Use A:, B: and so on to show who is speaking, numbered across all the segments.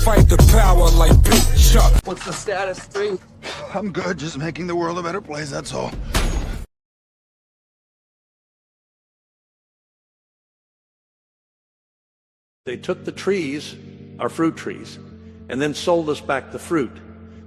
A: fight the power like Big Chuck.
B: What's the status, 3?
C: I'm good, just making the world a better place, that's all.
D: They took the trees, our fruit trees, and then sold us back the fruit.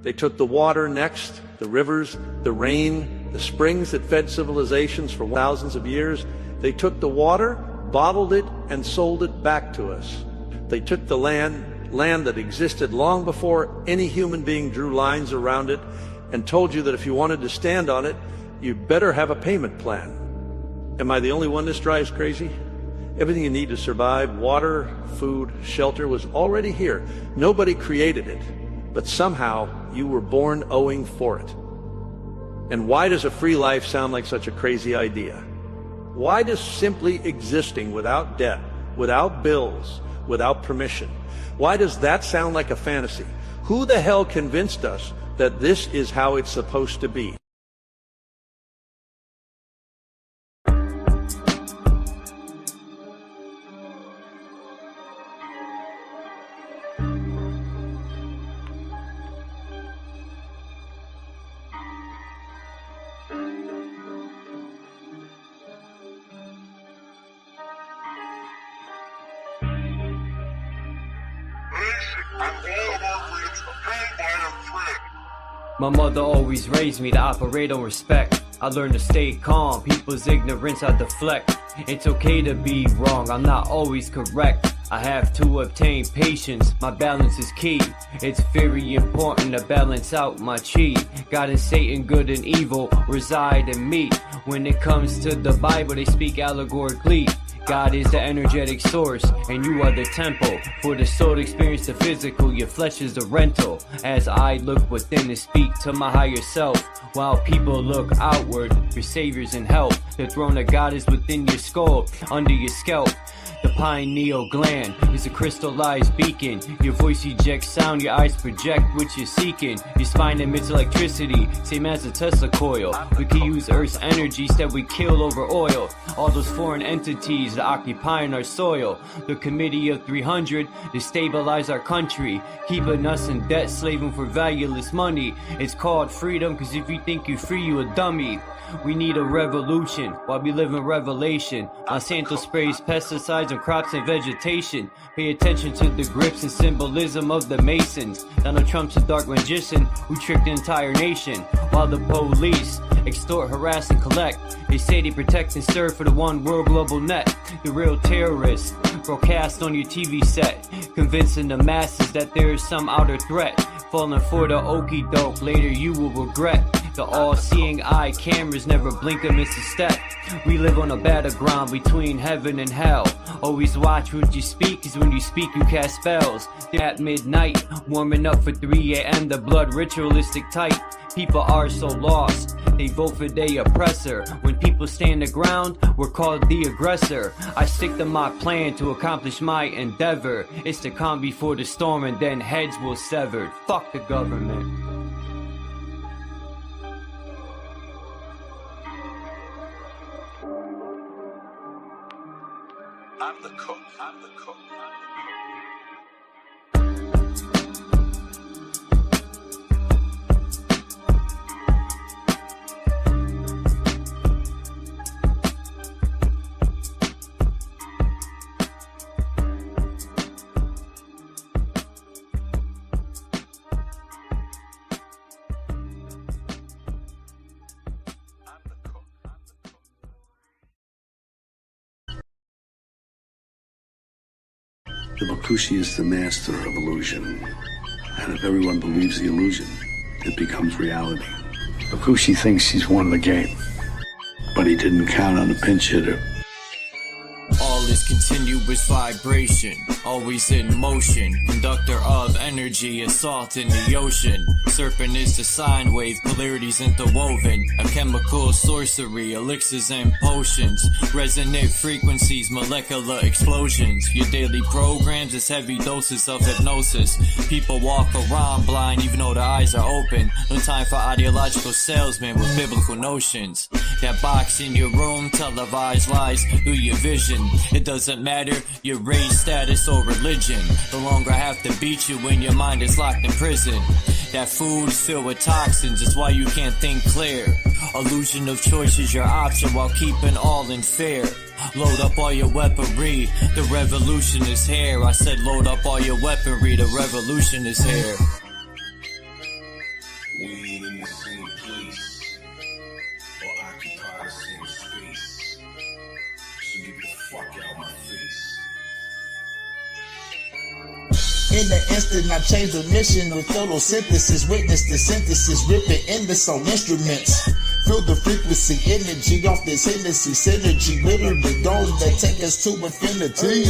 D: They took the water next, the rivers, the rain, the springs that fed civilizations for thousands of years. They took the water, bottled it, and sold it back to us. They took the land that existed long before any human being drew lines around it, and told you that if you wanted to stand on it, you better have a payment plan. Am I the only one this drives crazy? Everything you need to survive, water, food, shelter, was already here. Nobody created it, but somehow you were born owing for it. And why does a free life sound like such a crazy idea? Why does simply existing without debt, without bills, without permission, why does that sound like a fantasy? Who the hell convinced us that this is how it's supposed to be?
E: My mother always raised me to operate on respect. I learned to stay calm, people's ignorance I deflect. It's okay to be wrong, I'm not always correct. I have to obtain patience, my balance is key. It's very important to balance out my chi. God and Satan, good and evil, reside in me. When it comes to the Bible, they speak allegorically. God is the energetic source, and you are the temple. For the soul to experience the physical, your flesh is the rental. As I look within and speak to my higher self, while people look outward for saviors and help. The throne of God is within your skull, under your scalp. The pineal gland is a crystallized beacon. Your voice ejects sound, your eyes project what you're seeking. Your spine emits electricity, same as a Tesla coil. We can use Earth's energies that we kill over oil. All those foreign entities that occupying our soil. The Committee of 300 to stabilize our country, keeping us in debt, slaving for valueless money. It's called freedom, cause if you think you're free, you a dummy. We need a revolution while we live in revelation. Monsanto sprays pesticides on crops and vegetation. Pay attention to the grips and symbolism of the Masons. Donald Trump's a dark magician who tricked the entire nation. While the police extort, harass, and collect. They say they protect and serve for the one world global net. The real terrorists broadcast on your TV set, convincing the masses that there is some outer threat. Falling for the okey doke, later you will regret. The all-seeing eye cameras never blink or miss a step. We live on a battleground between heaven and hell. Always watch what you speak, cause when you speak you cast spells. At midnight, warming up for 3 a.m. the blood ritualistic type. People are so lost, they vote for their oppressor. When people stand the ground, we're called the aggressor. I stick to my plan to accomplish my endeavor. It's the calm before the storm and then heads will sever. Fuck the government.
D: I'm the cook. I'm the cook.
F: The Bakushi is the master of illusion, and if everyone believes the illusion, it becomes reality. Bakushi thinks he's won the game, but he didn't count on a pinch hitter.
E: All is continuous vibration, always in motion. Conductor of energy, assault in the ocean. Serpent is the sine wave, polarities interwoven. A chemical sorcery, elixirs and potions. Resonant frequencies, molecular explosions. Your daily programs is heavy doses of hypnosis. People walk around blind even though their eyes are open. No time for ideological salesmen with biblical notions. That box in your room, televised lies through your vision. It doesn't matter your race, status, or religion. The longer I have to beat you when your mind is locked in prison. That food is filled with toxins, it's why you can't think clear. Illusion of choice is your option while keeping all in fear. Load up all your weaponry, the revolution is here. I said load up all your weaponry, the revolution is here.
B: We ain't in the same place, or occupy the same space. So get the fuck out my face.
G: In the instant, I changed the mission with photosynthesis. Witness the synthesis, ripping endless on instruments. Feel the frequency, energy off this Hennessy synergy. Literally those that take us to infinity.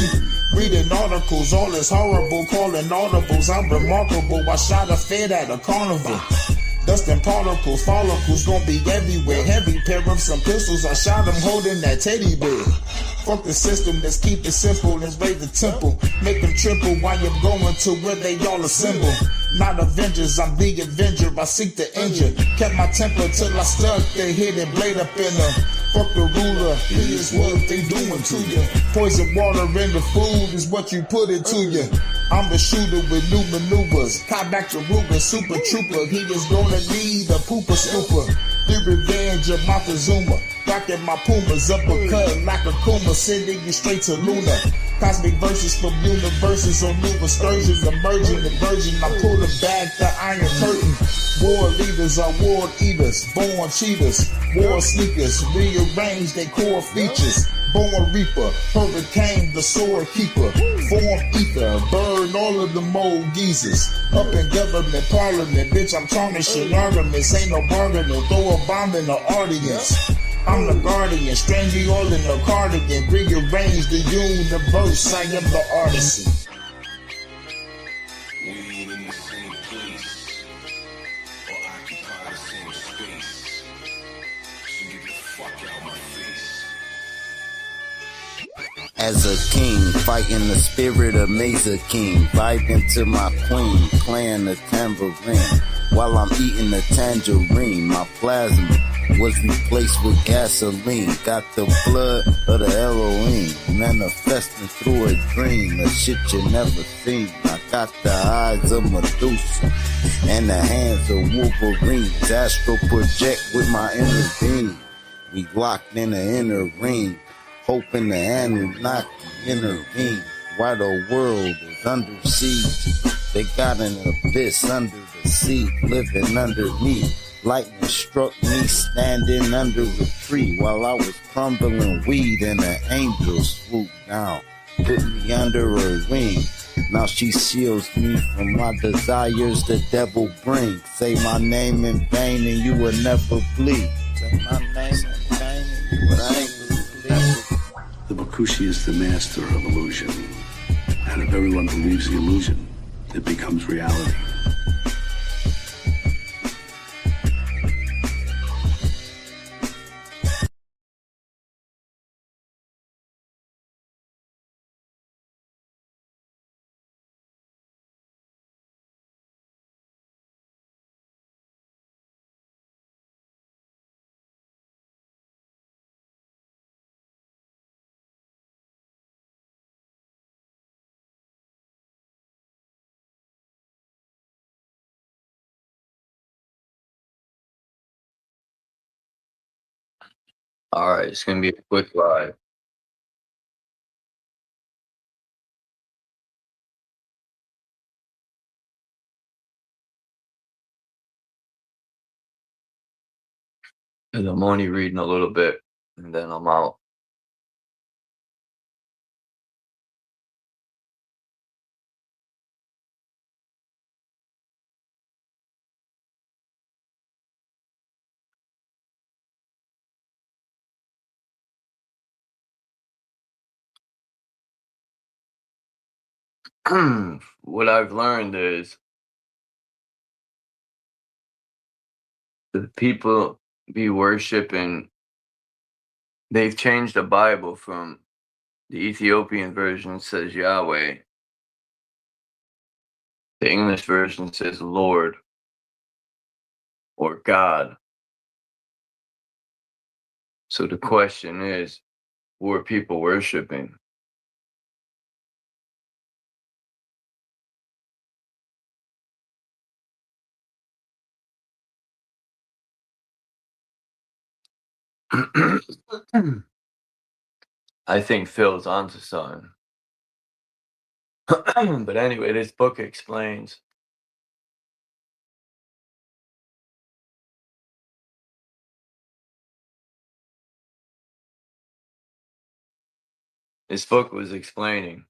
G: Reading articles, all is horrible, calling audibles. I'm remarkable, I shot a fed at a carnival. Dust and particles, follicles gon' be everywhere. Heavy pair of some pistols, I shot them holding that teddy bear. Fuck the system, let's keep it simple, let's raise the temple. Make them triple while you're going to where they all assemble. Not Avengers, I'm the Avenger, I seek the injure. Kept my temper till I stuck the hidden blade up in her. Fuck the ruler, here's what they doing to you. Poison water in the food is what you put into you. I'm the shooter with new maneuvers. Caught back to Ruger, super trooper. He is gonna need a pooper scooper. The revenge of Montezuma. Rocking my Pumas, uppercut like a Kuma, sending you straight to Luna. Cosmic verses from universes on new excursions, emerging the virgin. I pull the back the iron curtain. War leaders are war eaters, born cheaters, war sneakers, rearrange their core features. Born reaper, hurricane, the sword keeper, form ether, burn all of the mold geezers. Up in government, parliament, bitch, I'm tarnishing arguments, ain't no bargaining, throw a bomb in the audience. I'm the guardian, strange you all in the cardigan, rearrange the universe, I am the artisan.
B: We ain't in the same place, or occupy the same space. So get the fuck out my face.
H: As a king, fighting the spirit of Mesa King, vibing to my queen, playing the tambourine, while I'm eating the tangerine. My plasma was replaced with gasoline, got the blood of the Elohim, manifesting through a dream, a shit you never seen. I got the eyes of Medusa, and the hands of Wolverine, astral project with my inner being. We locked in the inner ring, hoping the Anunnaki intervene. While the world is under siege, they got an abyss under the sea, living underneath. Lightning struck me standing under a tree while I was crumbling weed, and an angel swooped down, put me under her wing. Now she shields me from my desires the devil brings. Say my name in vain and you will never bleed. Say my name in vain and you will never bleed.
F: The Bakushi is the master of illusion. And if everyone believes the illusion, it becomes reality.
E: Alright, it's gonna be a quick live. And I'm only reading a little bit, and then I'm out. What I've learned is the people be worshiping, they've changed the Bible from the Ethiopian version says Yahweh. The English version says Lord or God. So the question is, who are people worshiping? I think Phil's onto something. But anyway, this book explains. This book was explaining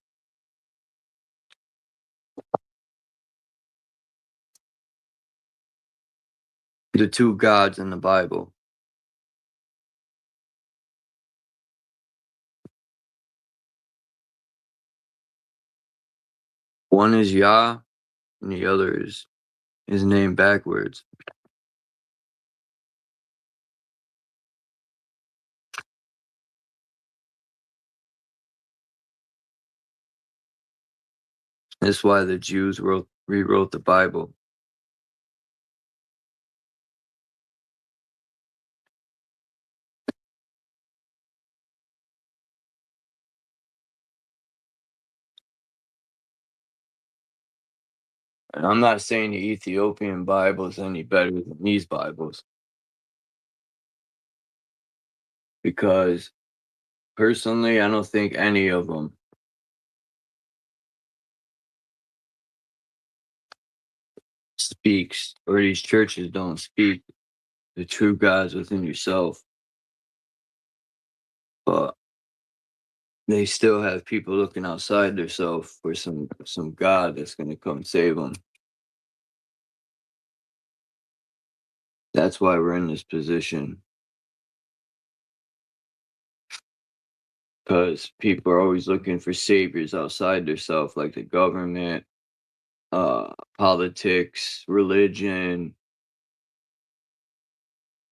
E: the two gods in the Bible. One is Yah, and the other is his name backwards. That's why the Jews rewrote the Bible. And I'm not saying the Ethiopian Bible is any better than these Bibles. Because personally, I don't think any of them speaks, or these churches don't speak the true God's within yourself. But they still have people looking outside themselves for some God that's going to come save them. That's why we're in this position. Because people are always looking for saviors outside themselves, like the government, politics, religion.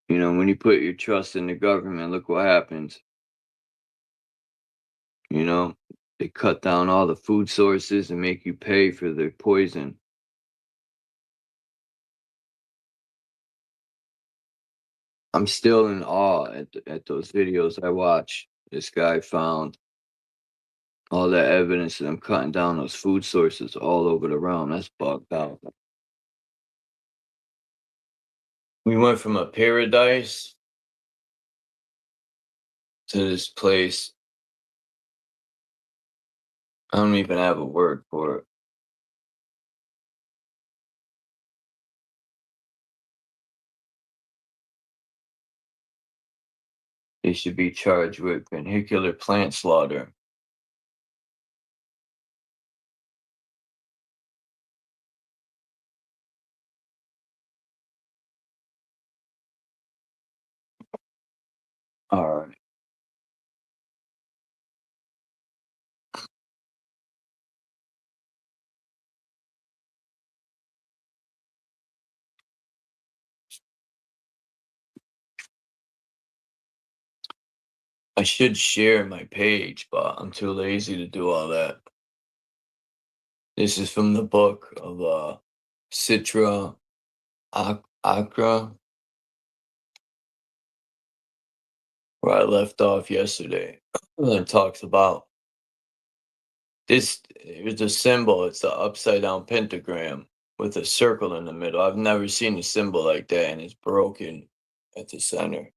E: You know, when you put your trust in the government, look what happens. You know, they cut down all the food sources and make you pay for their poison. I'm still in awe at those videos I watch. This guy found all that evidence of them cutting down those food sources all over the realm. That's bugged out. We went from a paradise to this place. I don't even have a word for it. They should be charged with vehicular plant slaughter. All right. I should share my page, but I'm too lazy to do all that. This is from the book of SITRA, ACHRA, where I left off yesterday. It talks about this. It's a symbol. It's the upside down pentagram with a circle in the middle. I've never seen a symbol like that, and it's broken at the center.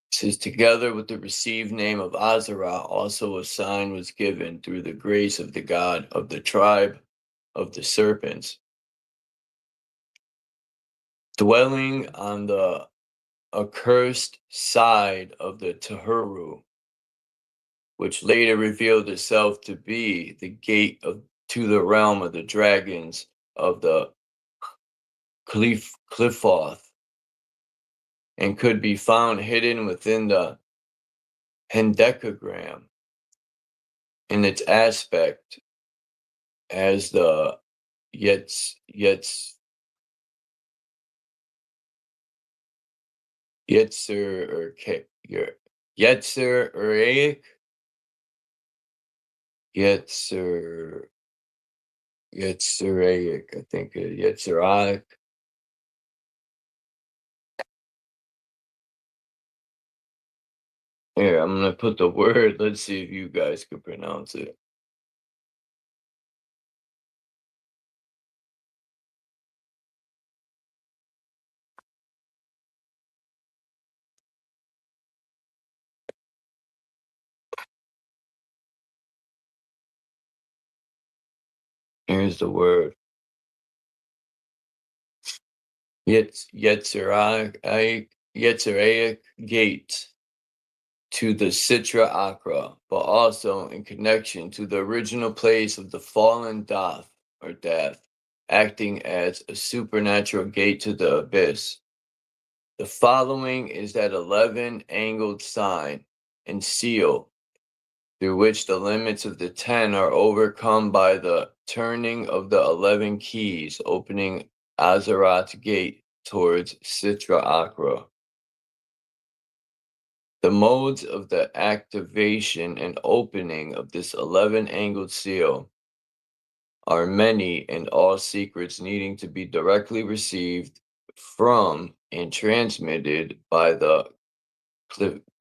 E: It says, together with the received name of ACHRA, also a sign was given through the grace of the God of the tribe of the serpents, dwelling on the accursed side of the Tahuru, which later revealed itself to be the gate to the realm of the dragons of the Cliffoth, and could be found hidden within the hendecagram in its aspect as the Yetzer Uraic, Yetziraic, I think Yetziraic. Here, I'm gonna put the word. Let's see if you guys can pronounce it.
I: Here's the word. Yetziraic gate to the SITRA ACHRA, but also in connection to the original place of the fallen Dath, or death, acting as a supernatural gate to the abyss. The following is that 11-angled sign and seal, through which the limits of the 10 are overcome by the turning of the 11 keys, opening Azarat's gate towards SITRA ACHRA. The modes of the activation and opening of this 11-angled seal are many, and all secrets needing to be directly received from and transmitted by the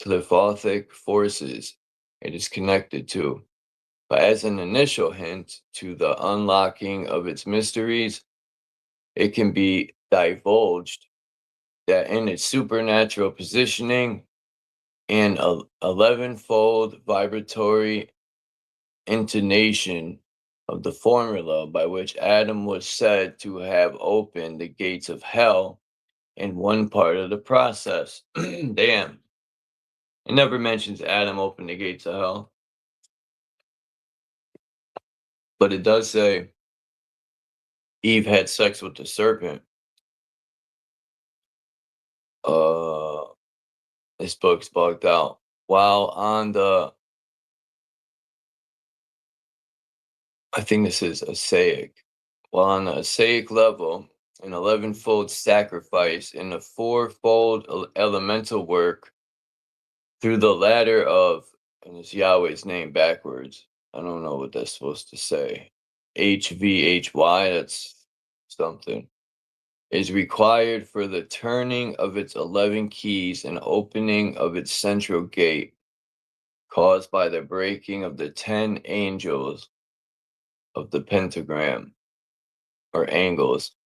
I: Clifothic forces it is connected to. But as an initial hint to the unlocking of its mysteries, it can be divulged that in its supernatural positioning, an 11-fold vibratory intonation of the formula by which Adam was said to have opened the gates of hell in one part of the process. Damn. It never mentions Adam opened the gates of hell. But it does say Eve had sex with the serpent. This book's bugged out. While on the, I think this is Asaic. While on the Asaic level, an 11-fold sacrifice and a 4-fold elemental work through the ladder of, and it's Yahweh's name backwards. I don't know what that's supposed to say. HVHY, that's something. Is required for the turning of its 11 keys and opening of its central gate, caused by the breaking of the 10 angels of the pentagram, or angles,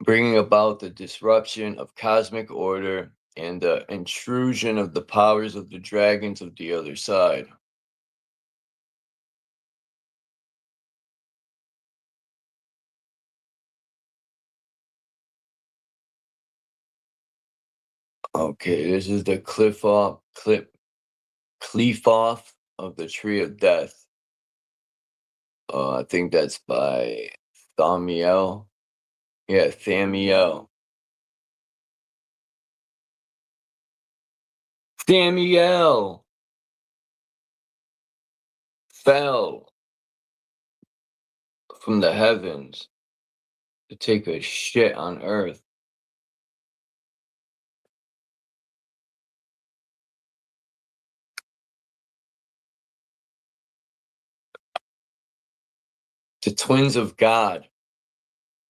I: bringing about the disruption of cosmic order and the intrusion of the powers of the dragons of the other side. Okay, this is the Clifoff of the Tree of Death. I think that's by Thamiel. Yeah, Thamiel. Thamiel fell from the heavens to take a shit on earth. The twins of God,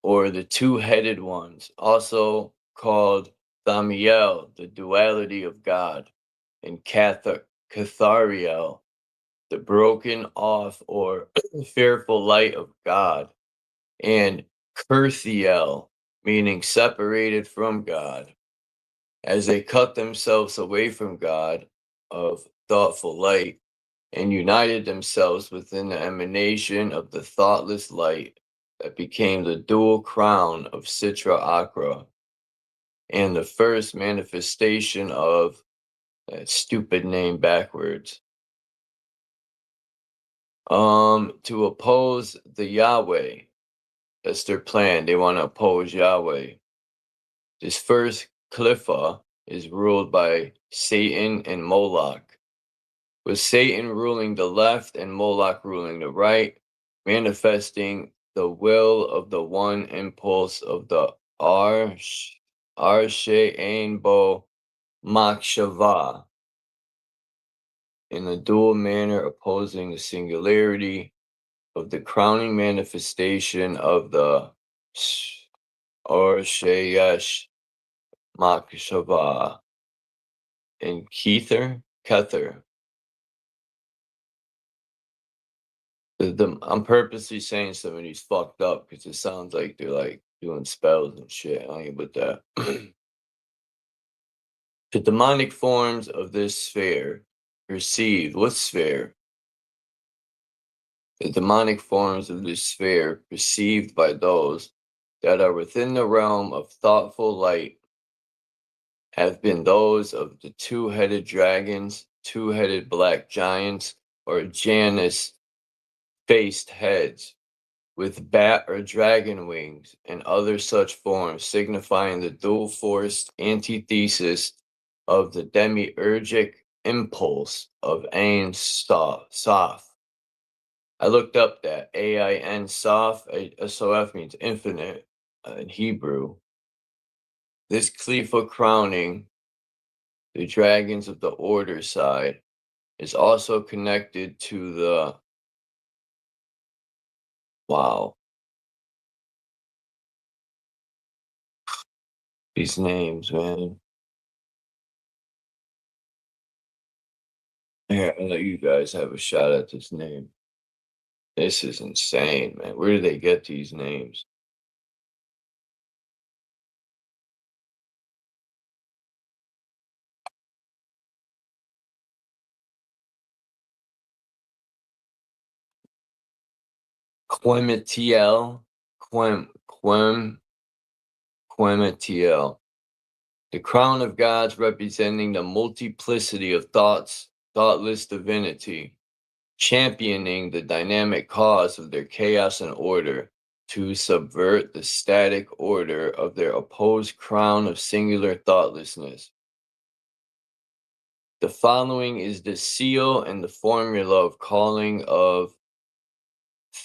I: or the two-headed ones, also called Thamiel, the duality of God, and Cathariel, the broken off or fearful light of God, and Kurthiel, meaning separated from God, as they cut themselves away from God of thoughtful light and united themselves within the emanation of the thoughtless light that became the dual crown of SITRA ACHRA and the first manifestation of that stupid name backwards. To oppose the Yahweh. That's their plan. They want to oppose Yahweh. This first Cliffa is ruled by Satan and Moloch, with Satan ruling the left and Moloch ruling the right, manifesting the will of the one impulse of the Arshe Ein Bo Makshava, in a dual manner opposing the singularity of the crowning manifestation of the Arsheyesh Makshava in Kether. I'm purposely saying some of these fucked up because it sounds like they're like doing spells and shit. I ain't with that. The demonic forms of this sphere perceive what sphere? The demonic forms of this sphere, perceived by those that are within the realm of thoughtful light, have been those of the two-headed dragons, two-headed black giants, or Janus-faced heads, with bat or dragon wings, and other such forms, signifying the dual-forced antithesis of the demiurgic impulse of Ain Sof. I looked up that Ain Sof, SOF means infinite in Hebrew. This Khalifa crowning, the dragons of the order side, is also connected to the these names, man. Yeah, I'll let you guys have a shot at this name. This is insane, man. Where do they get these names? Quemetiel, Quemetiel. The crown of gods representing the multiplicity of thoughts, thoughtless divinity, championing the dynamic cause of their chaos and order to subvert the static order of their opposed crown of singular thoughtlessness. The following is the seal and the formula of calling of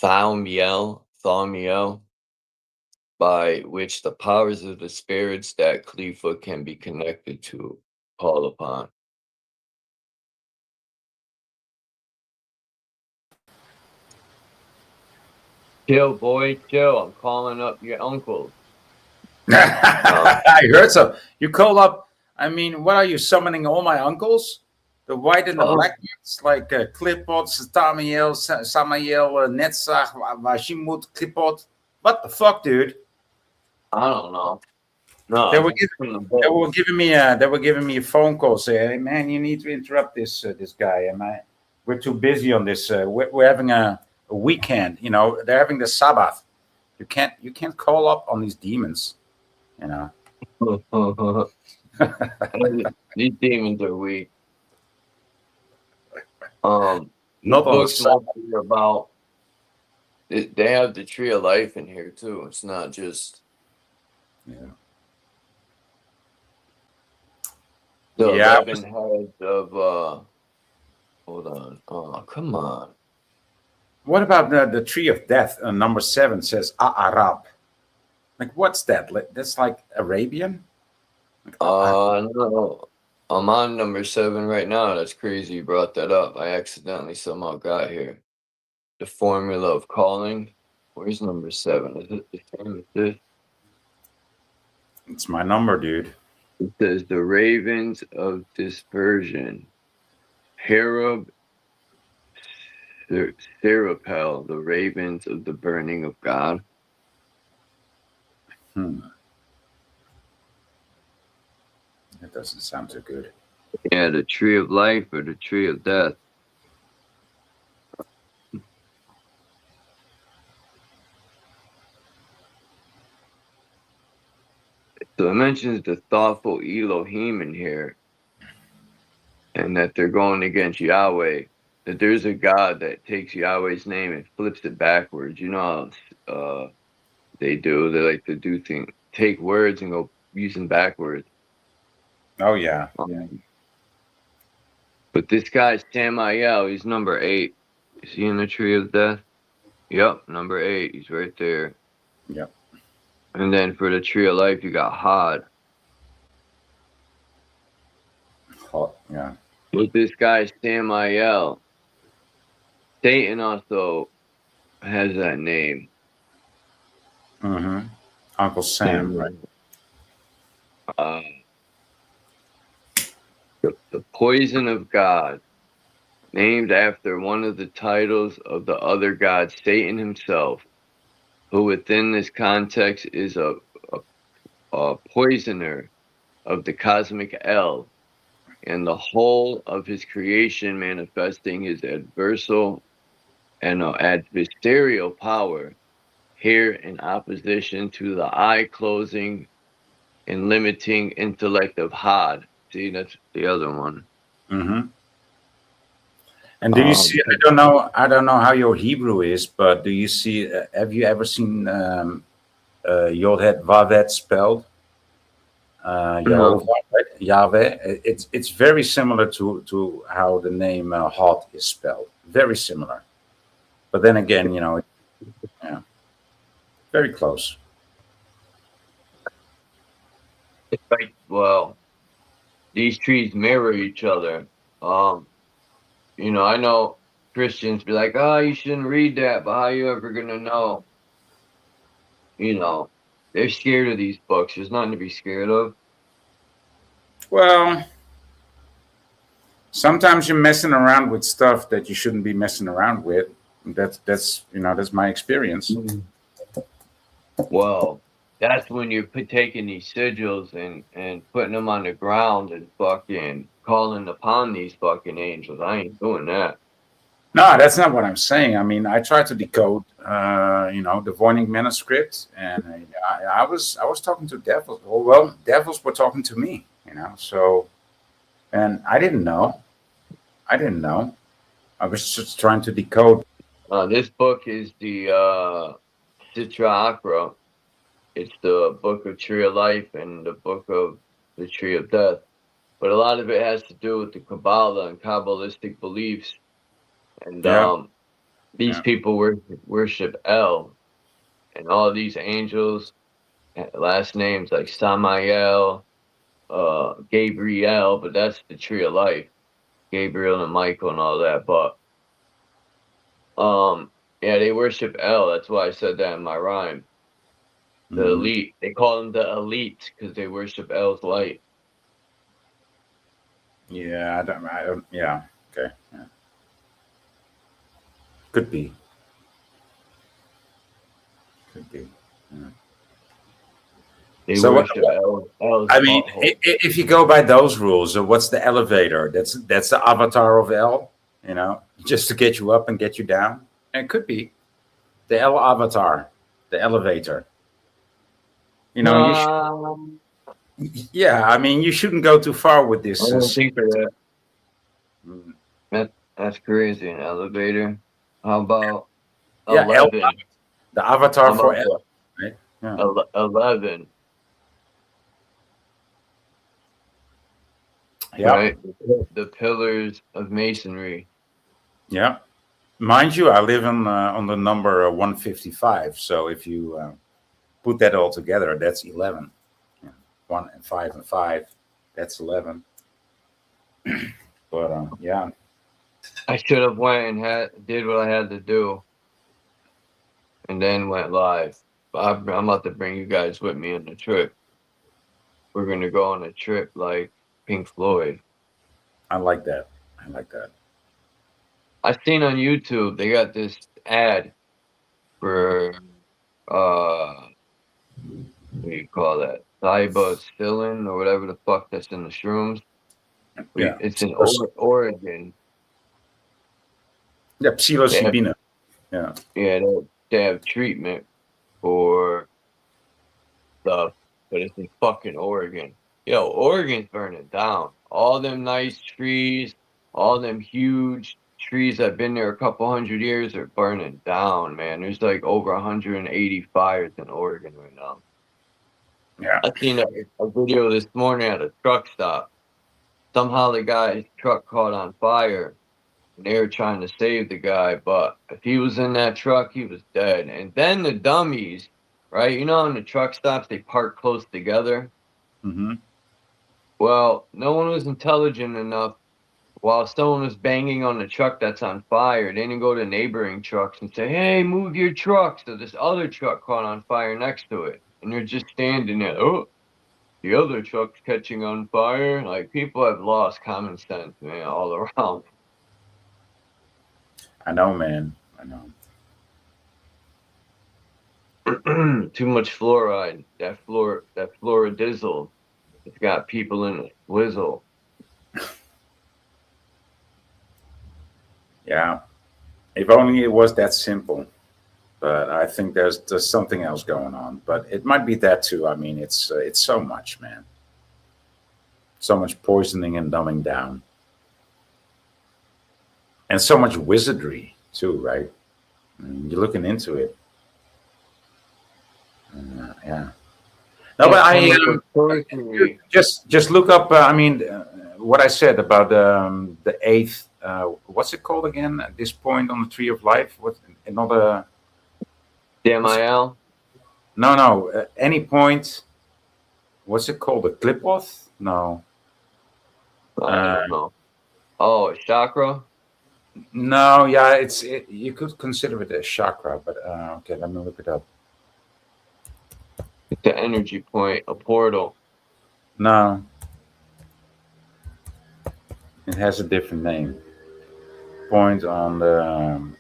I: Thaumiel, by which the powers of the spirits that Khalifa can be connected to call upon. Chill, boy, chill. I'm calling up your uncle.
J: I heard so. You call up, I mean, what are you summoning all my uncles? The white and the black ones, like Clipot, Samael, Netzach, Vashimut, Clipot. What the fuck, dude?
I: I don't know. No,
J: they were giving me a phone call saying, "Hey man, you need to interrupt this guy." We're too busy on this. We're having a weekend. You know, they're having the Sabbath. You can't call up on these demons. You know.
I: These demons are weak.
J: Not
I: books about. They have the tree of life in here too. It's not just.
J: Yeah.
I: The 11 heads of hold on. Oh, come on.
J: What about the tree of death? Number 7 says Arab. Like, what's that? That's like Arabian?
I: No. I'm on number 7 right now. That's crazy you brought that up. I accidentally somehow got here. The formula of calling. Where's number 7? Is it the same as this?
J: It's my number, dude.
I: It says the ravens of dispersion. Herub, Serapel, the ravens of the burning of God.
J: That doesn't sound too good.
I: Yeah, the tree of life or the tree of death. So it mentions the thoughtful Elohim in here, and that they're going against Yahweh. That there's a God that takes Yahweh's name and flips it backwards. You know how they do. They like to do things, take words and go use them backwards.
J: Oh yeah.
I: But this guy Samael, he's number 8. Is he in the tree of death? Yep, number 8. He's right there.
J: Yep.
I: And then for the tree of life, you got Had.
J: Yeah.
I: With this guy Samael, Satan also has that name.
J: Uncle Sam, right?
I: The poison of God, named after one of the titles of the other god, Satan himself, who within this context is a poisoner of the cosmic L, and the whole of his creation manifesting his adversarial and adversarial power, here in opposition to the eye closing and limiting intellect of Had. See, that's the other one.
J: Mm-hmm. And do you see? I don't know how your Hebrew is, but do you see? Have you ever seen Yod-Het Vav-Het spelled?
I: No.
J: Yahweh. It's very similar to how the name Hod is spelled. Very similar. But then again, yeah, very close.
I: It's like, well, these trees mirror each other. I know Christians be like, oh, you shouldn't read that, but how you ever gonna know? They're scared of these books. There's nothing to be scared of.
J: Well, sometimes you're messing around with stuff that you shouldn't be messing around with. That's my experience.
I: Well, that's when you're taking these sigils and putting them on the ground and fucking calling upon these fucking angels. I ain't doing that.
J: No, that's not what I'm saying. I mean, I tried to decode, the Voynich manuscript, and I was talking to devils. Well, devils were talking to me, So, and I didn't know. I was just trying to decode.
I: This book is the SITRA ACHRA. It's the book of Tree of Life and the book of the Tree of Death. But a lot of it has to do with the Kabbalah and Kabbalistic beliefs. And these people worship El. And all of these angels, last names like Samael, Gabriel, but that's the Tree of Life. Gabriel and Michael and all that. But they worship El. That's why I said that in my rhyme. The elite. They call them the elite because they worship El's light.
J: Yeah, I don't. Yeah, okay. Yeah. Could be. Yeah.
I: They
J: so
I: worship El's
J: I mean, if you go by those rules, what's the elevator? That's the avatar of El, just to get you up and get you down. And it could be the El avatar, the elevator. Yeah, I mean, you shouldn't go too far with this.
I: I don't think of that. That's crazy. An elevator. How about 11?
J: The avatar for El. Right? Yeah.
I: 11.
J: Yeah.
I: Right? The pillars of masonry.
J: Yeah. Mind you, I live on the number 155. So if you put that all together, that's 11. 1 and 5 and 5, that's 11. But yeah.
I: I should have went and did what I had to do, and then went live. But I'm about to bring you guys with me on the trip. We're gonna go on a trip like Pink Floyd.
J: I like that.
I: I've seen on YouTube they got this ad for what do you call that? Cybacillin or whatever the fuck that's in the shrooms.
J: Yeah.
I: It's in Oregon.
J: Yeah, psilocybin.
I: Yeah, they have treatment for stuff, but it's in fucking Oregon. Yo, Oregon's burning down. All them nice trees, all them huge trees that have been there a couple hundred years are burning down, man. There's like over 180 fires in Oregon right now.
J: Yeah.
I: I seen a video this morning at a truck stop. Somehow the guy's truck caught on fire. And they were trying to save the guy, but if he was in that truck, he was dead. And then the dummies, right? In the truck stops, they park close together.
J: Mm-hmm.
I: Well, no one was intelligent enough. While someone was banging on the truck that's on fire, they didn't go to neighboring trucks and say, hey, move your truck. So this other truck caught on fire next to it. And they're just standing there. Oh, the other truck's catching on fire. Like, people have lost common sense, man, all around.
J: I know, man. I know.
I: Too much fluoride. That fluoridizzle. It's got people in a swizzle.
J: Yeah. If only it was that simple. But I think there's something else going on. But it might be that too. I mean, it's so much, man. So much poisoning and dumbing down, and so much wizardry too, right? I mean, you're looking into it. Yeah. No, but just look up. I mean, what I said about the eighth. What's it called again? At this point on the tree of life, what another?
I: DMIL?
J: No. Any point. What's it called? A clip-off? No.
I: I don't know. Oh, a chakra?
J: No, yeah, you could consider it a chakra, but okay, let me look it up.
I: It's the energy point, a portal.
J: No. It has a different name. Point on the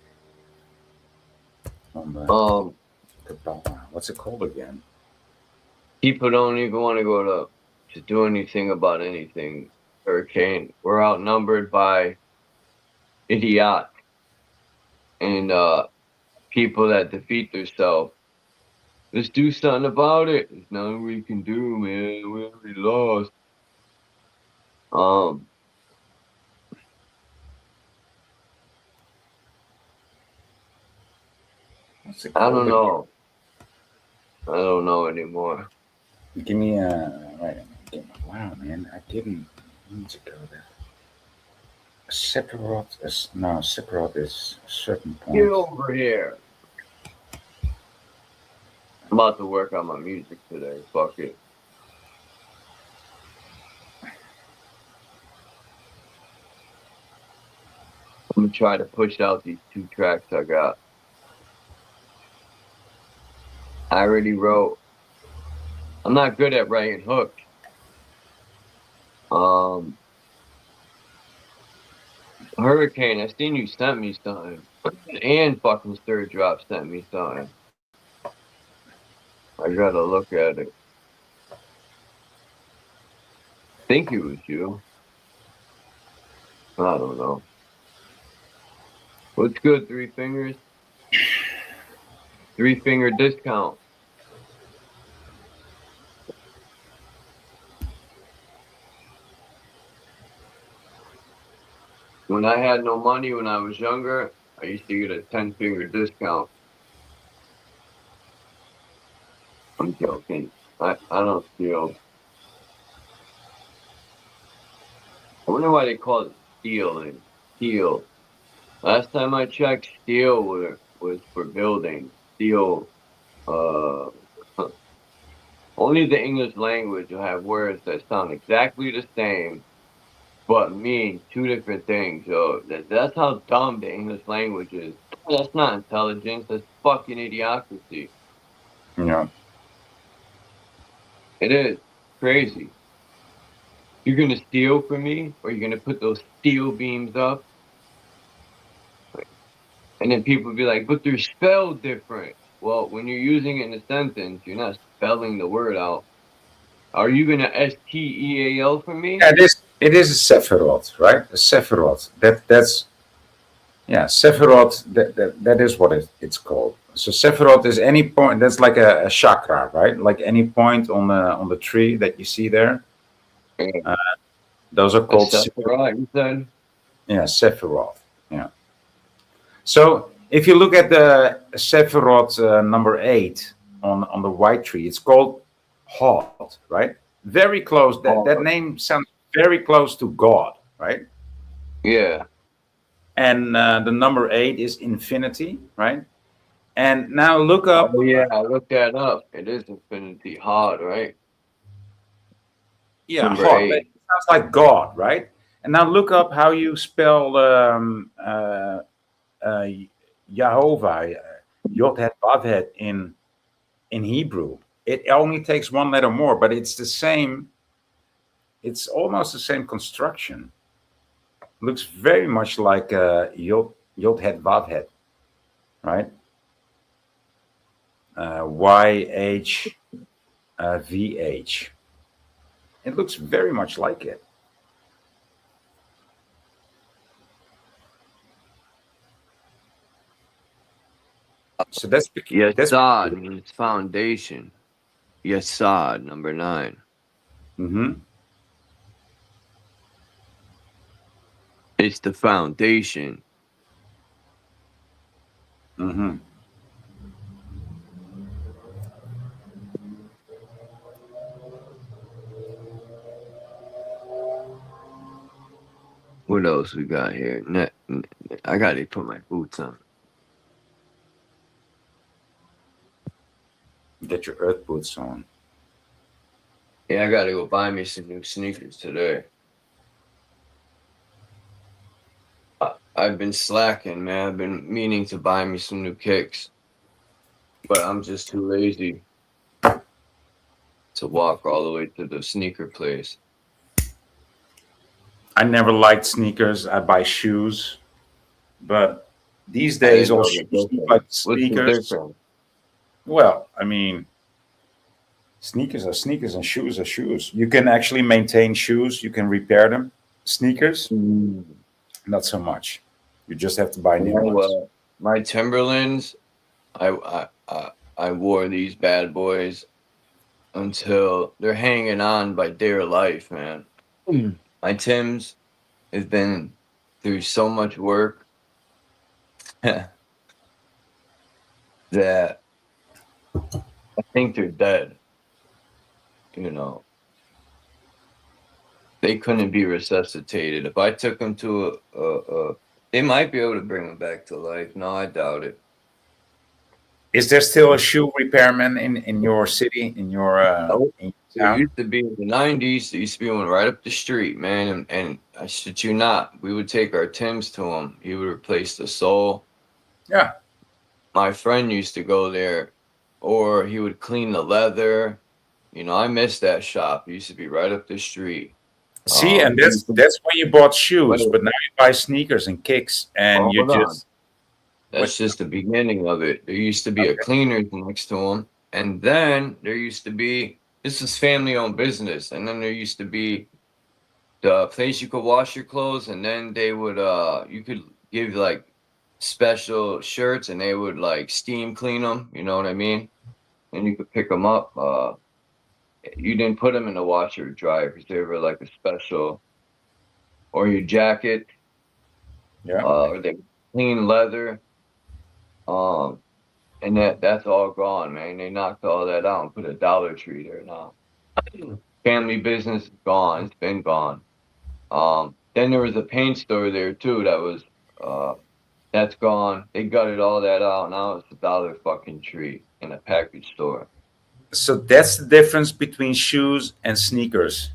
J: what's it called again?
I: People don't even want to go to do anything about anything. Hurricane. We're outnumbered by idiot and people that defeat themselves. Let's do something about it. There's nothing we can do, man. We already lost. I don't know. I don't know anymore.
J: Give me wow, man, I didn't need to go there. Sephiroth is a certain point.
I: Get over here. I'm about to work on my music today. Fuck it. I'm gonna try to push out these 2 tracks I got. I already wrote. I'm not good at writing hooks. Hurricane, I seen you sent me something. And fucking SIRDROP sent me something. I gotta look at it. I think it was you. I don't know. What's good, 3 fingers? 3-finger discount. When I had no money when I was younger, I used to get a 10-finger discount. I'm joking. I don't steal. I wonder why they call it stealing. Steal. Last time I checked, steel was for building. Steel. Only the English language will have words that sound exactly the same, but mean 2 different things. So that's how dumb the English language is. That's not intelligence. That's fucking idiocracy.
J: Yeah.
I: It is crazy. You're gonna steal from me, or you're gonna put those steel beams up, and then people be like, "But they're spelled different." Well, when you're using it in a sentence, you're not spelling the word out. Are you gonna STEAL for me?
J: Yeah, it is a Sephiroth, right? A Sephiroth. That's Sephiroth. That is what it's called. So Sephiroth is any point. That's like a chakra, right? Like any point on the tree that you see there. Those are called
I: Sephiroth. You said.
J: Yeah, Sephiroth. Yeah. So if you look at the Sephiroth number 8 on the white tree, it's called Hod, right? Very close. That name sounds very close to God, right?
I: Yeah.
J: And the number 8 is infinity, right? And now look up.
I: Oh, yeah, I looked that up. It is infinity. Hod, right?
J: Yeah, Hod. It sounds like God, right? And now look up how you spell Yehovah, Yod-Het-Vav-Het in Hebrew. It only takes 1 letter more, but it's the same. It's almost the same construction. Looks very much like Yod-Het-Vav-Het, right? YHVH. It looks very much like it. So that's
I: Yesod means foundation. Yesod, number 9.
J: Mm-hmm.
I: It's the foundation.
J: Mm-hmm.
I: What else we got here? I gotta put my boots on.
J: Get your earth boots on.
I: Yeah, I gotta go buy me some new sneakers today. I've been slacking, man. I've been meaning to buy me some new kicks, but I'm just too lazy to walk all the way to the sneaker place.
J: I never liked sneakers. I buy shoes, but these days all shoes look like sneakers. Well, I mean, sneakers are sneakers and shoes are shoes. You can actually maintain shoes. You can repair them. Sneakers, not so much. You just have to buy new ones.
I: My Timberlands, I wore these bad boys until they're hanging on by dear life, man. My Timbs has been through so much work that I think they're dead. You know, they couldn't be resuscitated. If I took them to they might be able to bring them back to life. No, I doubt it.
J: Is there still a shoe repairman in your city, in your in
I: It used to be in the 90s. There used to be one right up the street, man. And I shit you not, we would take our Timbs to him. He would replace the sole.
J: Yeah.
I: My friend used to go there, or he would clean the leather. You know, I miss that shop. It used to be right up the street.
J: See, and that's when you bought shoes, but now you buy sneakers and kicks, and you just.
I: That's just the beginning of it. There used to be a cleaner next to him, and then there used to be, this is family-owned business, and then there used to be the place you could wash your clothes, and then they would, you could give like special shirts, and they would like steam clean them, you know what I mean? And you could pick them up. You didn't put them in the washer or dryer because they were like a special, or your jacket, or they clean leather. And that's all gone, man. They knocked all that out and put a Dollar Tree there now. Family business is gone. It's been gone. Then there was a paint store there too. That was that's gone. They gutted all that out. Now it's a Dollar fucking Tree in a package store.
J: So that's the difference between shoes and sneakers,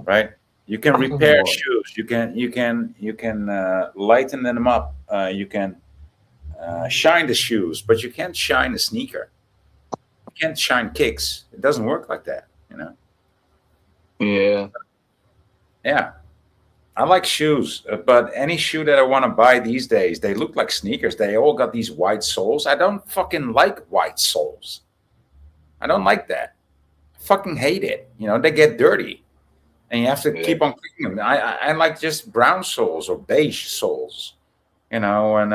J: right? You can repair shoes. You can lighten them up. You can shine the shoes, but you can't shine a sneaker. You can't shine kicks. It doesn't work like that, you know. Yeah. I like shoes, but any shoe that I want to buy these days, they look like sneakers. They all got these white soles. I don't fucking like white soles. I don't like that. I fucking hate it. You know, they get dirty, and you have to keep on cleaning them. I like just brown soles or beige soles, you know, and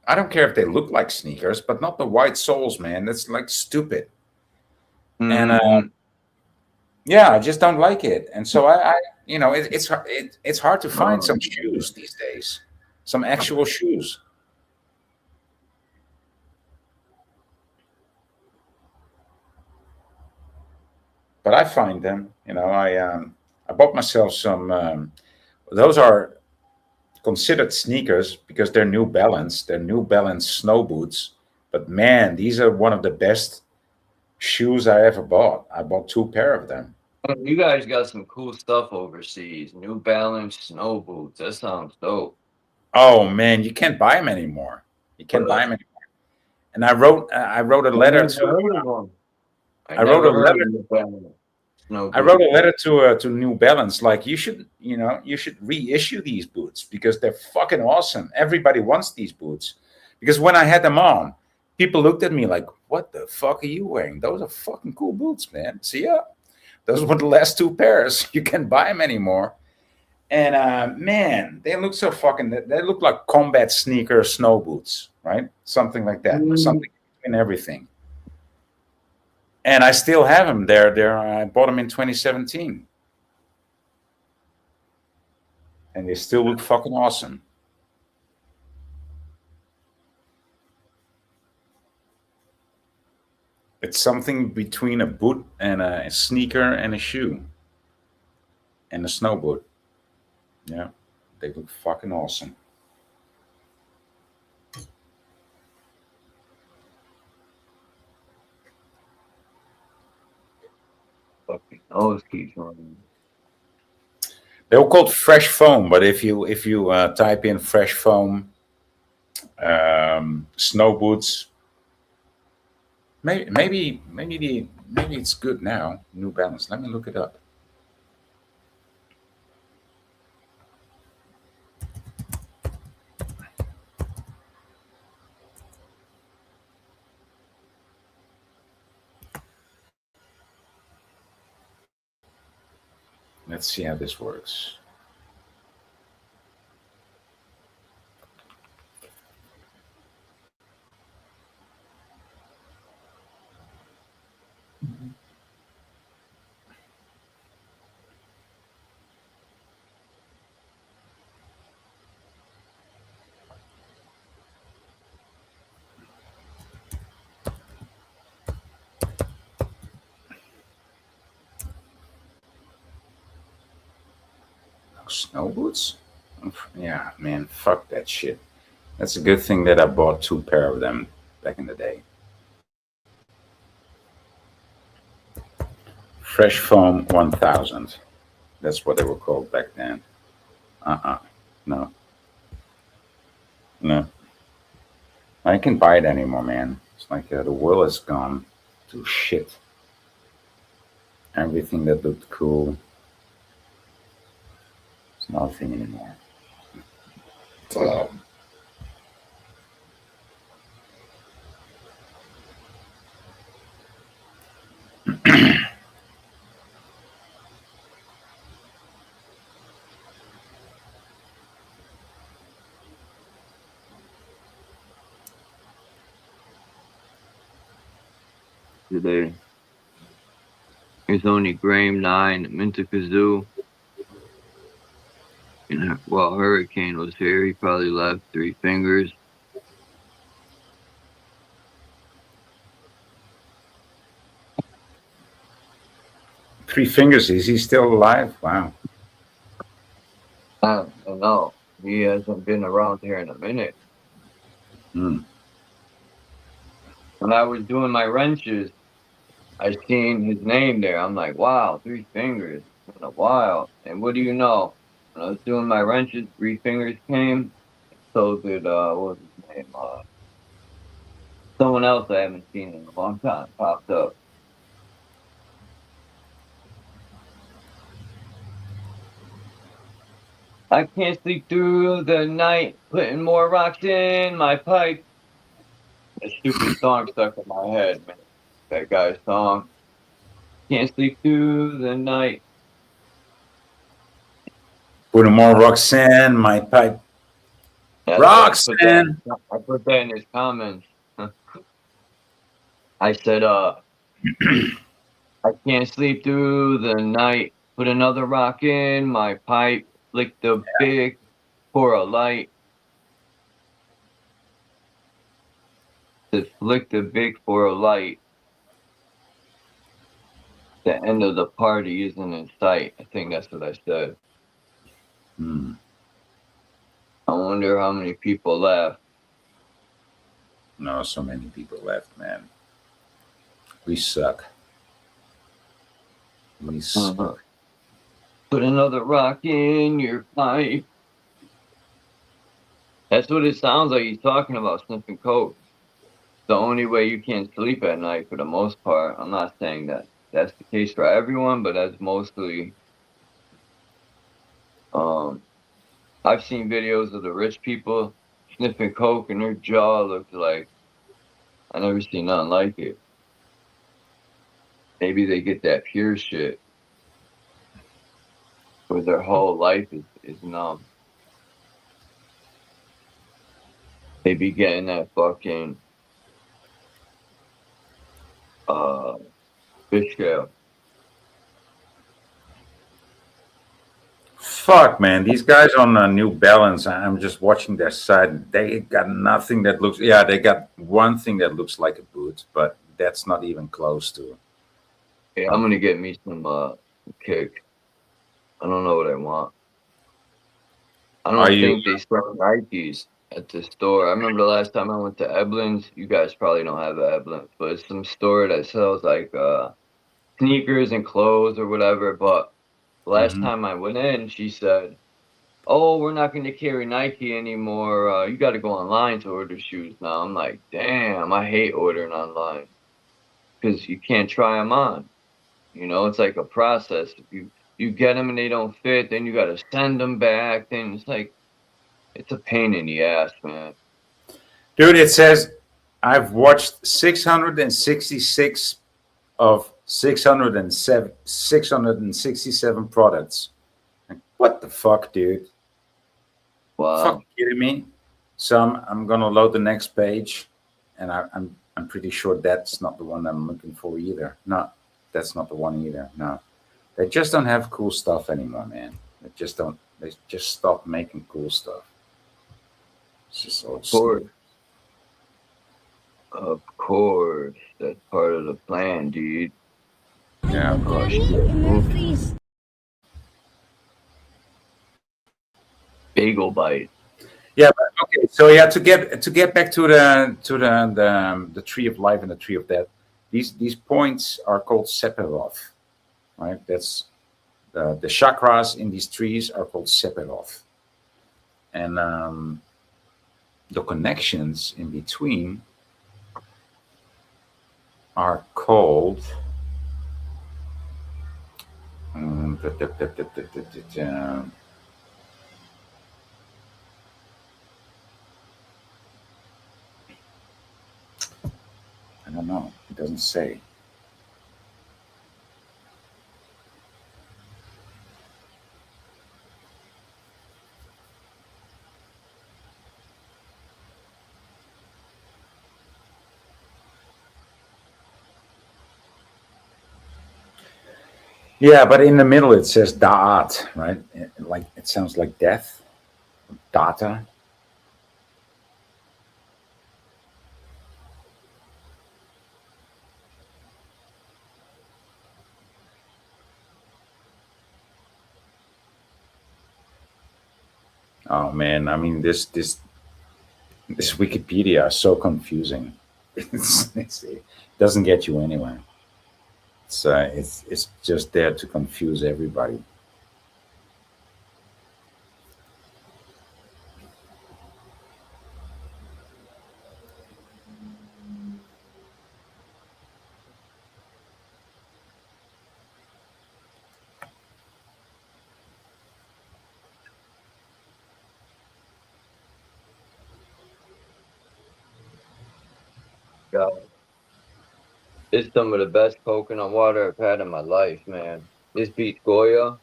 J: I don't care if they look like sneakers, but not the white soles, man. That's like stupid. And I just don't like it. And so I you know, it's hard to find some shoes these days, some actual shoes. But I find them. You know, I bought myself some. Those are considered sneakers because they're New Balance. They're New Balance snow boots. But man, these are one of the best shoes I ever bought. I bought 2 pair of them.
I: You guys got some cool stuff overseas. New Balance snow boots. That sounds dope.
J: Oh man, you can't buy them anymore. You can't buy them anymore. And I wrote a letter to. I wrote a letter to New Balance. Like, you should reissue these boots because they're fucking awesome. Everybody wants these boots. Because when I had them on, people looked at me like, "What the fuck are you wearing? Those are fucking cool boots, man." So yeah, those were the last 2 pairs. You can't buy them anymore. And man, they look so fucking. They look like combat sneaker snow boots, right? Something like that. Something in everything. And I still have them there. I bought them in 2017, and they still look fucking awesome. It's something between a boot and a sneaker and a shoe and a snow boot. Yeah, they look fucking awesome.
I: Fucking nose keeps running.
J: They were called Fresh Foam, but if you type in Fresh Foam snow boots, maybe it's good now. New Balance. Let me look it up. Let's see how this works. Snow boots? Yeah, man, fuck that shit. That's a good thing that I bought 2 pair of them back in the day. Fresh Foam 1000. That's what they were called back then. No. I can't buy it anymore, man. It's like the world has gone to shit. Everything that looked cool, it's nothing anymore.
I: Today. It's only Graham 9, Minta Kazoo. And while Hurricane was here, he probably left 3 fingers.
J: Three Fingers, is he still alive? Wow.
I: I don't know. He hasn't been around here in a minute. When I was doing my wrenches, I seen his name there. I'm like, wow, 3 fingers. It's been a while. And what do you know? When I was doing my wrenches, 3 fingers came. So did, what was his name? Someone else I haven't seen in a long time popped up. I can't sleep through the night, putting more rocks in my pipe. A stupid song stuck in my head, man. That guy's song. Can't sleep through the night.
J: Putting more rocks in my pipe.
I: Yeah,
J: Roxanne!
I: I put that in his comments. I said, I can't sleep through the night. Put another rock in my pipe. Lick the big for a light. Just flick the big for a light. The end of the party isn't in sight. I think that's what I said. I wonder how many people left.
J: No, so many people left, man. We suck. We suck.
I: Put another rock in your pipe. That's what it sounds like he's talking about, sniffing coke. The only way you can't sleep at night for the most part. I'm not saying that that's the case for everyone, but that's mostly I've seen videos of the rich people sniffing coke and their jaw looks like I never seen nothing like it. Maybe they get that pure shit. Where their whole life is numb. They be getting that fucking fish scale.
J: Fuck, man. These guys on New Balance, I'm just watching their site. They got nothing that looks, yeah, they got one thing that looks like a boot, but that's not even close to.
I: Hey, I'm gonna get me some kick. I don't know what I want. I don't think they sell Nikes at the store. I remember the last time I went to Eblin's. You guys probably don't have Eblin's, but it's some store that sells like sneakers and clothes or whatever. But last time I went in, she said, "Oh, we're not going to carry Nike anymore. You got to go online to order shoes now." I'm like, "Damn, I hate ordering online because you can't try them on. You know, it's like a process. If you get them and they don't fit, then you got to send them back. Then it's like it's a pain in the ass, man."
J: Dude, it says I've watched 666 of 667 products. Like, what the fuck, dude?
I: Wow.
J: Fuck, you kidding me? So I'm gonna load the next page, and I'm pretty sure that's not the one I'm looking for either. No, that's not the one either. No, they just don't have cool stuff anymore, man. They just don't. They just stopped making cool stuff. It's just all stupid.
I: Of course, that's part of the plan, dude.
J: Yeah.
I: Oh, shit. Bagel bite.
J: Yeah, but okay. So yeah, to get back to the tree of life and the tree of death, these points are called Sephiroth, right? That's the chakras in these trees are called Sephiroth, and the connections in between are called. I don't know. It doesn't say. Yeah, but in the middle it says Da'at, right? Like it sounds like death. Data. Oh man, I mean this Wikipedia is so confusing. It doesn't get you anywhere. It's just there to confuse everybody.
I: Yeah. It's some of the best coconut water I've had in my life, man. This beats Goya.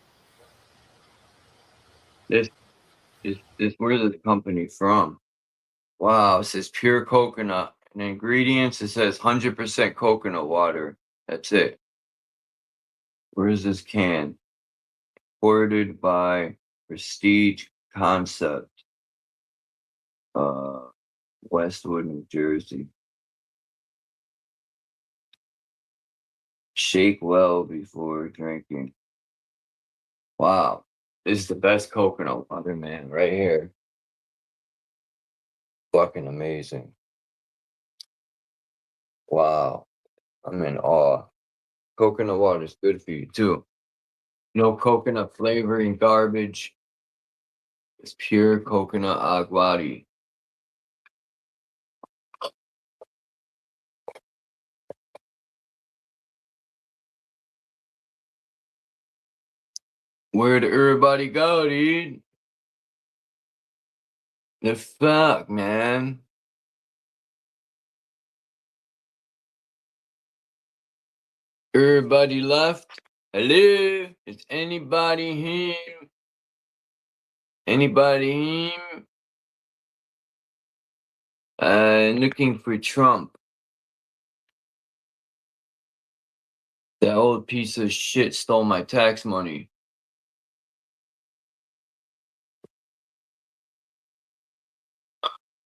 I: This where's this company from? Wow, it says pure coconut. And ingredients, it says 100% coconut water. That's it. Where is this can? Imported by Prestige Concept. Westwood, New Jersey. Shake well before drinking. Wow. This is the best coconut water, man, right here. Fucking amazing. Wow. I'm in awe. Coconut water is good for you too. No coconut flavoring garbage. It's pure coconut aguati. Where'd everybody go, dude? The fuck, man? Everybody left? Hello? Is anybody here? Anybody here? Looking for Trump. That old piece of shit stole my tax money.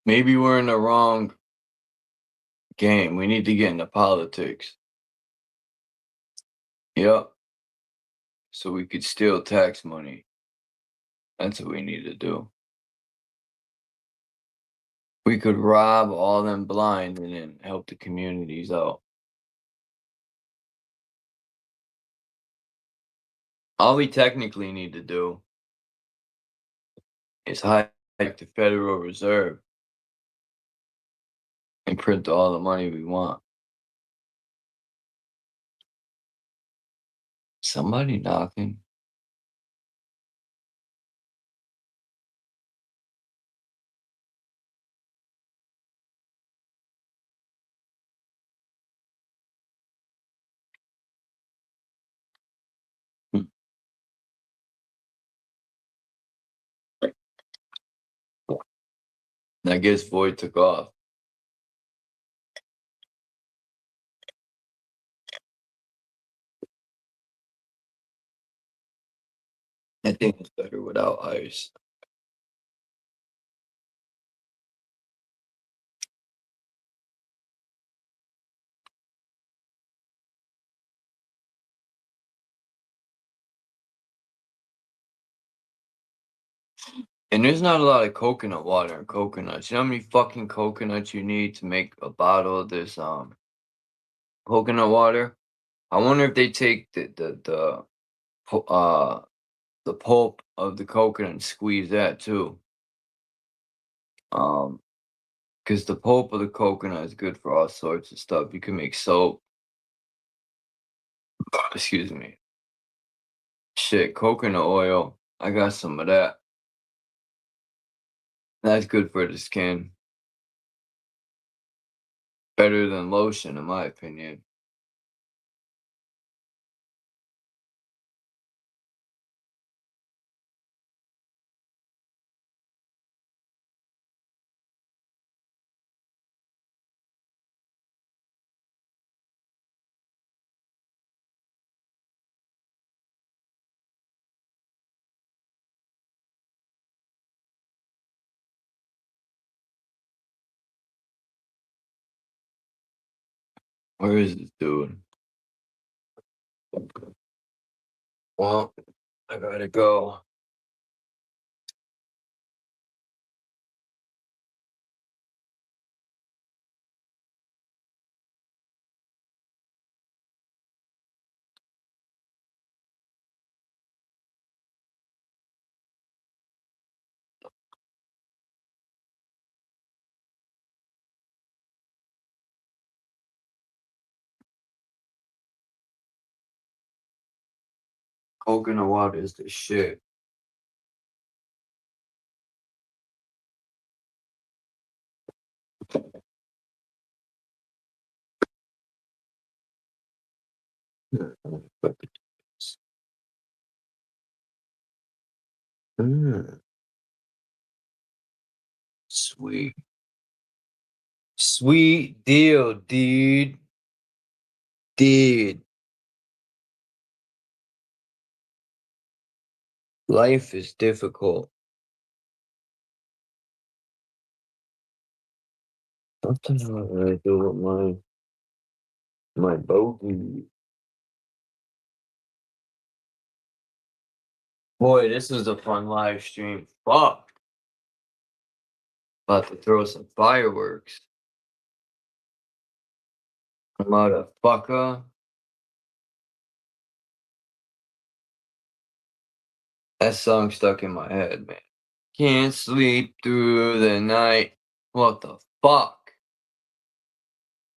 I: Maybe we're in the wrong game. We need to get into politics. Yep. So we could steal tax money. That's what we need to do. We could rob all them blind and then help the communities out. All we technically need to do is hike the Federal Reserve and print all the money we want. Somebody knocking. I guess Void took off. I think it's better without ice. And there's not a lot of coconut water and coconuts. You know how many fucking coconuts you need to make a bottle of this coconut water? I wonder if they take the pulp of the coconut and squeeze that too. Because the pulp of the coconut is good for all sorts of stuff. You can make soap. Excuse me. Shit, coconut oil. I got some of that. That's good for the skin. Better than lotion, in my opinion. Where is this dude? Well, I gotta go. Coconut water is the shit. Sweet. Sweet deal, dude. Dude. Life is difficult. What the hell did I do with my bogey? Boy, this was a fun live stream. Fuck. About to throw some fireworks. Motherfucker. That song stuck in my head, man. Can't sleep through the night. What the fuck?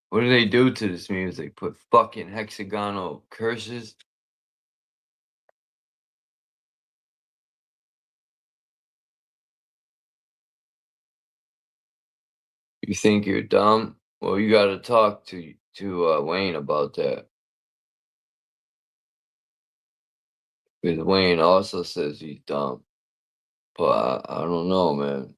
I: What do they do to this music? Put fucking hexagonal curses? You think you're dumb? Well, you gotta talk to Wayne about that. Because Wayne also says he's dumb. But I don't know, man.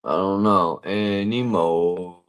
I: I don't know anymore.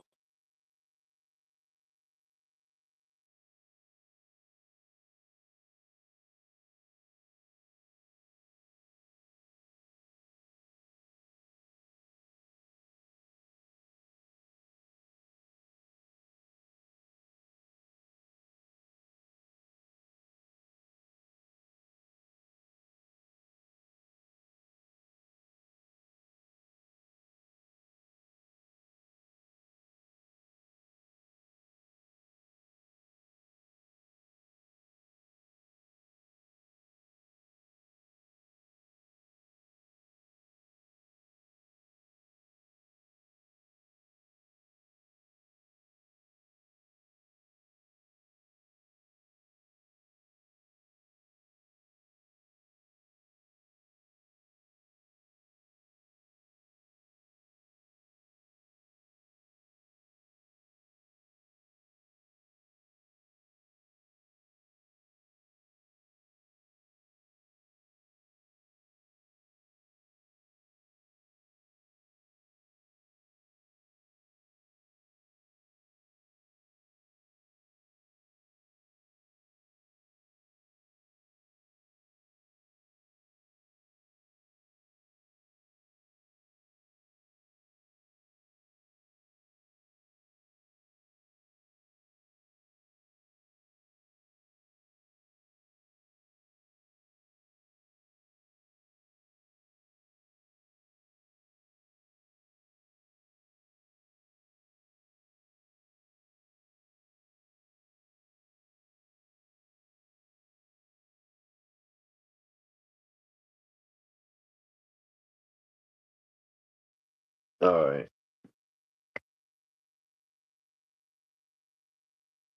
I: All right.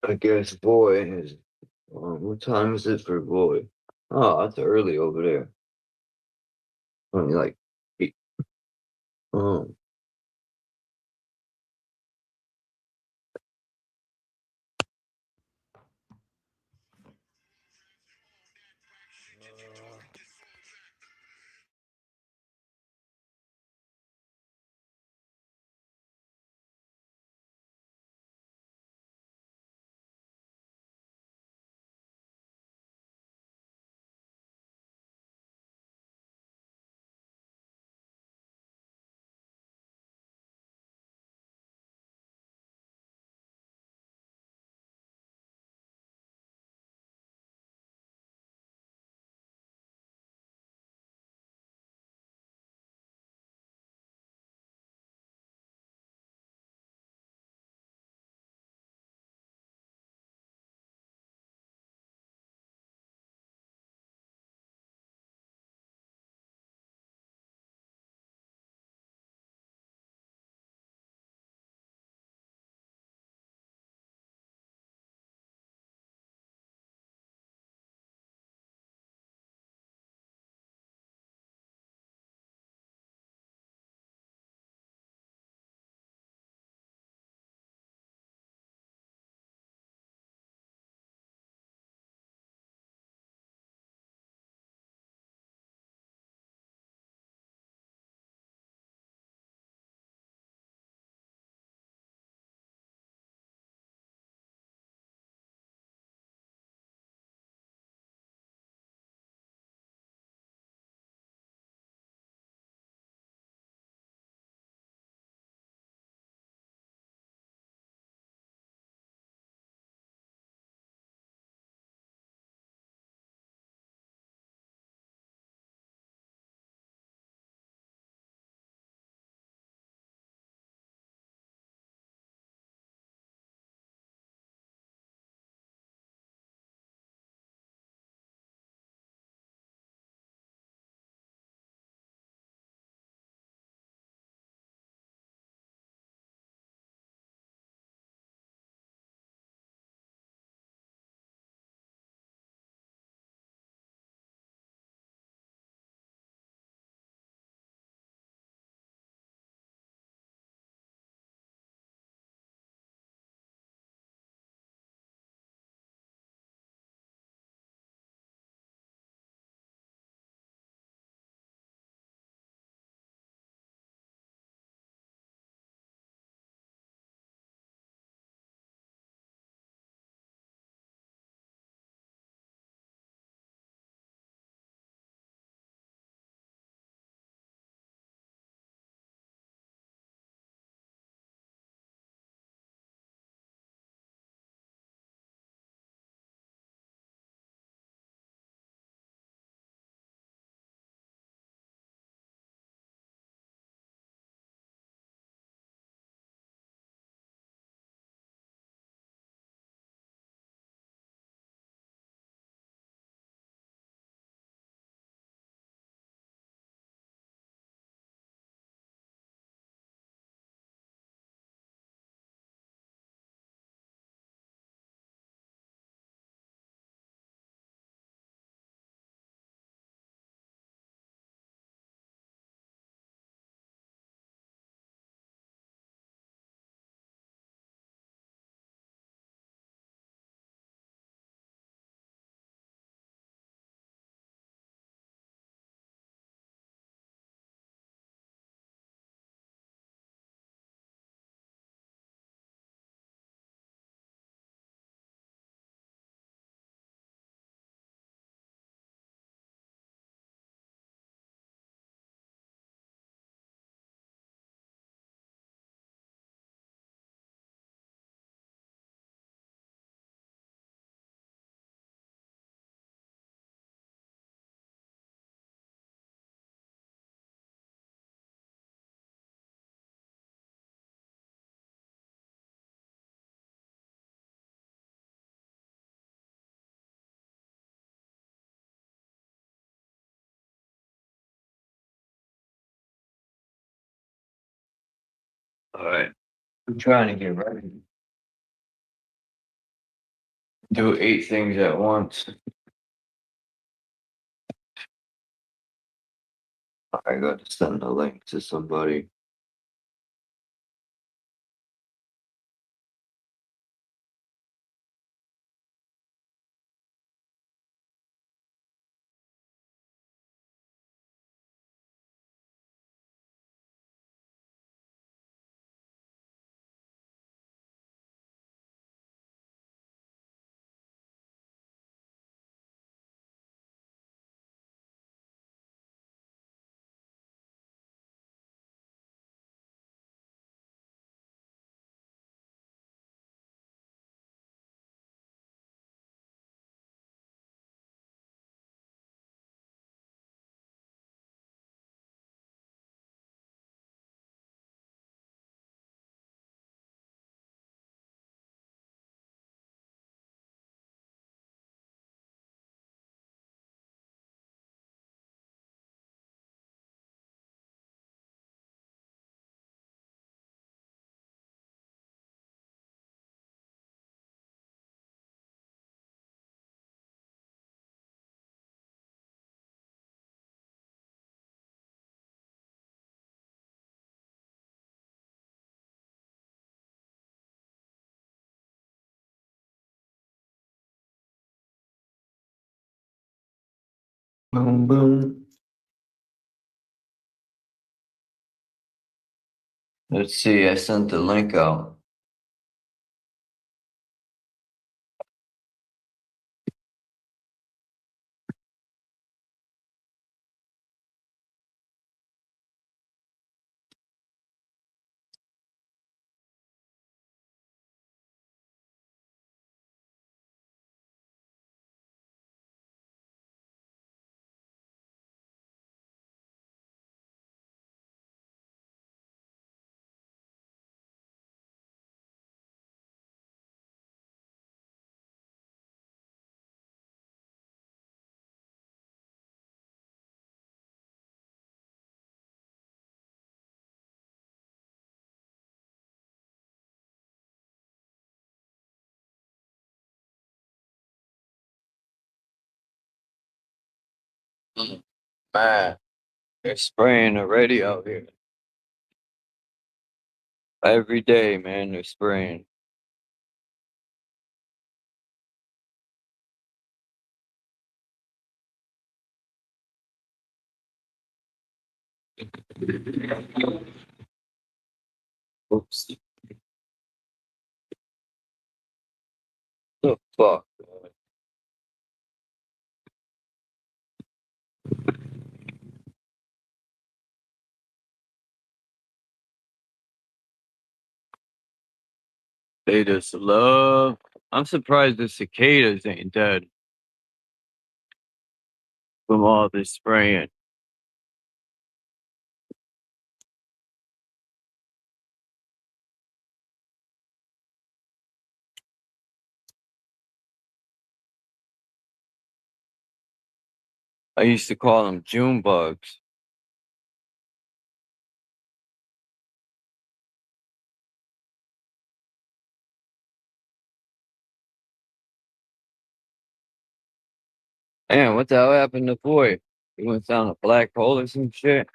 I: I guess boy is. What time is it for boy? Oh, that's early over there. Only like 8. Oh. Alright. I'm trying to get ready. Do 8 things at once. I got to send a link to somebody. Boom, boom. Let's see, I sent the link out. Man, they're spraying already out here. Every day, man, they're spraying. Oops. The fuck? They just love. I'm surprised the cicadas ain't dead from all this spraying. I used to call them June bugs. Man, what the hell happened to Boy? He went down a black hole or some shit.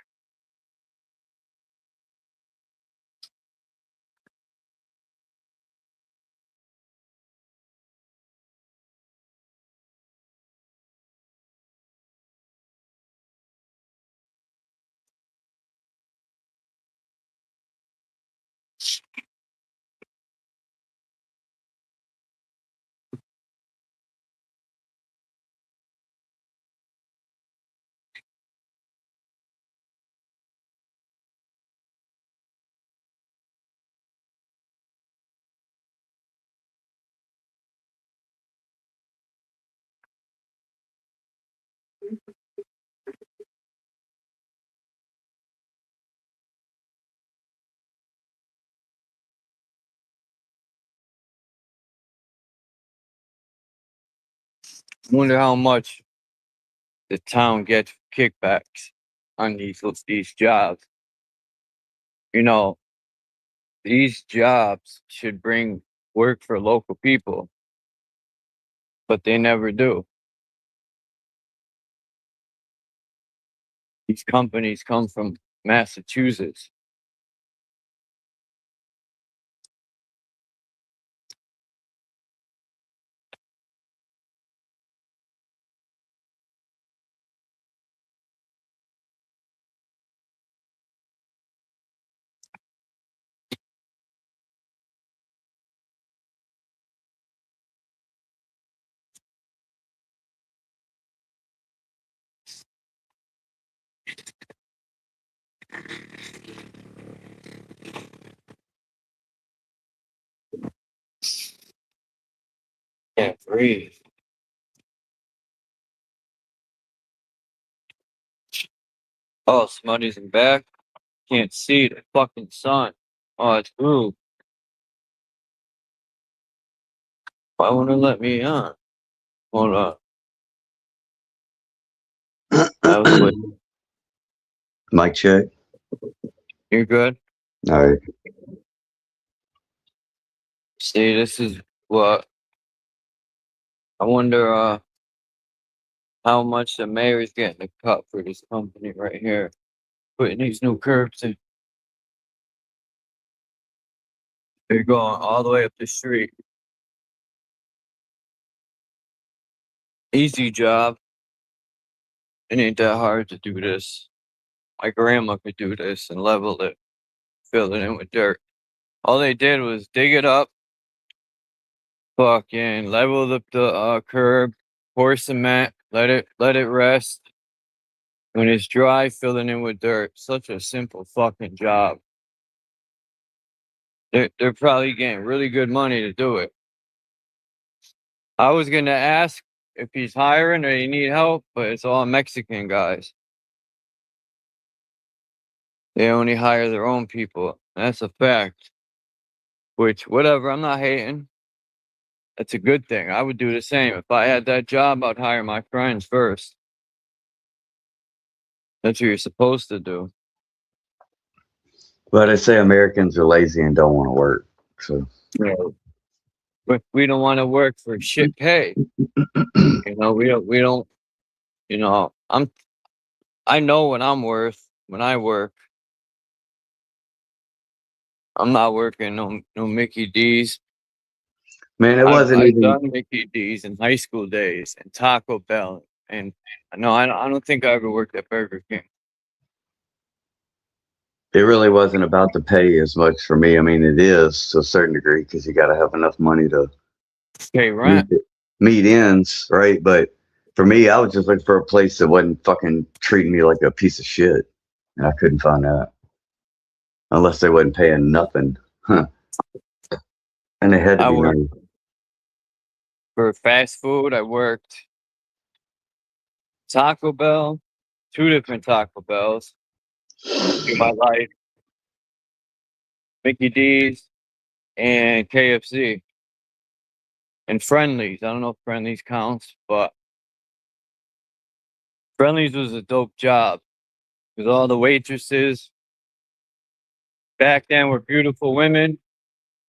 I: Wonder how much the town gets kickbacks on these jobs. You know, these jobs should bring work for local people, but they never do. These companies come from Massachusetts. Can't breathe. Oh, somebody's in back. Can't see the fucking sun. Oh, it's blue. Why won't it let me on? Hold on. That was weird.
K: Mic check.
I: You're good?
K: All right.
I: See, this is what I wonder how much the mayor's getting a cut for this company right here. Putting these new curbs in. They're going all the way up the street. Easy job. It ain't that hard to do this. My grandma could do this and level it, fill it in with dirt. All they did was dig it up, fucking level up the curb, pour cement, let it rest. When it's dry, fill it in with dirt. Such a simple fucking job. They're probably getting really good money to do it. I was gonna ask if he's hiring or you need help, but it's all Mexican guys. They only hire their own people. That's a fact. Which, whatever, I'm not hating. That's a good thing. I would do the same. If I had that job, I'd hire my friends first. That's what you're supposed to do.
K: But I say Americans are lazy and don't want to work. So
I: Yeah. But we don't want to work for shit pay. We don't, I know what I'm worth when I work. I'm not working no Mickey D's.
K: man, it wasn't
I: I've
K: even.
I: done Mickey D's in high school days and Taco Bell, and no, I don't think I ever worked at Burger King.
K: It really wasn't about the pay as much for me. I mean, it is to a certain degree because you got to have enough money to
I: pay rent,
K: meet ends, right? But for me, I was just looking for a place that wasn't fucking treating me like a piece of shit, and I couldn't find that unless they wasn't paying nothing, huh? And they had to be nice.
I: For fast food, I worked Taco Bell, 2 different Taco Bells in my life, Mickey D's, and KFC, and Friendly's. I don't know if Friendly's counts, but Friendly's was a dope job because all the waitresses back then were beautiful women,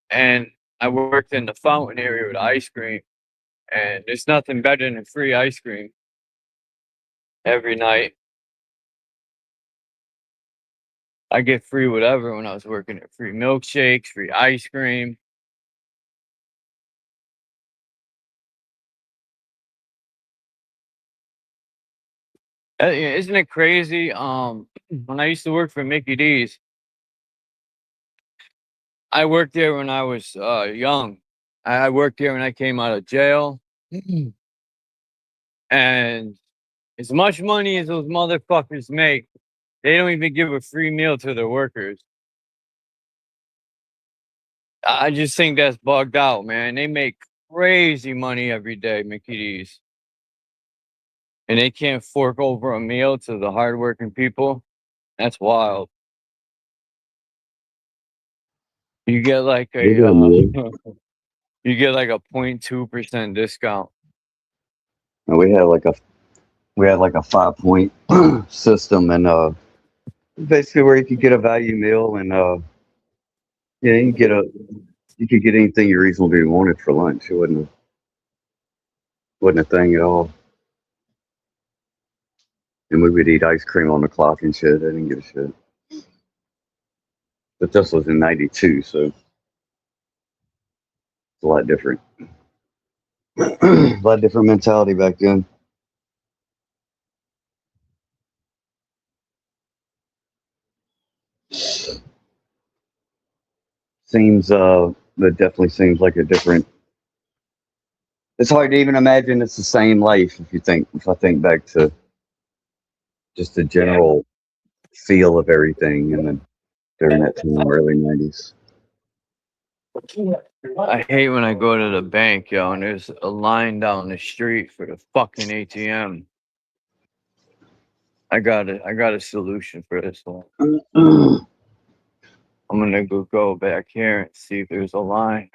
I: and I worked in the fountain area with ice cream, and there's nothing better than free ice cream every night. I get free whatever when I was working at free milkshakes, free ice cream. Isn't it crazy? When I used to work for Mickey D's, I worked there when I was young. I worked there when I came out of jail. And as much money as those motherfuckers make, they don't even give a free meal to their workers. I just think that's bugged out, man. They make crazy money every day, Mickey D's. And they can't fork over a meal to the hardworking people. That's wild. You get like a you get like a 0.2% discount.
K: And we had like a 5-point system, and basically where you could get a value meal and Yeah, you could get anything you reasonably wanted for lunch. It wasn't a thing at all. And we would eat ice cream on the clock and shit. I didn't give a shit. But this was in '92, so it's a lot different. A lot different mentality back then. That definitely seems like a different. It's hard to even imagine it's the same life if I think back to just the general feel of everything, and then during that time, early '90s.
I: I hate when I go to the bank, yo, and there's a line down the street for the fucking ATM. I got a solution for this one. I'm gonna go back here and see if there's a line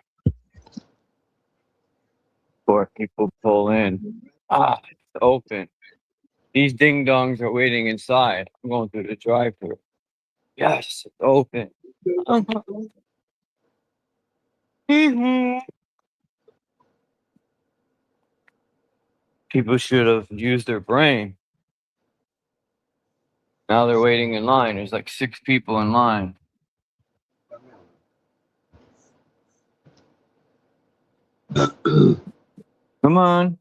I: before people pull in. It's open. These ding dongs are waiting inside. I'm going through the drive-thru. Yes, it's open. People should have used their brain. Now they're waiting in line. There's like 6 people in line. Come on.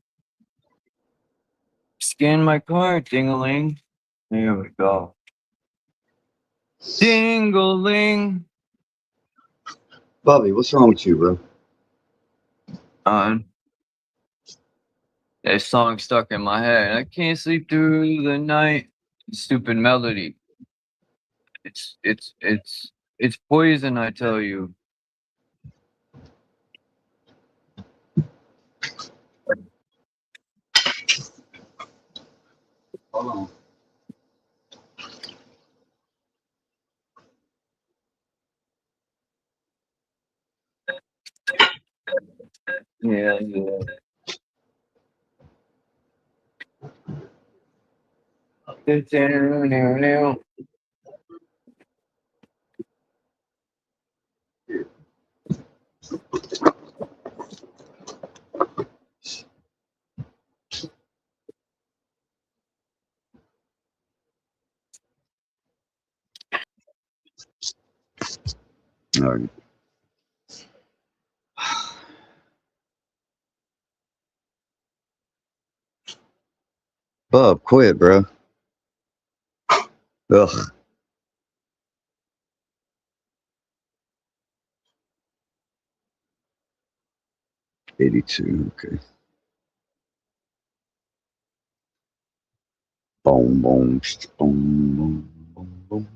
I: Scan my card, ding-a-ling. Here we go. Ding-a-ling.
K: Bobby, what's wrong with you, bro?
I: That song stuck in my head. I can't sleep through the night. Stupid melody. It's poison, I tell you.
K: Hold on.
I: Yeah.
K: All right. Bub, quit, bro. Ugh. '82. Okay. Boom, boom, boom, boom, boom, boom.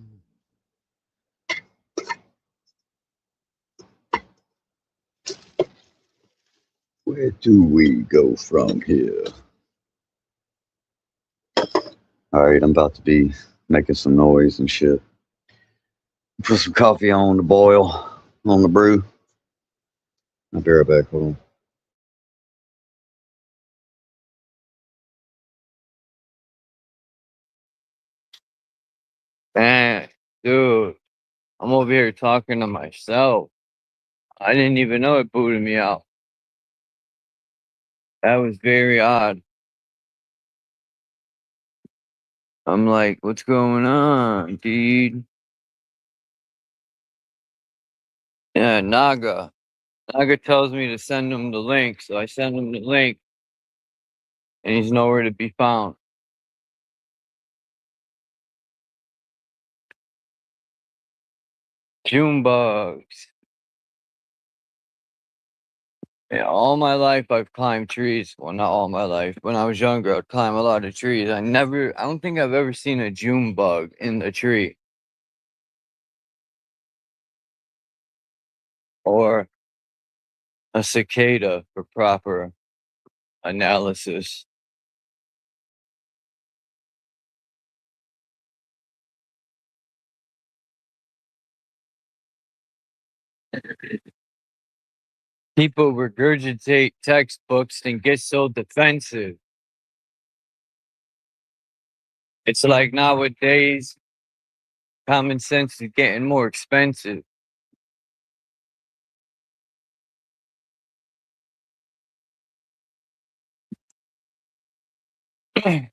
K: Where do we go from here? All right, I'm about to be making some noise and shit. Put some coffee on the boil, on the brew. I'll be right back. Hold on.
I: Man, dude, I'm over here talking to myself. I didn't even know it booted me out. That was very odd. I'm like, what's going on, dude? Yeah, Naga. Naga tells me to send him the link, so I send him the link, and he's nowhere to be found. June bugs. Yeah, all my life I've climbed trees. Well, not all my life. When I was younger, I'd climb a lot of trees. I don't think I've ever seen a June bug in the tree. Or a cicada for proper analysis. People regurgitate textbooks and get so defensive. It's like nowadays, common sense is getting more expensive. Today's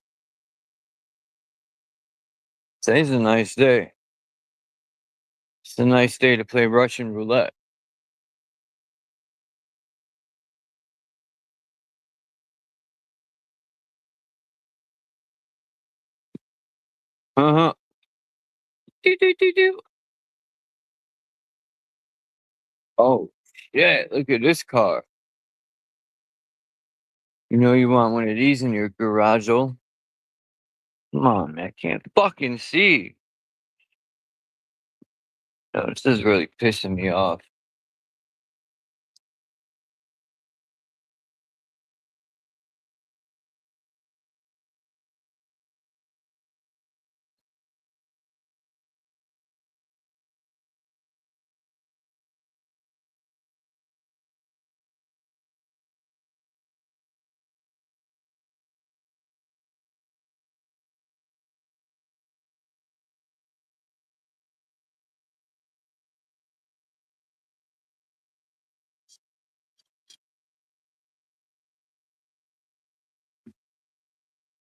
I: a nice day. It's a nice day to play Russian roulette. Uh-huh. Do. Oh, shit. Look at this car. You know you want one of these in your garage, oh? Come on, man. I can't fucking see. No, this is really pissing me off.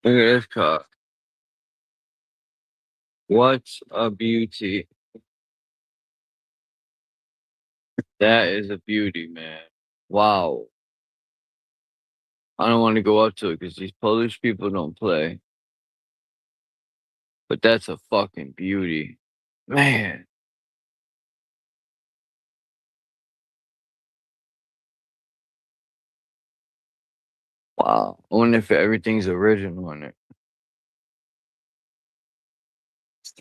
I: Look at this car. What a beauty. That is a beauty, man. Wow. I don't want to go up to it because these Polish people don't play. But that's a fucking beauty. Man. Wow. I wonder if everything's original in it.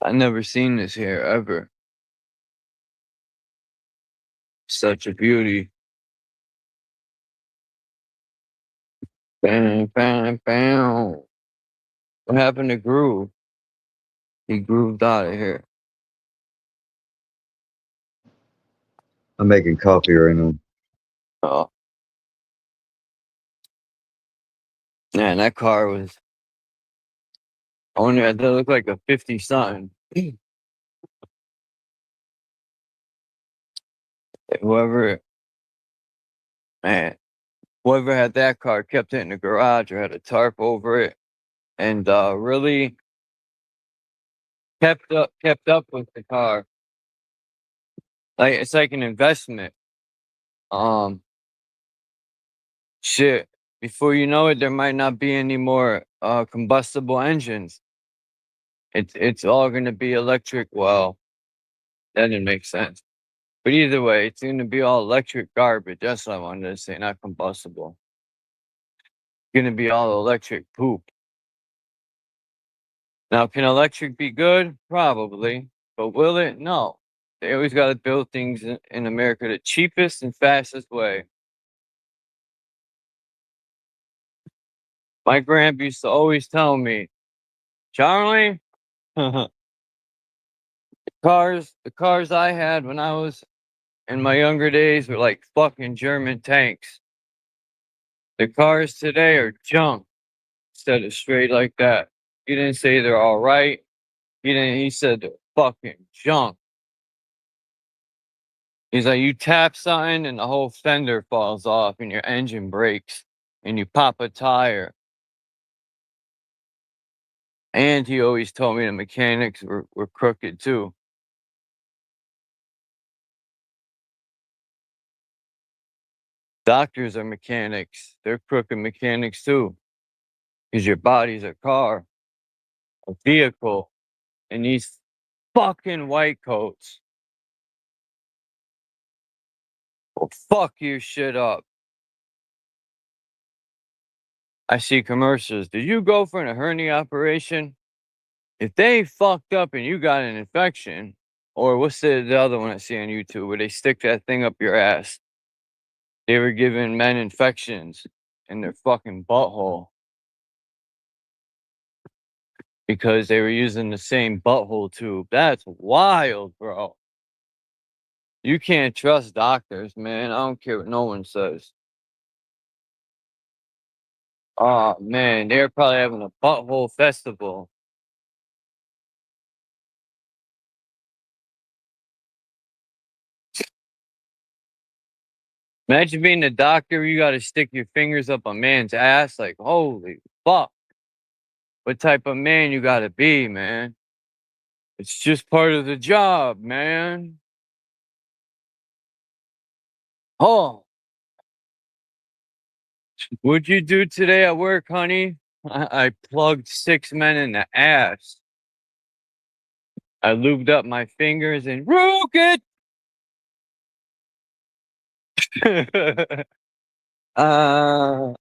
I: I never seen this here ever. Such a beauty. Bam, bam, bam. What happened to Groove? He grooved out of here.
K: I'm making coffee right now.
I: Oh. Man, that car was. I wonder if that looked like a 50 something. Whoever, man, whoever had that car kept it in the garage or had a tarp over it, and really kept up with the car. Like it's like an investment. Shit. Before you know it, there might not be any more combustible engines. It's all gonna be electric. Well, that didn't make sense. But either way, it's gonna be all electric garbage. That's what I wanted to say, not combustible. It's gonna be all electric poop. Now, can electric be good? Probably. But will it? No. They always got to build things in America the cheapest and fastest way. My grandpa used to always tell me, Charlie, the cars I had when I was in my younger days were like fucking German tanks. The cars today are junk instead of straight like that. He didn't say they're all right. He said they're fucking junk. He's like, you tap something and the whole fender falls off and your engine breaks and you pop a tire. And he always told me the mechanics were crooked too. Doctors are mechanics. They're crooked mechanics too. Because your body's a car, a vehicle, and these fucking white coats will fuck your shit up. I see commercials. Did you go for a hernia operation? If they fucked up and you got an infection, or what's the other one I see on YouTube where they stick that thing up your ass? They were giving men infections in their fucking butthole because they were using the same butthole tube. That's wild, bro. You can't trust doctors, man. I don't care what no one says. Oh, man, they're probably having a butthole festival. Imagine being a doctor, you got to stick your fingers up a man's ass. Like, holy fuck.
E: what type of man you gotta be, man. It's just part of the job, man. Oh, what'd you do today at work, honey? I plugged 6 men in the ass. I lubed up my fingers and rook it. uh,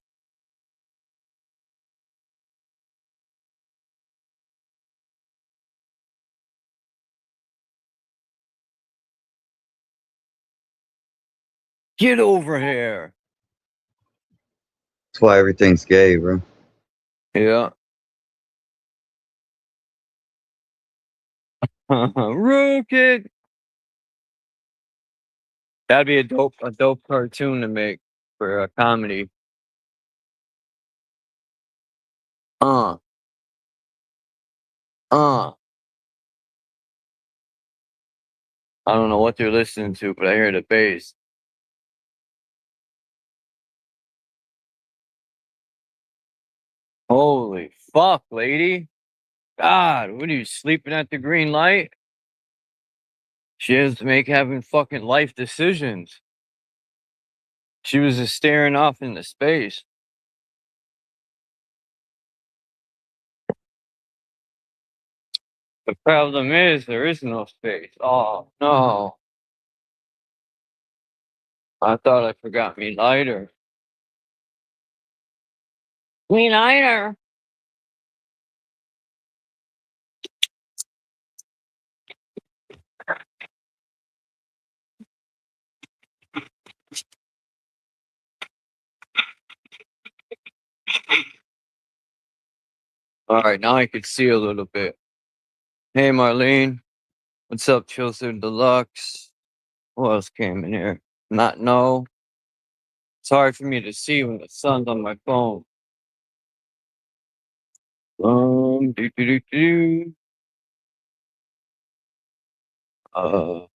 E: get over here.
K: That's why everything's gay, bro.
E: Yeah. Rook it. That'd be a dope cartoon to make for a comedy. Uh. I don't know what they're listening to, but I hear the bass. Holy fuck, lady. God, what are you, sleeping at the green light? She has to make having fucking life decisions. She was just staring off into space. The problem is there is no space. Oh, no. I thought I forgot me lighter. Me lighter. All right, now I can see a little bit. Hey, Marlene. What's up, Chilser Deluxe? Who else came in here? Not know. It's hard for me to see when the sun's on my phone. Do, do, do, do. I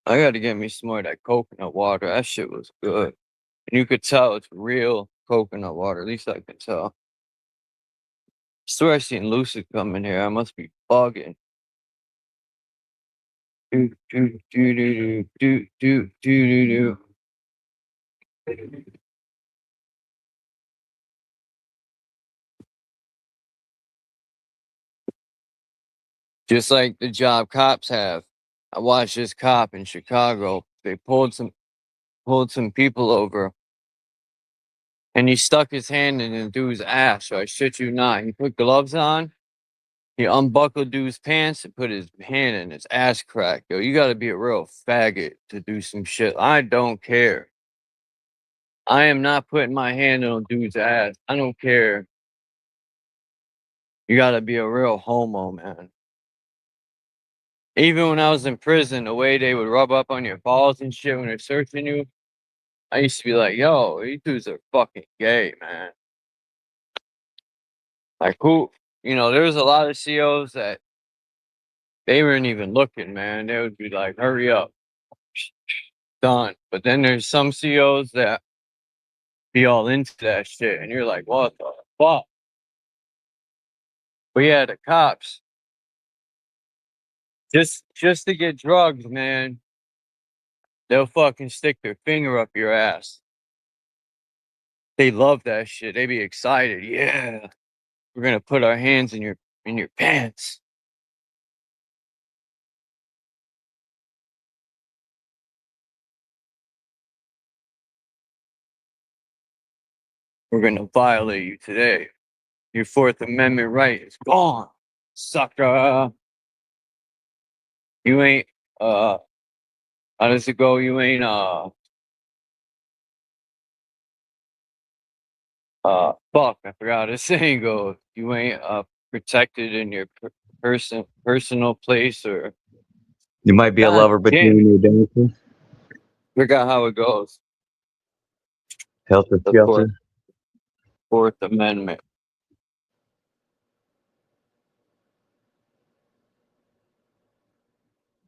E: gotta get me some more of that coconut water. That shit was good. And you could tell it's real coconut water. At least I could tell. I swear I seen Lucid come in here. I must be bugging. Do, do, do, do, do, do, do, do, do. Just like the job cops have. I watched this cop in Chicago. They pulled some people over, and he stuck his hand in the dude's ass. So I shit you not. He put gloves on. He unbuckled dude's pants and put his hand in his ass crack. Yo, you gotta be a real faggot to do some shit. I don't care. I am not putting my hand on dude's ass. I don't care. You gotta be a real homo, man. Even when I was in prison, the way they would rub up on your balls and shit when they're searching you, I used to be like, yo, these dudes are fucking gay, man. Like, who, there was a lot of COs that they weren't even looking, man. They would be like, hurry up. Done. But then there's some COs that be all into that shit, and you're like, what the fuck? But yeah, the cops, just to get drugs, man, they'll fucking stick their finger up your ass. They love that shit. They be excited. Yeah, we're gonna put our hands in your pants. We're gonna violate you today. Your Fourth Amendment right is gone, sucker. You ain't how does it go? You ain't fuck, I forgot how the saying goes. You ain't protected in your personal place, or
K: You might be a lover between your dances.
E: Forgot how it goes.
K: Helter
E: The
K: skelter.
E: Fourth Amendment.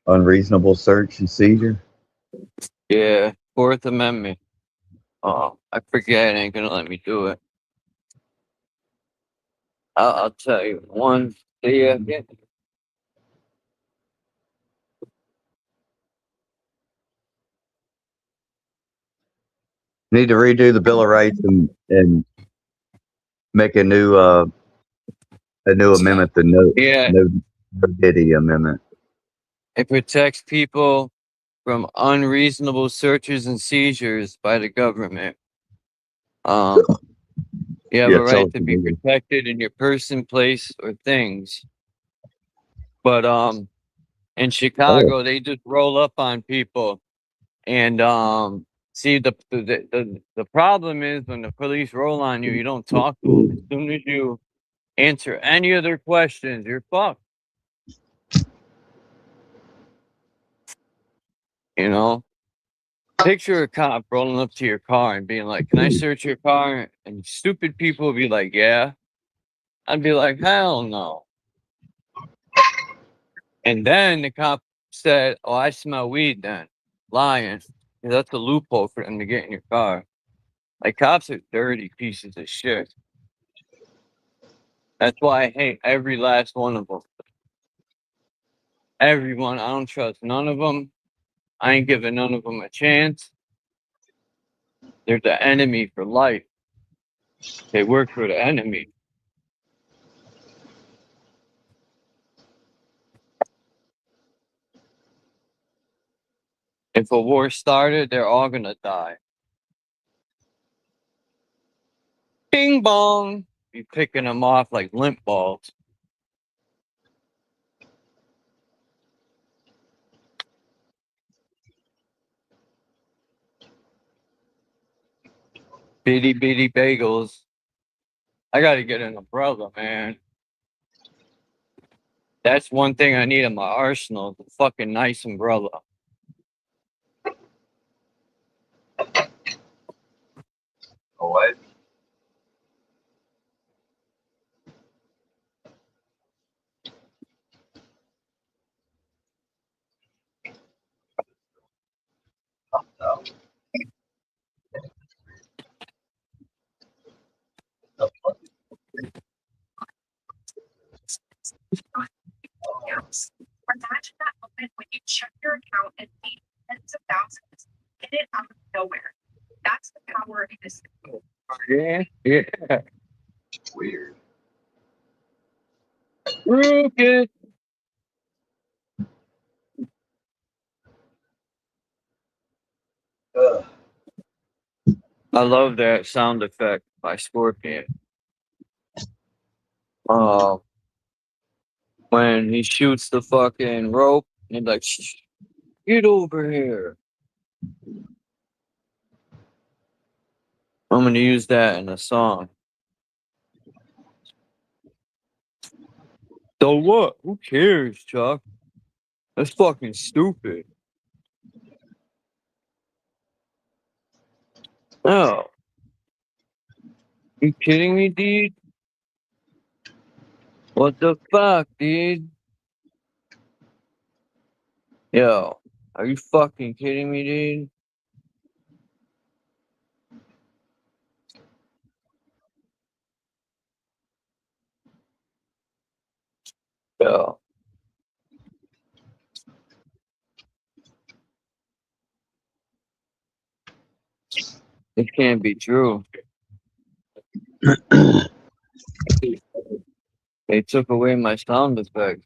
K: Unreasonable search and seizure.
E: Yeah, Fourth Amendment. Oh, I forget. It ain't gonna let me do it.
I: I'll tell you one. Yeah.
K: Need to redo the Bill of Rights and make a new amendment, the
I: Yeah.
K: no Diddy amendment.
I: It protects people from unreasonable searches and seizures by the government. You have
K: Yeah,
I: a right to be protected in your person, place, or things. But in Chicago, they just roll up on people, and see the problem is when the police roll on you, you don't talk to them. As soon as you answer any of their questions, you're fucked. You know, picture a cop rolling up to your car and being like, "Can I search your car?" And stupid people would be like, "Yeah." I'd be like, "Hell no." And then the cop said, "Oh, I smell weed." Then lying. That's a loophole for them to get in your car. Like, cops are dirty pieces of shit. That's why I hate every last one of them. Everyone. I don't trust none of them. I ain't giving none of them a chance. They're the enemy for life. They work for the enemy. If a war started, they're all gonna die. Bing bong. Be picking them off like limp balls. Bitty bitty bagels. I gotta get an umbrella, man. That's one thing I need in my arsenal. The fucking nice umbrella.
K: Oh, what?
L: Imagine that moment when you check your account and see tens of thousands in it out of nowhere. That's the power of this.
I: Yeah.
K: Weird.
I: Rookie. I love that sound effect by Scorpion. When he shoots the fucking rope and he's like, "Shh, get over here." I'm gonna use that in a song. So what? Who cares, Chuck? That's fucking stupid. Oh. You kidding me, dude? What the fuck, dude? Yo, are you fucking kidding me, dude? Yo. It can't be true. They took away my sound effect.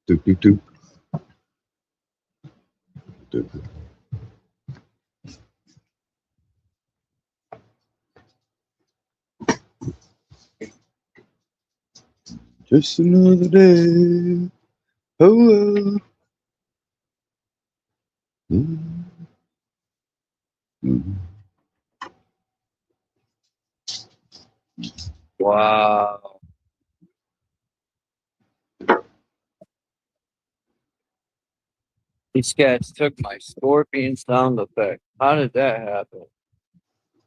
K: Doop, doop, doop. Doop, doop. Just another day. Oh.
I: Wow. These cats took my Scorpion sound effect. How did that happen?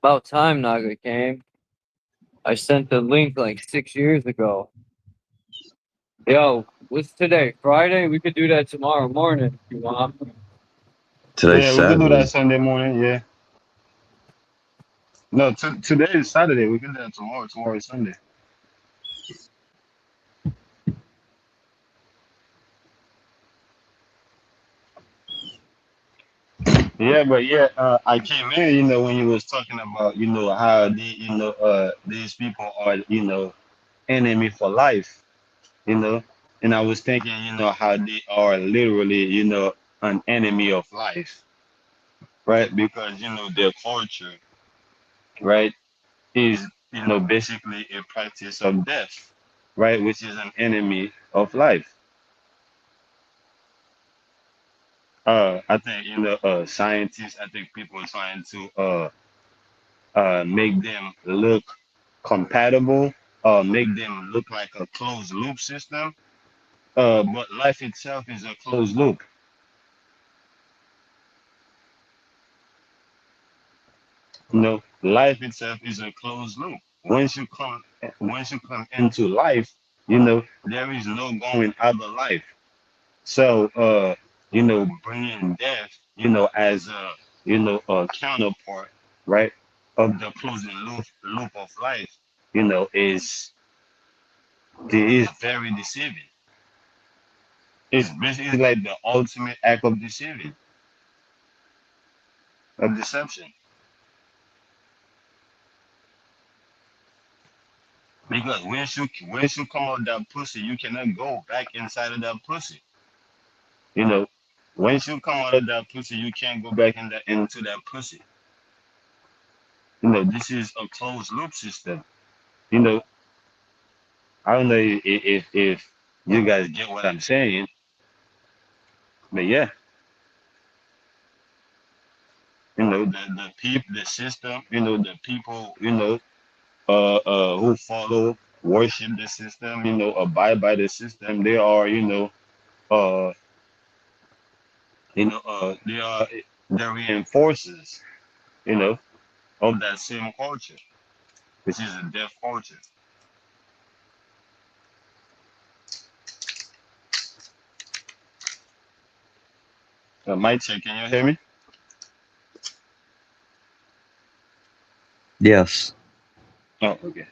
I: About time Naga came.
E: I sent the link like 6 years ago. Yo, what's today? Friday? We could do that tomorrow morning if you want.
K: Today's
M: Yeah, we can do that
K: Saturday.
M: Sunday morning. Yeah. No, today is Saturday. We can do that tomorrow. Tomorrow is Sunday. Yeah, but yeah, I came in, when you was talking about, how these people are, enemy for life, you know, and I was thinking, how they are literally, an enemy of life, right? Because, their culture, right, is, basically a practice of death, right, which is an enemy of life. I think, scientists, I think people are trying to make them look compatible, make them look like a closed loop system. But life itself is a closed loop. Life itself is a closed loop. Once you come into life, there is no going out of life. So, bringing death, as a counterpart, right, of the closing loop of life, is very deceiving. It's basically like the ultimate act of deceiving, of deception. Because once you come out that pussy, you cannot go back inside of that pussy. You know, once you come out of that pussy, you can't go back into that pussy. This is a closed loop system. You know, I don't know if you guys get what I'm saying, but yeah, the system, the people, who follow, worship the system, abide by the system. They are, uh, they are the reinforcers, you know, of that same culture, which is a deaf culture. Mike, check, can you hear me?
K: Yes.
M: Oh, okay.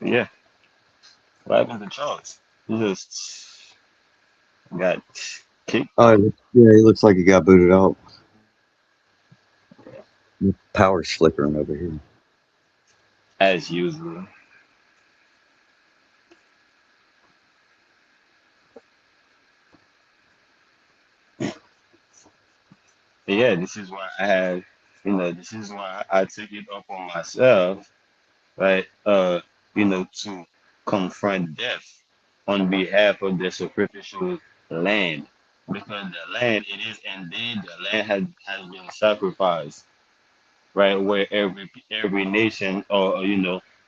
M: Yeah. What happened to Charles? He just got kicked.
K: Yeah, he looks like he got booted out. The power's flickering over here.
M: As usual. Yeah, this is why I had, this is why I took it up on myself, right? To confront death on behalf of the superficial land. Because the land, it is indeed, the land has been sacrificed, right? Where every nation, or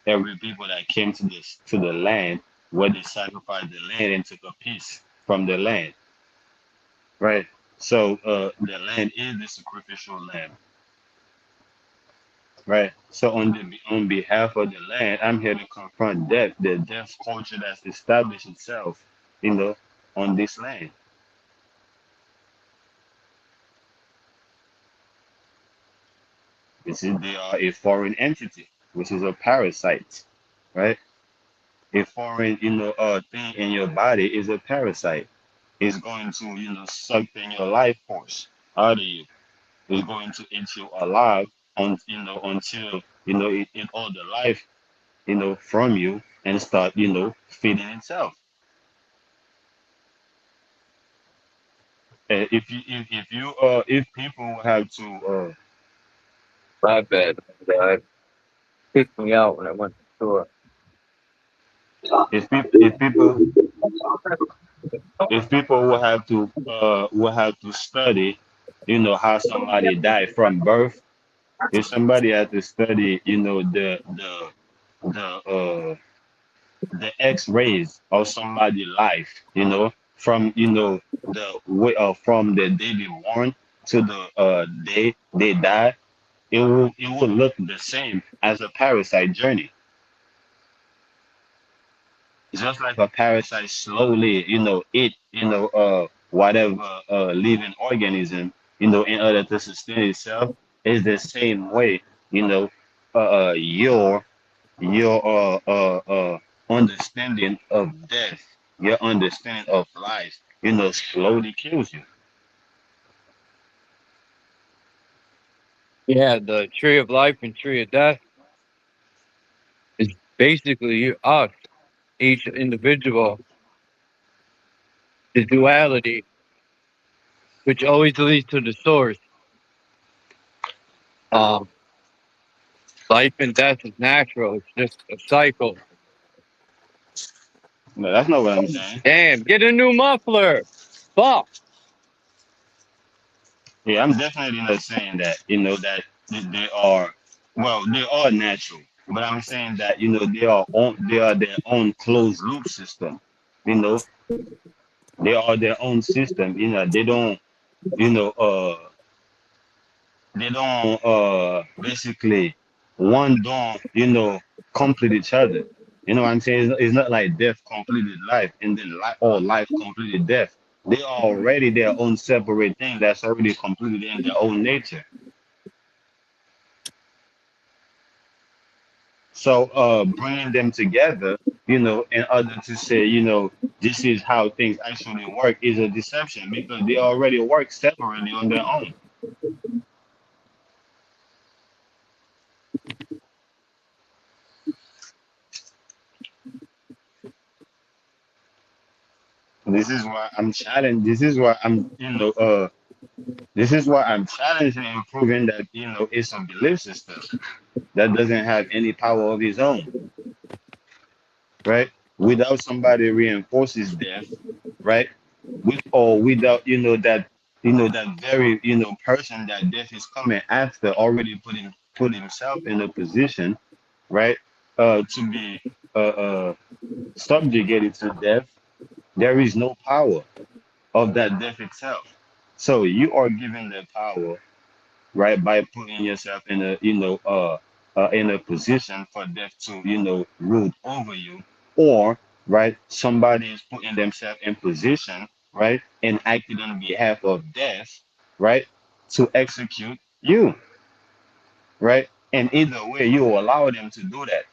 M: every people that came to the land, where they sacrificed the land and took a piece from the land, right? So the land is the sacrificial land, right? So on behalf of the land, I'm here to confront death, the death culture that's established itself, on this land. They are a foreign entity, which is a parasite, right? A foreign, thing in your body is a parasite. It's going to, suck in your life force out of you. It's going to eat you alive until it all the life, from you and start, feeding itself. If people have to
E: My bad. That kicked me out when I went to the store.
M: if people will have to study, how somebody died from birth. If somebody had to study, the X-rays of somebody's life, from the way from the day they born to the day they die, it will look the same as a parasite journey. Just like a parasite slowly, eat, whatever living organism, in order to sustain itself, is the same way, your understanding of death, your understanding of life, slowly kills you.
I: Yeah, the tree of life and tree of death is basically us, each individual, the duality, which always leads to the source. Um, Life and death is natural. It's just a cycle.
M: No, that's not what I'm saying.
I: Damn, get a new muffler. Fuck.
M: Yeah, I'm definitely not saying that, they are, well, they are natural, but I'm saying that, they are their own closed loop system. You know, they are their own system. You know, uh, they don't basically one don't, complete each other. You know what I'm saying? It's not like death completed life and then life or life completed death. They are already their own separate thing that's already completed in their own nature. So bringing them together, in order to say, this is how things actually work is a deception because they already work separately on their own. This is why I'm challenged. This is why I'm challenging and proving that, it's a belief system that doesn't have any power of its own, right? Without somebody reinforces death, right? With or without, that very, person that death is coming after already put himself in a position, right? To be subjugated to death, there is no power of that death itself. So you are given the power, right, by putting yourself in a position for death to, rule over you, or right, somebody is putting themselves in position, right, and acting on behalf of death, right, to execute you, right, and either way you allow them to do that,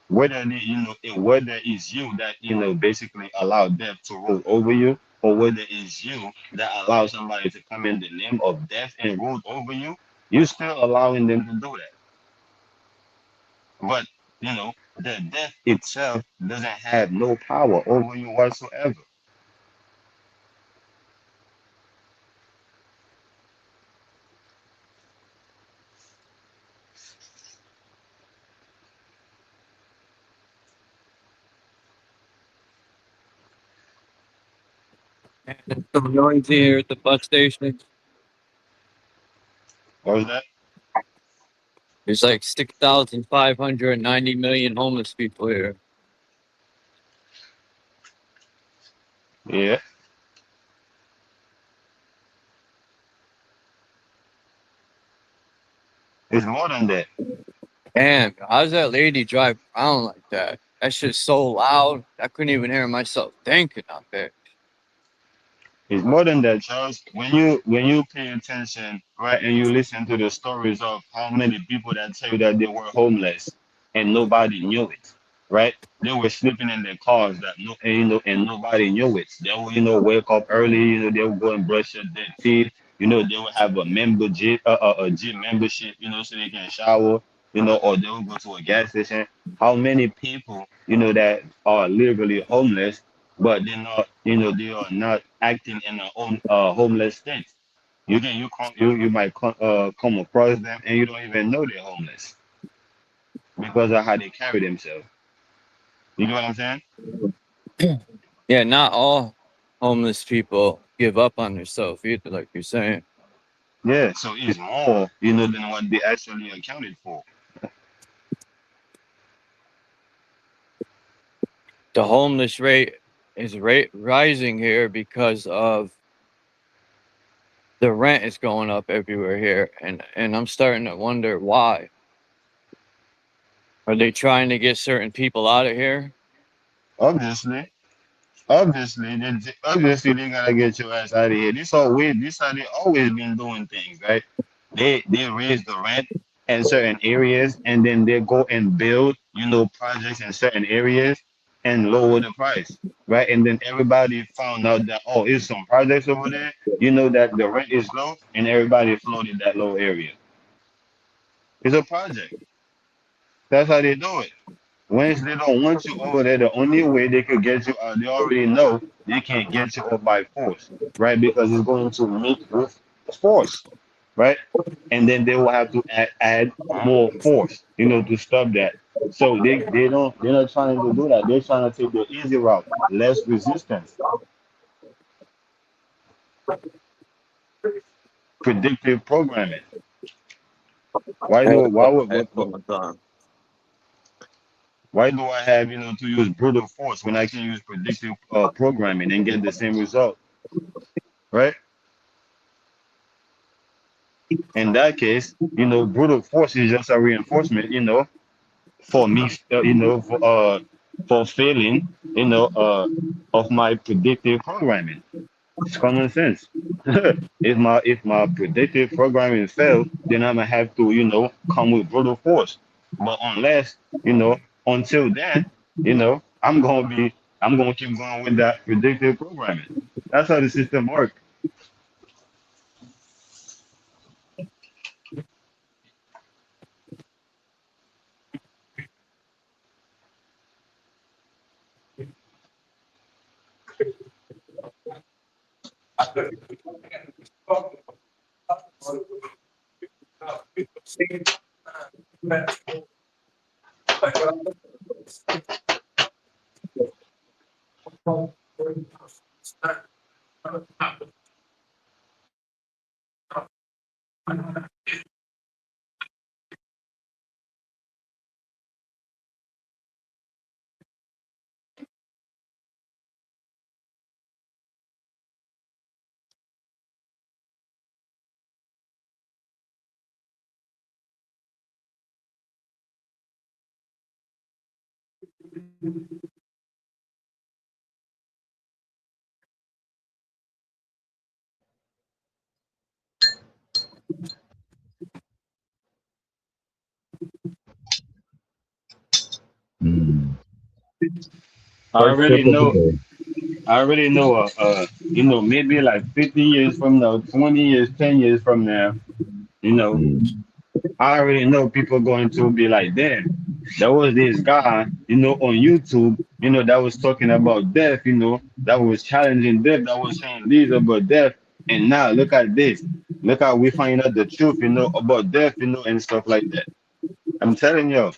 M: whether it's you that, basically allow death to rule over you, or whether it's you that allow somebody to come in the name of death and rule over you, you're still allowing them to do that. But the death itself doesn't have no power over you whatsoever.
I: And it's so noisy here at the bus station.
M: What was that?
I: There's like 6,590 million homeless people here.
M: Yeah. It's more than that.
I: Damn, how's that lady drive around like that? That shit's so loud. I couldn't even hear myself thinking out there.
M: It's more than that, Charles. When you pay attention, right, and you listen to the stories of how many people that tell you that they were homeless and nobody knew it, right? They were sleeping in their cars that no, and, and nobody knew it. They would, wake up early. They would go and brush their teeth. They would have a gym membership, so they can shower, or they would go to a gas station. How many people, that are literally homeless, but they're not, they are not acting in a homeless state. You might come across them and you don't even know they're homeless because of how they carry themselves. You know what I'm saying?
I: Yeah, not all homeless people give up on themselves either, like you're saying.
M: Yeah, so it's more, than what they actually accounted for.
I: The homeless rate is rising here because of the rent is going up everywhere here, and I'm starting to wonder why. Are they trying to get certain people out of here?
M: Obviously, obviously they gotta get your ass out of here. This how they always been doing things, right? They raise the rent in certain areas, and then they go and build, projects in certain areas and lower the price, right? And then everybody found out that, oh, it's some projects over there, that the rent is low, and everybody flooded that low area. It's a project. That's how they do it. Once they don't want you over there, the only way they could get you out, they already know they can't get you out by force, right? Because it's going to meet with force, right? And then they will have to add more force, to stop that. So they're not trying to do that. They're trying to take the easy route, less resistance, predictive programming.
I: I had to
M: Why
I: put
M: would
I: my headphones on.
M: why do I have to use brute force when I can use predictive programming and get the same result, right? In that case, brute force is just a reinforcement, for me, for failing, of my predictive programming. It's common sense. If my predictive programming fails, then I'm gonna have to, come with brute force. But unless, until then, I'm gonna keep going with that predictive programming. That's how the system works. I
K: First
M: already
K: sip of the
M: know
K: day.
M: I already know, maybe like 50 years from now, 20 years, 10 years from now, you know,
K: Mm.
M: I already know people going to be like, damn, there was this guy, on YouTube, that was talking about death, that was challenging death, that was saying this about death. And now look at this. Look how we find out the truth, about death, and stuff like that. I'm telling you.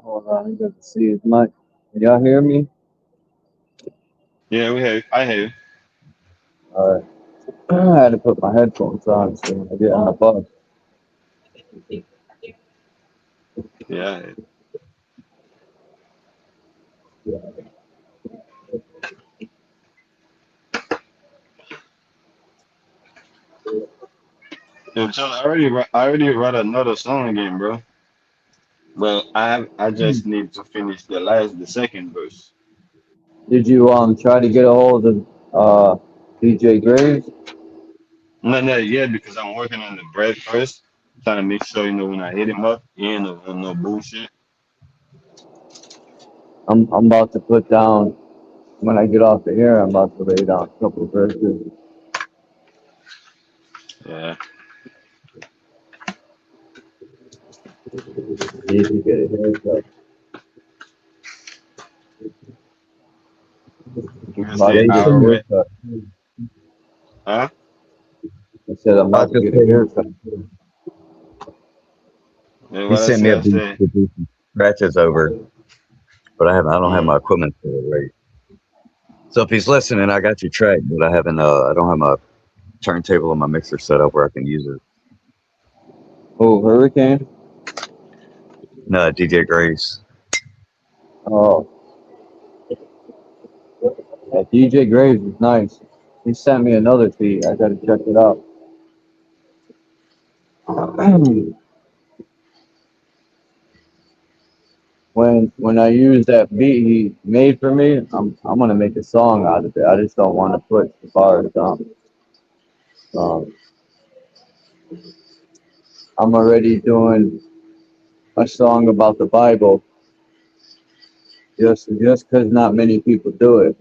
E: Hold on, I got to see his mic. Can y'all hear me?
M: Yeah, I have.
E: Alright. I had to put my headphones on so I get on the bus.
M: Yeah, I have. Yo, John, I already wrote another song again, bro. Well, I just need to finish the second verse.
E: Did you try to get a hold of DJ Graves?
M: No, not yet because I'm working on the bread first, trying to make sure when I hit him up, he ain't no bullshit.
E: I'm about to put down when I get off of here. I'm about to lay down a couple of verses.
M: Yeah.
E: Need to get a haircut.
M: You can
E: About
M: say
E: to
K: Yeah,
M: I
E: get a
M: already,
E: haircut.
M: huh?
E: I said I'm
K: I
E: about to
K: just
E: get a haircut.
M: Yeah,
K: he
M: what I
K: sent me
M: say,
K: a
M: I
K: beat
M: say,
K: to do some scratches over, but I don't have
M: mm,
K: my equipment for it right. So if he's listening, I got you tracked, but I haven't. I don't have my turntable and my mixer set up where I can use it.
N: Oh, Hurricane?
K: No, DJ Grace.
N: Oh, yeah, DJ Graves is nice. He sent me another feed. I gotta check it out. when I use that beat he made for me, I'm gonna make a song out of it. I just don't want to put the bars on. Um, I'm already doing a song about the Bible, just because not many people do it.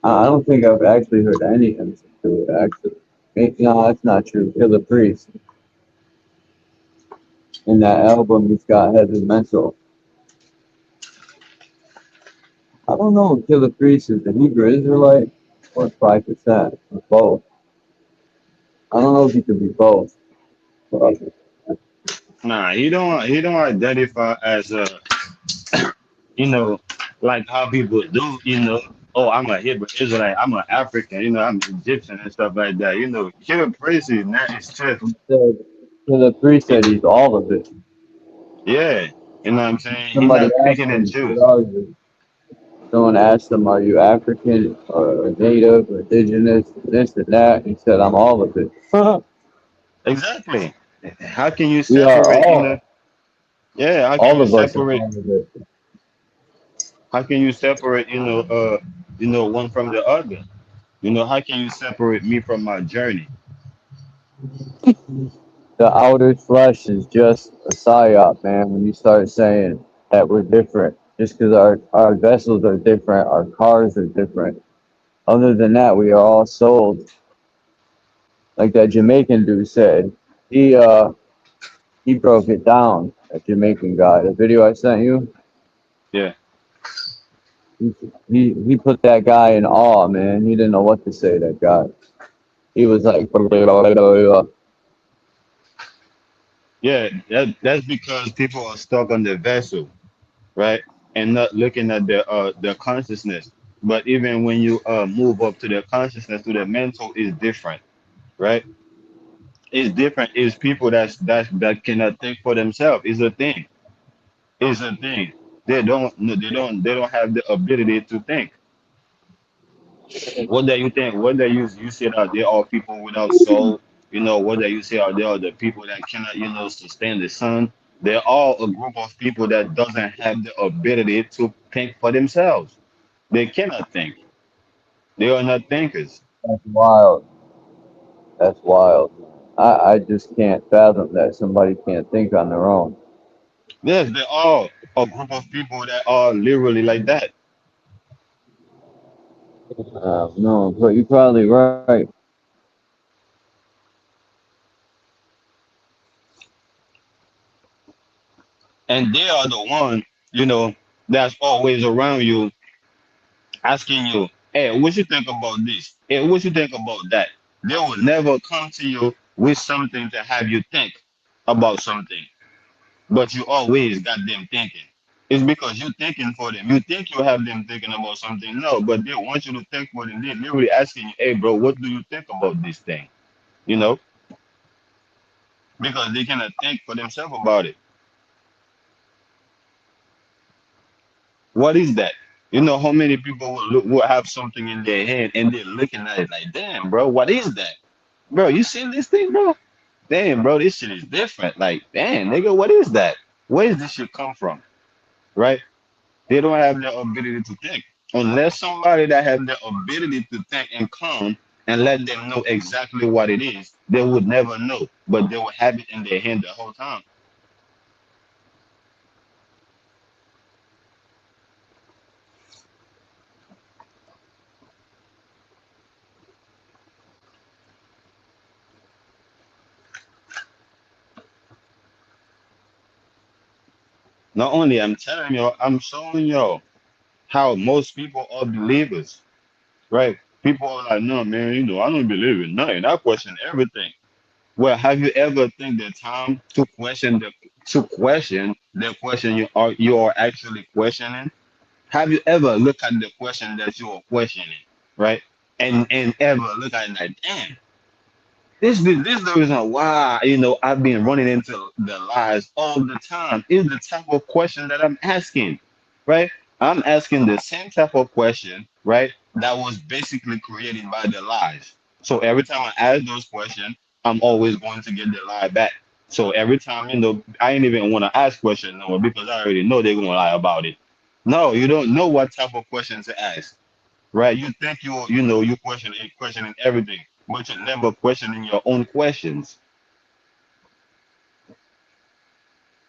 N: I don't think I've actually heard any of them do it. Actually, no, that's not true. Killer Priest in that album, he's got Heavy Mental. I don't know if Killer Priest is a Hebrew Israelite or 5% or both. I don't know if he could be both. But
M: Nah, he don't identify as a you know, like how people do, oh, I'm a Hebrew Israelite, I'm an African, I'm Egyptian and stuff like that. Killing Priest is not his church.
N: Killer Priest said he's all of it.
M: Yeah, you know what I'm saying? He's
N: Somebody
M: not
N: asked
M: picking and
N: him,
M: choose.
N: someone asked him, are you African or native or indigenous, this and that? He said, I'm all of it.
M: Exactly. How can you
N: We are
M: separate,
N: all,
M: yeah, how can
N: all
M: you
N: of us are
M: separate
N: all of it.
M: how can you separate, one from the other? How can you separate me from my journey?
N: The outer flesh is just a psyop, man. When you start saying that we're different, just because our vessels are different, our cars are different. Other than that, we are all sold. Like that Jamaican dude said, he broke it down. That Jamaican guy, the video I sent you,
M: Yeah.
N: he put that guy in awe, man. He didn't know what to say. That guy, he was like,
M: Yeah, that's because people are stuck on the vessel, right? And not looking at the consciousness. But even when you move up to the consciousness, to the mental is different, right? It's different. It's people that cannot think for themselves. It's a thing. It's a thing. They don't have the ability to think. What that you think? What that you say that there are people without soul? What that you say are there are the people that cannot sustain the sun. They're all a group of people that doesn't have the ability to think for themselves. They cannot think. They are not thinkers.
N: that's wild. That's wild. I just can't fathom that somebody can't think on their own.
M: Yes, they are a group of people that are literally like that.
N: No, but you're probably right.
M: And they are the one, that's always around you asking you, hey, what you think about this? Hey, what you think about that? They will never come to you with something to have you think about something, but you always got them thinking. It's because you're thinking for them. You think you have them thinking about something. No, but they want you to think for them. They're literally asking you, hey, bro, what do you think about this thing? You know, because they cannot think for themselves about it. What is that? You know how many people will have something in their hand and they're looking at it like, damn, bro, what is that? Bro, you seen this thing, bro? Damn, bro, this shit is different. Like, damn, nigga, what is that? Where does this shit come from? Right? They don't have the ability to think. Unless somebody that has the ability to think and come and let them know exactly what it is, they would never know. But they will have it in their hand the whole time. Not only I'm telling you, I'm showing you how most people are believers, right? People are like, no, man, I don't believe in nothing. I question everything. Well, have you ever think the time to question the question you are actually questioning? Have you ever looked at the question that you are questioning? right? And ever look at it like, damn, this is the reason why I've been running into the lies all the time. Is the type of question that I'm asking, right? I'm asking the same type of question, right? That was basically created by the lies. So every time I ask those questions, I'm always going to get the lie back. So every time, I ain't even want to ask questions no more because I already know they're gonna lie about it. No, you don't know what type of questions to ask, right? You think you questioning everything, but you're never questioning your own questions.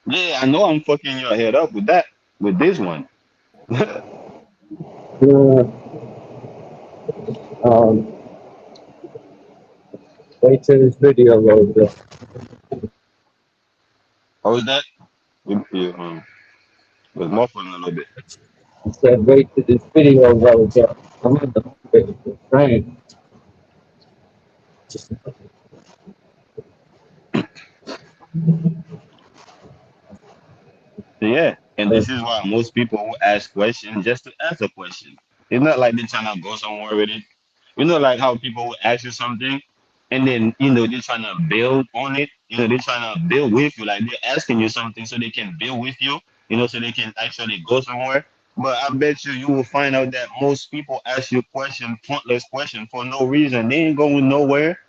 M: Yeah, I know I'm fucking your head up with that, with this one.
N: Yeah. Um, wait till this video loads up.
M: How was that? Was muffling a little bit.
N: I said, wait till this video loads up. I'm on the train.
M: Yeah, and this is why most people will ask questions just to ask a question. It's not like they're trying to go somewhere with it. Like how people will ask you something, and then they're trying to build on it. They're trying to build with you. Like they're asking you something so they can build with you. So they can actually go somewhere. But I bet you will find out that most people ask you pointless question for no reason. They ain't going nowhere.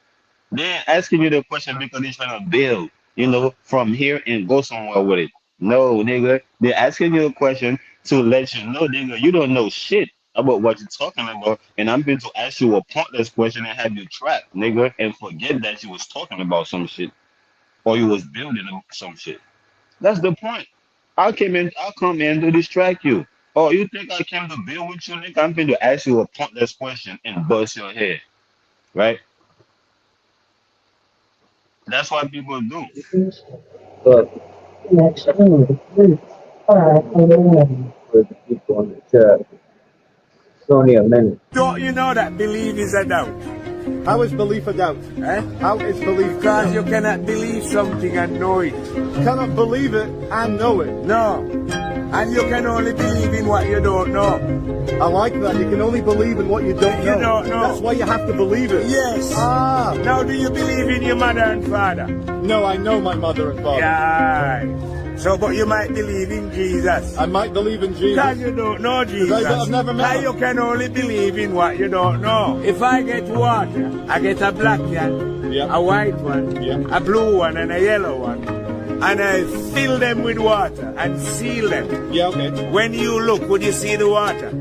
M: They're asking you the question because they're trying to build, from here and go somewhere with it. No, nigga. They're asking you a question to let you know, nigga, you don't know shit about what you're talking about. And I'm going to ask you a pointless question and have you trapped, nigga, and forget that you was talking about some shit or you was building some shit. That's the point. I'll come in to distract you. Oh, you think I came to build with you, nigga? I'm going to ask you a pointless question and bust your head, right? That's what people do.
N: But for the people on the chat, it's only a minute.
A: Don't you know that belief is a doubt? How is belief a doubt? Eh? How is belief? Because you cannot believe something and know it. You cannot believe it and know it. No. And you can only believe in what you don't know. I like that. You can only believe in what you don't know. You don't know. That's why you have to believe it. Yes. Ah. Now, do you believe in your mother and father? No, I know my mother and father. Yeah. So, but you might believe in Jesus. I might believe in Jesus. Because you don't know Jesus. I've never met him. You can only believe in what you don't know. If I get water, I get a black one, a white one, a blue one, and a yellow one. And I fill them with water and seal them. Yeah, okay. When you look, would you see the water?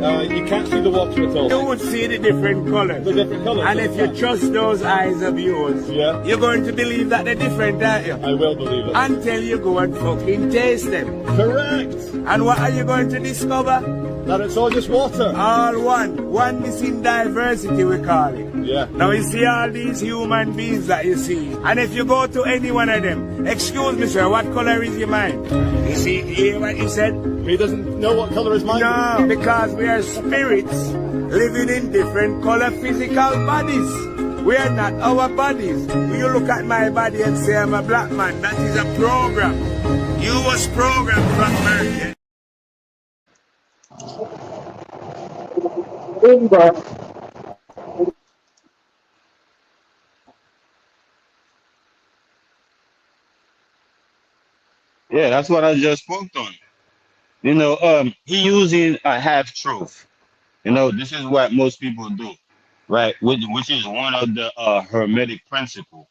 A: You can't see the water at all. You would see the different colors. The different colors. And if you trust those eyes of yours, you're going to believe that they're different, aren't you? I will believe it. Until you go and fucking taste them. Correct. And what are you going to discover? That it's all just water. All one. Oneness in diversity, we call it. Yeah. Now you see all these human beings that you see. And if you go to any one of them, excuse me, sir, what color is your mind? You see, hear what he said? He doesn't know what color is mine? No, because we are spirits living in different color physical bodies. We are not our bodies. You look at my body and say I'm a black man. That is a program. You was programmed from birth.
M: Yeah, that's what I just spoke on. He using a half truth. This is what most people do, right? Which is one of the hermetic principle,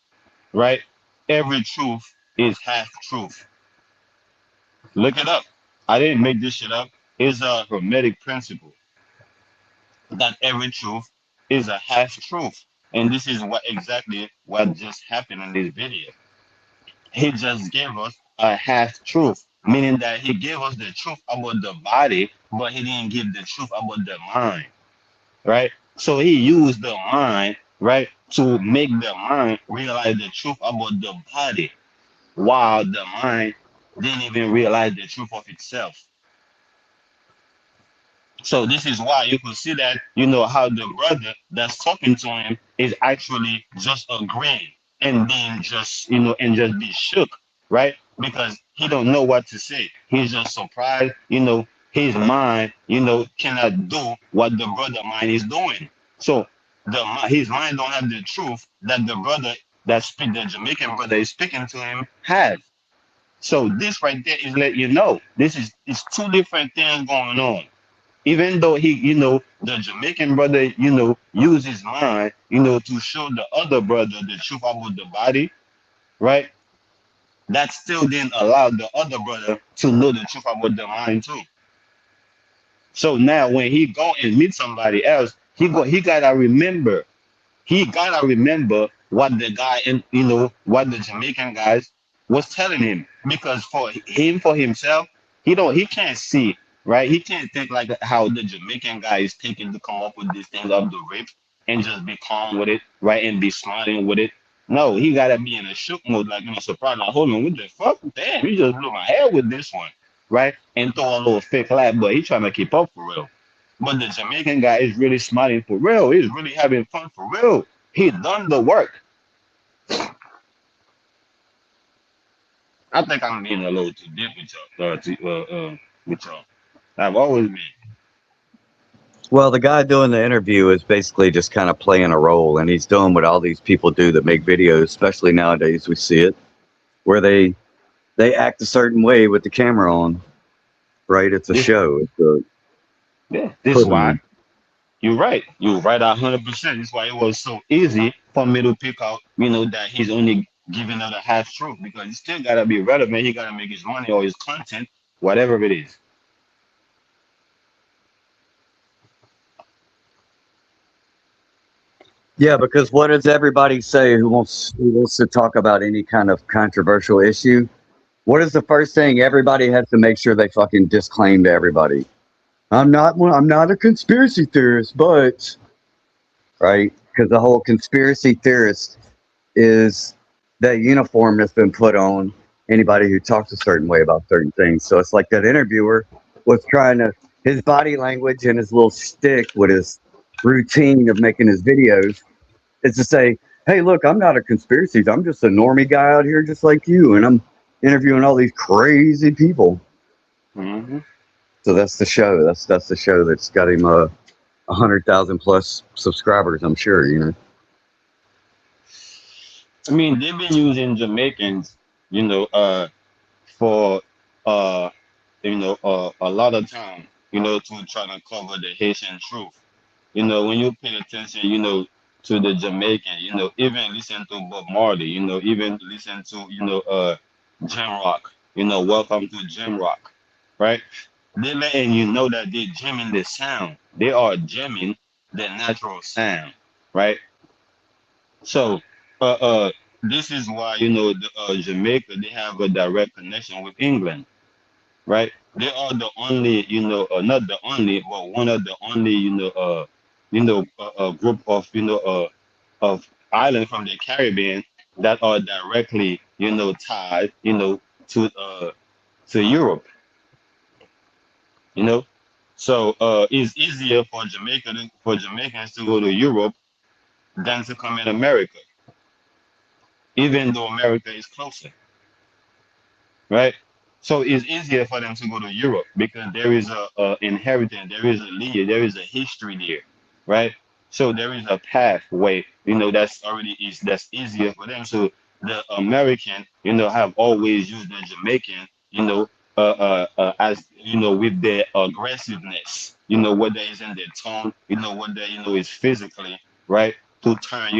M: right? Every truth is half truth. Look it up. I didn't make this shit up. It's a hermetic principle that every truth is a half truth. And this is what just happened in this video. He just gave us a half truth, meaning that he gave us the truth about the body, but he didn't give the truth about the mind, right? So he used the mind, right, to make the mind realize the truth about the body, while the mind didn't even realize the truth of itself. So this is why you can see that, how the brother that's talking to him is actually just agreeing and being just, and just be shook, right? Because he don't know what to say. He's just surprised, his mind, cannot do what the brother mind is doing. So his mind don't have the truth that the brother the Jamaican brother is speaking to him has. So this right there is let you know this is it's two different things going on. Even though the Jamaican brother, use his mind, to show the other brother the truth about the body, right? That still didn't allow the other brother to know the truth about the mind too. So now when he go and meet somebody else, he gotta remember. He gotta remember what the guy and what the Jamaican guys was telling him. Because for himself, he can't see, right? He can't think like how the Jamaican guy is taking to come up with these things of the rip and just be calm with it, right? And be smiling with it. No, he gotta be in a shook mode, like surprise, like, hold on, what the fuck? Damn, you just blew my head with this one, right? And throw a little fake laugh, but he trying to keep up for real. But the Jamaican guy is really smiling for real. He's really having fun for real. He done the work. I think I'm being a little too deep with y'all. I've always been.
K: Well, the guy doing the interview is basically just kind of playing a role, and he's doing what all these people do that make videos, especially nowadays. We see it where they act a certain way with the camera on, right? It's a show.
M: Yeah, this is why. You're right. You're right 100%. That's why it was so easy for me to pick out, that he's only giving out a half truth because he still gotta be relevant. He gotta make his money or his content, whatever it is.
K: Yeah, because what does everybody say who wants to talk about any kind of controversial issue? What is the first thing everybody has to make sure they fucking disclaim to everybody? I'm not a conspiracy theorist, but right, because the whole conspiracy theorist is that uniform that's been put on anybody who talks a certain way about certain things. So it's like that interviewer was trying to his body language and his little shtick with his routine of making his videos is to say, hey, look, I'm not a conspiracy. I'm just a normie guy out here just like you. And I'm interviewing all these crazy people.
M: Mm-hmm.
K: So that's the show. That's the show that's got him 100,000 plus subscribers, I'm sure,
M: I mean, they've been using Jamaicans, for a lot of time, to try to cover the Haitian truth. When you pay attention, to the Jamaican, even listen to Bob Marley, even listen to, Jam Rock, welcome to Jam Rock, right? They're letting you know that they're jamming the sound. They are jamming the natural sound, right? So, this is why, Jamaica, they have a direct connection with England, right? They are the only, not the only, but one of the only, group of, of islands from the Caribbean that are directly, tied, to Europe, you know. So it's easier for Jamaicans to go to Europe than to come in America, even though America is closer, right? So it's easier for them to go to Europe because there is a inheritance, there is a lineage, there is a history there, right? So there is a pathway, that's easier for them. So the American, have always used the Jamaican, as with their aggressiveness, whether it's in their tone, whether is physically, right? To turn,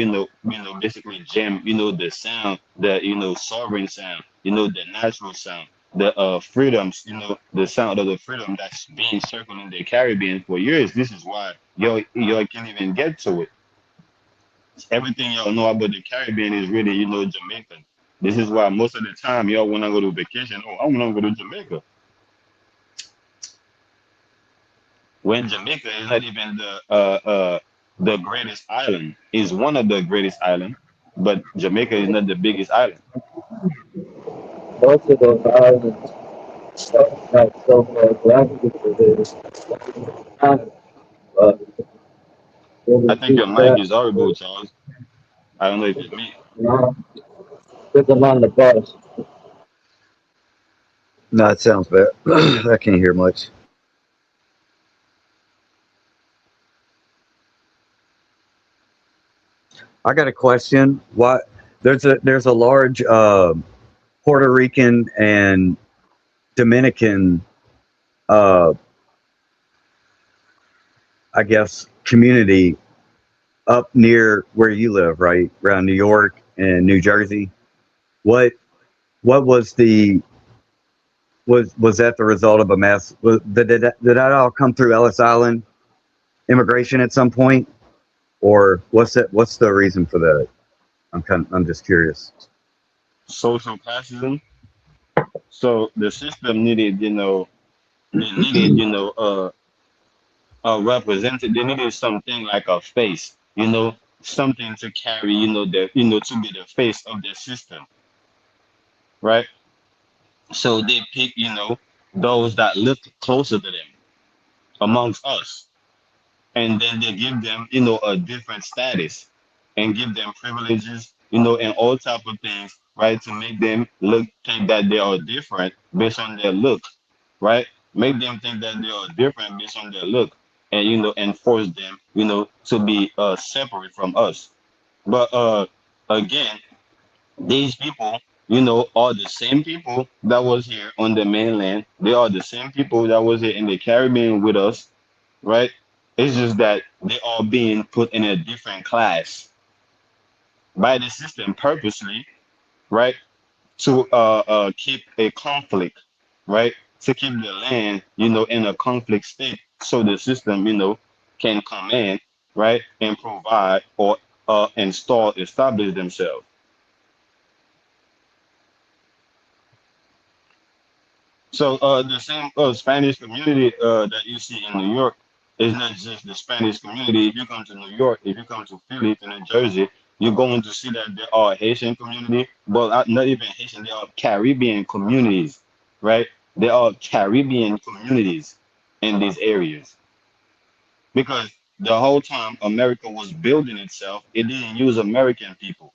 M: basically jam, the sound, the sovereign sound, the natural sound, the freedoms, the sound of the freedom that's been circling the Caribbean for years. This is why y'all can't even get to it. Everything y'all know about the Caribbean is really, Jamaican. This is why most of the time y'all wanna go to vacation. Oh, I wanna go to Jamaica. When Jamaica is not even the greatest island, is one of the greatest island, but Jamaica is not the biggest island.
N: Most of those islands not so geographical for this. But
M: I think your mic is horrible, Charles. I don't know if it's me.
N: put them on the bus.
K: No, it sounds bad. I can't hear much. I got a question. What there's a large Puerto Rican and Dominican I guess community up near where you live, right? Around New York and New Jersey. What was the was that the result of a mass did that all come through Ellis Island immigration at some point? Or what's the reason for that? I'm just curious.
M: Social classism. So the system needed, they needed, represented. They needed something like a face, something to carry, to be the face of the system, right? So they pick, those that look closer to them amongst us, and then they give them, a different status, and give them privileges, and all type of things, right, to make them think that they are different based on their look, right? Make them think that they are different based on their look, and and force them, to be separate from us. But again, these people, are the same people that was here on the mainland. They are the same people that was here in the Caribbean with us, right? It's just that they are being put in a different class by the system purposely, right? To keep a conflict, right? To keep the land, in a conflict state, so the system, can come in, right, and provide or establish themselves. So the same Spanish community that you see in New York is not just the Spanish community. If you come to New York, if you come to Philly, to New Jersey, you're going to see that there are Haitian community, but not even Haitian. There are Caribbean communities, right? There are Caribbean communities in these areas because the whole time America was building itself, it didn't use American people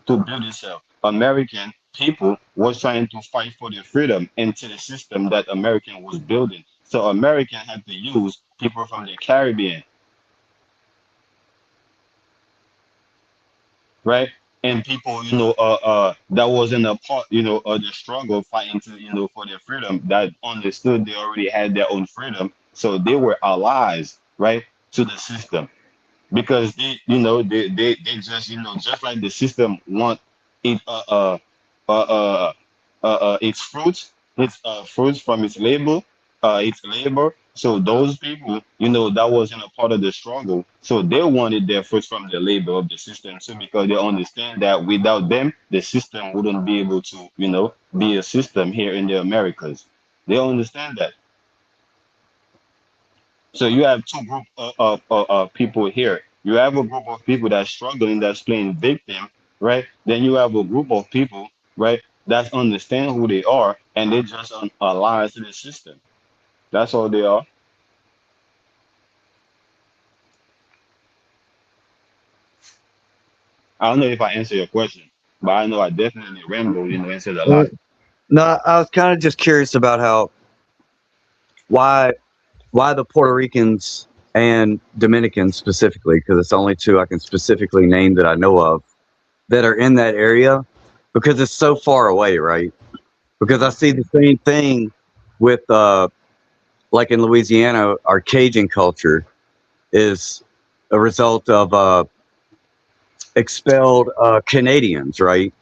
M: to build itself. American people was trying to fight for their freedom into the system that American was building. So American had to use people from the Caribbean, right? And people, that wasn't a part, of the struggle fighting to, for their freedom, that understood they already had their own freedom. So they were allies, right, to the system. Because they just, just like the system want it its fruits, fruits from its labor. So those people, that wasn't a part of the struggle. So they wanted their fruits from the labor of the system too, because they understand that without them, the system wouldn't be able to, be a system here in the Americas. They understand that. So you have two group of people here. You have a group of people that's struggling, that's playing victim, right? Then you have a group of people, right, that understand who they are, and they just allies to the system. That's all they are. I don't know if I answer your question, but I know I definitely rambled, answered a lot.
K: No, I was kind of just curious about why why the Puerto Ricans and Dominicans specifically, because it's the only two I can specifically name that I know of that are in that area, because it's so far away, right? Because I see the same thing with like in Louisiana, our Cajun culture is a result of expelled Canadians, right?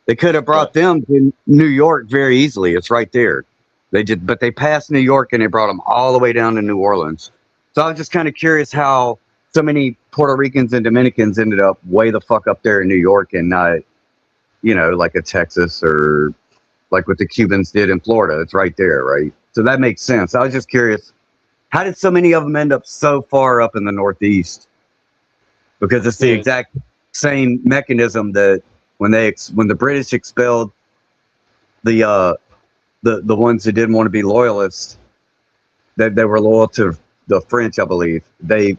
K: They could have brought them to New York very easily. It's right there. But they passed New York and they brought them all the way down to New Orleans. So I was just kind of curious how so many Puerto Ricans and Dominicans ended up way the fuck up there in New York and not, like a Texas or like what the Cubans did in Florida. It's right there, right? So that makes sense. I was just curious, how did so many of them end up so far up in the Northeast? Because it's the
M: Yes.
K: exact same mechanism that when the British expelled the ones that didn't want to be loyalists, that they were loyal to the French, I believe. They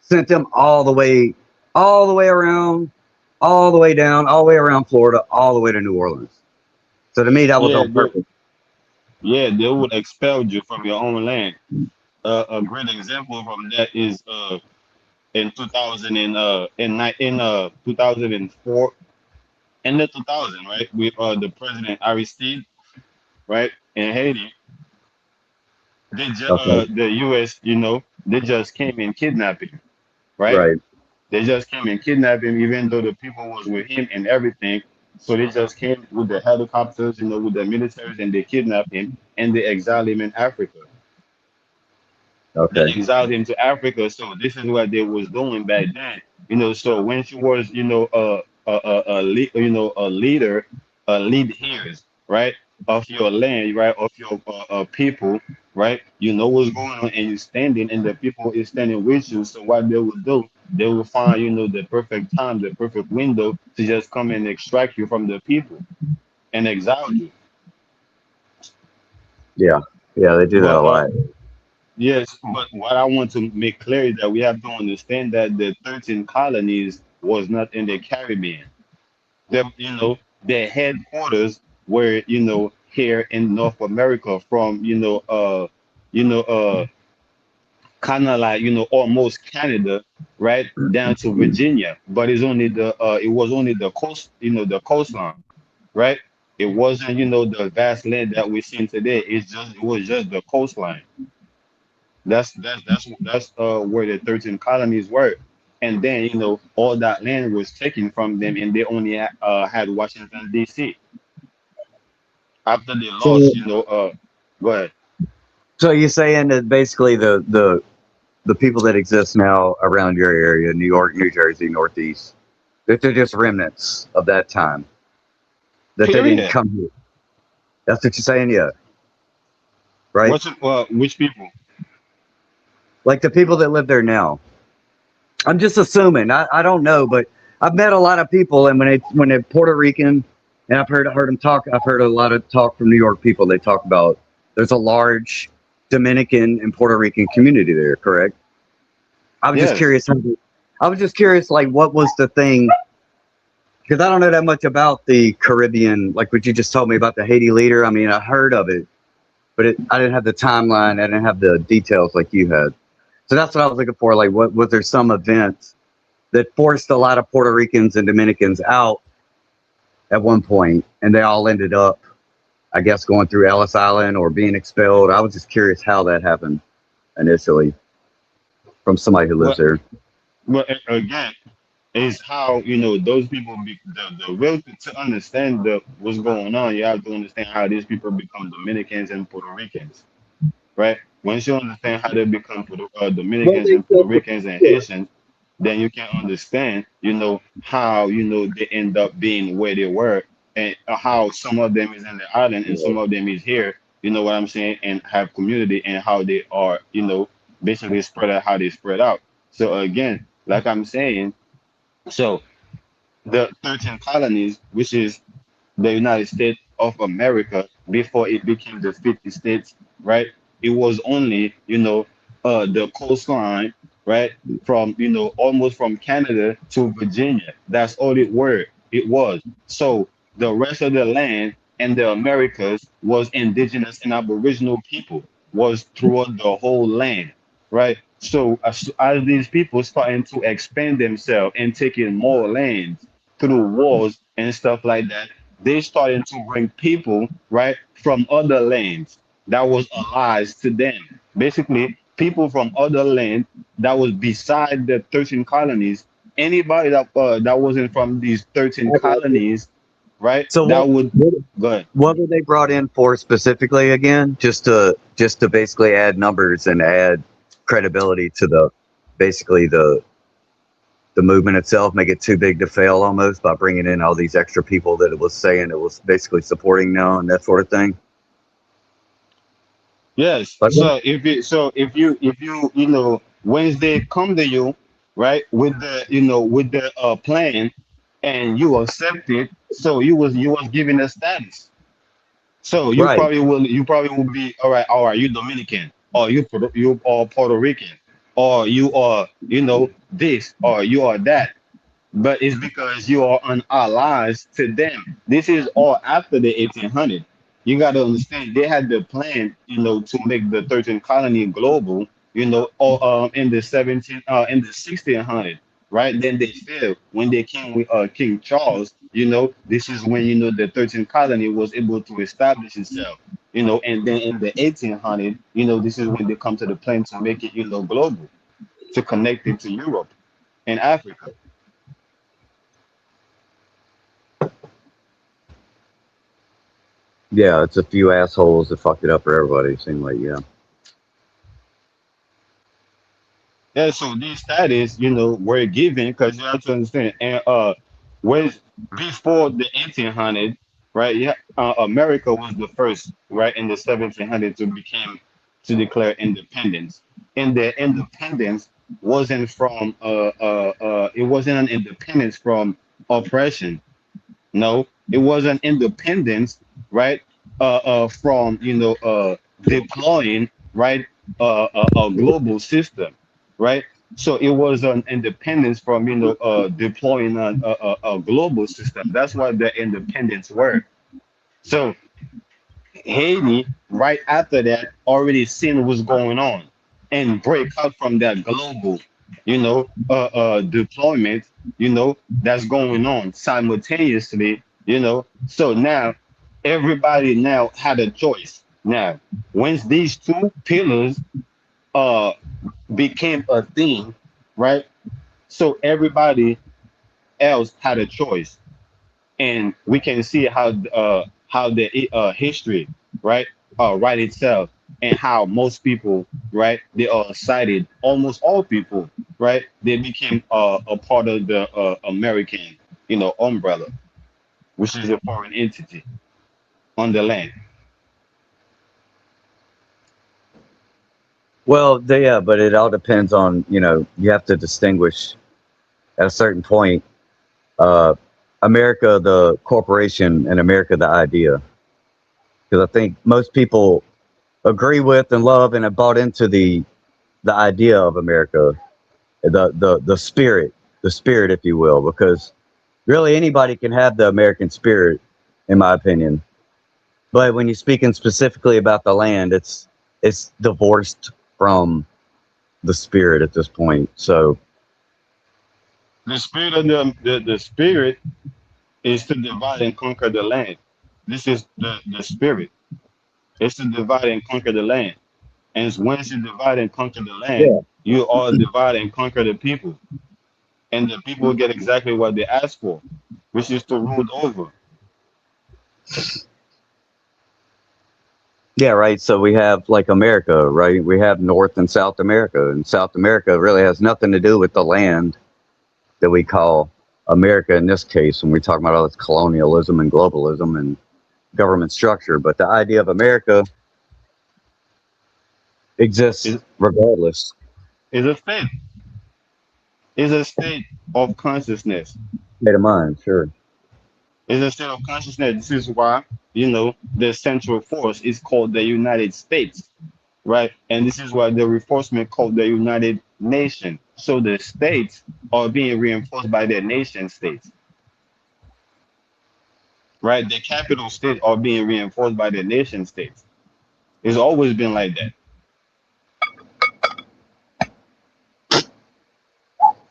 K: sent them all the way around, all the way down, all the way around Florida, all the way to New Orleans. So to me, that was
M: Yeah,
K: on purpose.
M: they would expel you from your own land. A great example from that is in 2000 and in 2004 in the 2000, right, with the president Aristide, right, in Haiti.
K: Okay.
M: The U.S., they just came and kidnapped him, right?
K: Right.
M: They just came and kidnapped him, even though the people was with him and everything. So they just came with the helicopters, with the militaries, and they kidnapped him and they exiled him in Africa. They
K: Okay.
M: exiled him to Africa. So this is what they was doing back then. So when she was, a leader, a lead here, right, of your land, right, of your people, right. You know what's going on, and you standing, and the people is standing with you. So what they will do, they will find, the perfect time, the perfect window to just come and extract you from the people and exile you.
K: Yeah. Yeah, they do that a
M: But
K: lot.
M: yes, but what I want to make clear is that we have to understand that the 13 colonies was not in the Caribbean. Their headquarters were, here in North America, from, you know, uh, kind of like, almost Canada, right, down to Virginia. But it was only the coast, the coastline, right? It wasn't, the vast land that we're seeing today. It was just the coastline. That's where the 13 colonies were. And then, all that land was taken from them, and they only had Washington D.C. After they
K: So,
M: lost. Go ahead.
K: so you're saying that basically the people that exist now around your area, New York, New Jersey, Northeast, that they're just remnants of that time. That they didn't
M: Period.
K: come here. That's what you're saying, yeah. Right?
M: Which people?
K: Like the people that live there now. I'm just assuming. I don't know, but I've met a lot of people, and when they're Puerto Rican, and I've heard them talk. I've heard a lot of talk from New York people. They talk about there's a large Dominican and Puerto Rican community there. Correct? I was just
M: Yes.
K: curious. I was just curious, like what was the thing? Because I don't know that much about the Caribbean, like what you just told me about the Haiti leader. I mean, I heard of it, but I didn't have the timeline. I didn't have the details like you had. So that's what I was looking for. Like, what was there some event that forced a lot of Puerto Ricans and Dominicans out at one point, and they all ended up, I guess, going through Ellis Island or being expelled. I was just curious how that happened initially from somebody who lives
M: Well,
K: there.
M: again, is how, those people the real, to understand what's going on. You have to understand how these people become Dominicans and Puerto Ricans, right? Once you understand how they become
K: Well,
M: Dominicans
K: they
M: and Puerto
K: said
M: Ricans and Haitians, then you can understand, how, they end up being where they were, and how some of them is in the island and some of them is here. You know what I'm saying? And have community, and how they are, basically spread out, how they spread out. So again, like I'm saying, so the 13 colonies, which is the United States of America, before it became the 50 states, right? It was only, the coastline, right? From, almost from Canada to Virginia. That's all it was. So the rest of the land and the Americas was indigenous and aboriginal people, was throughout the whole land, right? So as these people starting to expand themselves and taking more land through wars and stuff like that, they started to bring people, right, from other lands that was allies to them. Basically, people from other land that was beside the 13 colonies. Anybody that wasn't from these 13
K: I got you.
M: colonies, right,
K: So
M: that would
K: what
M: go ahead.
K: what were they brought in for specifically again? Just to basically add numbers and add credibility to basically the movement itself, make it too big to fail almost by bringing in all these extra people that it was saying it was basically supporting now and that sort of thing.
M: Yes.
K: But
M: So if you once they come to you, right, with the plan, and you accept it, so you was given a status. So
K: right.
M: you probably will be all right, you Dominican, or you are Puerto Rican, or you are, this, or you are that. But it's because you are an allies to them. This is all after the 1800. You got to understand, they had the plan, to make the 13 colony global, or in the 1600, right? Then they failed when they came with King Charles. This is when the 13th colony was able to establish itself. And then in the 1800, this is when they come to the plan to make it global, to connect it to Europe and Africa.
K: Yeah, it's a few assholes that fucked it up for everybody. Seem like, yeah.
M: Yeah, so these status, were given because you have to understand, and was before the 1800, right? Yeah, America was the first, right, in the 1700 to declare independence, and the independence wasn't from it wasn't an independence from oppression. No, it was an independence, right? From deploying, right, a global system, right? So it was an independence from deploying a global system. That's what the independence were. So Haiti, right after that, already seen what's going on and break out from that global, deployment, that's going on simultaneously, So now everybody now had a choice. Now, once these two pillars uh became a thing, right? So everybody else had a choice, and we can see how the history, right, write itself, and how most people, right, they are cited, almost all people, right, they became a part of the American umbrella, which is a foreign entity on the land.
K: Well, yeah, but it all depends on, you have to distinguish at a certain point, uh, America, the corporation, and America, the idea. Because I think most people agree with and love and have bought into the idea of America, the spirit, if you will, because really anybody can have the American spirit, in my opinion. But when you're speaking specifically about the land, it's divorced from the spirit at this point. So
M: The spirit of the spirit is to divide and conquer the land. This is the spirit. It's to divide and conquer the land. And once you divide and conquer the land,
K: yeah,
M: you all divide and conquer the people. And the people get exactly what they ask for, which is to rule over.
K: yeah, right. So we have like America, right? We have North and South America, and South America really has nothing to do with the land that we call America in this case when we talk about all this colonialism and globalism and government structure. But the idea of America exists
M: Is
K: regardless.
M: is a state. Is a state of consciousness.
K: State of mind, sure.
M: Is a state of consciousness. This is why, the central force is called the United States, right? And this is why the reinforcement called the United Nation. So the states are being reinforced by their nation states, right? The capital state are being reinforced by the nation states. It's always been like that.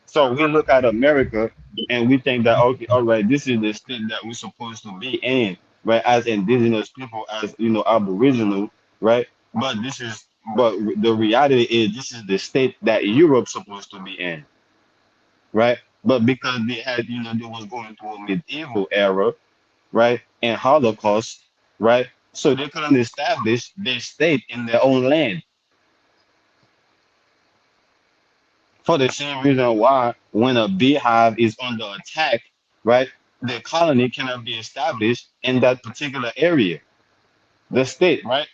M: So we look at America and we think that, okay, all right, this is the state that we're supposed to be in, right? As indigenous people, as Aboriginal, right? But the reality is this is the state that Europe's supposed to be in, right? But because they had, they was going through a medieval era, right, and Holocaust, right? So they couldn't establish their state in their own land. For the same reason why when a beehive is under attack, right, the colony cannot be established in that particular area, the state, right?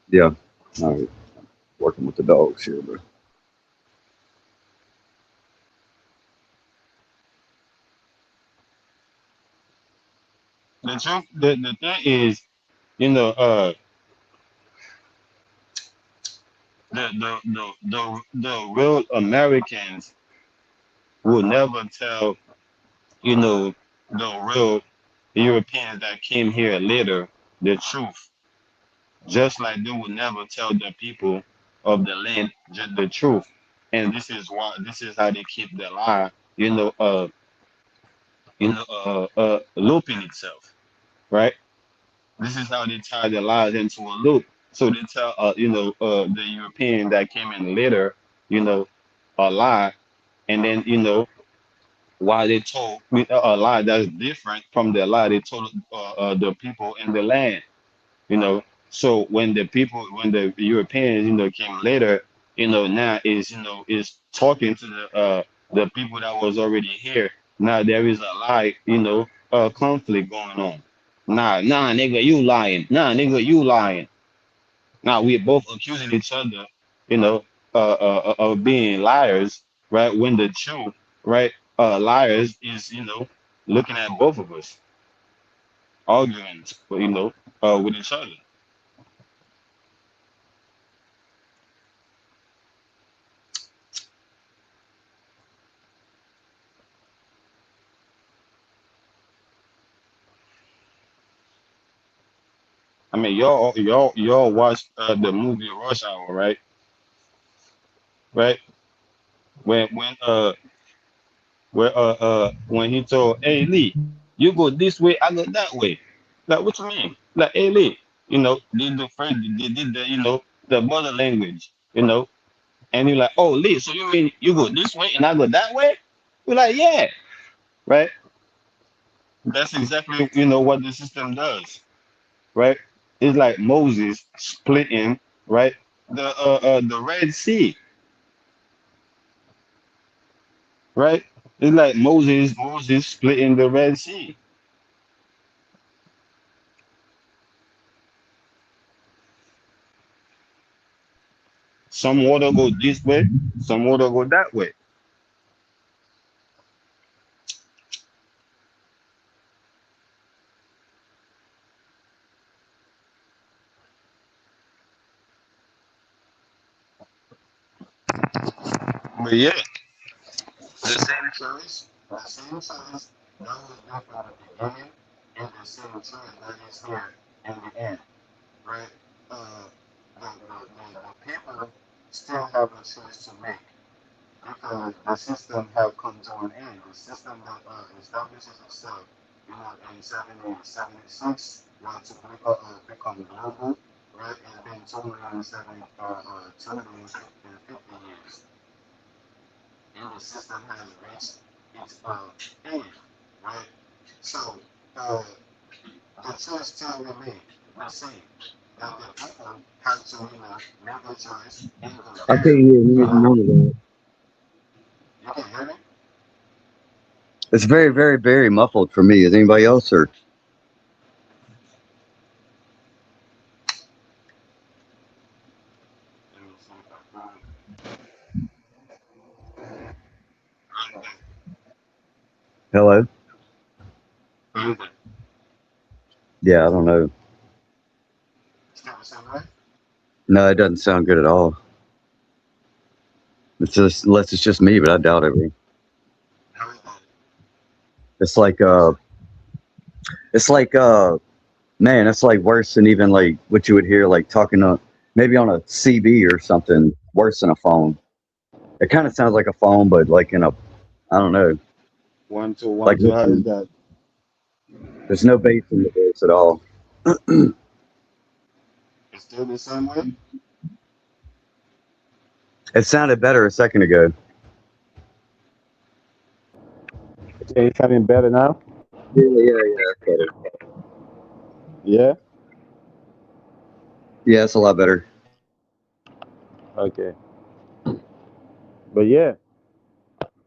K: Yeah. All right. working with the dogs here, bro.
M: The truth, the thing is, you know, the real Americans will never tell, you know, the real Europeans that came here later the truth. Just like they would never tell the people of the land just the truth. And this is why this is how they keep the lie, looping itself, right? This is how they tie the lies into a loop. So they tell, the European that came in later, you know, a lie, and then why they told a lie that's different from the lie they told the people in the land, you know. So when the Europeans, came later, now is talking to the people that was already here. Now there is a lie, conflict going on. Nah, nigga, you lying. Nah, nigga, you lying. Now we're both accusing each other, of being liars, right? When the truth, right, liars is, looking at both of us, arguing, with each other. I mean, y'all watched the movie Rush Hour, right? Right? When when he told, hey Lee, you go this way, I go that way. Like, what you mean? Like, hey Lee, did the first, they did the, the body language, and you're like, oh Lee, so you mean you go this way and I go that way? We're like, yeah, right? That's exactly, what the system does, right? It's like Moses splitting, right? The Red Sea, right? It's like Moses splitting the Red Sea. Some water go this way, some water go that way. But yeah, the same choice, that was there from the beginning, and the same choice that is here in the end, right? Uh, the people still have a choice to make because the system have come to an end. The system that establishes itself, in 1776, to become global, right? It's been 250 years, and the system has reached its end, right? So the choice still remains the same. That the people have to, make a choice and
K: I can't
M: compare.
K: hear none of that.
M: You can hear me?
K: It's very, very, very muffled for me. Is anybody else or?
M: Let me see if I can.
K: Hello?
M: I'm good.
K: Yeah, I don't know.
M: Still the same way?
K: No, it doesn't sound good at all. It's just unless it's just me, but I doubt it.
M: How is that?
K: It's like it's like man, it's like worse than even like what you would hear like talking on maybe on a CB or something. Worse than a phone. It kind of sounds like a phone, but like in a I don't know.
M: One, two,
K: Like
M: one, two. How is that?
K: there's no bass in the voice at all.
M: It's still the same way?
K: It sounded better a second ago.
M: Okay, it's sounding better now?
K: Yeah, that's better.
M: Yeah?
K: Yeah, it's a lot better.
M: Okay. But yeah,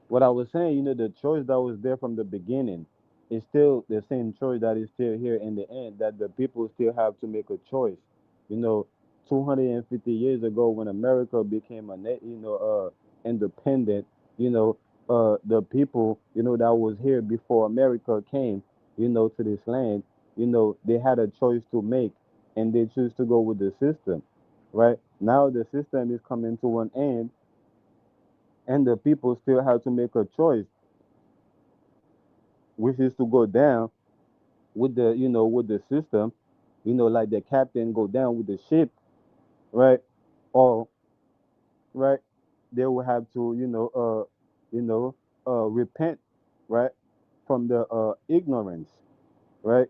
M: what I was saying, the choice that was there from the beginning is still the same choice that is still here in the end, that the people still have to make a choice, you know,
N: 250 years ago when America became independent, you know, the people, that was here before America came, to this land, they had a choice to make, and they choose to go with the system, right? Now the system is coming to an end, and the people still have to make a choice, which is to go down with the system, like the captain go down with the ship, right? Or right, they will have to repent, right, from the ignorance, right,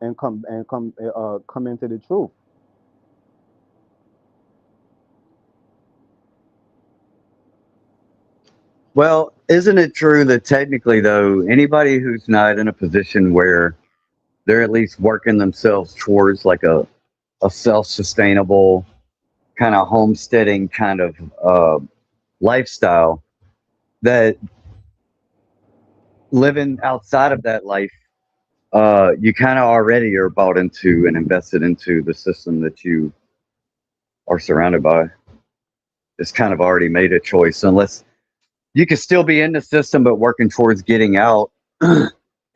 N: and come into the truth.
K: Well, isn't it true that technically, though, anybody who's not in a position where they're at least working themselves towards like a self sustainable kind of homesteading kind of lifestyle, that living outside of that life, you kind of already are bought into and invested into the system that you are surrounded by. It's kind of already made a choice, unless you can still be in the system but working towards getting out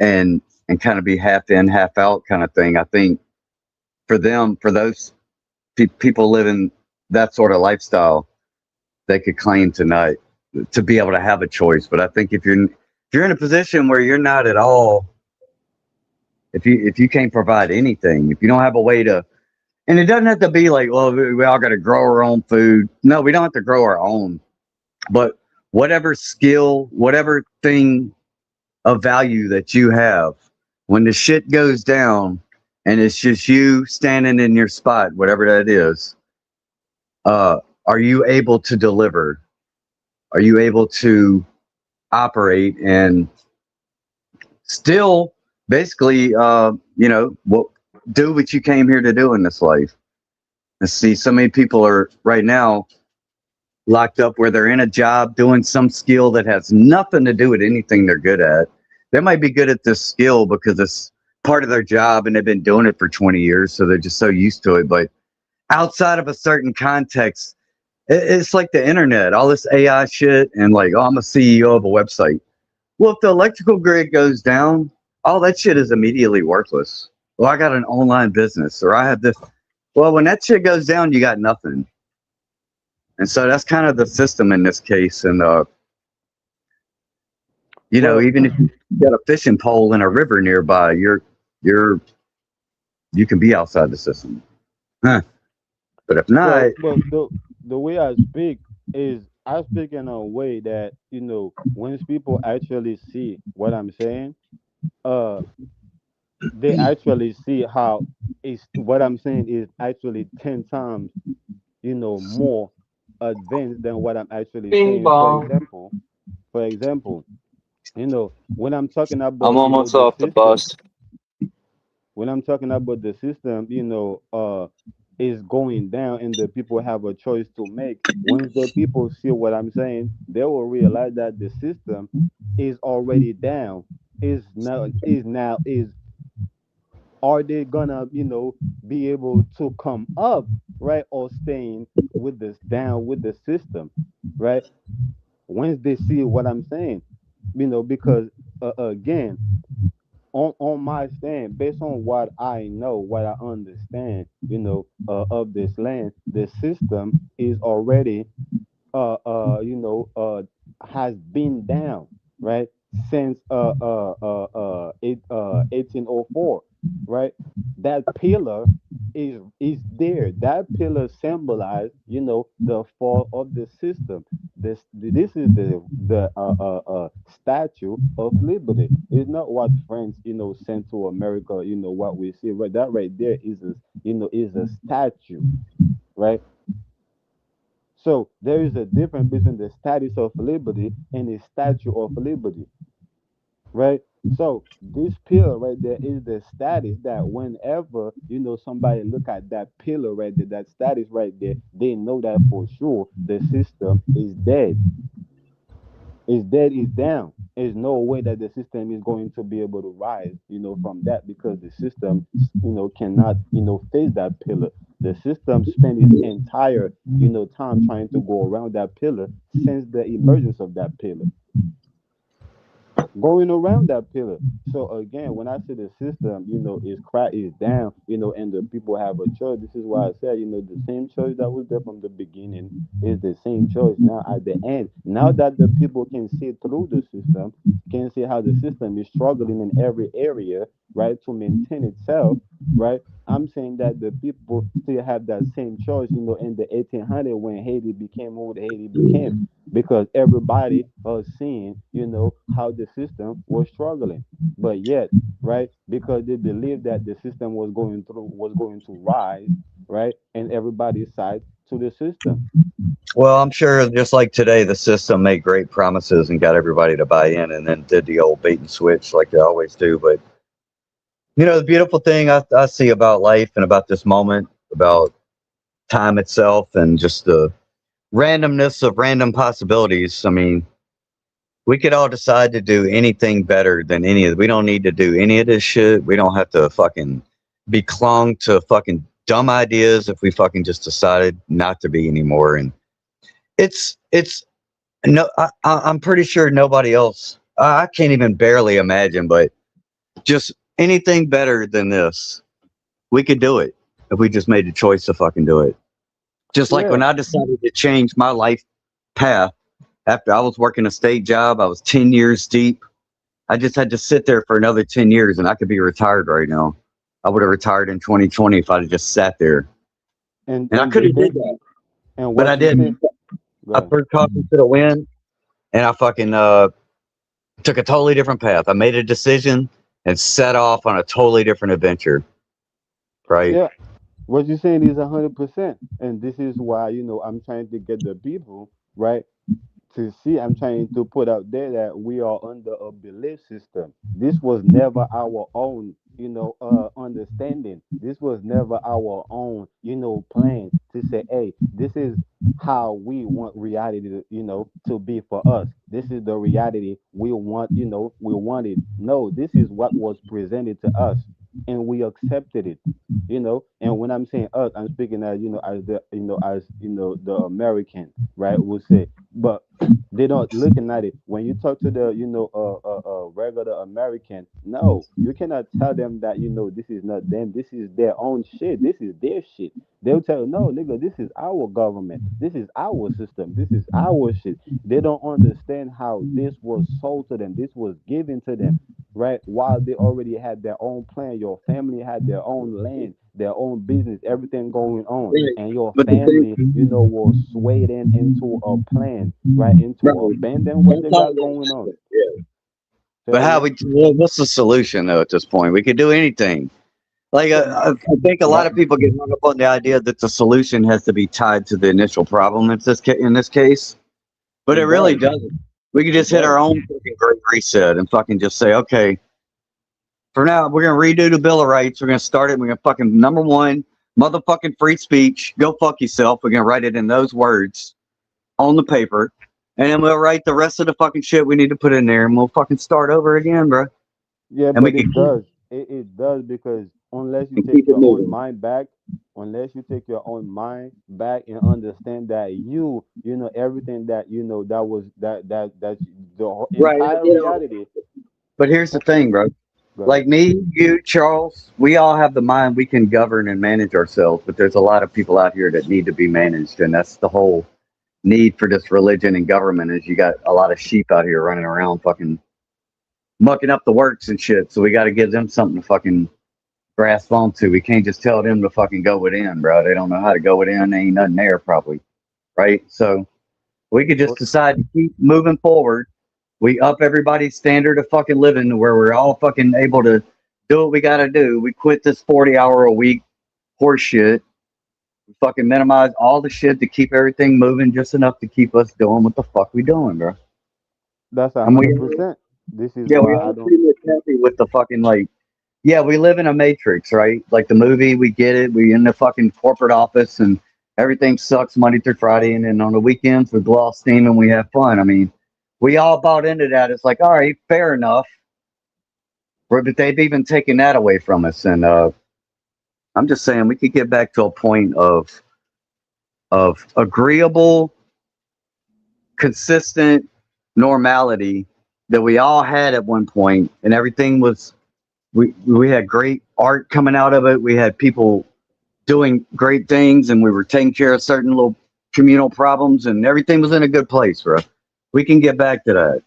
K: and kind of be half in, half out kind of thing. I think for them, for those people living that sort of lifestyle, they could claim tonight to be able to have a choice. But I think if you're in a position where you're not at all, if you can't provide anything, if you don't have a way to, and it doesn't have to be like, well, we all got to grow our own food. No, we don't have to grow our own, but whatever skill, whatever thing of value that you have, when the shit goes down and it's just you standing in your spot, whatever that is, are you able to deliver? Are you able to operate and still basically, do what you came here to do in this life? And see, so many people are right now locked up where they're in a job doing some skill that has nothing to do with anything they're good at. They might be good at this skill because it's part of their job and they've been doing it for 20 years, so they're just so used to it. But outside of a certain context, it's like the internet, all this AI shit, and like, oh, I'm a CEO of a website. Well, if the electrical grid goes down, all that shit is immediately worthless. Well, I got an online business, or I have this. Well, when that shit goes down, you got nothing. And so that's kind of the system in this case. And even if you got a fishing pole in a river nearby, you can be outside the system. Huh. But if not,
N: But the way I speak is I speak in a way that when people actually see what I'm saying, uh, they actually see how is what I'm saying is actually 10 times more advanced than what I'm actually
I: Bing
N: saying. For
I: bong.
N: example, for example, when I'm talking
I: I'm
N: about
I: almost
N: the
I: off the
N: system,
I: bus.
N: when I'm talking about the system, is going down and the people have a choice to make. Once the people see what I'm saying, they will realize that the system is already down. Is are they gonna be able to come up, right, or staying with this down with the system, right? Once they see what I'm saying, because again, on my stand, based on what I know, what I understand, of this land, the system is already has been down, right, since 1804, right? That pillar is there. That pillar symbolized, the fall of the system. This is the statue of liberty. It's not what France, sent to America. What we see, right? That right there is a statue, right? So there is a difference between the status of liberty and the statue of liberty, right? So this pillar right there is the status that whenever somebody look at that pillar right there, that status right there, they know that for sure the system is dead. Is dead, is down. There's no way that the system is going to be able to rise, from that because the system, cannot, face that pillar.
A: The system spent its entire, time trying to go around that pillar since the emergence of that pillar, going around that pillar. So again, when I say the system, is down, and the people have a choice. This is why I said, the same choice that was there from the beginning is the same choice now at the end. Now that the people can see through the system, can see how the system is struggling in every area, right, to maintain itself, right? I'm saying that the people still have that same choice, in the 1800 when Haiti became who Haiti became, because everybody was seeing, how the system was struggling. But yet, right, because they believed that the system was going to rise, right, and everybody side to the system.
K: Well, I'm sure just like today, the system made great promises and got everybody to buy in, and then did the old bait and switch like they always do. But the beautiful thing I see about life and about this moment, about time itself, and just the randomness of random possibilities. I mean, we could all decide to do anything better than any of. We don't need to do any of this shit. We don't have to fucking be clung to fucking dumb ideas if we fucking just decided not to be anymore. And it's no, I'm pretty sure nobody else. I can't even barely imagine, but just anything better than this, we could do it if we just made the choice to fucking do it. Just like
A: Yeah.
K: when I decided to change my life path after I was working a state job, I was 10 years deep. I just had to sit there for another 10 years and I could be retired right now. I would have retired in 2020 if I'd have just sat there. And I
A: And the
K: could have did
A: thing,
K: that,
A: and
K: but I
A: what you say,
K: didn't. I
A: right?
K: threw caution to the wind and I fucking took a totally different path. I made a decision and set off on a totally different adventure. Right.
A: Yeah, what you're saying is 100%, and this is why I'm trying to get the people, right, to see. I'm trying to put out there that we are under a belief system. This was never our own, understanding. This was never our own, plan to say, hey, this is how we want reality to, to be for us. This is the reality we want, we wanted. No, this is what was presented to us, and we accepted it. And when I'm saying us, I'm speaking as, as the, the American, right, would say. But they don't looking at it. When you talk to the regular American, no, you cannot tell them that this is not them. This is their own shit. This is their shit. They'll tell you, no, nigga, this is our government. This is our system. This is our shit. They don't understand how this was sold to them. This was given to them, right? While they already had their own plan. Your family had their own land, their own business, everything going on, and your
K: But the thing,
A: family, was swayed into a plan, right? Into
K: right.
A: abandon what they got going on.
K: Yeah.
A: Say
K: But
A: that again.
K: what's the solution though at this point? We could do anything. Like, I think a lot
A: That
K: of people get hung up on the idea that the solution has to be tied to the initial problem in this case, but it
A: it
K: really
A: does.
K: doesn't. We can
A: It
K: just hit
A: does.
K: our own fucking great reset and fucking just say, okay, for now, we're going to redo the Bill of Rights. We're going to start it. We're going to fucking, number one, motherfucking free speech. Go fuck yourself. We're going to write it in those words on the paper. And then we'll write the rest of the fucking shit we need to put in there and we'll fucking start over again, bro.
A: Yeah,
K: And we
A: but
K: can
A: it does. It does, because unless you take
K: keep it
A: your own
K: moving.
A: mind back, unless you take your own mind back and understand that everything that that was that the
K: Right.
A: entire reality.
K: But here's the thing, bro.
A: Go ahead.
K: Like me, you, Charles, we all have the mind we can govern and manage ourselves, but there's a lot of people out here that need to be managed, and that's the whole need for this religion and government is you got a lot of sheep out here running around fucking mucking up the works and shit. So we got to give them something to fucking grasp onto. We can't just tell them to fucking go within, bro. They don't know how to go within. There ain't nothing there probably, right? So we could just
A: Well,
K: decide to keep moving forward. We up everybody's standard of fucking living to where we're all fucking able to do what we got to do. We quit this 40-hour a week horse shit. We fucking minimize all the shit to keep everything moving just enough to keep us doing what the fuck we doing, bro.
A: that's a
K: And we,
A: hundred percent. This is
K: yeah, we
A: why I
K: all
A: don't.
K: pretty much happy with the fucking like, yeah, we live in a matrix, right? Like the movie, we get it. We in the fucking corporate office and everything sucks Monday through Friday. And then on the weekends, we blow off steam and we have fun. I mean, we all bought into that. It's like, all right, fair enough. But they've even taken that away from us. And I'm just saying we could get back to a point of agreeable, consistent normality that we all had at one point, and everything was we had great art coming out of it. We had people doing great things, and we were taking care of certain little communal problems, and everything was in a good place, bro. We can get back to that.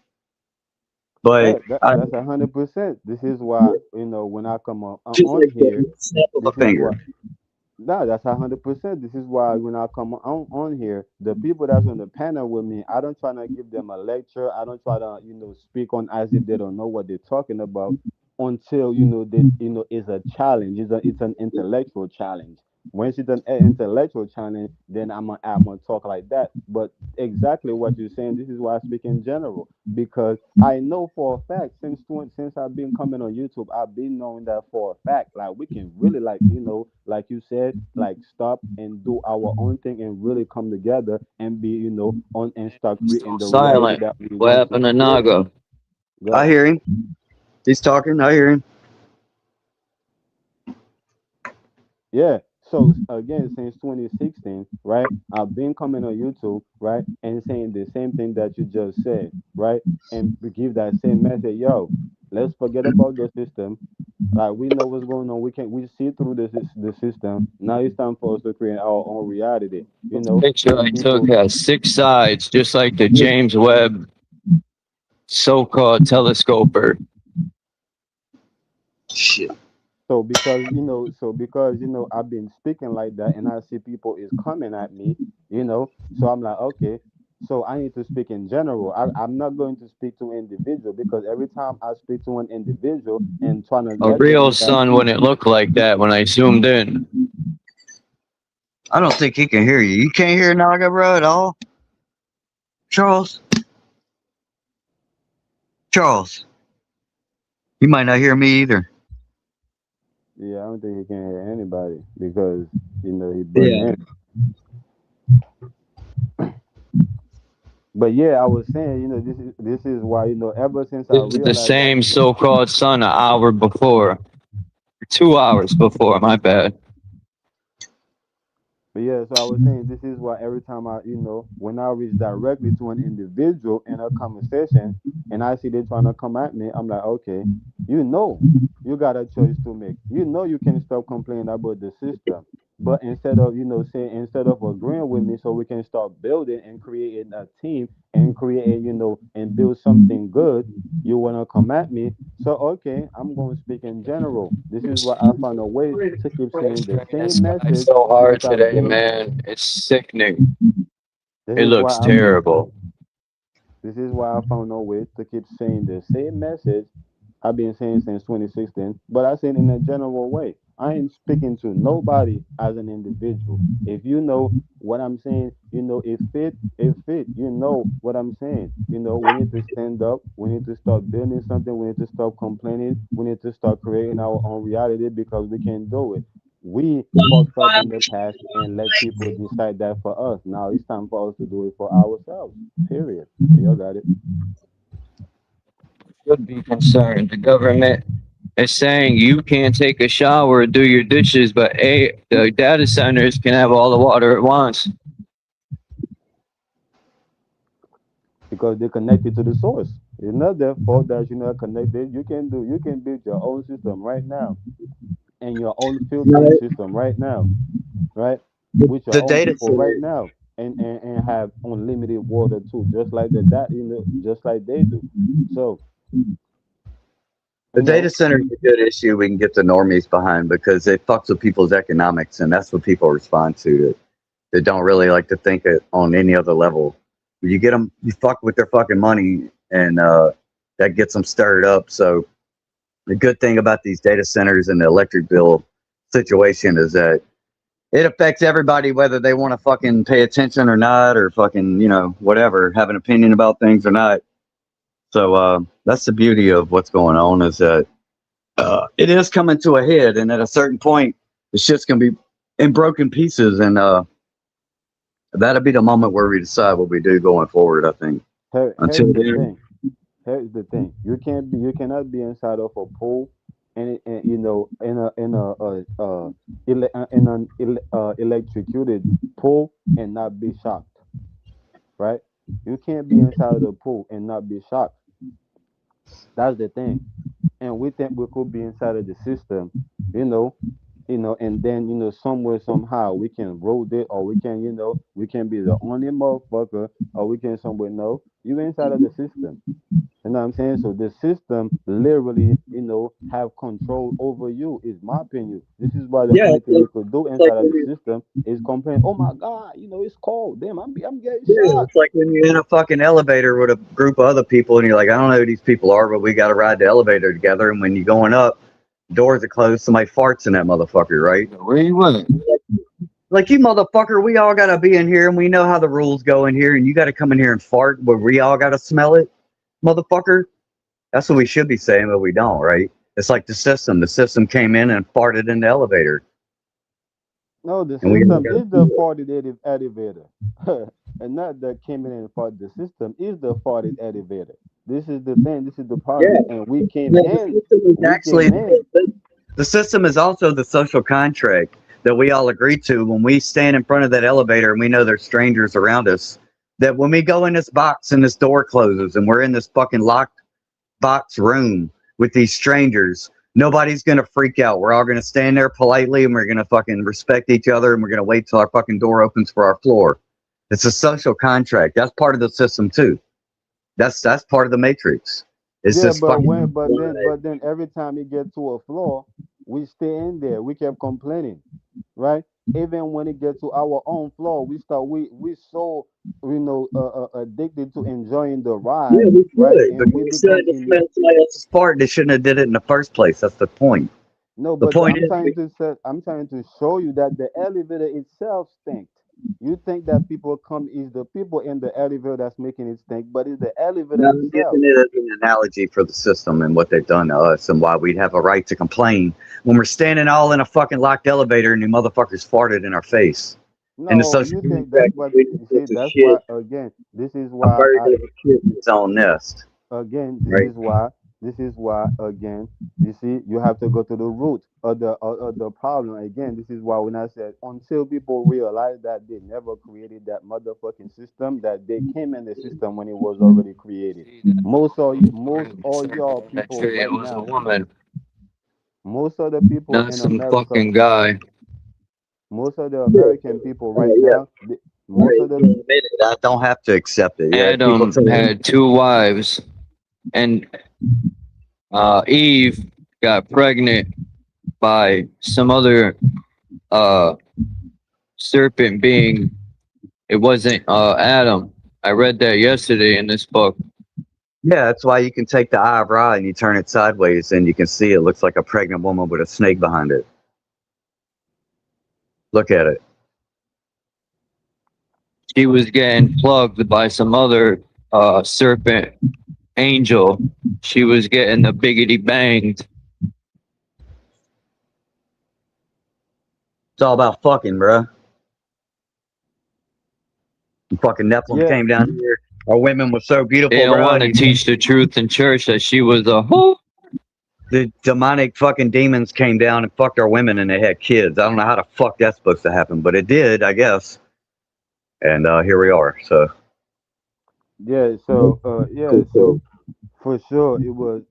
K: But
O: That's 100%. This is why, you know, when I come
K: just
O: on
K: like
O: here,
K: the snap of a
O: this is
K: finger.
O: what. No, that's 100%. This is why when I come on here, the people that's on the panel with me, I don't try to give them a lecture. I don't try to, you know, speak on as if they don't know what they're talking about until, you know, that, you know, it's a challenge. It's an intellectual challenge. Once it's an intellectual challenge, then I'm gonna talk like that. But exactly what you're saying, this is why I speak in general, because I know for a fact since I've been coming on YouTube, I've been knowing that for a fact. Like we can really, like, you know, like you said, like stop and do our own thing and really come together and be, you know, on and start creating the reality
I: Silent.
O: that we
I: What
O: want to
I: happened to
O: create.
I: Naga?
O: Go
K: I
O: ahead.
K: hear him. He's talking. I hear him.
O: Yeah. So again, since 2016, right? I've been coming on YouTube, right, and saying the same thing that you just said, right, and we give that same message. Yo, let's forget about the system. Like we know what's going on. We see through the system. Now it's time for us to create our own reality. You know,
I: Picture
O: when
I: I took
O: people.
I: has 6 sides, just like the James Webb so-called telescoper.
K: Shit.
O: Because you know I've been speaking like that, and I see people is coming at me, you know. So I'm like, okay, so I need to speak in general. I'm not going to speak to individual, because every time I speak to an individual and trying to
I: A
O: let them
I: real
O: know that.
I: sun wouldn't look like that when I zoomed in.
K: I don't think he can hear you. You can't hear Naga, bro, at all. Charles. Charles. You might not hear me either.
O: Yeah, I don't think he can hear anybody because you know he butting
K: Yeah.
O: in. But yeah, I was saying, you know, this is why, you know, ever since I
I: This is the
O: realized that,
I: same so-called sun an hour before. 2 hours before, my bad.
O: but yeah, so I was saying this is why every time I, you know, when I reach directly to an individual in a conversation and I see they trying to come at me, I'm like, okay, you know, you got a choice to make. You know, you can stop complaining about the system. But instead of, you know, saying, instead of agreeing with me so we can start building and creating a team and creating, you know, and build something good, you want to come at me. So, okay, I'm going to speak in general. This is why I found a way to keep saying the
I: This
O: same
I: guy's
O: message
I: so hard
O: since I've
I: today,
O: been.
I: man. It's sickening.
O: This
I: It
O: is why
I: looks
O: I
I: terrible.
O: this is why I found a way to keep saying the same message I've been saying since 2016, but I say it in a general way. I ain't speaking to nobody as an individual. If you know what I'm saying, you know, it fit, you know what I'm saying. You know, we need to stand up, we need to start building something, we need to stop complaining, we need to start creating our own reality because we can do it. We fucked up in the past and let people decide that for us. Now it's time for us to do it for ourselves. Period. So y'all got it.
I: Should be concerned. The government is saying you can't take a shower or do your dishes, but the data centers can have all the water at once.
O: Because they're connected to the source. It's not their fault that you're not connected. You can build your own system right now and your own filtering
K: Right.
O: system right now, right? With your
K: The
O: own
K: data
O: people right
K: center.
O: now, and have unlimited water too, just like that, you know, just like they do. So,
K: The
O: you
K: data
O: know,
K: center is a good issue we can get the normies behind because it fucks with people's economics, and that's what people respond to. That don't really like to think it on any other level. You get them, you fuck with their fucking money, and that gets them stirred up. So the good thing about these data centers and the electric bill situation is that it affects everybody, whether they want to fucking pay attention or not, or fucking, you know, whatever, have an opinion about things or not. So that's the beauty of what's going on, is that it is coming to a head, and at a certain point, the shit's gonna be in broken pieces, and that'll be the moment where we decide what we do going forward. I think. Until
O: here's the
K: then,
O: thing. Here's the thing. You cannot be inside of a pool and you know, in an electrocuted pool and not be shocked, right? You can't be inside of the pool and not be shocked. That's the thing. And we think we could be inside of the system, you know, and then somewhere somehow we can roll it, or we can we can be the only motherfucker, or we can somewhere no, you inside of the system. You know what I'm saying? So the system literally, have control over you, is my opinion. This is why the
K: Yeah,
O: only thing you could do inside of the system is complain, oh my God, it's cold. Damn, I'm getting
K: yeah,
O: shot.
K: it's like when you're in a fucking elevator with a group of other people and you're like, I don't know who these people are, but we got to ride the elevator together. And when you're going up, doors are closed, somebody farts in that motherfucker, right?
N: Where you went?
K: Like, you motherfucker, we all got to be in here and we know how the rules go in here and you got to come in here and fart, but we all got to smell it, motherfucker. That's what we should be saying, but we don't, right? It's like the system. The system came in and farted in the elevator.
O: No, the
K: And we all
O: system
K: got
O: is the faulted elevator. And not that came in and fought. The system is the faulted elevator. This is the thing. This is the
K: yeah.
O: problem. And we came
K: Yeah, the
O: in.
K: system is
O: We
K: actually
O: came in.
K: the system is also the social contract that we all agree to when we stand in front of that elevator and we know there's strangers around us. That when we go in this box and this door closes and we're in this fucking locked box room with these strangers, nobody's gonna freak out. We're all gonna stand there politely and we're gonna fucking respect each other and we're gonna wait till our fucking door opens for our floor. It's a social contract. That's part of the system too. That's part of the matrix. It's
O: Yeah,
K: just
O: but when
K: fucking.
O: but then every time you get to a floor, we stay in there. We kept complaining, right? Even when it gets to our own floor, we so addicted to enjoying the
K: Yeah,
O: ride,
K: we
O: right?
K: should, but
O: And we
K: we should
O: become
K: have smelled somebody else's fart. They shouldn't have did it in the first place. That's the point.
O: no,
K: The
O: but
K: point is,
O: I'm trying to show you that the elevator itself stinks. You think that people come is the people in the elevator that's making it stink, but it's the elevator
K: now I'm
O: itself.
K: using it as an analogy for the system and what they've done to us and why we'd have a right to complain when we're standing all in a fucking locked elevator and you motherfuckers farted in our face. And the
O: No,
K: social
O: you think that's
K: contract
O: what
K: between
O: you
K: us
O: see.
K: is
O: That's
K: shit,
O: why again. This is
K: a
O: why
K: bird doesn't shit in its own nest,
O: again.
K: right?
O: This is why again. You see, you have to go to the root of the problem. Again, this is why when I said until people realize that they never created that motherfucking system, that they came in the system when it was already created. Most all y'all people
N: Actually, it
O: right
N: was a
O: now,
N: woman,
O: most of the people
N: not
O: in
N: some
O: America,
N: fucking guy.
O: most of the American people right
K: Yeah,
O: now, most
K: right.
O: of the
K: You admit it. I don't have to accept it. Yeah, people
N: Adam
K: tell me.
N: had two wives, and Eve got pregnant by some other uh, serpent being. It wasn't Adam. I read that yesterday in this book.
K: Yeah, that's why you can take the eyebrow and you turn it sideways and you can see it looks like a pregnant woman with a snake behind it. Look at it.
N: She was getting plugged by some other serpent angel. She was getting the biggity banged.
K: It's all about fucking, bruh. Fucking Nephilim
O: yeah.
K: came down here. Our women were so
N: They
K: beautiful,
N: don't
K: bro.
N: want to teach the truth in church that she was a whore.
K: The demonic fucking demons came down and fucked our women and they had kids. I don't know how the fuck that's supposed to happen, but it did, I guess. And here we are. So
O: So for sure it was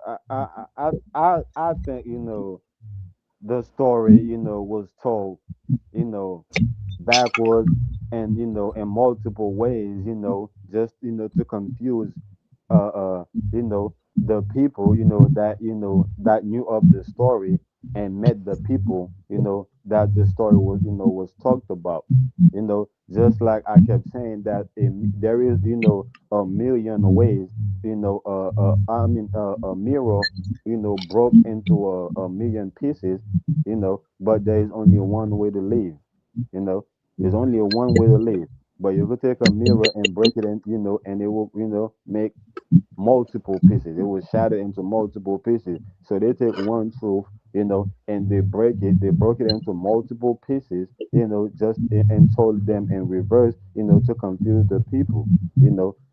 O: I think the story was told you know backwards and in multiple ways just to confuse uh uh the people that knew of the story and met the people that the story was talked about just like I kept saying that there is a million ways a mirror broke into a million pieces but there is only one way to live there's only one way to live but you could take a mirror and break it and and it will make multiple pieces. It was shattered into multiple pieces. So they take one truth, and they break it. They broke it into multiple pieces, and told them in reverse, to confuse the people,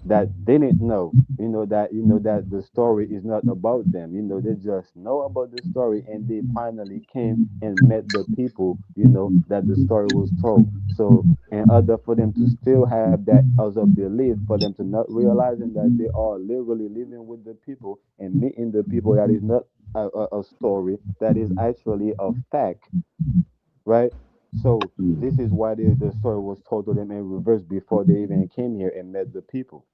O: that didn't know, that the story is not about them. They just know about the story, and they finally came and met the people, that the story was told. So in order for them to still have that as a belief, for them to not realizing that they are literally living with the people and meeting the people, that is not a story, that is actually a fact, right? So this is why the story was told to them in reverse before they even came here and met the people.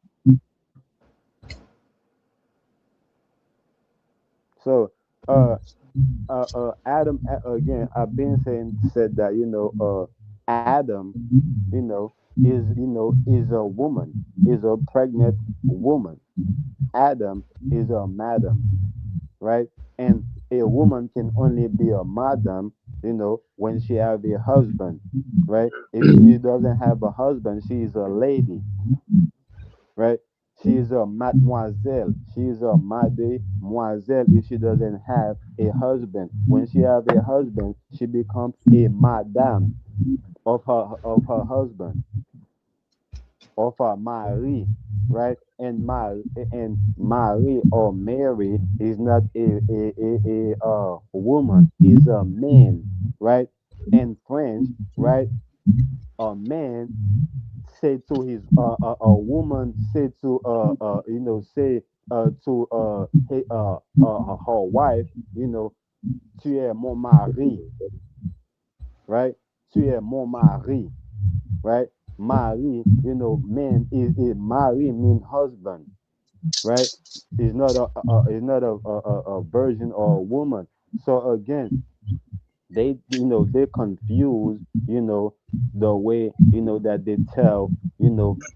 O: So uh Adam, again, I've been saying said that, Adam, is a woman, is a pregnant woman. Adam is a madam, right? And a woman can only be a madam, when she have a husband, right? If she doesn't have a husband, she is a lady, right? She is a mademoiselle. She is a mademoiselle if she doesn't have a husband. When she have a husband, she becomes a madame of her husband, of her mari, right? And Marie or Mary is not a woman, is a man, right? In French, right? A man say to his a woman say to say to her wife, tu es mon mari, right? Tu es mon mari, right? Mari, man is Mari mean husband, right? Is not a virgin or a woman. So again, they confuse, the way, that they tell,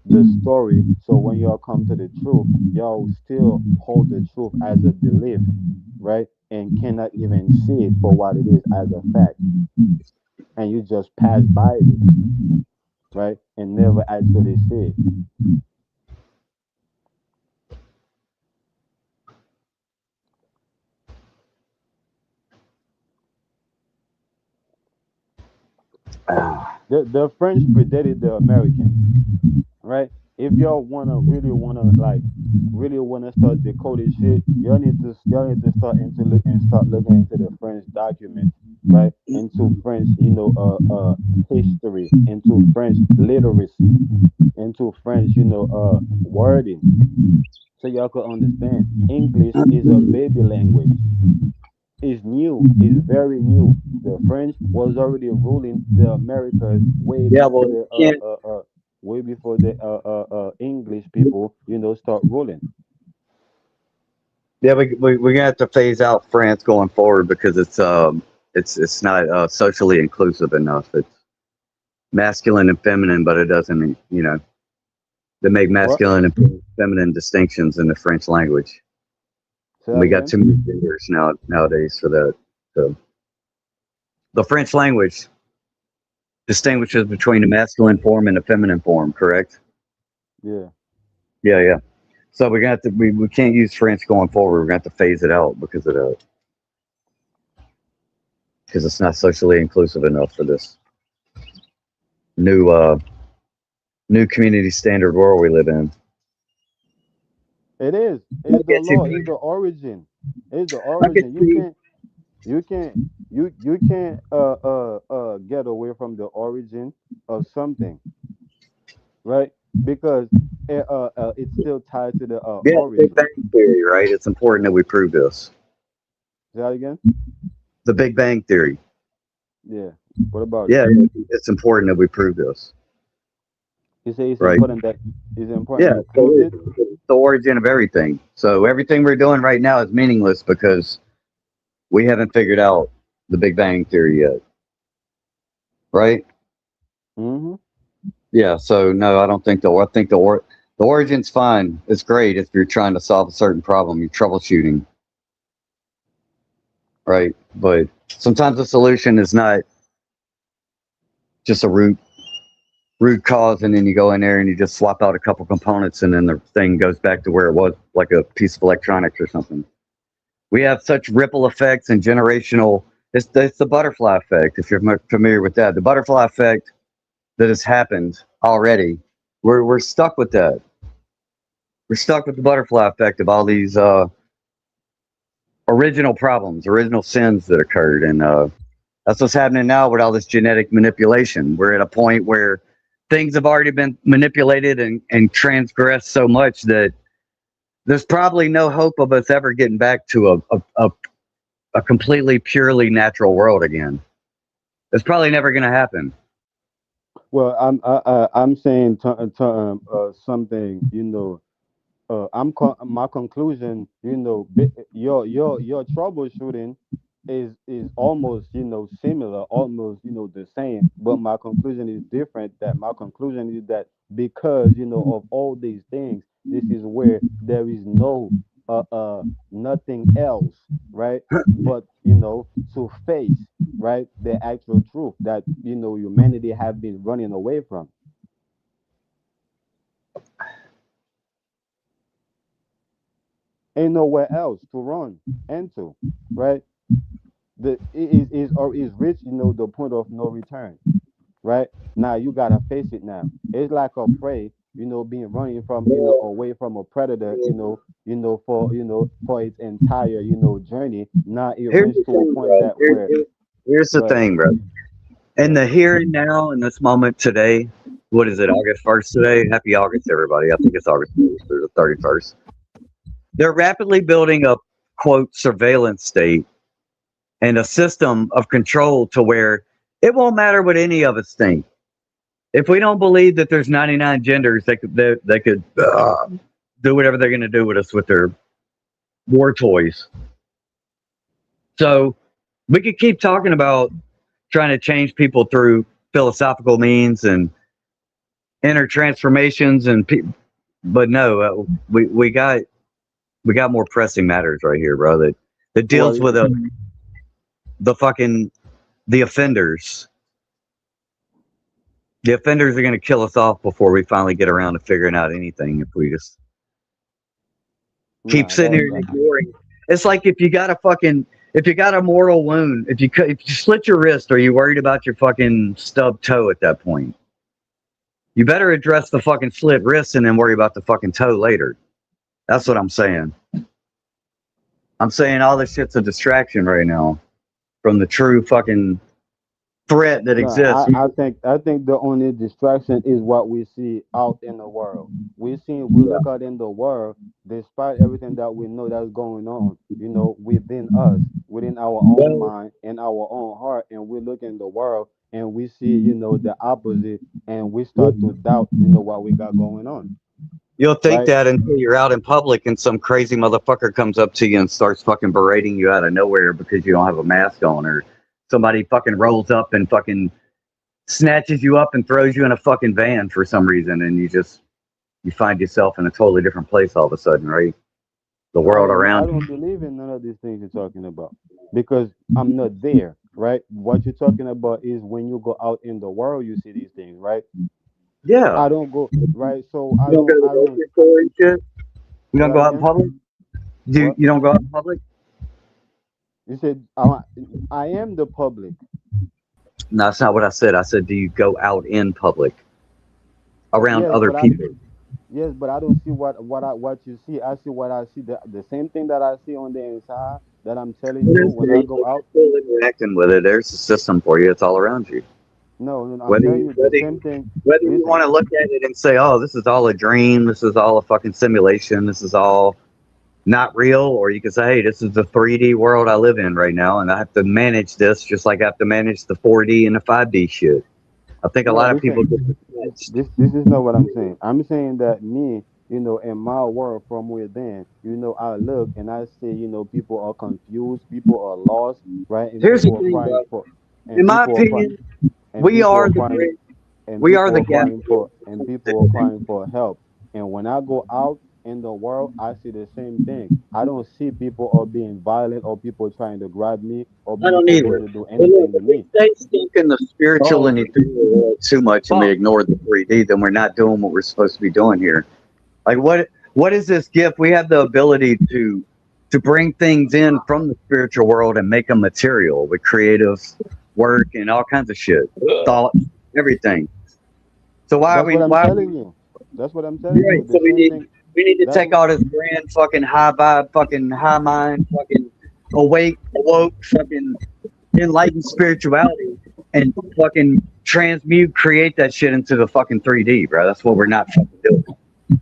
O: the story. So when y'all come to the truth, y'all still hold the truth as a belief, right? And cannot even see it for what it is as a fact, and you just pass by it, right? And never actually see it. The French predated the Americans, right? If y'all really wanna start decoding shit, y'all need to start looking into the French documents, right? Into French, history, into French literacy, into French, wording, so y'all could understand. English is a baby language. Is new, is very new. The French was already ruling the Americas
K: Yeah, well, you can't.
O: way before the English people, start ruling.
K: Yeah, we're gonna have to phase out France going forward because it's not socially inclusive enough. It's masculine and feminine, but it doesn't, they make
O: What?
K: masculine and feminine distinctions in the French language.
O: Say
K: And
O: that
K: we got
O: again.
K: too many genders nowadays for that. So the French language distinguishes between a masculine form and a feminine form, correct?
O: Yeah.
K: Yeah, yeah. So we're gonna have to we can't use French going forward. We're gonna have to phase it out because it's not socially inclusive enough for this new new community standard world we live in.
O: It is.
K: I
O: It's the
K: get you.
O: law. It's the origin. It's the
K: I get
O: origin. You
K: you.
O: can't. You can't. You can't get away from the origin of something, right? Because it's still tied to the
K: Yeah, the Big
O: origin.
K: Bang Theory, right? It's important that we prove this.
O: Say that again.
K: The Big Bang Theory.
O: Yeah. What about it?
K: Yeah, it's important that we prove this,
O: You say it's
K: right?
O: important that it's important
K: Yeah,
O: you
K: so
O: proved it.
K: it's the origin of everything. So everything we're doing right now is meaningless because we haven't figured out the Big Bang Theory yet, right?
O: Mm-hmm.
K: Yeah. So no, I don't think I think the origin's fine. It's great if you're trying to solve a certain problem, you're troubleshooting, right? But sometimes the solution is not just a root. root cause, and then you go in there and you just swap out a couple components, and then the thing goes back to where it was, like a piece of electronics or something. We have such ripple effects and generational. It's the butterfly effect. If you're familiar with that, the butterfly effect that has happened already. We're stuck with that. We're stuck with the butterfly effect of all these original problems, original sins that occurred, and that's what's happening now with all this genetic manipulation. We're at a point where things have already been manipulated and transgressed so much that there's probably no hope of us ever getting back to a completely purely natural world again. It's probably never going to happen.
O: Well, I'm saying something. My conclusion. Your troubleshooting is almost similar, almost the same. But my conclusion is different. That my conclusion is that because of all these things, this is where there is nothing else, right? But to face, right, the actual truth that humanity have been running away from. Ain't nowhere else to run into, right? Is reached the point of no return, right? Now you gotta face it now. It's like a prey, being running from away from a predator, for its entire journey. Now it
K: Here's
O: reached
K: the
O: to a
K: thing,
O: point
K: bro.
O: that where
K: Here's the
O: go ahead.
K: thing, bro. In the here and now, in this moment today, what is it, August 1st today? Happy August, everybody. I think it's August 1st or the 31st. They're rapidly building a, quote, surveillance state and a system of control to where it won't matter what any of us think. If we don't believe that there's 99 genders, they could do whatever they're going to do with us with their war toys. So we could keep talking about trying to change people through philosophical means and inner transformations, but no, we got more pressing matters right here, bro. That deals with the offenders. The offenders are going to kill us off before we finally get around to figuring out anything. If we just keep sitting here and ignoring, it's like if you got a mortal wound, if you slit your wrist, are you worried about your fucking stubbed toe at that point? You better address the fucking slit wrist and then worry about the fucking toe later. That's what I'm saying. I'm saying all this shit's a distraction right now from the true fucking threat that exists.
O: I think the only distraction is what we see out in the world. We look out in the world, despite everything that we know that's going on, within us, within our own mind and our own heart, and we look in the world and we see, the opposite, and we start to doubt, what we got going on.
K: You'll think
O: Right?
K: that until you're out in public and some crazy motherfucker comes up to you and starts fucking berating you out of nowhere because you don't have a mask on, or somebody fucking rolls up and fucking snatches you up and throws you in a fucking van for some reason, and you find yourself in a totally different place all of a sudden, right? The world around
O: I don't believe in none of these things you're talking about because I'm not there, right? What you're talking about is when you go out in the world, you see these things, right?
K: Yeah.
O: I don't go, right? So
K: You don't go to the grocery store and shit? You don't go out in public? You don't go out in public?
O: You said I am the public.
K: No, that's not what I said. I said, do you go out in public around other people?
O: Yes, but I don't see what you see. I see what I see. The same thing that I see on the inside that I'm telling you when I go out.
K: Interacting with it, there's a system for you. It's all around you.
O: No, I'm telling you the same thing.
K: Whether you want to look at it and say, oh, this is all a dream, this is all a fucking simulation, this is all not real, or you can say, hey, this is the 3D world I live in right now, and I have to manage this just like I have to manage the 4D and the 5D shit. I think a lot of people
O: this is not what I'm saying. I'm saying that me, in my world from within, I look and I see, people are confused, people are lost, right? And
K: here's the
O: people
K: thing,
O: are crying
K: bro.
O: for,
K: In my opinion, we are the gap.
O: people are crying for help. And when I go out in the world, I see the same thing. I don't see people or being violent or people trying to grab me or
K: I don't
O: people
K: either.
O: going to do
K: But look,
O: anything to
K: if we
O: me.
K: stay stuck in the spiritual
I: Oh,
K: and the 3D world too much and we
I: fuck.
K: ignore the 3D, then we're not doing what we're supposed to be doing here. Like what is this gift? We have the ability to bring things in from the spiritual world and make them material with creative work and all kinds of shit, thought, everything. So
O: That's what I'm
K: why are
O: telling
K: we
O: you. That's what I'm telling
K: right?
O: you.
K: So
O: The same thing.
K: we need to
O: That's
K: take all this grand fucking high vibe, fucking high mind, fucking awoke, fucking enlightened spirituality and fucking transmute, create that shit into the fucking 3D, bro. That's what we're not fucking doing.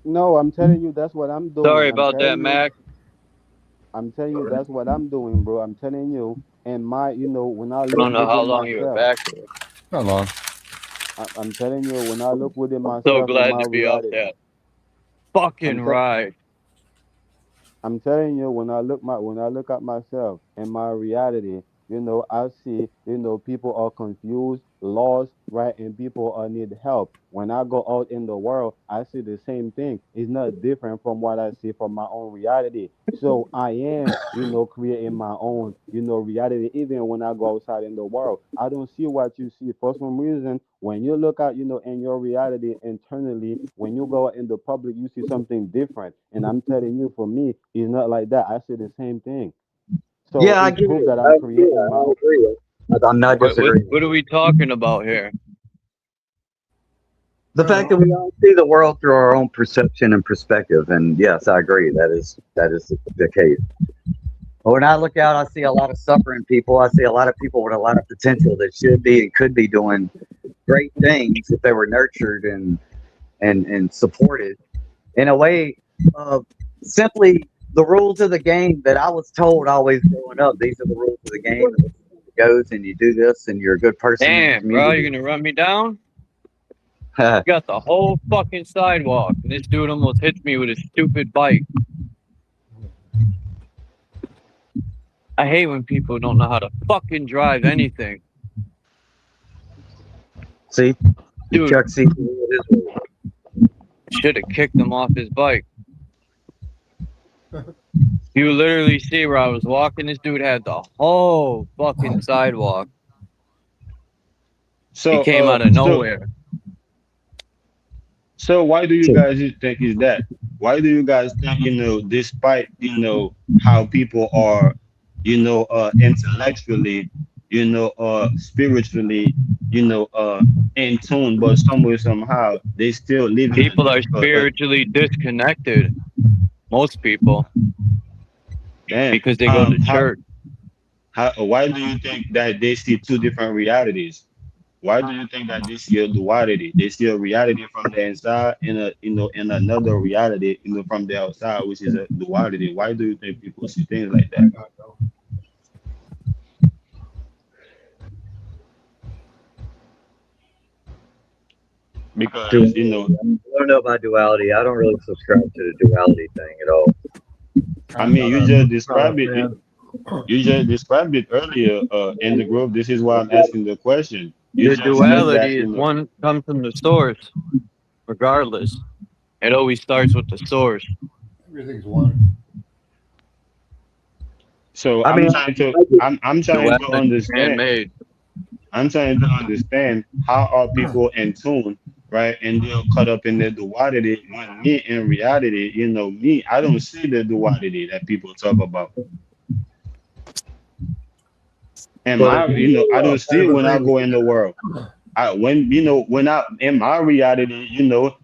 O: no. I'm telling you, that's what I'm
I: Sorry
O: doing.
I: about that, Mac.
O: I'm telling you, that's what I'm doing, bro. I'm telling you, and my, when I
I: I
O: look
I: don't know how
O: within
I: long you were
O: myself,
I: back there.
C: Not long.
O: I'm telling you, when I look within
I: So
O: myself and
I: glad
O: my
I: to be off
O: reality,
I: that fucking
O: I'm te-
I: ride.
O: I'm telling you, when I look at myself and my reality, I see, people are confused, lost, right, and people need help. When I go out in the world, I see the same thing. It's not different from what I see from my own reality. So I am, creating my own, reality. Even when I go outside in the world, I don't see what you see. For some reason, when you look at, in your reality internally, when you go out in the public, you see something different. And I'm telling you, for me, it's not like that. I see the same thing. So
K: Yeah, I
O: it's
K: get
O: proof
K: it.
O: that I'm creating my
K: I
O: own.
K: agree. I'm not disagreeing.
I: What are we talking about here?
K: The fact that we all see the world through our own perception and perspective, and yes, I agree. That is the case. But when I look out, I see a lot of suffering people. I see a lot of people with a lot of potential that should be and could be doing great things if they were nurtured and supported in a way of simply the rules of the game that I was told always growing up. These are the rules of the game. And it goes, and you do this, and you're a good person in the
I: Damn, bro, you're
K: community.
I: gonna run me down? You got the whole fucking sidewalk, and this dude almost hits me with his stupid bike. I hate when people don't know how to fucking drive anything.
K: See,
I: Dude,
K: Chuck C.
I: should have kicked him off his bike. You literally see where I was walking. This dude had the whole fucking sidewalk. He
M: So,
I: came out of nowhere.
M: So why do you guys think is that? Why do you guys think, despite, how people are, intellectually, spiritually, in tune, but somewhere, somehow, they still live in
I: People are spiritually disconnected. Most people.
M: damn,
I: Because they go to church.
M: why do you think that they see two different realities? Why do you think that they see a duality? They see a reality from the inside and in another reality, from the outside, which is a duality. Why do you think people see things like that? Because
K: I don't know about duality. I don't really subscribe to the duality thing at all.
M: I mean, you just described it. You just described it earlier in the group. This is why I'm asking the question. You
I: The
M: just said that,
I: duality is one comes from the source, regardless. It always starts with the source.
C: Everything's one.
M: So
K: I mean,
M: I'm trying to
I: Duality is
M: understand.
I: man-made.
M: I'm trying to understand how are people in tune, right? And they're caught up in the duality. When me, in reality, me, I don't see the duality that people talk about. And I don't see it when I go in the world. When I in my reality,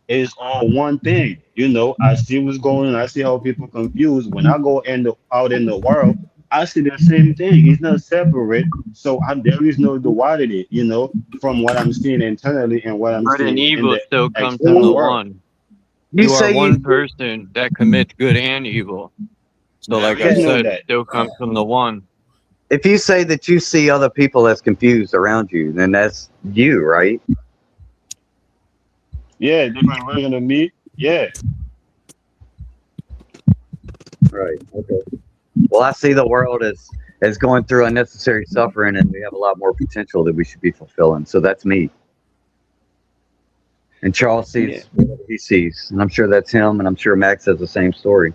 M: it's all one thing. I see what's going on. I see how people confused. When I go out in the world, I see the same thing. It's not separate. So there is no duality, from what I'm seeing internally and what I'm
I: Good and
M: seeing in
I: evil
M: the
I: still comes from
M: external
I: the
M: world.
I: one. You are one person that commits good and evil. So like I
M: There is no
I: said, it
M: that.
I: still comes from the one.
K: If you say that you see other people as confused around you, then that's you, right?
M: Yeah, different version of me. Yeah.
K: Right. Okay. Well, I see the world as going through unnecessary suffering, and we have a lot more potential that we should be fulfilling. So that's me. and Charles sees
M: Yeah.
K: what he sees, and I'm sure that's him, and I'm sure Max has the same story.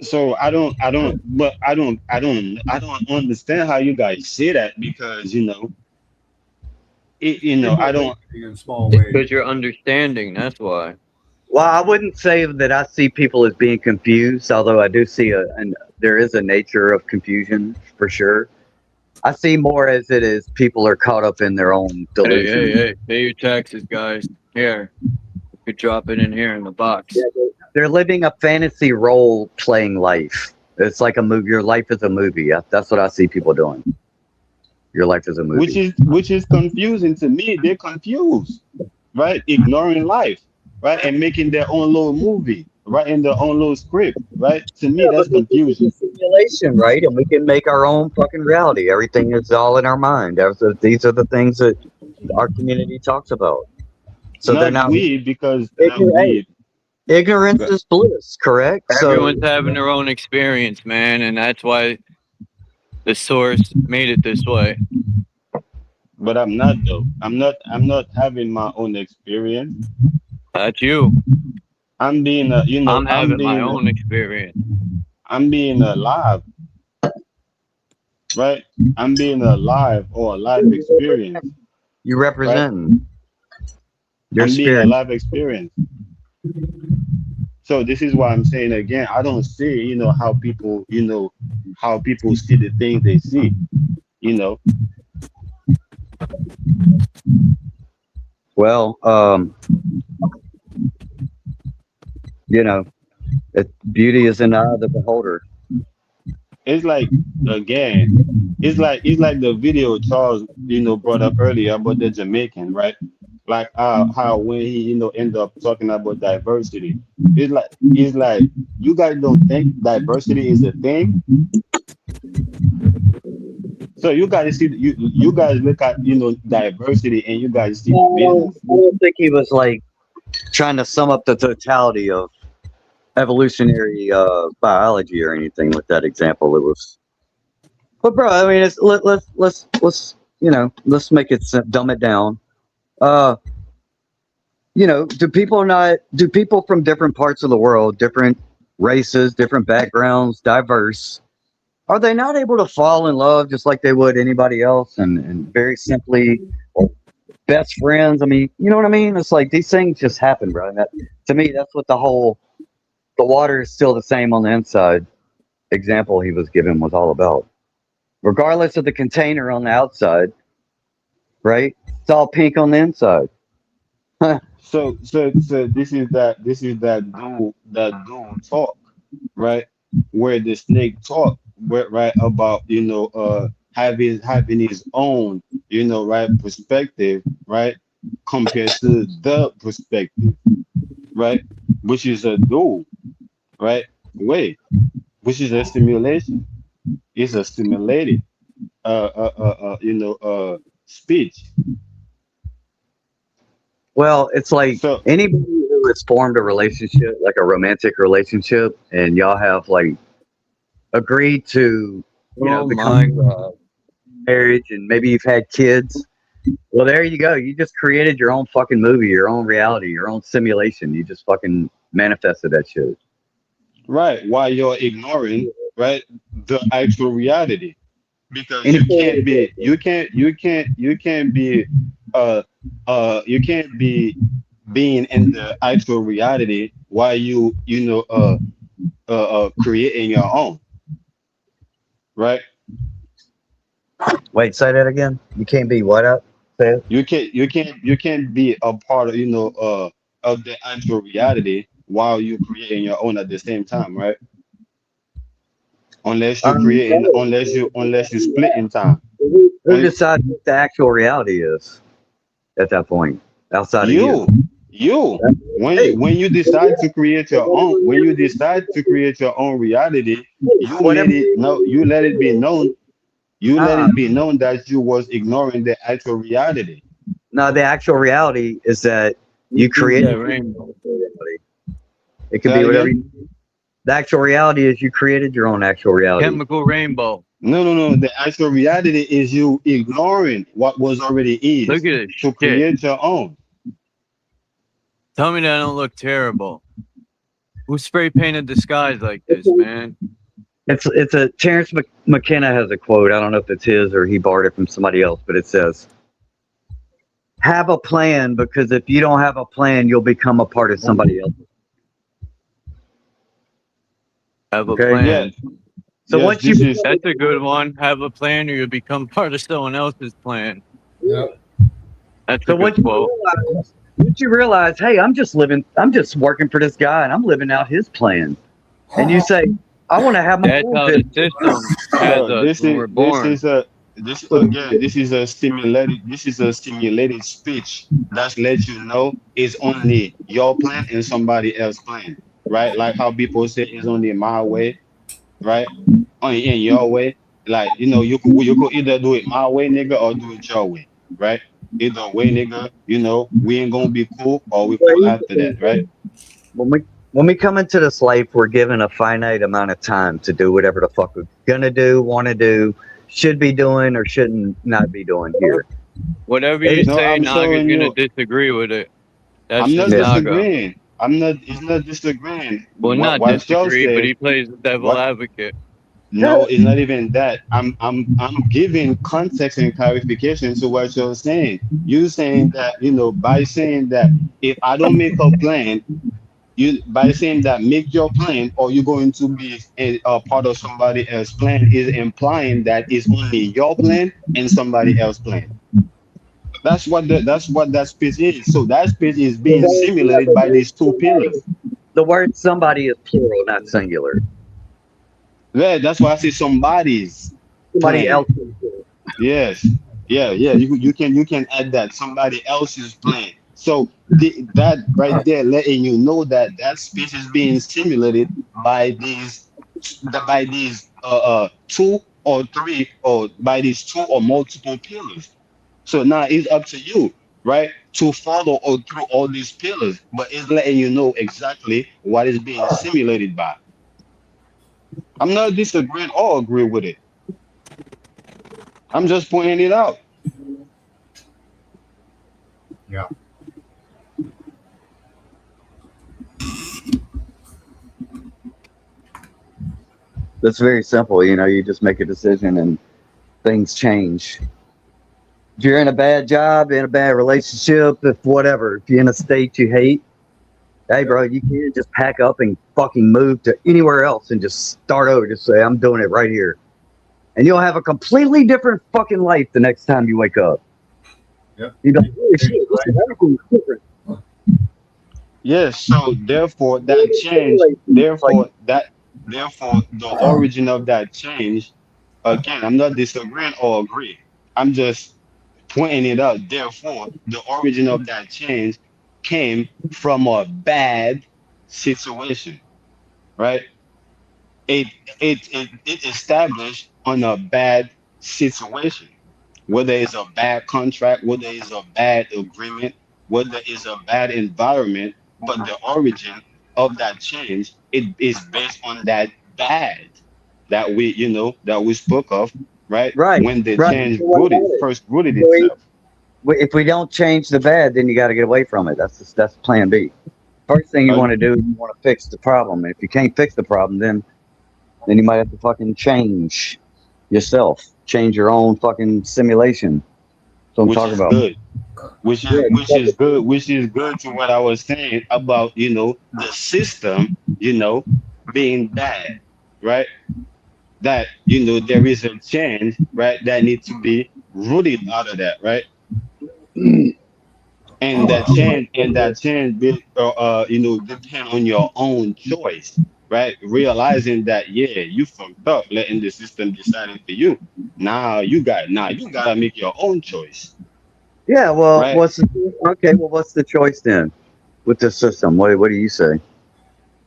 M: So but I don't understand how you guys say that because I don't.
C: In small ways.
I: Because you're understanding. That's why.
K: Well, I wouldn't say that I see people as being confused, although I do see there is a nature of confusion for sure. I see more as it is people are caught up in their own delusion.
I: Hey, pay your taxes, guys. Here, you could drop it in here in the box.
K: Yeah, they're living a fantasy role-playing life. It's like a movie. Your life is a movie. That's what I see people doing. Your life is a movie.
M: Which is confusing to me. They're confused, right? Ignoring life, right? And making their own little movie, right? In their own little script, right? To me, that's confusion.
K: It's a simulation, right? And we can make our own fucking reality. Everything is all in our mind. These are the things that our community talks about. So they're not
M: weed because
K: ignorance is bliss, correct?
I: Everyone's having their own experience, man, and that's why the source made it this way.
M: But I'm not though. I'm not having my own experience.
I: That's you.
M: I'm being
I: I'm having my own experience.
M: I'm being alive. Right? I'm being alive or a life experience.
K: You represent your
M: I'm being
K: spirit.
M: a life experience. So this is why I'm saying again, I don't see, how people see the things they see,
K: Well, beauty is in the eye of the beholder.
M: It's like again, it's like the video Charles, brought up earlier about the Jamaican, right? Like how when he, end up talking about diversity, it's like you guys don't think diversity is a thing. So you guys see you guys look at diversity and you guys see the business.
K: I don't think he was like trying to sum up the totality of evolutionary biology or anything with that example. It was, but bro, I mean, let's make it dumb it down. Do people from different parts of the world, different races, different backgrounds, diverse, are they not able to fall in love just like they would anybody else and very simply, or best friends? I mean, you know what I mean? It's like these things just happen, bro. And that, to me, that's what the water is still the same on the inside example he was given was all about. Regardless of the container on the outside, right? It's all pink on the inside.
M: So this is that dude talk, right? Where the snake talk, right, about having his own, right, perspective, right, compared to the perspective, right, which is a dual, right, way, which is a simulation. It's a simulated speech.
K: Well, it's like anybody who has formed a relationship, like a romantic relationship, and y'all have like agreed to, become marriage, and maybe you've had kids. Well, there you go. You just created your own fucking movie, your own reality, your own simulation. You just fucking manifested that shit.
M: Right. While you're ignoring, right, the actual reality, because you can't be being in the actual reality while you creating your own, right?
K: Wait, say that again. You can't be what up? Say it.
M: You can't be a part of of the actual reality while you creating your own at the same time, right? Unless you unless you split in time.
K: Who decides what the actual reality is at that point? Outside of you.
M: When you decide to create your own, reality, you let it be known. Let it be known that you was ignoring the actual reality.
K: No, the actual reality is that you created
I: rainbow.
K: It could be whatever. The actual reality is you created your own actual reality.
I: Chemical rainbow.
M: No. The actual reality is you ignoring what was already is.
I: Look at it.
M: To create your own.
E: Tell me that I don't look terrible. Who spray painted the skies like this, man?
K: It's a Terrence McKenna has a quote. I don't know if it's his or he borrowed it from somebody else, but it says, "Have a plan, because if you don't have a plan, you'll become a part of somebody else."
E: Have a
K: Okay.
E: plan.
M: Yeah.
K: So
M: Yes,
K: once you
M: this is
E: That's a good one. Have a plan or you'll become part of someone else's plan.
C: Yeah.
E: That's
K: so
E: a good quote.
K: once you realize, hey, I'm just working for this guy and I'm living out his plan. And you say, I want to have my
E: That's
K: own
E: how the
K: business.
E: system has
M: so
E: us when we're born.
M: this is a stimulated speech that lets you know it's only your plan and somebody else's plan, right? Like how people say it's only my way, right? Only in your way. Like, you could either do it my way, nigga, or do it your way, right? Either way, nigga, we ain't gonna be cool or we cool after that, right?
K: When we come into this life, we're given a finite amount of time to do whatever the fuck we're gonna do, want to do, should be doing, or shouldn't not be doing here.
E: Whatever you
M: No,
E: say,
M: I'm
E: Naga's
M: showing
E: gonna
M: you.
E: disagree with it. That's
M: I'm not
E: just Naga.
M: disagreeing. It's not disagreeing.
E: Well, not
M: What y'all
E: disagree, but
M: say,
E: he plays the devil
M: what?
E: advocate.
M: No, it's not even that. I'm giving context and clarification to what you're saying. You saying that, by saying that if I don't make a plan, by saying that make your plan or you're going to be a part of somebody else's plan is implying that it's only your plan and somebody else's plan. That's what that space is. So that space is being simulated by these two pillars.
K: The word somebody is plural, not singular.
M: Yeah, that's why I say somebody's
K: Somebody
M: plan.
K: else.
M: Yes. Yeah. You can add that somebody else's plan. So that right there letting you know that that space is being simulated by these two or three or by these two or multiple pillars. So now it's up to you, right, to follow or through all these pillars, but it's letting you know exactly what is being simulated by. I'm not disagreeing or agree with it. I'm just pointing it out.
C: Yeah.
K: That's very simple. You just make a decision and things change. If you're in a bad job, in a bad relationship, if you're in a state you hate, hey, bro, you can't just pack up and fucking move to anywhere else and just start over. Just say, I'm doing it right here. And you'll have a completely different fucking life the next time you wake up.
C: Yep.
K: You'll be like, holy shit, everything's different.
M: Yes, so therefore that change, therefore the origin of that change, again, I'm not disagreeing or agree. I'm just pointing it out. Therefore, the origin of that change came from a bad situation, right? It established on a bad situation, whether it's a bad contract, whether it's a bad agreement, whether it's a bad environment, but the origin of that change, it is based on that bad that we spoke of, right?
K: Right,
M: When the
K: right.
M: change
K: So what about it?
M: first rooted
K: We-
M: itself.
K: If we don't change the bad, then you got to get away from it. That's plan B. First thing you
M: Uh,
K: want to do, you want to fix the problem. And if you can't fix the problem, then you might have to fucking change yourself, change your own fucking simulation. So I'm
M: which
K: talking
M: is
K: about.
M: good. Which is good to what I was saying about the system being bad, right? That there is a change, right, that needs to be rooted out of that, right? And that change depend on your own choice, right? Realizing that, yeah, you fucked up letting the system decide it for you. Now you gotta make your own choice,
K: Yeah, well,
M: right?
K: what's the choice then with the system? What do you say?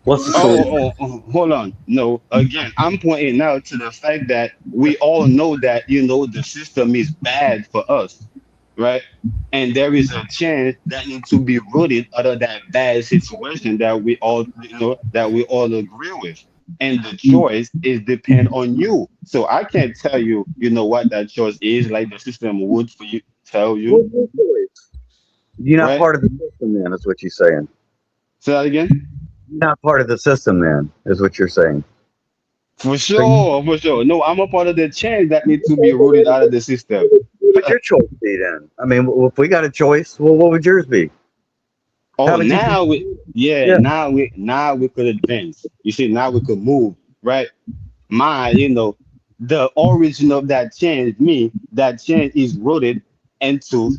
K: What's the solution?
M: Hold on. No, again, I'm pointing out to the fact that we all know that the system is bad for us, right? And there is a change that needs to be rooted out of that bad situation that we all agree with. And the choice is depend on you. So I can't tell you, what that choice is, like the system would for you tell you,
K: What's the choice? You're not
M: right?
K: part of the system then, that's what you're saying.
M: Say that again.
K: Not part of the system, then, is what you're saying.
M: For sure, for sure. No, I'm a part of the change that needs to be rooted out of the system.
K: What would your choice be then? I mean, if we got a choice, well, what would yours be? How
M: Oh,
K: would you? Yeah.
M: now we could advance. You see, now we could move, right? The origin of that change, that change is rooted into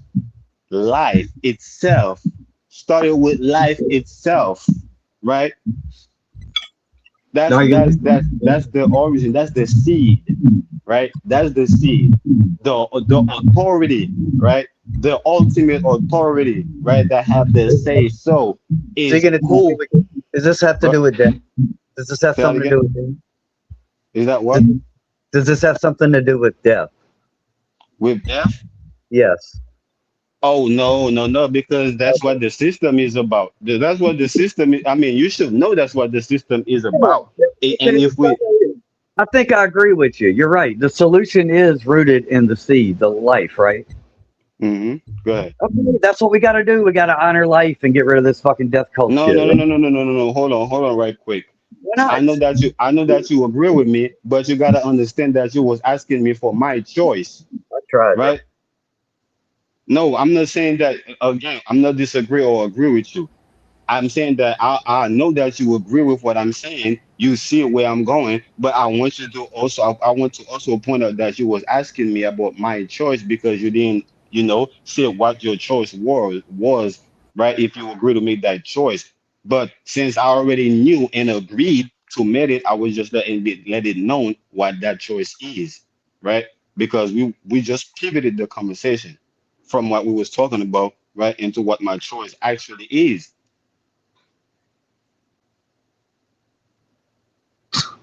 M: life itself. Started with life itself, right?
K: No,
M: That's the origin. That's the seed, right? That's the seed. The authority, right? The ultimate authority, right? That have the say so
K: So you're
M: is
K: gonna
M: who.
K: does this have to do with death? Does this have
M: Say that
K: something to do
M: again.
K: with death?
M: Is that what?
K: Does this have something to do with death?
M: With death?
K: Yes.
M: Oh no, no, no, because that's what the system is about. That's what the system is. I mean, you should know that's what the system is about. And if we,
K: I think I agree with you. You're right. The solution is rooted in the seed, the life, right?
M: go ahead.
K: Okay, that's what we got to do. We got to honor life and get rid of this fucking death cult
M: No,
K: shit.
M: no, no, no, no, no, no, no, no. Hold on, right quick.
K: Why not?
M: I know that you agree with me, but you gotta understand that you was asking me for my choice,
K: I tried, bro.
M: right? No, I'm not saying that again. I'm not disagree or agree with you. I'm saying that I know that you agree with what I'm saying. You see where I'm going, but I want you to also I want to also point out that you was asking me about my choice because you didn't, say what your choice was, right? If you agree to make that choice. But since I already knew and agreed to make it, I was just let it known what that choice is, right? Because we just pivoted the conversation from what we was talking about, right, into what my choice actually is.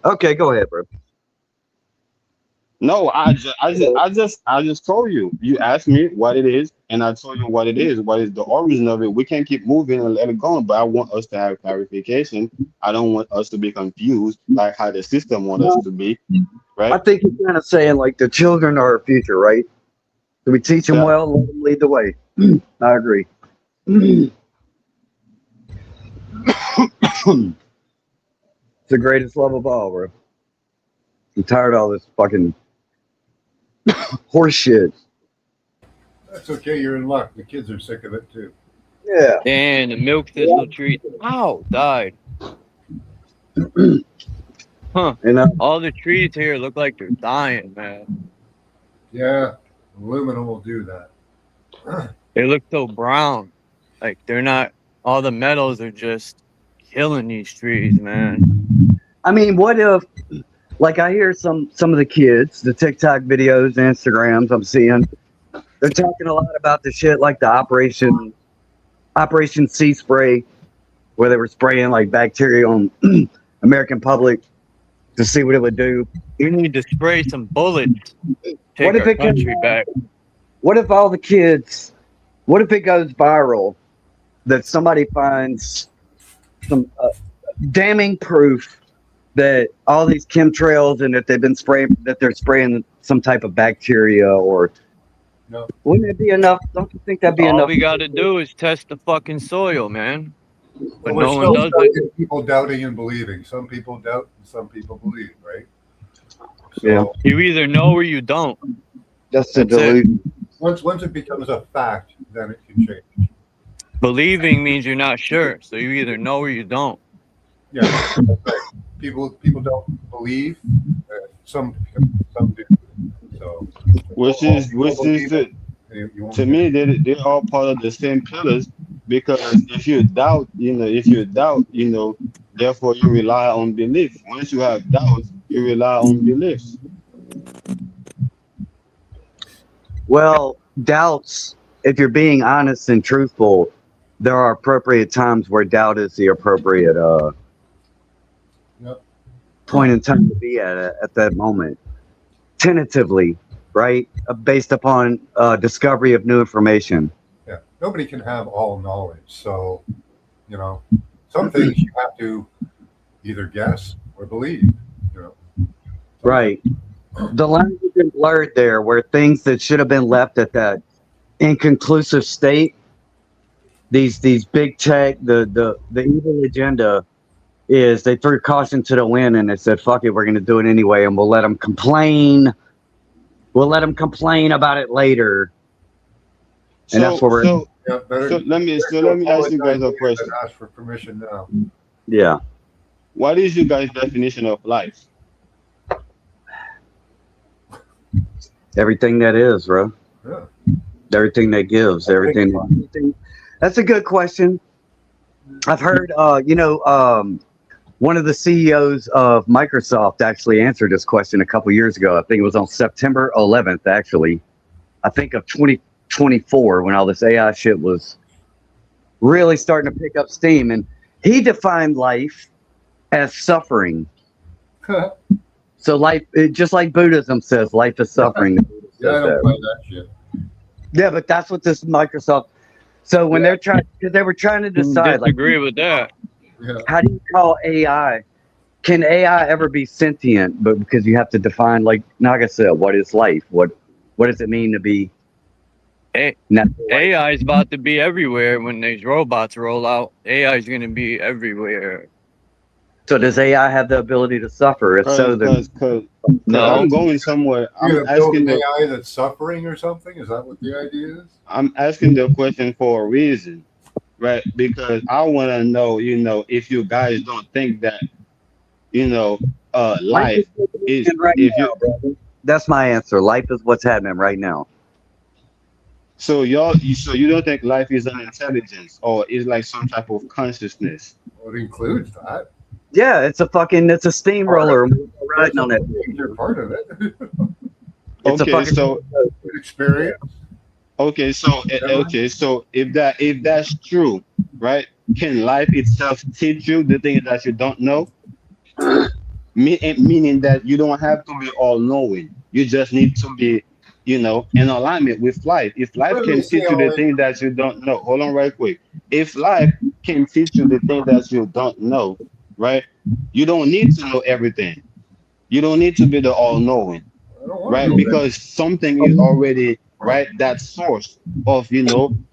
K: Okay, go ahead, bro.
M: No, I just told you. You asked me what it is, and I told you what it is. What is the origin of it? We can keep moving and let it go, but I want us to have clarification. I don't want us to be confused like how the system want us to be,
K: I
M: right?
K: think you're kind of saying like the children are our future, right? So we teach them
M: So,
K: well, let them lead the way. I agree. It's the greatest love of all, bro. I'm tired of all this fucking horse shit.
C: That's okay. You're in luck. The kids are sick of it too.
K: Yeah.
E: And the milk thistle tree, ow, died. Huh. All the trees here look like they're dying, man.
C: Yeah, aluminum will do that.
E: They look so brown. Like they're not, all the metals are just killing these trees, man.
K: I mean, what if, like, I hear some of the kids, the TikTok videos, Instagrams I'm seeing, they're talking a lot about the shit like the Operation Sea Spray, where they were spraying like bacteria on American public to see what it would do.
E: You need to spray some bullets. Take
K: What if
E: our
K: it can-
E: country back.
K: What if all the kids, what if it goes viral that somebody finds some damning proof that all these chemtrails and that they're spraying some type of bacteria or
C: No.
K: Wouldn't it be enough? Don't you think that'd be
E: All
K: enough?
E: we got to do is test the fucking soil, man. But
C: We're
E: no one
C: still
E: does
C: stuck
E: it.
C: in people doubting and believing. Some people doubt and some people believe, right? So
K: Yeah.
E: You either know or you don't.
K: That's the
E: That's it.
K: delusion.
C: once it becomes a fact, then it can change.
E: Believing means you're not sure. So you either know or you don't.
C: Yeah, that's right. People don't believe. Some do. So
M: which is the to me they're all part of the same pillars because if you doubt, therefore you rely on belief. Once you have doubts, you rely on beliefs.
K: Well, doubts, if you're being honest and truthful, there are appropriate times where doubt is the appropriate
C: Yep.
K: point in time to be at that moment. Tentatively, right? Based upon discovery of new information.
C: Yeah, nobody can have all knowledge. So, some things you have to either guess or believe.
K: Right. The lines have been blurred there where things that should have been left at that inconclusive state these big tech, the evil agenda is they threw caution to the wind and they said, fuck it, we're going to do it anyway, and we'll let them complain. We'll let them complain about it later. And that's where we're.
C: Yeah,
O: So let me ask you guys a question.
C: Ask for permission now.
K: Yeah.
O: What is your guys' definition of life?
K: Everything that is, bro.
C: Yeah.
K: Everything that gives, everything. That's a good question. I've heard, one of the CEOs of Microsoft actually answered this question a couple years ago. I think it was on September 11th, actually. I think of 2024, when all this AI shit was really starting to pick up steam. And he defined life as suffering. So life, just like Buddhism says, life is suffering.
C: Yeah, I don't play that shit.
K: Yeah, but that's what this Microsoft. So when they're trying, because they were trying to decide, like,
I: Disagree with that.
C: Yeah.
K: how do you call AI? Can AI ever be sentient? But because you have to define, like Naga said, what is life? What does it mean to be?
I: AI is about to be everywhere when these robots roll out. AI is going to be everywhere.
K: So does AI have the ability to suffer? If so, then
I: No.
O: I'm going somewhere.
C: You're
O: I'm
C: gonna build
O: asking
C: an
O: the
C: AI that's suffering or something? Is that what the idea is?
O: I'm asking the question for a reason, right? Because I want to know, if you guys don't think that, life is
K: right
O: if
K: now,
O: you.
K: brother. That's my answer. Life is what's happening right now.
O: So so you don't think life is an intelligence or is like some type of consciousness?
C: Well, it includes that.
K: Yeah, it's a steamroller. We're riding on it.
C: You're part of it.
K: It's a
O: Okay,
K: fucking
O: so
C: Experience.
O: okay, so if that's true, right? Can life itself teach you the things that you don't know? Meaning that you don't have to be all knowing. You just need to be, in alignment with life. If life
C: What do
O: can
C: they say
O: teach you the things that you don't know, hold on right quick. If life can teach you the things that you don't know, right? You don't need to know everything. You don't need to be the all knowing, right? Because something is already right that source of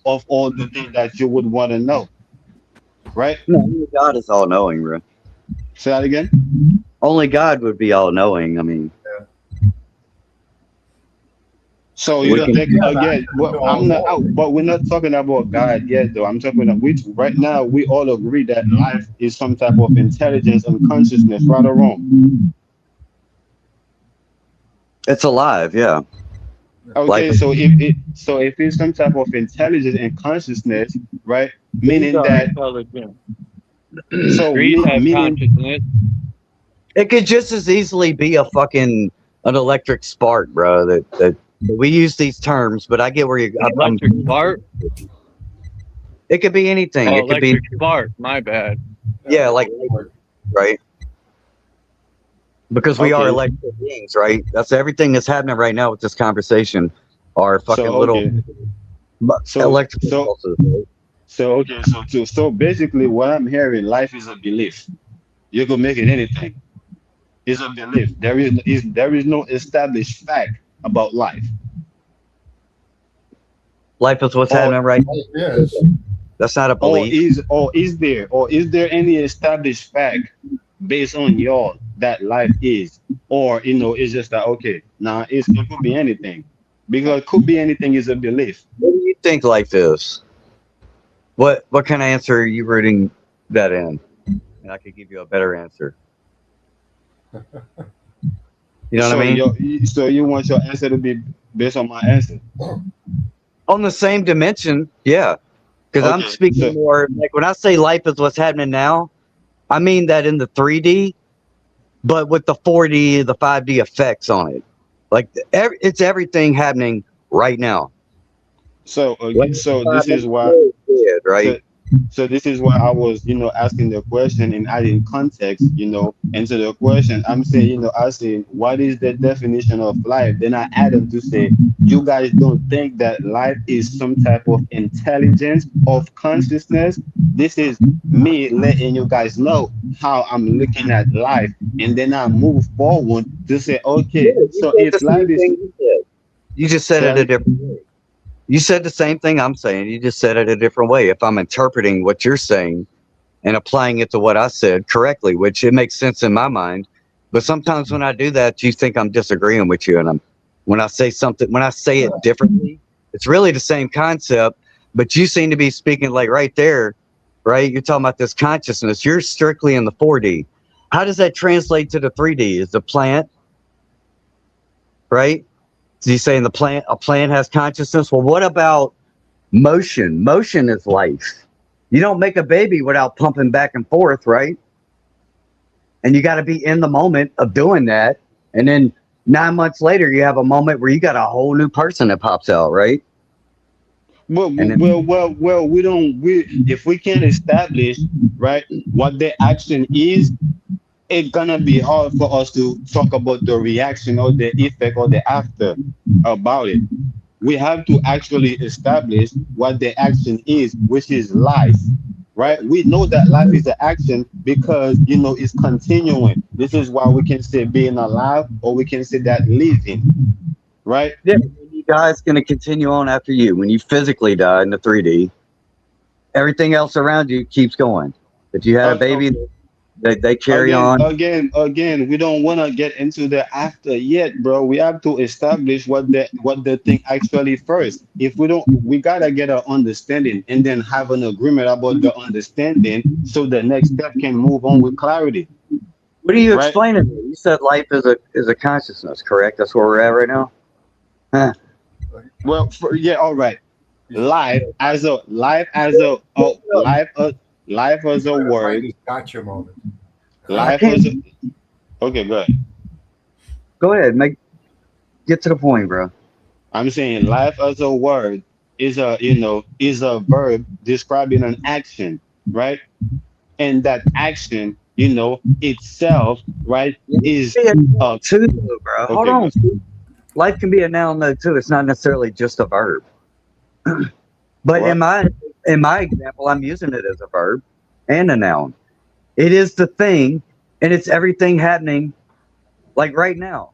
O: of all the things that you would want to know, right?
K: No, only God is all knowing, bro.
O: Say that again.
K: Only God would be all knowing. I mean,
O: So
K: We
O: you don't
K: can-
O: think again? But we're not talking about God yet, though. I'm talking about right now. We all agree that life is some type of intelligence and consciousness, right or wrong.
K: it's alive, yeah.
O: Okay,
K: Life-
O: so if it's some type of intelligence and consciousness, right? Meaning that
I: Trees have
O: meaning
I: consciousness.
K: It could just as easily be an electric spark, bro. That we use these terms, but I get where you.
I: Electric spark?
K: It could be anything.
I: Oh,
K: It could be
I: electric spark. My bad.
K: yeah, like right. Because we are
O: Okay.
K: electrical beings, right? That's everything that's happening right now with this conversation. Are fucking
O: So,
K: little
O: okay.
K: electrical
O: so
K: pulses. Right?
O: so basically, what I'm hearing, life is a belief. You can make it anything. It's a belief. There is no established fact about life.
K: Life is what's
O: Or-
K: happening right now.
C: Yes.
K: That's not a belief.
O: Is there any established fact based on y'all that life is, or it's just that okay, it could be anything, because could be anything is a belief.
K: What do you think life is? What kind of answer are you rooting that in? And I could give you a better answer. You know what I mean?
O: So you want your answer to be based on my answer?
K: On the same dimension, yeah. Because I'm
O: Okay,
K: speaking more like when I say life is what's happening now, I mean that in the 3D, but with the 4D, the 5D effects on it. Like it's everything happening right now.
O: So this is why.
K: Right?
O: So this is why I was, asking the question and adding context, into the question. I'm saying, I say, what is the definition of life? Then I added to say, you guys don't think that life is some type of intelligence of consciousness. This is me letting you guys know how I'm looking at life, and then I move forward to say, okay, so if life is,
K: you just said it a different way. You said the same thing I'm saying. You just said it a different way. If I'm interpreting what you're saying and applying it to what I said correctly, which it makes sense in my mind. But sometimes when I do that, you think I'm disagreeing with you. And when I say something, when I say it differently, it's really the same concept, but you seem to be speaking like right there, right? You're talking about this consciousness. You're strictly in the 4D. How does that translate to the 3D? Is the plant, right? So you saying a plant has consciousness? Well, what about motion? Motion is life. You don't make a baby without pumping back and forth, right? And you got to be in the moment of doing that. And then 9 months later, you have a moment where you got a whole new person that pops out, right?
M: Well, if we can't establish, right, what the action is, it's gonna be hard for us to talk about the reaction or the effect or the after about it. We have to actually establish what the action is, which is life, right? We know that life is the action because, you know, it's continuing. This is why we can say being alive, or we can say that living, right?
K: Yeah, when you die, it's going to continue on after you. When you physically die in the 3D, everything else around you keeps going. If you had a baby, they carry on.
M: Again, we don't want to get into the after yet, bro. We have to establish what the thing actually first. If we don't, we gotta get an understanding and then have an agreement about the understanding, so the next step can move on with clarity.
K: What are you explaining? You said life is a consciousness, correct? That's where we're at right now. Huh.
M: Well, yeah, all right. Life as a word.
C: Gotcha moment.
M: Life as a. Okay, go ahead.
K: Go ahead, get to the point, bro.
M: I'm saying life as a word is a verb describing an action, right? And that action, itself, right, is
K: too, bro. Hold on. Life can be a noun though too. It's not necessarily just a verb. But in my example, I'm using it as a verb and a noun. It is the thing, and it's everything happening like right now.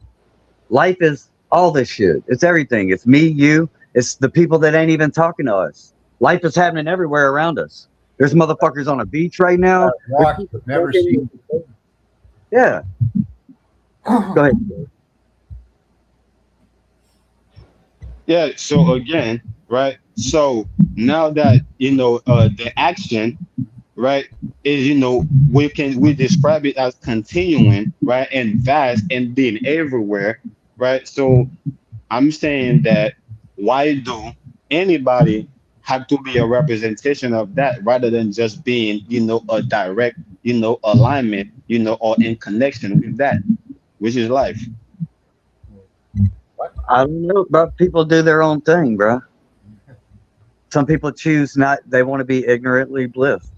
K: Life is all this shit. It's everything. It's me, you. It's the people that ain't even talking to us. Life is happening everywhere around us. There's motherfuckers on a beach right now.
C: Never seen.
K: Yeah. Go ahead.
M: Yeah. So again, right? So now that the action, right, is we describe it as continuing, right, and vast and being everywhere, right? So I'm saying that why do anybody have to be a representation of that rather than just being a direct alignment or in connection with that, which is life?
K: I don't know, but people do their own thing, bro. Some people choose not, they want to be ignorantly bliss.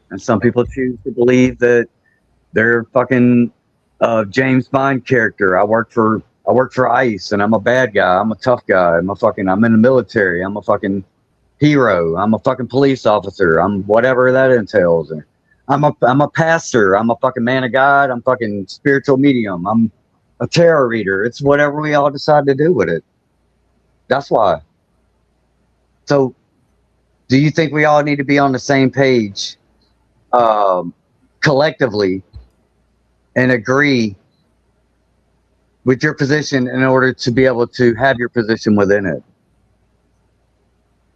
K: And some people choose to believe that they're fucking James Bond character. I work for ICE and I'm a bad guy. I'm a tough guy. I'm in the military. I'm a fucking hero. I'm a fucking police officer. I'm whatever that entails. I'm a pastor. I'm a fucking man of God. I'm fucking spiritual medium. I'm a tarot reader. It's whatever we all decide to do with it. That's why. So do you think we all need to be on the same page collectively and agree with your position in order to be able to have your position within it?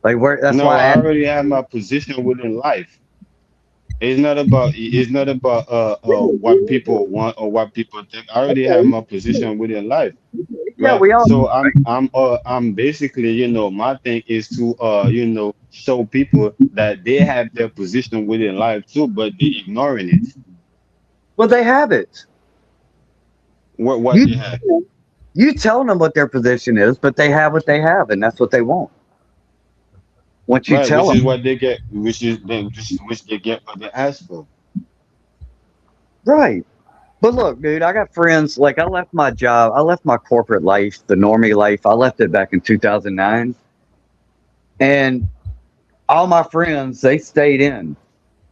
K: Like that's
M: no,
K: why
M: I already have my position within life. It's not about what people want or what people think. I already have my position within life.
K: Yeah,
M: Right.
K: we all.
M: So I'm basically, my thing is to show people that they have their position within life too, but they ignoring it.
K: Well, they have it.
M: What they have.
K: You tell them what their position is, but they have what they have, and that's what they want. Once you tell them,
M: which is what they get, which they get what they ask for.
K: Right. But look, dude, I got friends. Like, I left my job. I left my corporate life, the normie life. I left it back in 2009. And all my friends, they stayed in.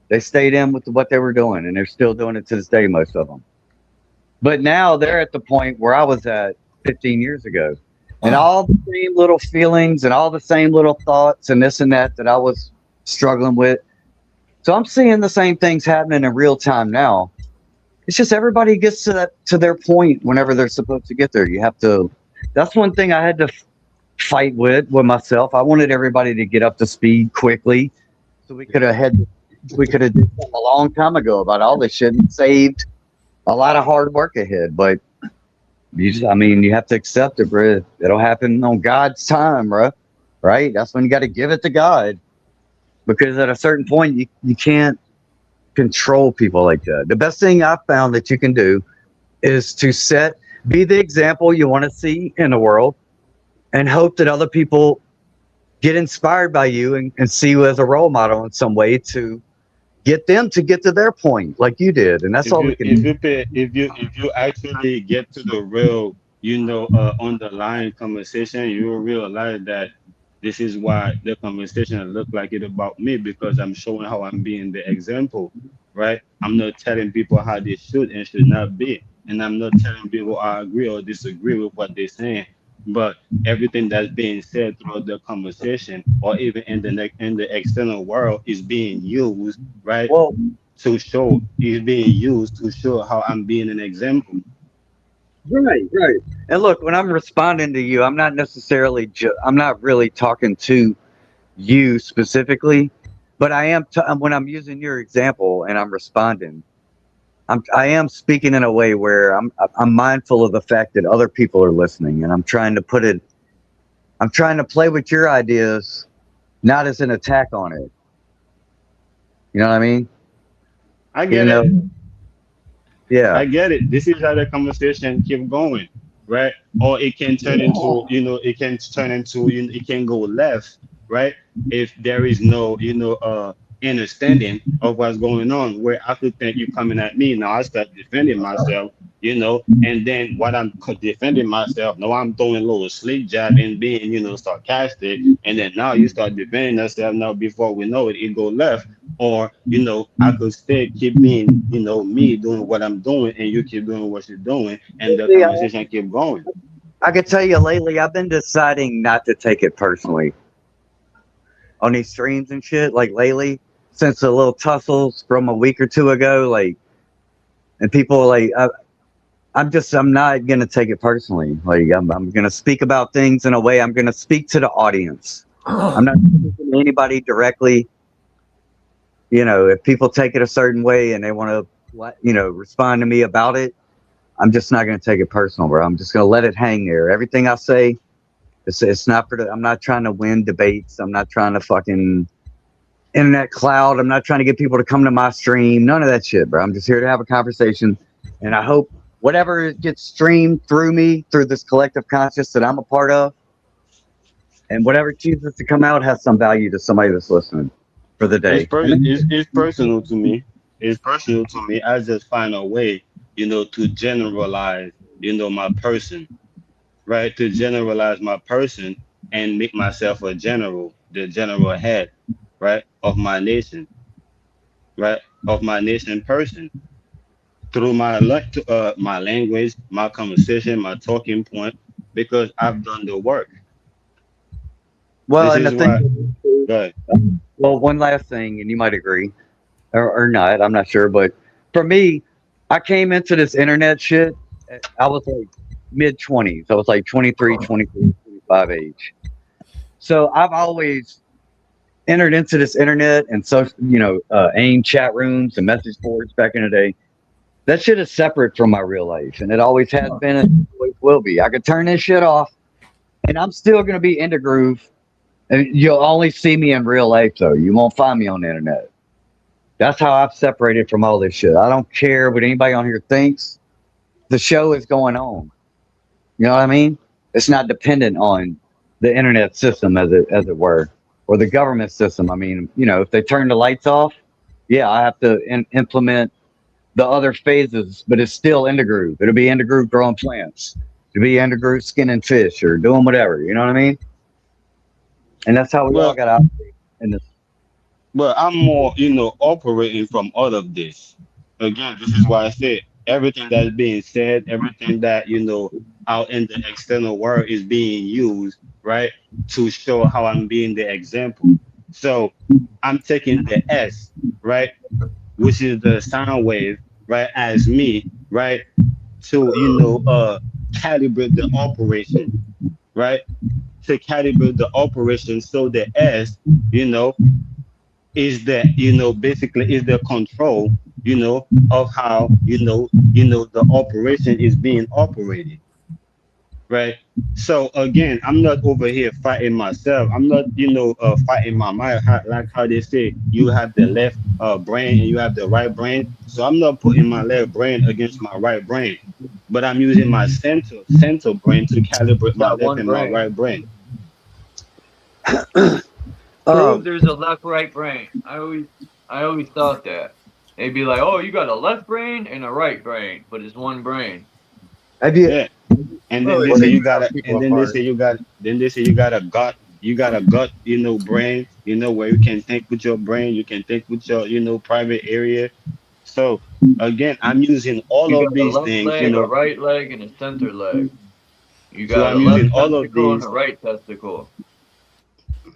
K: They stayed in with what they were doing, and they're still doing it to this day, most of them. But now they're at the point where I was at 15 years ago. and all the same little feelings and all the same little thoughts and this and that I was struggling with. So I'm seeing the same things happening in real time now. It's just everybody gets to their point whenever they're supposed to get there. You have to. That's one thing I had to fight with myself. I wanted everybody to get up to speed quickly, so we could have did something a long time ago about all this shit and saved a lot of hard work ahead. But you have to accept it, bro. It'll happen on God's time, bro. Right? That's when you got to give it to God, because at a certain point you can't control people like that. The best thing I've found that you can do is to be the example you want to see in the world, and hope that other people get inspired by you and see you as a role model in some way to get them to get to their point like you did. And that's all we can do.
M: If you actually get to the real, underlying conversation, you will realize that this is why the conversation look like it about me, because I'm showing how I'm being the example, right? I'm not telling people how they should and should not be, and I'm not telling people I agree or disagree with what they're saying. But everything that's being said throughout the conversation, or even in the external world, is being used, right? Is being used to show how I'm being an example.
K: Right. And look, when I'm responding to you, I'm not necessarily I'm not really talking to you specifically, but I am when I'm using your example and I'm responding, I am speaking in a way where I'm mindful of the fact that other people are listening, and I'm trying to play with your ideas, not as an attack on it. You know what I mean?
M: I get it.
K: Yeah.
M: I get it. This is how the conversation keep going, right? Or it can turn into, it can go left, right? If there is no, understanding of what's going on, where I could think you coming at me, now I start defending myself, and then what I'm defending myself, now I'm throwing a little slick jab and being, sarcastic, and then now you start defending yourself. Now before we know it, it go left. Or, I could keep being, me doing what I'm doing, and you keep doing what you're doing, and the conversation keep going.
K: I could tell you lately, I've been deciding not to take it personally on these streams and shit. Like lately, since the little tussles from a week or two ago, like, and people like, I'm not gonna take it personally. Like, I'm gonna speak about things in a way. I'm gonna speak to the audience. I'm not speaking to anybody directly. If people take it a certain way and they want to, respond to me about it, I'm just not going to take it personal, bro. I'm just going to let it hang there. Everything I say, it's not I'm not trying to win debates. I'm not trying to fucking internet cloud. I'm not trying to get people to come to my stream. None of that shit, bro. I'm just here to have a conversation. And I hope whatever gets streamed through me, through this collective conscious that I'm a part of, and whatever chooses to come out has some value to somebody that's listening for the day.
M: It's personal to me. It's personal to me. I just find a way, to generalize, my person, right? To generalize my person and make myself the general head, right, of my nation, right, of my nation person, through my language, my conversation, my talking point, because I've done the work.
K: Well,
M: this
K: and
M: is
K: the
M: why.
K: thing,
M: Go ahead.
K: well, one last thing, and you might agree or not, I'm not sure, but for me, I came into this internet shit, I was like mid-20s. I was like 23, 24, 25 age. So I've always entered into this internet and AIM chat rooms and message boards back in the day. That shit is separate from my real life, and it always has been and always will be. I could turn this shit off, and I'm still going to be in the groove. And you'll only see me in real life, though. You won't find me on the internet. That's how I've separated from all this shit. I don't care what anybody on here thinks. The show is going on. You know what I mean? It's not dependent on the internet system, as it were, or the government system. I mean, if they turn the lights off, yeah, I have to implement the other phases, but it's still in the groove. It'll be in the groove growing plants. It'll be in the groove skinning fish or doing whatever. You know what I mean? And that's how we all got out in this.
M: Well, I'm more, operating from all of this. Again, this is why I said everything that's being said, everything that, out in the external world is being used, right, to show how I'm being the example. So I'm taking the S, right, which is the sound wave, right, as me, right, to calibrate the operation, right, to calibrate the operation. So the S, you know, is the basically is the control, of how the operation is being operated, right? So again, I'm not over here fighting myself. I'm not, fighting my mind. Like how they say, you have the left brain and you have the right brain. So I'm not putting my left brain against my right brain, but I'm using my center brain to calibrate my
I: Got
M: left
I: one
M: and my
I: brain.
M: right brain.
I: Prove there's a left right brain. I always thought that. They'd be like, oh, you got a left brain and a right brain, but it's one brain.
K: Have you?
M: Yeah. And then
C: Well,
M: they
C: they
M: say
C: take
M: you got a,
C: people
M: and then they
C: apart.
M: say you got, then they say you got a gut, brain, where you can think with your brain, you can think with your, private area. So again, I'm using all
I: You
M: of
I: got a
M: these
I: left
M: things,
I: leg, a right leg, and a center leg. You
M: so
I: got a
M: I'm using
I: left
M: all of
I: testicle and a
M: these.
I: right testicle.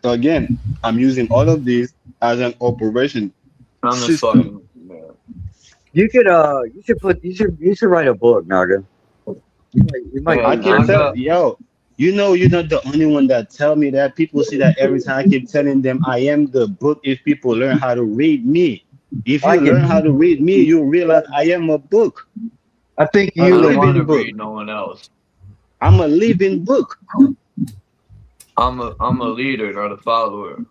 M: So again, I'm using all of these as an operation
I: I'm this
M: system.
I: fucking man.
K: You should write a book, Naga. You might
M: I
I: Man,
K: do
M: keep
K: very
M: telling,
K: well.
I: Naga,
M: yo, you're not the only one that tell me that. People see that every time. I keep telling them I am the book. If people learn how to read me, if
K: I
M: you learn
K: can.
M: how to read me, you realize I am a book,
K: I think
M: a
I: I
K: you
I: don't
K: and
I: want
M: living
I: to
M: book.
I: read no one else.
M: I'm a living book.
I: I'm a leader, not a follower.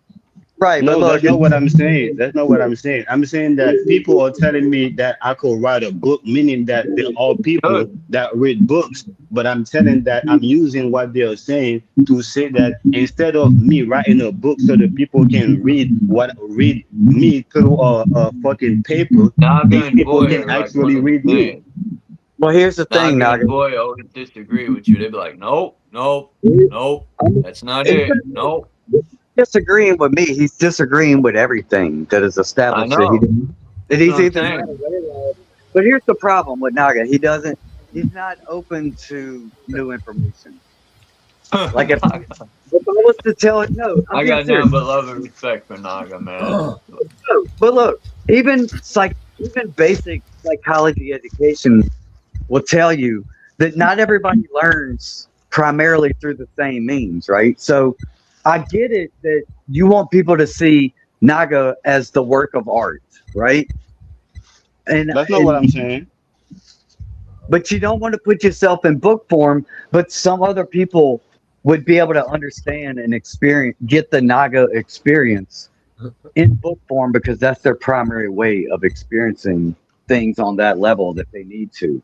K: right, but
M: No,
K: look,
M: that's not what I'm saying. That's not what I'm saying. I'm saying that people are telling me that I could write a book, meaning that they're all people
I: Good.
M: that read books. But I'm telling that I'm using what they're saying to say that instead of me writing a book so that people can read me through a fucking paper,
I: Naga
M: these
I: and
M: people
I: Boy
M: can
I: are like one
M: actually
I: and the
M: read me.
I: same.
K: well, here's the thing,
I: Naga and
K: Naga.
I: Boy always disagree with you. They'd be like, nope, nope, nope. That's not
K: He's
I: it.
K: not
I: Nope.
K: disagreeing with me. He's disagreeing with everything that is
I: I
K: established that he
I: know.
K: that
I: That's what
K: he's
I: I'm
K: either not
I: saying.
K: aware of. But here's the problem with Naga. He doesn't. He's not open to new information. Like if I was to tell it, no, I'm
I: I
K: being
I: got
K: serious.
I: nothing but love and respect for Naga, man.
K: No, but look, even basic psychology education will tell you that not everybody learns primarily through the same means, right? So I get it that you want people to see Naga as the work of art, right? And
M: That's not what I'm
K: and
M: saying.
K: but you don't want to put yourself in book form, but some other people would be able to understand and experience get the Naga experience in book form because that's their primary way of experiencing things on that level that they need to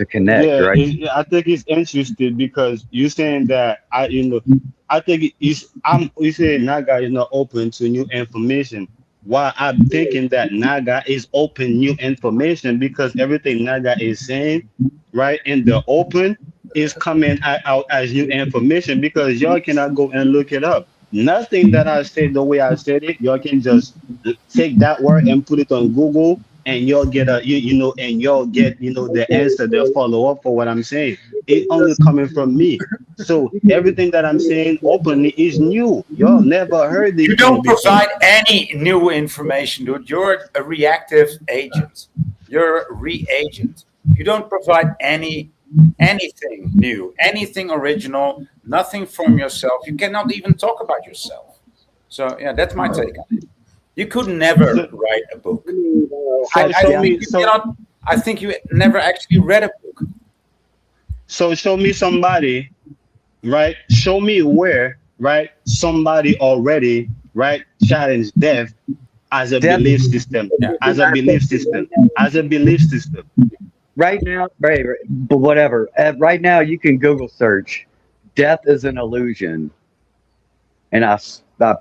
K: connect,
M: Yeah,
K: right?
M: I think it's interesting because you saying that I think you saying Naga is not open to new information. Why I'm thinking that Naga is open new information because everything Naga is saying, right, in the open is coming out as new information because y'all cannot go and look it up. Nothing that I said the way I said it, y'all can just take that word and put it on Google and you'll get and you'll get the answer, the follow up for what I'm saying. It only coming from me. So everything that I'm saying openly is new. Y'all never heard
J: You
M: these things
J: don't
M: before.
J: provide any new information, dude. You're a reactive agent. You're a reagent. You don't provide anything new, anything original, nothing from yourself. You cannot even talk about yourself. So yeah, that's my take on it. You could never
M: So,
J: write a book.
M: so
J: I
M: show
J: think
M: me
J: you
M: so
J: cannot. I think you never actually read a book.
M: so show me somebody, right? Show me where, right, somebody already, right, challenged death as a
K: Death,
M: belief system,
J: Yeah.
M: as a belief system, as a belief system.
K: right now, right, but whatever. Right now, you can Google search "death is an illusion," and I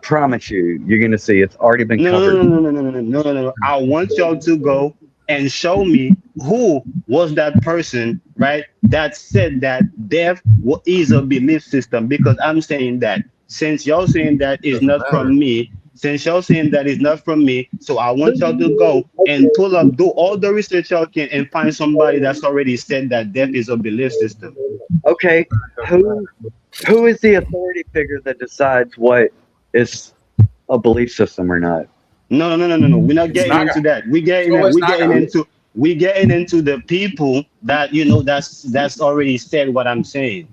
K: promise you, you're gonna see it's already been
M: No,
K: covered.
M: no, no, no, no, no, no, no, no, no, no. I want y'all to go and show me who was that person, right? That said that death is a belief system because I'm saying that since y'all saying that is
I: Doesn't
M: not
I: matter.
M: from me, since y'all saying that is not from me, so I want y'all to go and pull up, do all the research y'all can, and find somebody that's already said that death is a belief system.
K: Okay, who is the authority figure that decides what is a belief system or not?
M: No. We're not getting
J: Naga.
M: into that. We getting into the people that that's already said what I'm saying.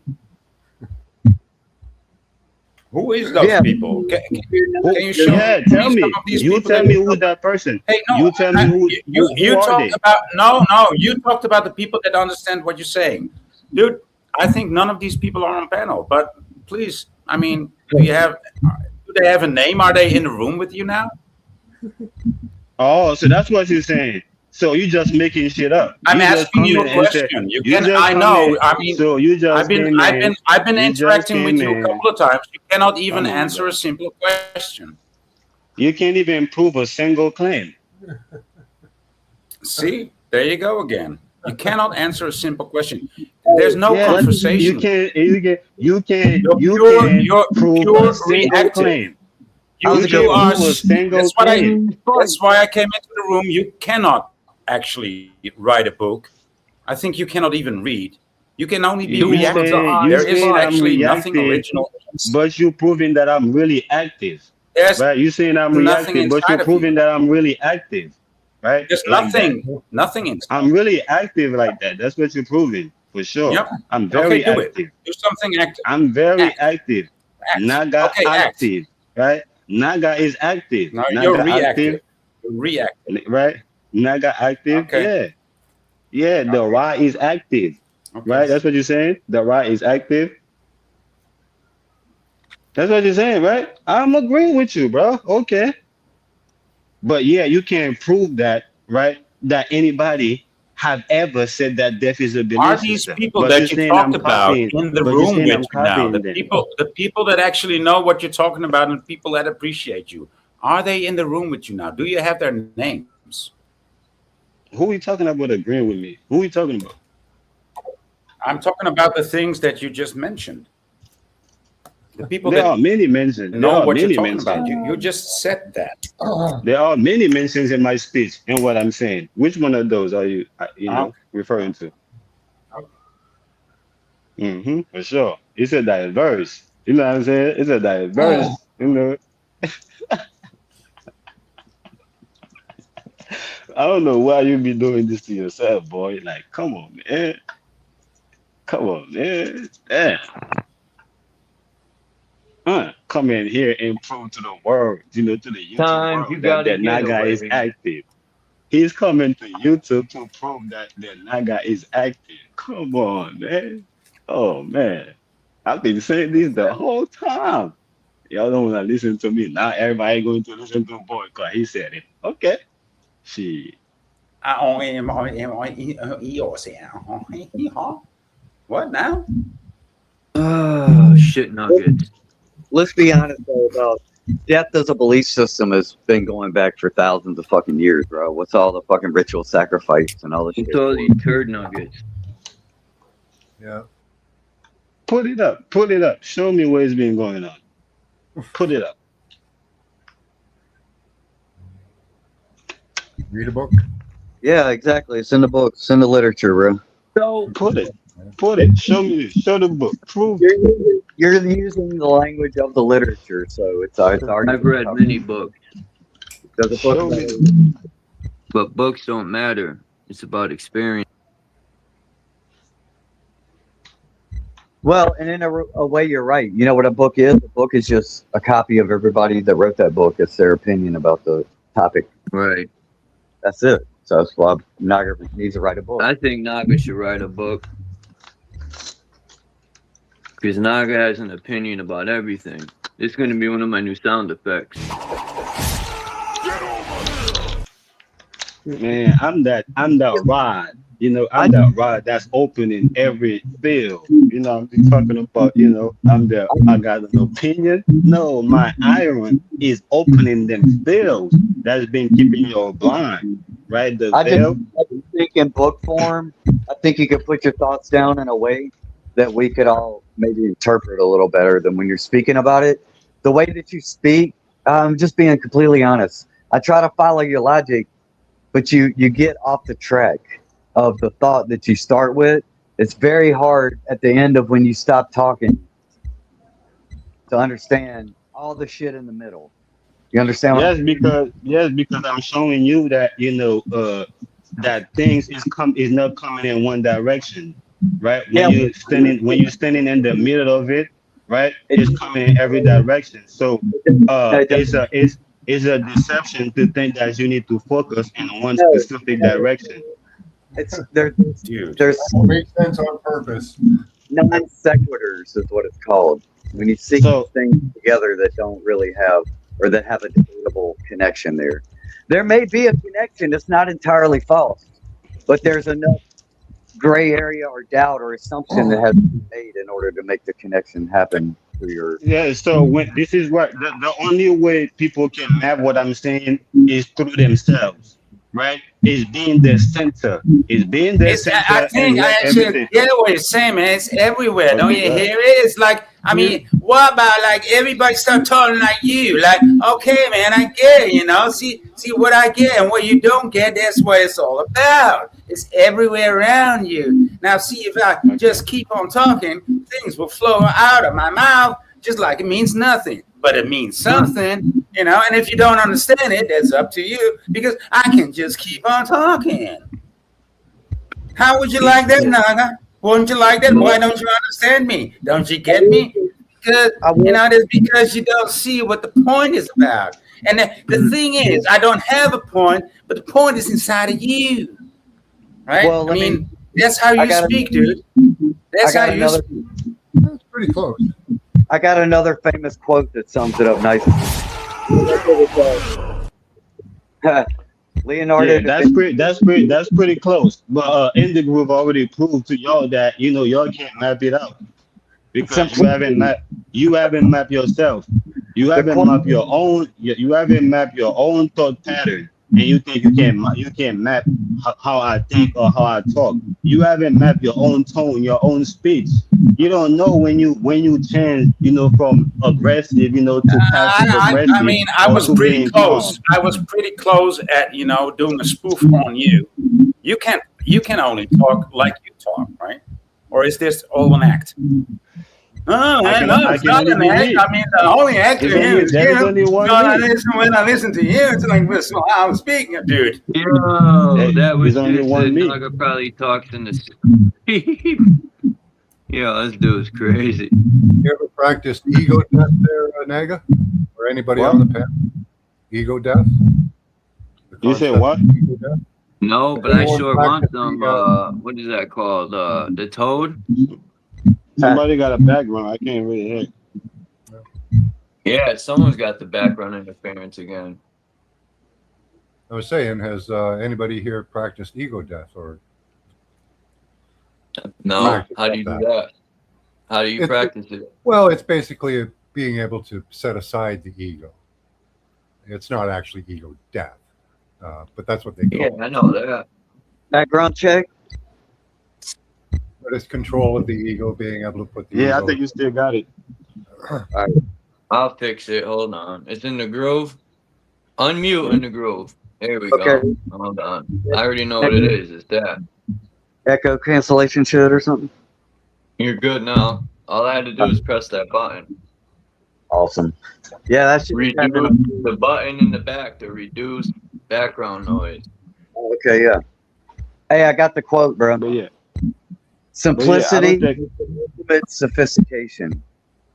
J: Who is those people? Can you show
M: Yeah,
J: me
M: tell me.
J: some of these
M: You
J: people?
M: tell me who's that person.
J: Hey, no,
M: You tell me who
J: you
M: are
J: talked
M: they?
J: about you talked about the people that understand what you're saying, dude. I think none of these people are on panel. But please, I mean, do they have a name? Are they in the room with you now?
M: Oh, so that's what you're saying. So you just making shit up.
J: I'm
M: You just
J: asking
M: come
J: you
M: in
J: a
M: and say
J: question. You
M: you
J: can.
M: just
J: I
M: come
J: know.
M: in.
J: I mean,
M: So you just came in.
J: I've been
M: You just
J: interacting with
M: came
J: you a
M: in.
J: couple of times. You cannot even
M: Come on,
J: answer
M: bro.
J: a simple question.
M: You can't even prove a single claim.
J: See, there you go again. You cannot answer a simple question. There's no
M: Yeah,
J: conversation.
M: you can
J: You're
M: prove
J: pure
M: a single
J: reactive.
M: claim.
J: You
M: You can
J: are.
M: prove a single
J: That's
M: claim.
J: why I came into the room. You cannot actually write a book. I think you cannot even read. You can only be reactive.
M: You
J: There is
M: saying I'm
J: actually nothing
M: reactive,
J: original.
M: but you proving that I'm really active.
J: There's
M: Right? You saying I'm
J: nothing
M: reactive, but you're
J: inside of you.
M: proving that I'm really active. Right?
J: There's
M: Like that.
J: nothing inside.
M: I'm really active like that. That's what you're proving for sure.
J: Yep.
M: I'm
J: Okay,
M: very
J: do it.
M: active.
J: Do something active.
M: I'm very
J: Act.
M: active.
J: Act.
M: Naga
J: Okay, act.
M: active. Right? Naga is active.
J: No, you're
M: Naga
J: reactive.
M: active.
J: You're reactive.
M: Right? Naga active.
J: Okay.
M: Yeah. Yeah. The Ra is active.
J: Okay.
M: Right? That's what you're saying? The Ra is active. That's what you're saying, right? I'm agreeing with you, bro. Okay. But yeah, you can't prove that, right? That anybody have ever said that death is a belief
J: Are these
M: system.
J: people
M: But you're
J: that you
M: saying
J: talked
M: I'm
J: about
M: copying.
J: in the
M: But you're
J: room
M: saying
J: with
M: I'm
J: you now?
M: copying
J: The
M: them.
J: people that actually know what you're talking about and people that appreciate you. Are they in the room with you now? Do you have their names?
M: Who are you talking about agreeing with me? Who are you talking about?
J: I'm talking about the things that you just mentioned. The people
M: There
J: that
M: are many mentions. There
J: know
M: are
J: what you're
M: many
J: talking about.
M: mentions.
J: You just said that.
M: There are many mentions in my speech and what I'm saying. Which one of those are you, referring to? For sure. It's a diverse. You know what I'm saying? It's a diverse. I don't know why you be doing this to yourself, boy. Like, come on, man. Come on, man. Damn. Come in here and prove to the world, to the YouTube
E: Times you
M: world that
E: gotta
M: the
E: get
M: Naga is
E: away.
M: active. He's coming to YouTube to prove that the Naga is active. Come on, man. Oh, man. I've been saying this the whole time. Y'all don't want to listen to me. Now everybody going to listen to boy because he said it. Okay. Shit.
J: What now?
E: Oh, shit nuggets.
K: Let's be honest though about death as a belief system has been going back for thousands of fucking years, bro. What's all the fucking ritual sacrifice and all the shit?
E: It's all these turd nuggets.
C: Yeah.
M: Put it up. Put it up. Show me where it's been going on. Put it up.
C: Read a book.
K: Yeah, exactly. It's in the books, it's in the literature, bro.
E: So
M: Put it. Put it. Show me. Show the book. Prove it.
K: You're using the language of the literature, so it's already.
E: I've read many books,
K: Does the book
M: Show me.
K: matter?
E: but books don't matter. It's about experience.
K: Well, and in a way, you're right. You know what a book is? A book is just a copy of everybody that wrote that book. It's their opinion about the topic.
E: Right.
K: That's it. So that's why Naga needs to write a book.
E: I think Naga should write a book. Because Naga has an opinion about everything. It's going to be one of my new sound effects.
M: Man, I'm that rod. I'm that rod that's open in every field. I'm talking about, I got an opinion. No, my iron is opening them fields that's been keeping you blind. Right? The
K: I
M: veil.
K: just think in book form, I think you could put your thoughts down in a way that we could all maybe interpret a little better than when you're speaking about it. The way that you speak, I'm just being completely honest. I try to follow your logic, but you get off the track of the thought that you start with. It's very hard at the end of when you stop talking to understand all the shit in the middle. You understand what I'm saying?
M: Yes, because I'm showing you that that things is not coming in one direction, right?
K: Yeah.
M: When you're standing in the middle of it, right? It's coming in every direction. So it's a deception to think that you need to focus in one specific direction.
K: It's
J: Dude.
K: there's
C: Makes sense on purpose.
K: non sequiturs is what it's called. When you see things together that don't really have, or that have a debatable connection there. There may be a connection that's not entirely false, but there's enough gray area or doubt or assumption that has to be made in order to make the connection happen for your.
M: Yeah, so when this is what the only way people can map what I'm saying is through themselves, right? Is being the center. Is being the center.
J: I think I actually get what you're saying, man. It's everywhere. Don't you hear it? It's like, I mean, what about like everybody start talking like you? Like, okay, man, I get it, you know. See what I get and what you don't get, that's what it's all about. It's everywhere around you. Now, see, if I just keep on talking, things will flow out of my mouth just like it means nothing. But it means something, you know, and if you don't understand it, that's up to you, because I can just keep on talking. How would you like that, Naga? Wouldn't you like that? Why don't you understand me? Don't you get me? Because, you know, that's because you don't see what the point is about. And the thing is, I don't have a point, but the point is inside of you. Right?
K: Well,
J: I mean, that's how you speak, dude. That's how you speak.
C: That's pretty close.
K: I got another famous quote that sums it up nicely. Leonardo.
M: Yeah, that's pretty close. But in the group already proved to y'all that y'all can't map it out because you haven't mapped yourself. You haven't mapped your own. You haven't mapped your own thought pattern, and you think you can map how I think or how I talk. You haven't mapped your own tone, your own speech. You don't know when you change, from aggressive, to passive aggressive.
J: I mean, I was pretty close. I was pretty close at doing a spoof on you. You can only talk like you talk, right? Or is this all an act? No, it's not an act. I mean, the only actor here is you. When I listen to you, it's like this. I'm speaking, dude.
E: Yo, that was
M: only one me.
E: Naga probably talked in the sleep. Yo, this dude's crazy.
C: You ever practiced ego death there, Naga? Or anybody on the panel? Ego death?
M: You said what?
C: Ego death?
E: No, but I sure want some. What is that called? The toad?
M: Somebody got a background. I can't really hear.
E: Yeah, someone's got the background interference again.
C: I was saying, has anybody here practiced ego death or?
E: No. How do you do that? How do you practice it?
C: Well, it's basically being able to set aside the ego. It's not actually ego death, but that's what they call it.
E: Yeah, I know that.
K: Background check.
C: But it's control of the ego, being able to put the ego.
M: I think you still got it.
K: All right.
E: I'll fix it. Hold on. It's in the groove. Unmute in the groove. There we go. Hold on. I already know what it is. It's that.
K: Echo cancellation shit or something?
E: You're good now. All I had to do is press that button.
K: Awesome. Yeah, that's
E: reduce the button in the back to reduce background noise.
K: Okay, yeah. Hey, I got the quote, bro.
M: But yeah.
K: Simplicity, ultimate sophistication.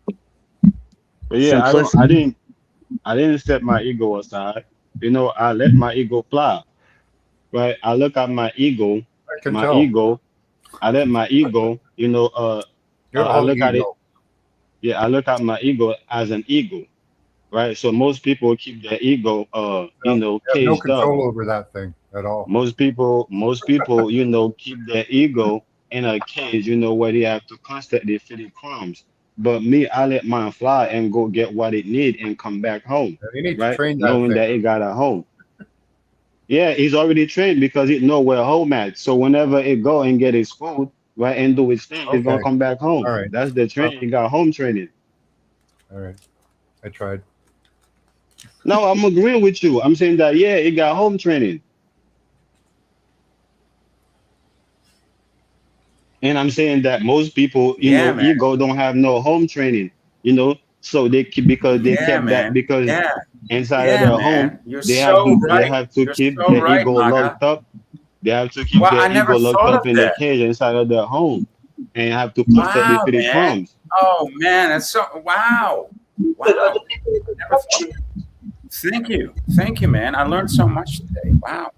M: But yeah, I didn't set my ego aside. I let my ego fly. Right? I look at my ego. I let my ego, I look at it. Yeah, I look at my ego as an ego, right? So most people keep their ego, caged
C: no control over that thing at all.
M: Most people, keep their ego in a cage, where they have to constantly feed it crumbs. But me, I let mine fly and go get what it need and come back home,
C: you need
M: right?
C: to train that
M: knowing
C: thing.
M: that it got a home. Yeah, he's already trained because it know where home at. So whenever it go and get its food, right, and do its thing, it's gonna come back home.
C: All right.
M: That's the training. It got home training.
C: All right. I tried.
M: No, I'm agreeing with you. I'm saying that yeah, it got home training, and I'm saying that most people,
J: Yeah, man.
M: ego don't have no home training, so they keep because they
J: Yeah,
M: kept that
J: man.
M: because
J: Yeah.
M: inside of
J: Yeah,
M: their home
J: man. You're
M: they have
J: so
M: to they
J: right.
M: have to
J: You're
M: keep
J: so
M: their
J: right,
M: ego
J: Maga.
M: locked up. They have to keep
J: Well,
M: their
J: I never
M: ego locked
J: thought
M: up
J: of
M: in the
J: that.
M: cage inside of their home, and have to constantly
J: Wow,
M: feed it
J: man.
M: crumbs.
J: Oh, man. That's so, wow. Wow. I never thought of that. Thank you. Thank you, man. I learned so much today. Wow.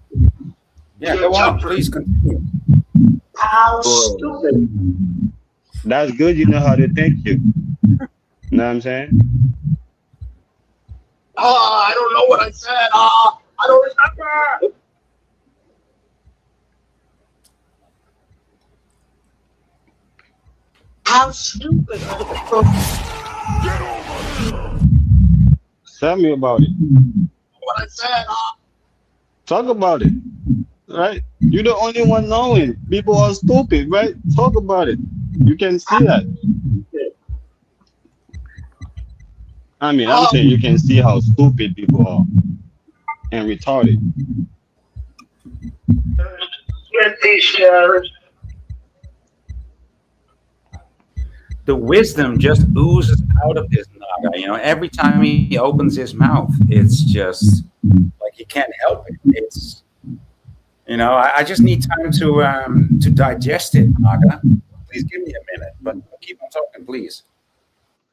J: Yeah, go on. Please continue.
G: How
M: Well,
G: stupid.
M: that's good. You know how to thank you. Know what I'm saying?
G: I don't know what I said. I don't remember. How stupid.
M: Tell me about it.
G: What I said.
M: Talk about it. Right? You're the only one knowing. People are stupid, right? Talk about it. You can see that. I mean, I'm saying you can see how stupid people are and retarded.
J: The wisdom just oozes out of this Naga. Every time he opens his mouth, it's just like he can't help it. It's I just need time to digest it, Naga. Please give me a minute, but keep on talking, please.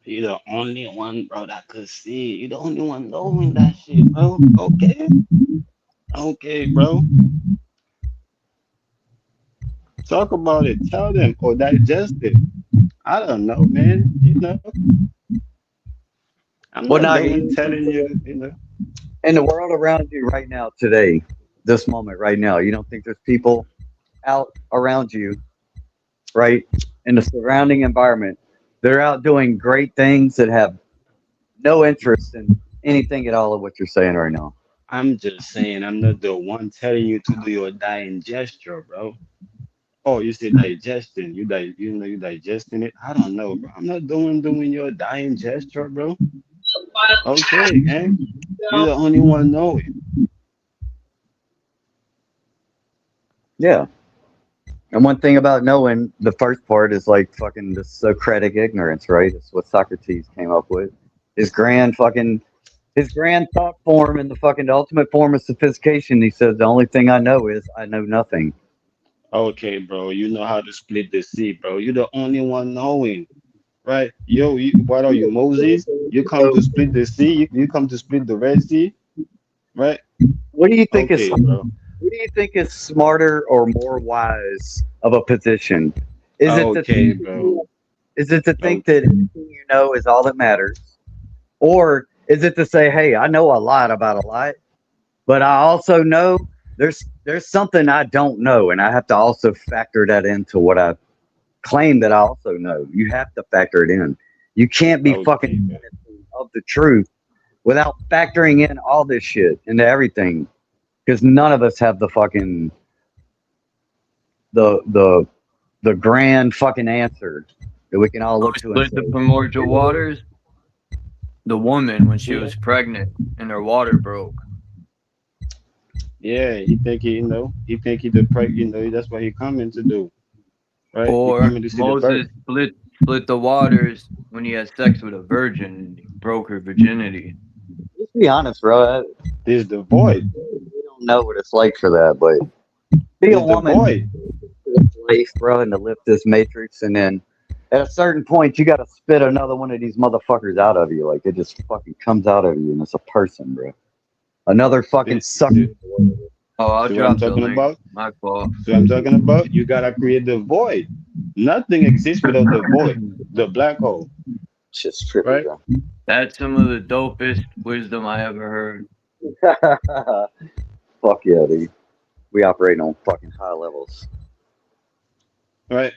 M: You're the only one, bro, that could see. You're the only one knowing that shit, bro. Okay. Okay, bro. Talk about it. Tell them or digest it. I don't know, man. I'm
K: Well,
M: not
K: now,
M: the one telling you.
K: in the world around you right now, today, this moment right now, you don't think there's people out around you, right, in the surrounding environment? They're out doing great things that have no interest in anything at all of what you're saying right now.
M: I'm just saying, I'm not the one telling you to do your dying gesture, bro. Oh, you say digestion. You digesting it. I don't know, bro. I'm not doing your dying gesture, bro. Okay, gang. You're the only one knowing.
K: Yeah. And one thing about knowing, the first part is like fucking the Socratic ignorance, right? It's what Socrates came up with. His grand fucking, his grand thought form and the fucking ultimate form of sophistication. He says, the only thing I know is I know nothing.
M: Okay, bro. You know how to split the sea, bro. You're the only one knowing, right? What are you, Moses? You come to split the sea. You come to split the Red Sea, right?
K: What do you think is,
M: Okay, bro.
K: what do you think is smarter or more wise of a position? Is it to
M: Okay,
K: think,
M: bro.
K: is it to think that
M: Okay.
K: everything you know is all that matters? Or is it to say, hey, I know a lot about a lot, but I also know there's something I don't know, and I have to also factor that into what I claim that I also know. You have to factor it in. You can't be
M: Okay,
K: fucking
M: bro.
K: of the truth without factoring in all this shit into everything. Because none of us have the fucking the the the grand fucking answer that we can all
I: Who
K: look to and
I: split the
K: say,
I: primordial waters? The woman when she
M: Yeah.
I: was pregnant and her water broke.
M: Yeah, he think he the that's what he coming to do, right? He
I: Or
M: coming to see the birth.
I: Moses split the waters when he had sex with a virgin and he broke her virginity.
K: let's be honest, bro.
M: This the void.
K: We don't know what it's like for that, but be a
M: This the
K: woman
M: void.
K: to this life, bro, and to lift this matrix, and then at a certain point, you got to spit another one of these motherfuckers out of you. Like it just fucking comes out of you, and it's a person, bro. Another fucking
M: See,
K: sucker.
M: see,
I: Oh, I'll
M: see what I'm
I: drop the
M: talking
I: link.
M: about?
I: My fault.
M: See what I'm talking about? You gotta create the void. Nothing exists without the void, the black hole,
K: Shit's trippy,
M: right?
K: bro.
I: That's some of the dopest wisdom I ever heard.
K: Fuck yeah, dude. We operate on fucking high levels.
M: Right?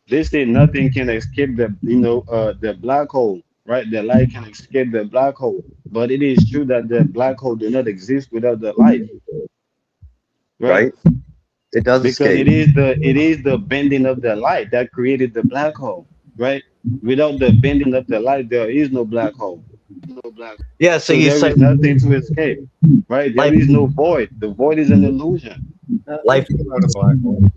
M: They say nothing can escape the black hole, right? The light can escape the black hole. But it is true that the black hole do not exist without the light, right?
K: Right? It does
M: Because
K: escape.
M: it is the bending of the light that created the black hole, right? Without the bending of the light, there is no black hole.
K: Yeah, so
M: So
K: you
M: there
K: say
M: is nothing to escape, right? There
K: life,
M: is no void. The void is an illusion,
K: life,
C: Not a black hole.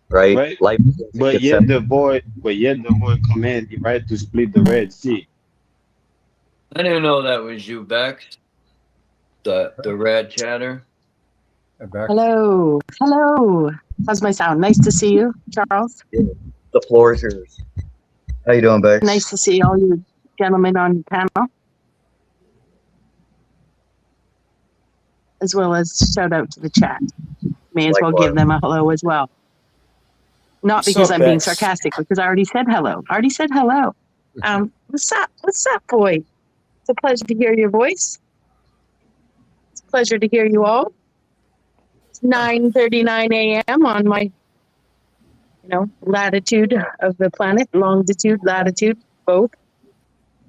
K: right?
M: right?
K: Life doesn't
M: But
K: get
M: yet
K: separated.
M: the void commands the right to split the Red Sea.
I: I didn't know that was you, Bex. The red chatter.
C: Back.
P: Hello. Hello. How's my sound? Nice to see you, Charles.
K: The floor is yours. How you doing, Bex?
P: Nice to see all you gentlemen on the panel, as well as shout out to the chat. May as well give them a hello as well. Not
J: What's
P: because
J: up,
P: I'm being
J: Bex?
P: sarcastic, because I already said hello. What's up? What's up, boy? It's a pleasure to hear your voice. It's a pleasure to hear you all. It's 9:39 a.m. on my, latitude of the planet, longitude, latitude, both.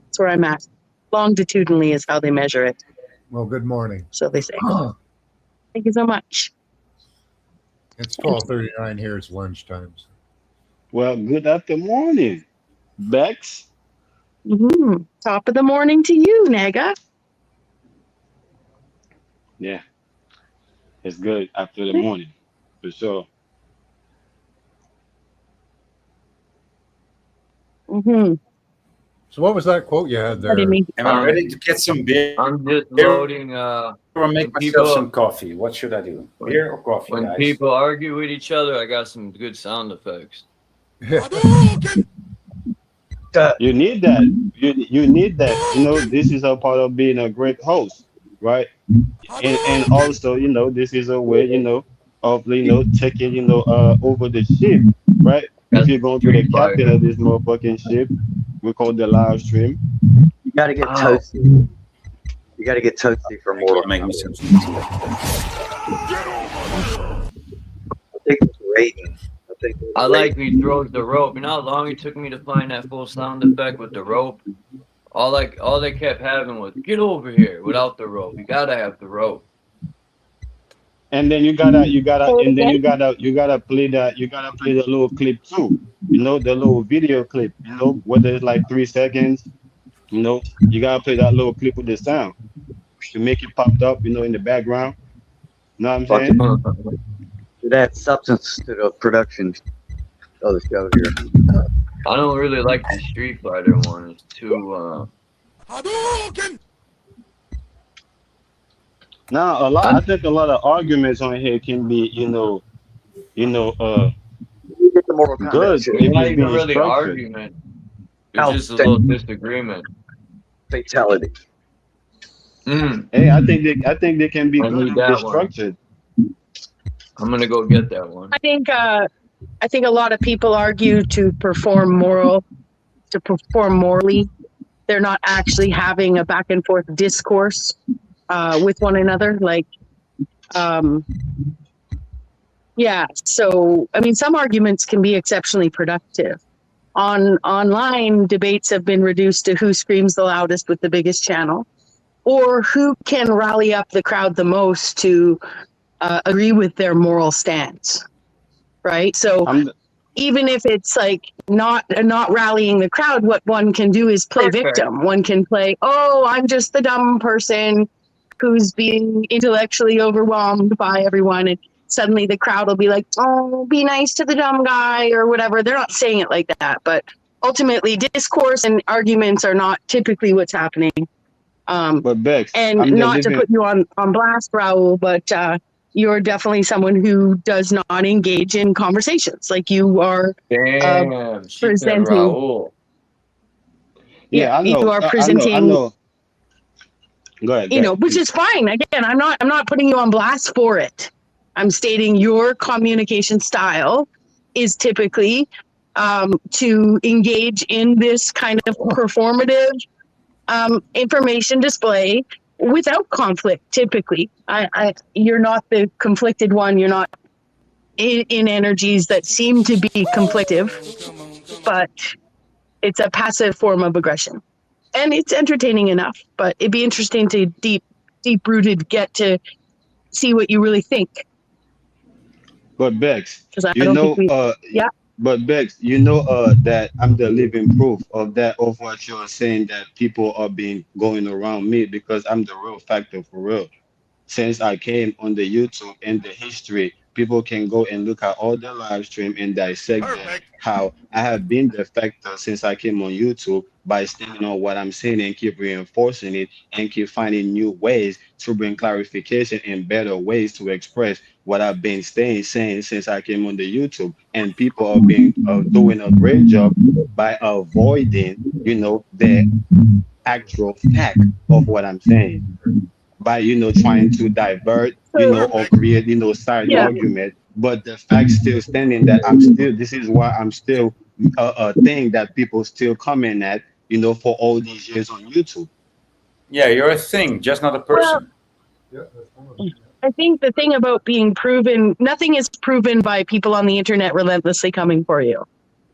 P: That's where I'm at. Longitudinally is how they measure it.
C: Well, good morning.
P: So they say. Thank you so much.
C: It's 12:39 here. It's lunchtime.
M: Well, good afternoon, Bex.
P: Top of the morning to you, Nega.
M: Yeah, it's good after the morning, for sure.
C: So what was that quote you had
P: I
C: there?
P: didn't mean.
J: Am I ready to get some beer?
I: I'm just loading.
J: Or
I: when
J: make myself
I: people-
J: some coffee. What should I do? Beer or coffee,
I: When
J: guys?
I: people argue with each other, I got some good sound effects.
M: You need that. You need that. This is a part of being a great host, right? And also, this is a way, of taking, over the ship, right? If you're going to be the captain of this motherfucking ship, we call the live stream.
K: You gotta get toasty. You gotta get toasty for Mortal
J: Make me
K: Kombat.
J: some
K: I think it's rating.
I: I like when he throws the rope. You know how long it took me to find that full sound effect with the rope? All they kept having was "get over here" without the rope. You gotta have the rope.
M: And then you gotta play the little clip too. The little video clip. Whether it's like 3 seconds. You gotta play that little clip with the sound to make it popped up. In the background. Know what I'm saying?
K: To that substance to the production of the show here.
I: I don't really like the Street Fighter one. It's too.
M: Now I think a lot of arguments on here can be, good
I: It's
M: if
I: not
M: it's
I: even
M: being
I: really
M: structured.
I: argument. It's just a little disagreement.
K: Fatality.
M: Hey, I think they can be
I: I
M: good
I: need
M: if
I: that
M: they're
I: one.
M: structured.
I: I'm gonna go get that one.
P: I think a lot of people argue to perform morally. They're not actually having a back and forth discourse with one another. So I mean, some arguments can be exceptionally productive. Online debates have been reduced to who screams the loudest with the biggest channel, or who can rally up the crowd the most to agree with their moral stance, right? So even if it's like not rallying the crowd, what one can do is play victim. One can play, oh, I'm just the dumb person who's being intellectually overwhelmed by everyone, and suddenly the crowd will be like, oh, be nice to the dumb guy or whatever. They're not saying it like that, but ultimately discourse and arguments are not typically what's happening.
M: But Bex,
P: and not to put you on blast, Raul, but you're definitely someone who does not engage in conversations. Like you are
I: Damn, she said
P: presenting.
I: Raul.
M: Yeah, I know.
P: You are presenting.
M: I know. Go ahead.
P: Which is fine. Again, I'm not putting you on blast for it. I'm stating your communication style is typically to engage in this kind of performative information display without conflict. Typically, you're not the conflicted one. You're not in energies that seem to be conflictive, but it's a passive form of aggression, and it's entertaining enough. But it'd be interesting to deep rooted get to see what you really think.
M: But Bex,
P: I don't think
M: yeah, But Bex, you know that I'm the living proof of that, of what you're saying, that people are being going around me, because I'm the real factor for real. Since I came on the YouTube and the history, people can go and look at all the live stream and dissect that, how I have been the factor since I came on YouTube by standing on what I'm saying and keep reinforcing it and keep finding new ways to bring clarification and better ways to express what I've been saying since I came on the YouTube. And people are being doing a great job by avoiding, the actual fact of what I'm saying, by trying to divert, or create, side
P: Yeah.
M: argument. But the fact still standing that this is why I'm still a thing that people still comment at, for all these years on YouTube.
J: Yeah, you're a thing, just not a
P: Well,
J: person.
P: I think the thing about being proven, nothing is proven by people on the internet relentlessly coming for you.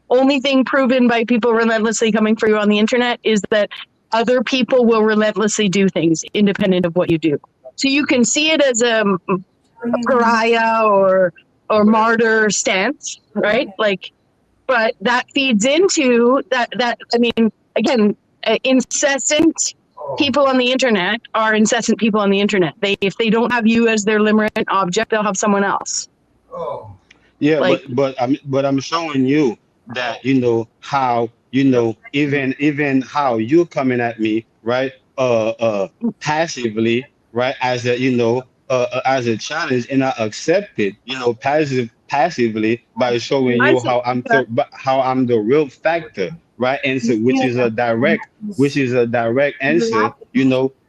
P: Only thing proven by people relentlessly coming for you on the internet is that other people will relentlessly do things independent of what you do. So you can see it as a pariah or martyr stance, right? Like, but that feeds into that. I mean, again, incessant people on the internet are incessant people on the internet. If they don't have you as their limerent object, they'll have someone else.
M: Yeah,
P: Like,
M: but I'm showing you that, how, even how you coming at me, right? Passively, right? As a, as a challenge, and I accept it, passively, by showing
P: I
M: you
P: see.
M: how I'm the real factor, right? And so, which is a direct answer,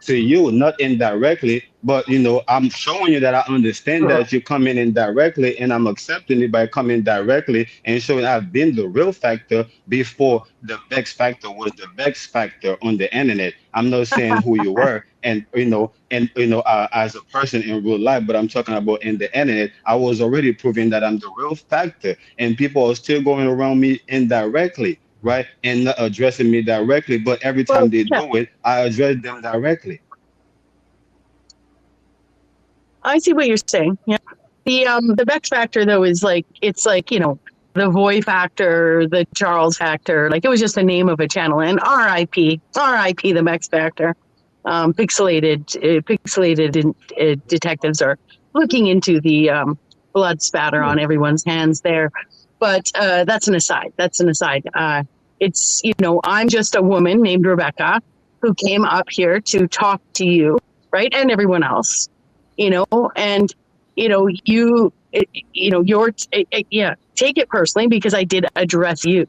M: to you, not indirectly, but I'm showing you that I understand that you're coming in directly, and I'm accepting it by coming directly and showing I've been the real factor before the Bex factor was the Bex factor on the internet. I'm not saying who you were, and as a person in real life, but I'm talking about in the internet. I was already proving that I'm the real factor, and people are still going around me indirectly, right, and not addressing me directly. But every time they do it, I address them directly.
P: I see what you're saying. Yeah. The Bex factor though is like, it's like, the Voy factor, the Charles factor. Like, it was just the name of a channel. And RIP the Bex factor. Pixelated detectives are looking into the blood spatter on everyone's hands there. But that's an aside. It's, I'm just a woman named Rebecca who came up here to talk to you, right? And everyone else, and, take it personally because I did address you,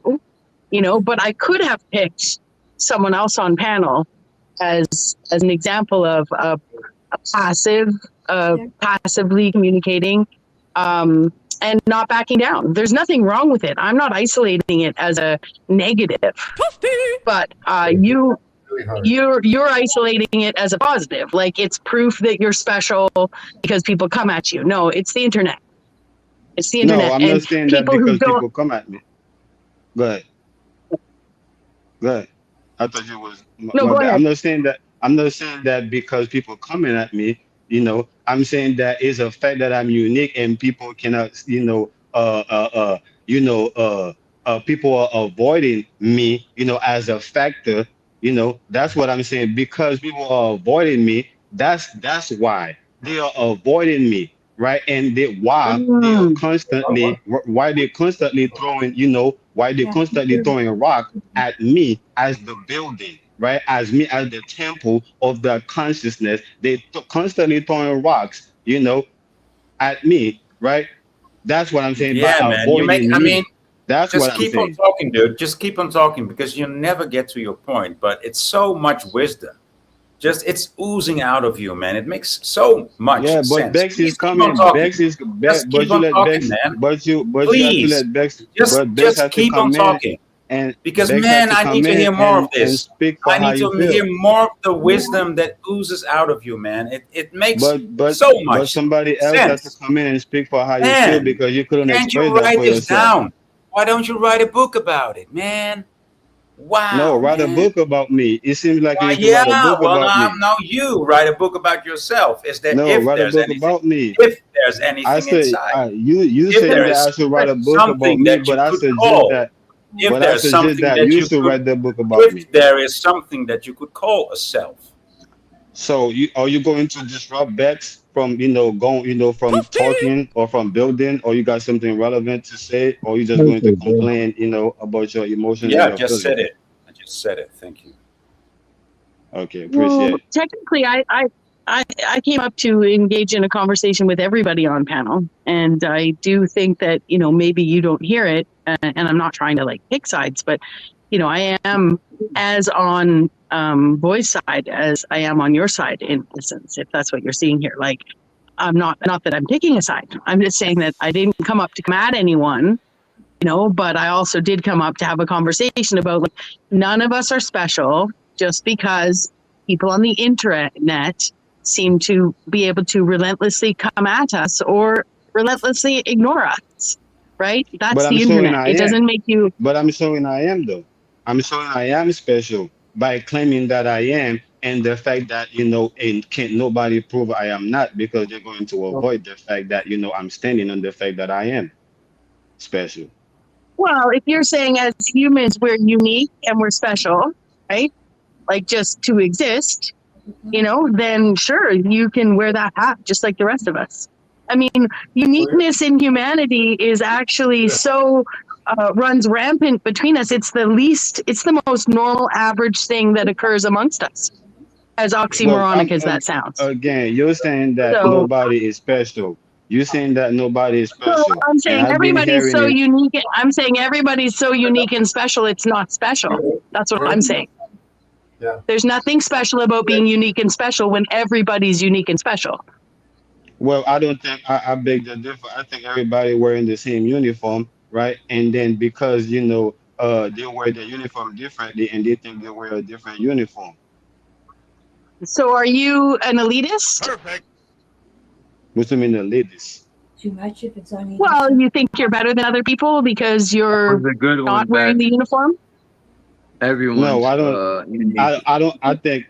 P: but I could have picked someone else on panel as an example of a passively communicating, and not backing down. There's nothing wrong with it. I'm not isolating it as a negative, but you're isolating it as a positive. Like, it's proof that you're special because people come at you. No, it's the internet. It's the internet.
M: No, I'm not saying that because people come at me. Go ahead. Go ahead. I thought you was.
P: No, go ahead.
M: I'm not saying that. I'm not saying that because people coming at me. I'm saying that it's a fact that I'm unique and people cannot. People are avoiding me. As a factor. That's what I'm saying. Because people are avoiding me. That's why they are avoiding me. Right, and why they're constantly throwing rock at me as the building, right, as me as the temple of the consciousness. They constantly throwing rocks, at me, right? That's what I'm saying.
J: Yeah,
M: By
J: man.
M: avoiding me. That's
J: Just
M: what I'm
J: keep on
M: saying.
J: talking, dude. Just keep on talking, because you never get to your point. But it's so much wisdom. It's oozing out of you, man. It makes so much sense.
M: But Bex is coming. Bex is Bex, but you let Bex, but you have to let Bex. But Bex has
J: keep
M: to come
J: on talking.
M: and
J: Because,
M: Bex
J: man,
M: has to
J: I
M: come
J: need to
M: in
J: hear more of
M: and
J: this.
M: speak for
J: I
M: how
J: need
M: you
J: to
M: feel.
J: hear more of the wisdom that oozes out of you, man. It makes so
M: But
J: much
M: somebody else has to
J: sense.
M: come in and speak for how you
J: Man,
M: feel, because you couldn't
J: can't you
M: express that
J: write
M: for
J: this
M: yourself.
J: down? Why don't you write a book about it, man? Wow.
Q: No, write a
J: man.
Q: book about me. It seems like you need to
J: Yeah.
Q: write a book
J: Well,
Q: about me.
J: now you write a book about yourself. Is there
Q: No,
J: if
Q: write a
J: there's
Q: book
J: anything?
Q: about me.
J: If there's
Q: I
J: anything
Q: say
J: inside.
Q: you
J: If
Q: saying
J: there
Q: that
J: is
Q: I should write a book about
J: something
Q: me,
J: that you
Q: but I
J: could
Q: suggest
J: call.
Q: that
J: If
Q: but I
J: there's
Q: suggest
J: something
Q: that
J: that
Q: you
J: you
Q: should
J: could.
Q: write the book about me.
J: If there is something that you could call a self.
Q: So are you going to disrupt Bex from going from talking or from building, or you got something relevant to say, or you just going to complain about your emotions and
J: Yeah, I
Q: your
J: just said
Q: feelings?
J: it. I just said it. Thank you.
Q: Okay,
P: Well,
Q: appreciate it.
P: technically, I came up to engage in a conversation with everybody on panel, and I do think that maybe you don't hear it, and I'm not trying to like pick sides, but I am as on Boy's side as I am on your side in essence, if that's what you're seeing here. Like, I'm not that I'm picking a side. I'm just saying that I didn't come up to come at anyone, but I also did come up to have a conversation about like none of us are special just because people on the internet seem to be able to relentlessly come at us or relentlessly ignore us. Right?
Q: But
P: That's
Q: I'm
P: the
Q: showing
P: internet.
Q: I
P: It
Q: am.
P: doesn't make you.
Q: But I'm showing I am though. I'm showing I am special by claiming that I am, and the fact that and can't nobody prove I am not, because they're going to avoid the fact that I'm standing on the fact that I am special.
P: Well, if you're saying as humans we're unique and we're special, right? Like just to exist, then sure, you can wear that hat just like the rest of us. I mean, uniqueness in humanity is actually so runs rampant between us. It's the most normal, average thing that occurs amongst us, as
Q: Well,
P: oxymoronic as that sounds.
Q: again, you're saying that
P: So,
Q: nobody is special. You're saying that nobody is
P: so
Q: special,
P: I'm
Q: and
P: saying
Q: I've been
P: everybody's
Q: hearing
P: so
Q: it.
P: unique. I'm saying everybody's so unique and special. It's not special. That's what I'm saying.
C: Yeah.
P: There's nothing special about being unique and special when everybody's unique and special.
Q: Well, I don't think I beg the differ. I think everybody wearing the same uniform, right? And then because they wear the uniform differently, and they think they wear a different uniform.
P: So are you an elitist?
A: Perfect.
Q: What do you mean the ladies?
R: Too much if it's on you.
P: Well, you think you're better than other people because you're
I: was a good one,
P: not wearing
I: Beck.
P: the uniform?
Q: No,
I: Everyone's
Q: I don't.
I: unique.
Q: I don't. I think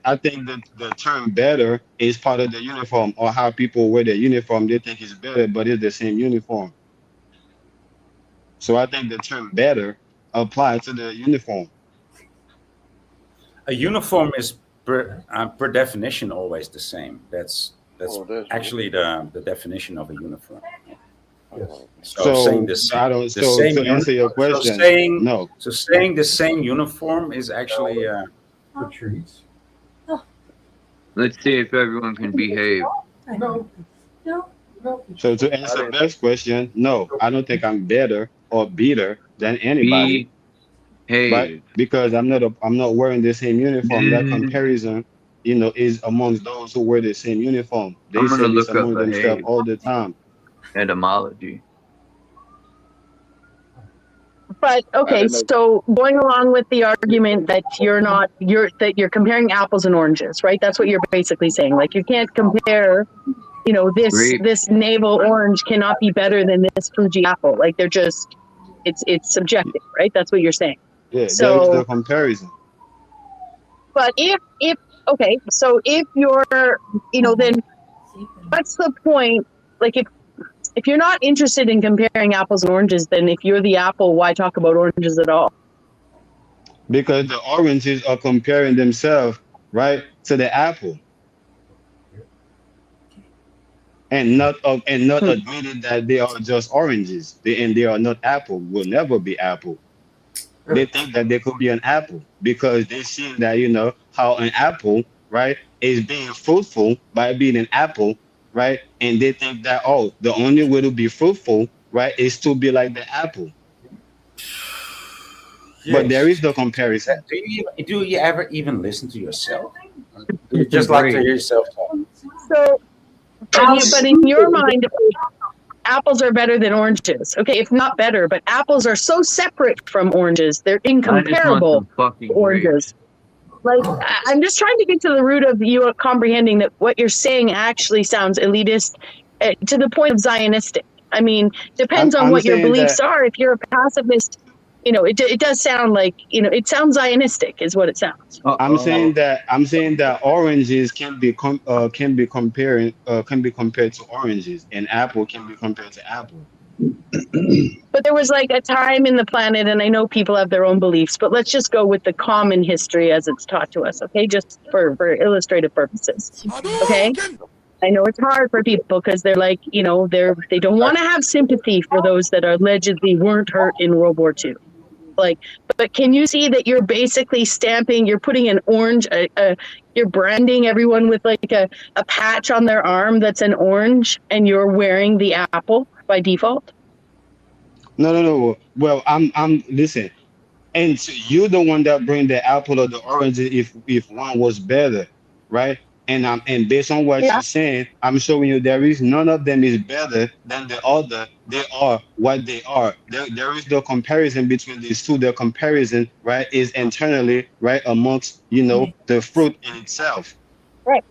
Q: that the term better is part of the uniform, or how people wear the uniform. They think it's better, but it's the same uniform. So I think the term better applies to the uniform.
J: A uniform is per definition always the same. That's actually the definition of a uniform. So saying the same,
Q: I don't.
J: the
Q: So
J: same
Q: to answer your
J: so
Q: question,
J: saying
Q: no.
J: so saying the same uniform is actually
C: The trees.
I: Let's see if everyone can behave.
C: No.
R: No.
Q: So to answer Beth's question, no, I don't think I'm better or better than anybody. But
I: Behave.
Q: because I'm not wearing the same uniform, that comparison, is amongst those who wear the same uniform. They
I: I'm gonna
Q: say this
I: look up
Q: among themselves
I: behave.
Q: all the time.
I: Etymology.
P: But okay, so going along with the argument that you're comparing apples and oranges, right? That's what you're basically saying. Like you can't compare,
I: Grape.
P: this navel orange cannot be better than this Fuji apple. Like they're just it's subjective, right? That's what you're saying.
Q: Yeah, there is the
P: So,
Q: comparison.
P: but if okay, so if you're, then what's the point? Like if you're not interested in comparing apples and oranges, then if you're the apple, why talk about oranges at all?
Q: Because the oranges are comparing themselves, right, to the apple, and not admitting that they are just oranges. They are not apple. Will never be apple. They think that they could be an apple because they see that how an apple, right, is being fruitful by being an apple, right, and they think that the only way to be fruitful, right, is to be like the apple. But there is the comparison.
J: do you ever even listen to yourself? You just like to hear yourself talk.
P: So, but in your mind, apples are better than oranges. Okay, if not better, but apples are so separate from oranges, they're incomparable to oranges. Like, I'm just trying to get to the root of you comprehending that what you're saying actually sounds elitist to the point of Zionistic. I mean, depends on
Q: I'm
P: what your
Q: saying
P: beliefs
Q: that
P: are. If you're a pacifist, you know, it does sound like, you know, it sounds Zionistic is what it sounds.
Q: I'm saying that oranges can be compared to oranges, and apple can be compared to apple.
P: But there was like a time in the planet, and I know people have their own beliefs, but let's just go with the common history as it's taught to us, okay? Just for illustrative purposes, okay? I know it's hard for people because they're like, you know, they don't want to have sympathy for those that allegedly weren't hurt in World War II. Like, but can you see that you're basically stamping, you're putting an orange, you're branding everyone with like a patch on their arm that's an orange, and you're wearing the apple by default?
Q: No. Well, I'm listen, and so you're the one that bring the apple or the orange if one was better, right? And based on what you're saying, I'm showing you there is none of them is better than the other. They are what they are. There is no comparison between these two. The comparison, right, is internally, right, amongst, you know, the fruit in itself.
P: Right.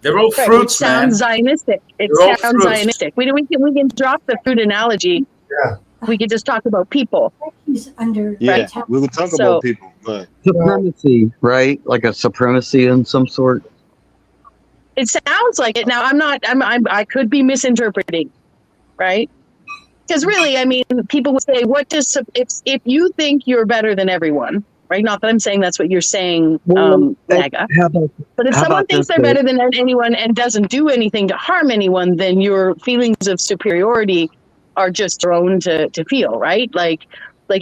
J: They're all
P: Right,
J: fruits,
P: which sounds
J: man.
P: Zionistic. It
J: They're all
P: sounds
J: fruits.
P: Zionistic. We can drop the fruit analogy.
C: Yeah.
P: We could just talk about people.
Q: Yeah, we will talk
P: So-
Q: about people, but
K: Supremacy, right? Like a supremacy in some sort.
P: It sounds like it. Now, I could be misinterpreting, right? Because really, I mean, people would say, "What does if you think you're better than everyone?" Right? Not that I'm saying that's what you're saying, Naga. But if someone thinks they're better than anyone and doesn't do anything to harm anyone, then your feelings of superiority are just thrown to feel, right? Like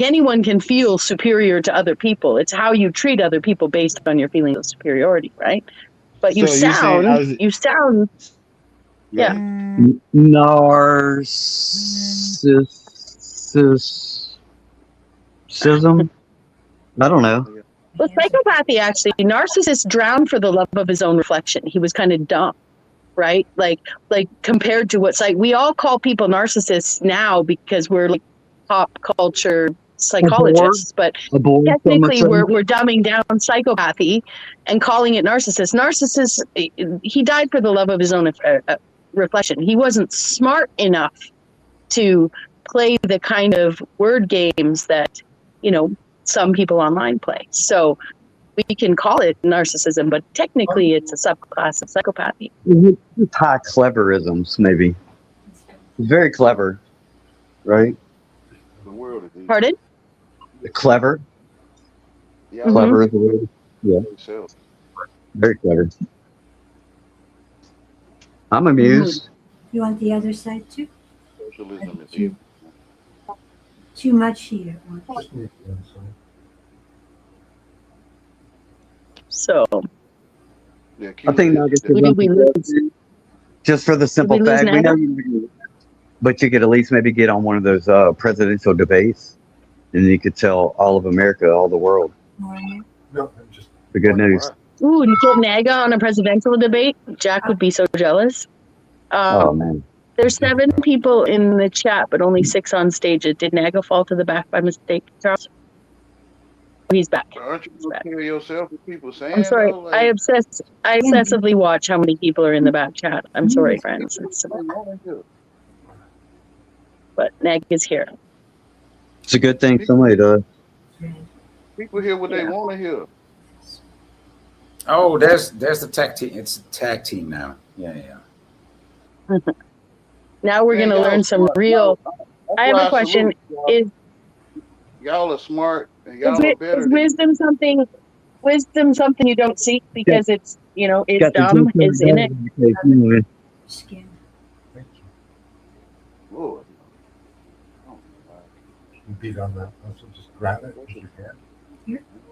P: anyone can feel superior to other people. It's how you treat other people based on your feeling of superiority, right? But you
Q: So you're saying
P: sound, yeah.
K: Narcissism? I don't know.
P: Well, psychopathy, actually, narcissist drowned for the love of his own reflection. He was kind of dumb, right? Like compared to what's like, we all call people narcissists now because we're like pop culture psychologists, but technically we're dumbing down psychopathy and calling it narcissist. Narcissist, he died for the love of his own reflection. He wasn't smart enough to play the kind of word games that, you know, some people online play. So we can call it narcissism, but technically it's a subclass of psychopathy.
K: High cleverisms, maybe. Very clever, right?
P: Pardon?
K: Clever.
P: Yeah.
K: Clever is the word. Yeah. Very clever. I'm amused.
R: You want the other side too? Too much here.
P: So
K: I think
P: we lose?
K: Just for the simple
P: Did we lose
K: fact, we know
P: Naga?
K: you, but you could at least maybe get on one of those presidential debates, and you could tell all of America, all the world, the good news.
P: Ooh, and get Naga on a presidential debate. Jack would be so jealous.
K: Oh man.
P: There's 7 people in the chat, but only 6 on stage. Did Naga fall to the back by mistake, Charles? He's back.
A: Aren't you gonna kill yourself with people saying?
P: I'm sorry.
A: though, like-
P: I obsessively watch how many people are in the back chat. I'm sorry, friends. But Naga's here.
K: It's a good thing somebody does.
A: People hear what they want to hear.
J: Oh, there's the tag team. It's a tag team now. Yeah.
P: Now we're going to learn some real. I have a question. Is
A: Y'all are smart and y'all are better.
P: is wisdom something you don't seek because it's, you know, it's
K: Got the
P: dumb,
K: juice
P: is in it?
K: anyway.
A: Lord.
C: You beat on that. So just grab it if you can.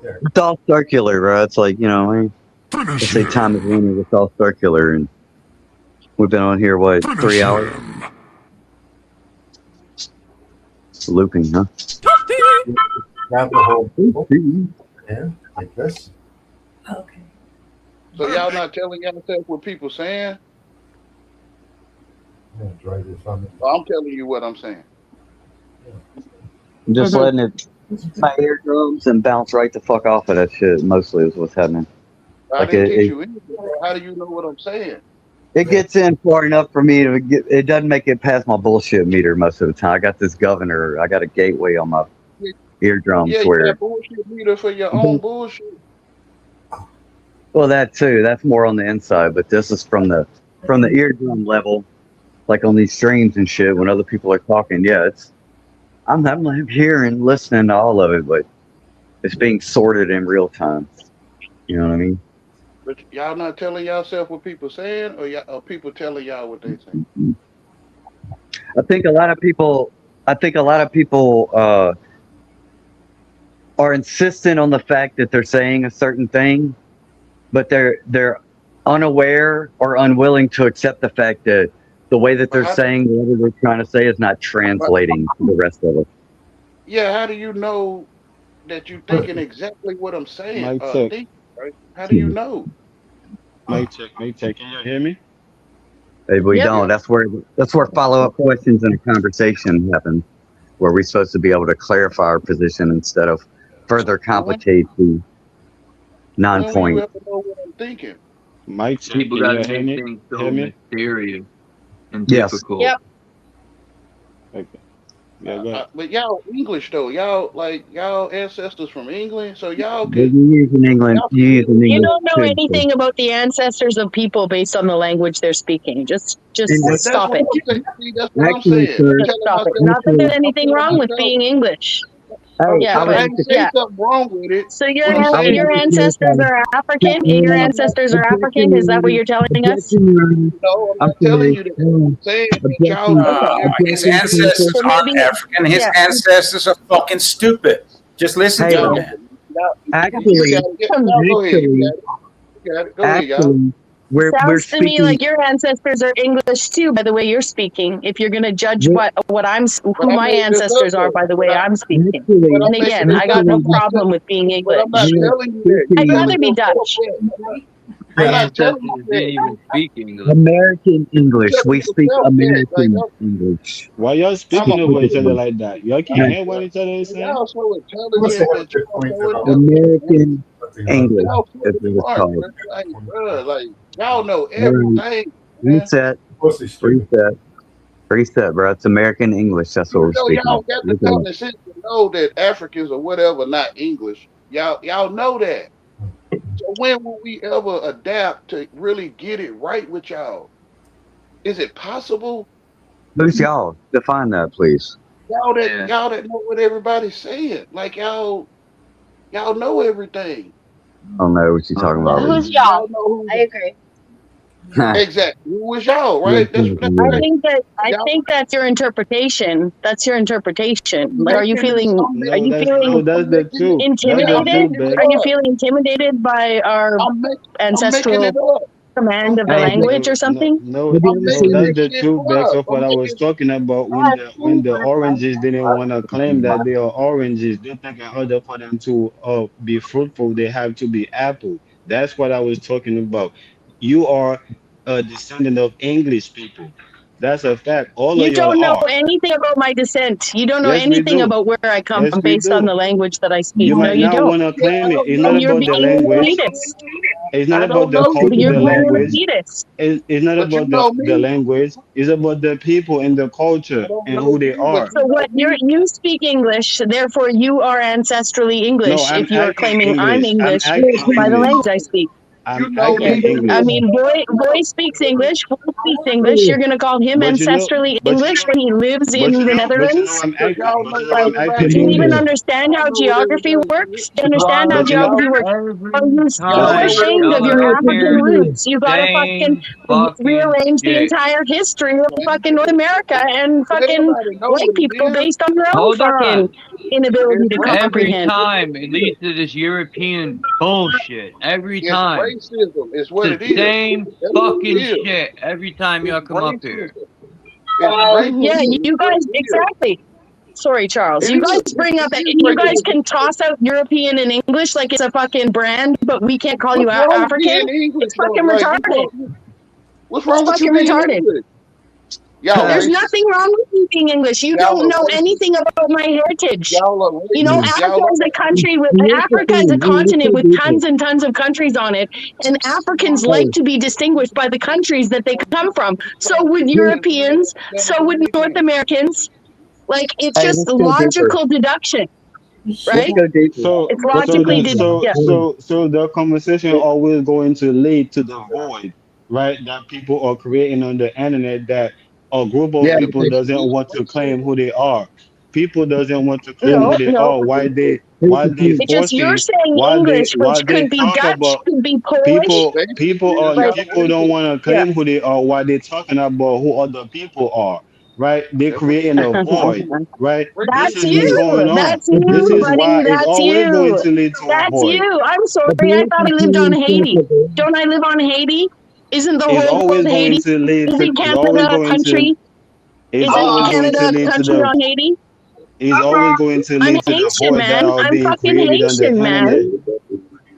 C: There.
K: It's all circular, right? It's like, you know, they say time is linear. It's all circular, and we've been on here, what, 3 hours? Looping, huh?
C: Grab the whole yeah, like this.
R: Okay.
A: So y'all not telling yourself what people saying?
C: I'm gonna dry this on it.
A: I'm telling you what I'm saying.
K: I'm just letting it my eardrums and bounce right the fuck off of that shit. Mostly is what's happening.
A: I
K: Like
A: didn't
K: it,
A: teach
K: it,
A: you anything. How do you know what I'm saying?
K: it gets in far enough for me to get. It doesn't make it past my bullshit meter most of the time. I got this governor. I got a gateway on my eardrums
S: Yeah, you
K: where,
S: got bullshit meter for your own bullshit.
K: well, that too, that's more on the inside, but this is from the eardrum level, like on these streams and shit when other people are talking. Yeah, I'm hearing, listening to all of it, but it's being sorted in real time. You know what I mean?
S: But y'all not telling yourself what people saying, or people telling y'all what they saying?
K: I think a lot of people are insistent on the fact that they're saying a certain thing, but they're unaware or unwilling to accept the fact that the way that they're saying whatever they're trying to say is not translating to the rest of it.
S: Yeah, how do you know that you thinking exactly what I'm saying?
Q: Mic check.
S: Right? How do you know?
Q: Mic check. Can you hear me?
K: If we
P: Yep.
K: don't, that's where follow-up questions and a conversation happen, where we're supposed to be able to clarify our position instead of further complicate the
S: When will
K: non-point.
S: you ever know what I'm thinking?
Q: Mic check.
I: People
Q: Can
I: gotta
Q: you hear
I: make
Q: me?
I: things so
Q: Hear me?
I: mysterious and
K: Yes.
I: difficult.
P: Yep.
Q: Okay. Yeah, go ahead.
S: But y'all English though, y'all ancestors from England, so y'all
K: But
S: could.
K: you use in England,
S: Y'all
K: you use in
P: You
K: English
P: don't know
K: too.
P: anything about the ancestors of people based on the language they're speaking. Just
K: And
S: But that's
P: stop
S: what
P: it.
S: I'm saying. See, that's what I'm
K: actually,
S: saying.
K: sir,
S: I'm
P: Just
S: telling
P: stop it.
S: myself.
P: Not that there's
K: actually,
S: I'm
P: anything
S: telling
P: wrong with
S: myself.
P: being English.
K: hey,
P: Yeah,
K: I
S: I
K: would
P: but
K: like
S: ain't
K: to,
S: saying
P: yeah.
S: something wrong with it.
P: So
S: What I'm
K: I would
S: saying
P: your
K: like to
S: is,
P: ancestors
K: clarify.
P: are African? Your ancestors are African? Is that what you're telling us?
K: Objection, Your Honor.
S: no, I'm
K: I'm
S: not telling
K: sorry.
S: you that. I'm saying that y'all
K: Objection,
S: know
J: His
K: objection,
S: everything.
K: counsel.
J: ancestors
P: So
J: aren't
P: maybe,
J: African. His
P: yeah.
J: ancestors are fucking stupid. Just listen to
K: Hey,
J: the
S: Y'all,
J: man.
S: you
K: actually,
S: got it. Y'all go ahead. You got it. You got it. Go ahead, y'all.
K: actually, we're
P: Sounds to me
K: speaking.
P: like your ancestors are English too, by the way you're speaking. If you're going to judge
K: We're,
S: But
P: who
S: I
P: my
S: made this up
P: ancestors are,
S: though.
P: by the way I'm speaking.
K: actually,
P: And
S: I'm making
P: again,
S: this
P: I
S: up.
P: got no problem with being
S: But I'm not
P: English.
K: we're
S: telling you that. You
P: I'd
K: speaking
P: rather
S: telling
P: be
S: yourself
P: Dutch.
S: that.
I: My
S: I'm not telling
I: ancestors
S: you
I: didn't
S: that.
I: even speak English.
K: American
S: You
K: English.
S: telling
K: We speak
S: yourself that. Like
K: American English.
Q: Why y'all
S: I'm a
Q: speaking over each other
K: Specifically.
Q: like that? Y'all can't
K: Right.
Q: hear what each other is saying?
S: y'all so intelligent that y'all so intelligent.
K: American English,
S: Y'all
K: as
S: so
K: it was
S: smart,
K: called.
S: bro. Like, bro, like y'all know
K: All right.
S: everything, man.
K: Reset, bro. It's American English. That's what
S: Even
K: we're
S: though
K: speaking.
S: y'all got the
K: Look it up.
S: common sense to know that Africans or whatever not English, y'all know that. So when will we ever adapt to really get it right with y'all? Is it possible?
K: Who's y'all? Define that, please.
I: Yeah.
S: Y'all that know what everybody's saying. Like y'all know everything.
K: I don't know what you're talking about.
T: Who's
K: Reese.
T: y'all?
S: Y'all know who
T: I agree.
S: exactly who was y'all, right? That's
P: I
S: right. Y'all
P: think that's your interpretation. That's your interpretation. Like, are you feeling
Q: No, that's the truth. That's the
P: intimidated?
Q: truth, Bex.
P: Are you feeling intimidated by our
S: I'm making
P: ancestral
S: it up.
P: command of the
K: Hey,
P: language or something?
K: have you ever
Q: No,
K: seen
Q: that's
K: this?
Q: the truth, Bex, of what I was talking about when the oranges didn't want to claim that they are oranges. They think in order for them to be fruitful, they have to be apple. That's what I was talking about. You are a descendant of English people. That's a fact. All of
P: You
Q: y'all
P: don't know
Q: are.
P: anything about my descent. You don't know
Q: Yes, we
P: anything
Q: do.
P: about where I come
Q: Yes,
P: from
Q: we
P: based on
Q: do.
P: the language that I speak.
Q: You
P: No,
Q: might
P: you
Q: not
P: don't.
Q: want to
S: Yeah,
Q: claim
S: I
Q: it.
S: don't
Q: It's
S: know
Q: not
P: And you're
Q: about
S: you.
Q: the
S: I
P: being
S: don't
P: an
S: know
Q: language.
S: you.
P: elitist.
Q: It's not
S: I
Q: about
S: don't
Q: the
S: know you.
P: You're
Q: the
P: being an
Q: language.
P: elitist.
Q: It's not
S: But you
Q: about
S: know
Q: the
S: me.
Q: language. It's about the people and the
S: I
Q: culture
S: don't
Q: and
S: know
Q: who they
S: you, but
Q: are.
S: you
P: So
S: know
P: what
S: me.
P: you speak English, therefore you are ancestrally
Q: No,
P: English
Q: I'm
P: if you are
Q: acting
P: claiming I'm
Q: English. I'm
P: English
Q: acting
P: by the
Q: English.
P: language I speak.
S: You
Q: I'm
S: know
P: Yeah.
Q: acting
S: me.
P: I
Q: English.
P: mean, boy speaks English. Boy speaks English. You're gonna call him
Q: But you know,
P: ancestrally English when he lives in the
Q: but you know,
P: Netherlands?
Q: I'm
S: Because
Q: acting.
S: y'all
Q: But
S: know
Q: you know,
S: what
Q: I'm acting
S: everybody
P: Do you even
Q: English.
S: said.
P: understand
S: Y'all
P: how
S: know what
P: geography
S: everybody
P: works?
S: said.
P: Do you understand how
Q: But you know,
P: geography works? Are
I: Every
P: you
Q: but
P: so
Q: you,
I: time
P: ashamed of
I: y'all
P: your
I: are up
P: African
I: here
P: roots? You gotta fucking
I: saying fucking
P: rearrange the
I: shit.
P: entire history of fucking North America and
S: But
P: fucking
S: everybody know
P: white
S: what it
P: people
S: is.
P: based on your own
I: Hold
P: fucking
I: on.
P: inability
S: It's
P: to
I: Every
S: racism.
P: comprehend.
S: It's what
I: time
S: it
I: it
S: is.
I: leads to this European bullshit. Every
S: It's
I: time.
S: racism. It's what
I: The
S: it is.
I: same
S: That's what it
I: fucking
S: is.
I: shit every time y'all
S: It's
I: come up here.
S: racism. It's
P: Yeah,
S: racism. It's
P: you
S: what
P: guys
S: it is.
P: exactly. Sorry, Charles.
S: It
P: You guys
S: is.
P: bring up.
S: It is
P: You guys
S: racism.
P: can toss out European and English like it's a fucking brand, but we can't call you
S: What's wrong with
P: African.
S: being English
P: It's
S: though?
P: fucking
S: Like,
P: retarded.
S: what's
P: It's
S: wrong with you
P: fucking
S: being
P: retarded.
S: English? Y'all
P: There's
S: racist.
P: nothing wrong with you being English. You
S: Y'all
P: don't
S: are
P: know
S: racist.
P: anything about my heritage.
S: Y'all are
P: You know,
S: racist.
P: Africa
S: Y'all
P: is a
S: are.
P: country with
K: Here's the
P: Africa is a
K: thing. Let's
P: continent
K: go
P: with
K: deeper.
P: tons and tons of countries on it, and Africans like
K: Hey,
P: to be distinguished by the countries that they come from. So would
K: here,
P: Europeans. So would North Americans. Like it's
K: hey,
P: just
K: let's go deeper.
P: logical deduction. right?
Q: So
P: It's logically yeah.
Q: so the conversation always going to lead to the void, right? That people are creating on the internet that a group of
O: Yeah,
Q: people doesn't want to claim who they are. People doesn't want to claim
P: No,
Q: who they
P: no.
Q: are. Why they
P: It's just you're
Q: forcing
P: saying
Q: while they
P: English,
Q: while
P: which
Q: they
P: could be
Q: talk
P: Dutch,
Q: about
P: could be Polish.
Q: people are
P: Like,
Q: people don't want to
P: yeah.
Q: claim who they are while they talking about who other people are, right? They creating a void, right? This
P: That's
Q: is what's
P: you.
Q: going on.
P: That's
Q: This
P: you,
Q: is
P: buddy.
Q: why it's
P: That's
Q: always going
P: you.
Q: to lead to a
P: That's
Q: void.
P: you. I'm sorry. I thought I lived on Haiti. Don't I live on Haiti? Isn't the
Q: It's
P: whole
Q: always
P: world
Q: going
P: Haiti?
Q: to lead to
P: Isn't
Q: it's always
P: Canada a
Q: going to
P: country?
Q: it's
P: Isn't
Q: always going
P: Canada
Q: to
P: a
Q: lead to
P: country
Q: the
P: on Haiti?
Q: it's always going to
P: I'm
Q: lead to the
P: Haitian,
Q: void that
P: man.
Q: are
P: I'm
Q: being
P: fucking
Q: created on the
P: Haitian, man.
Q: internet.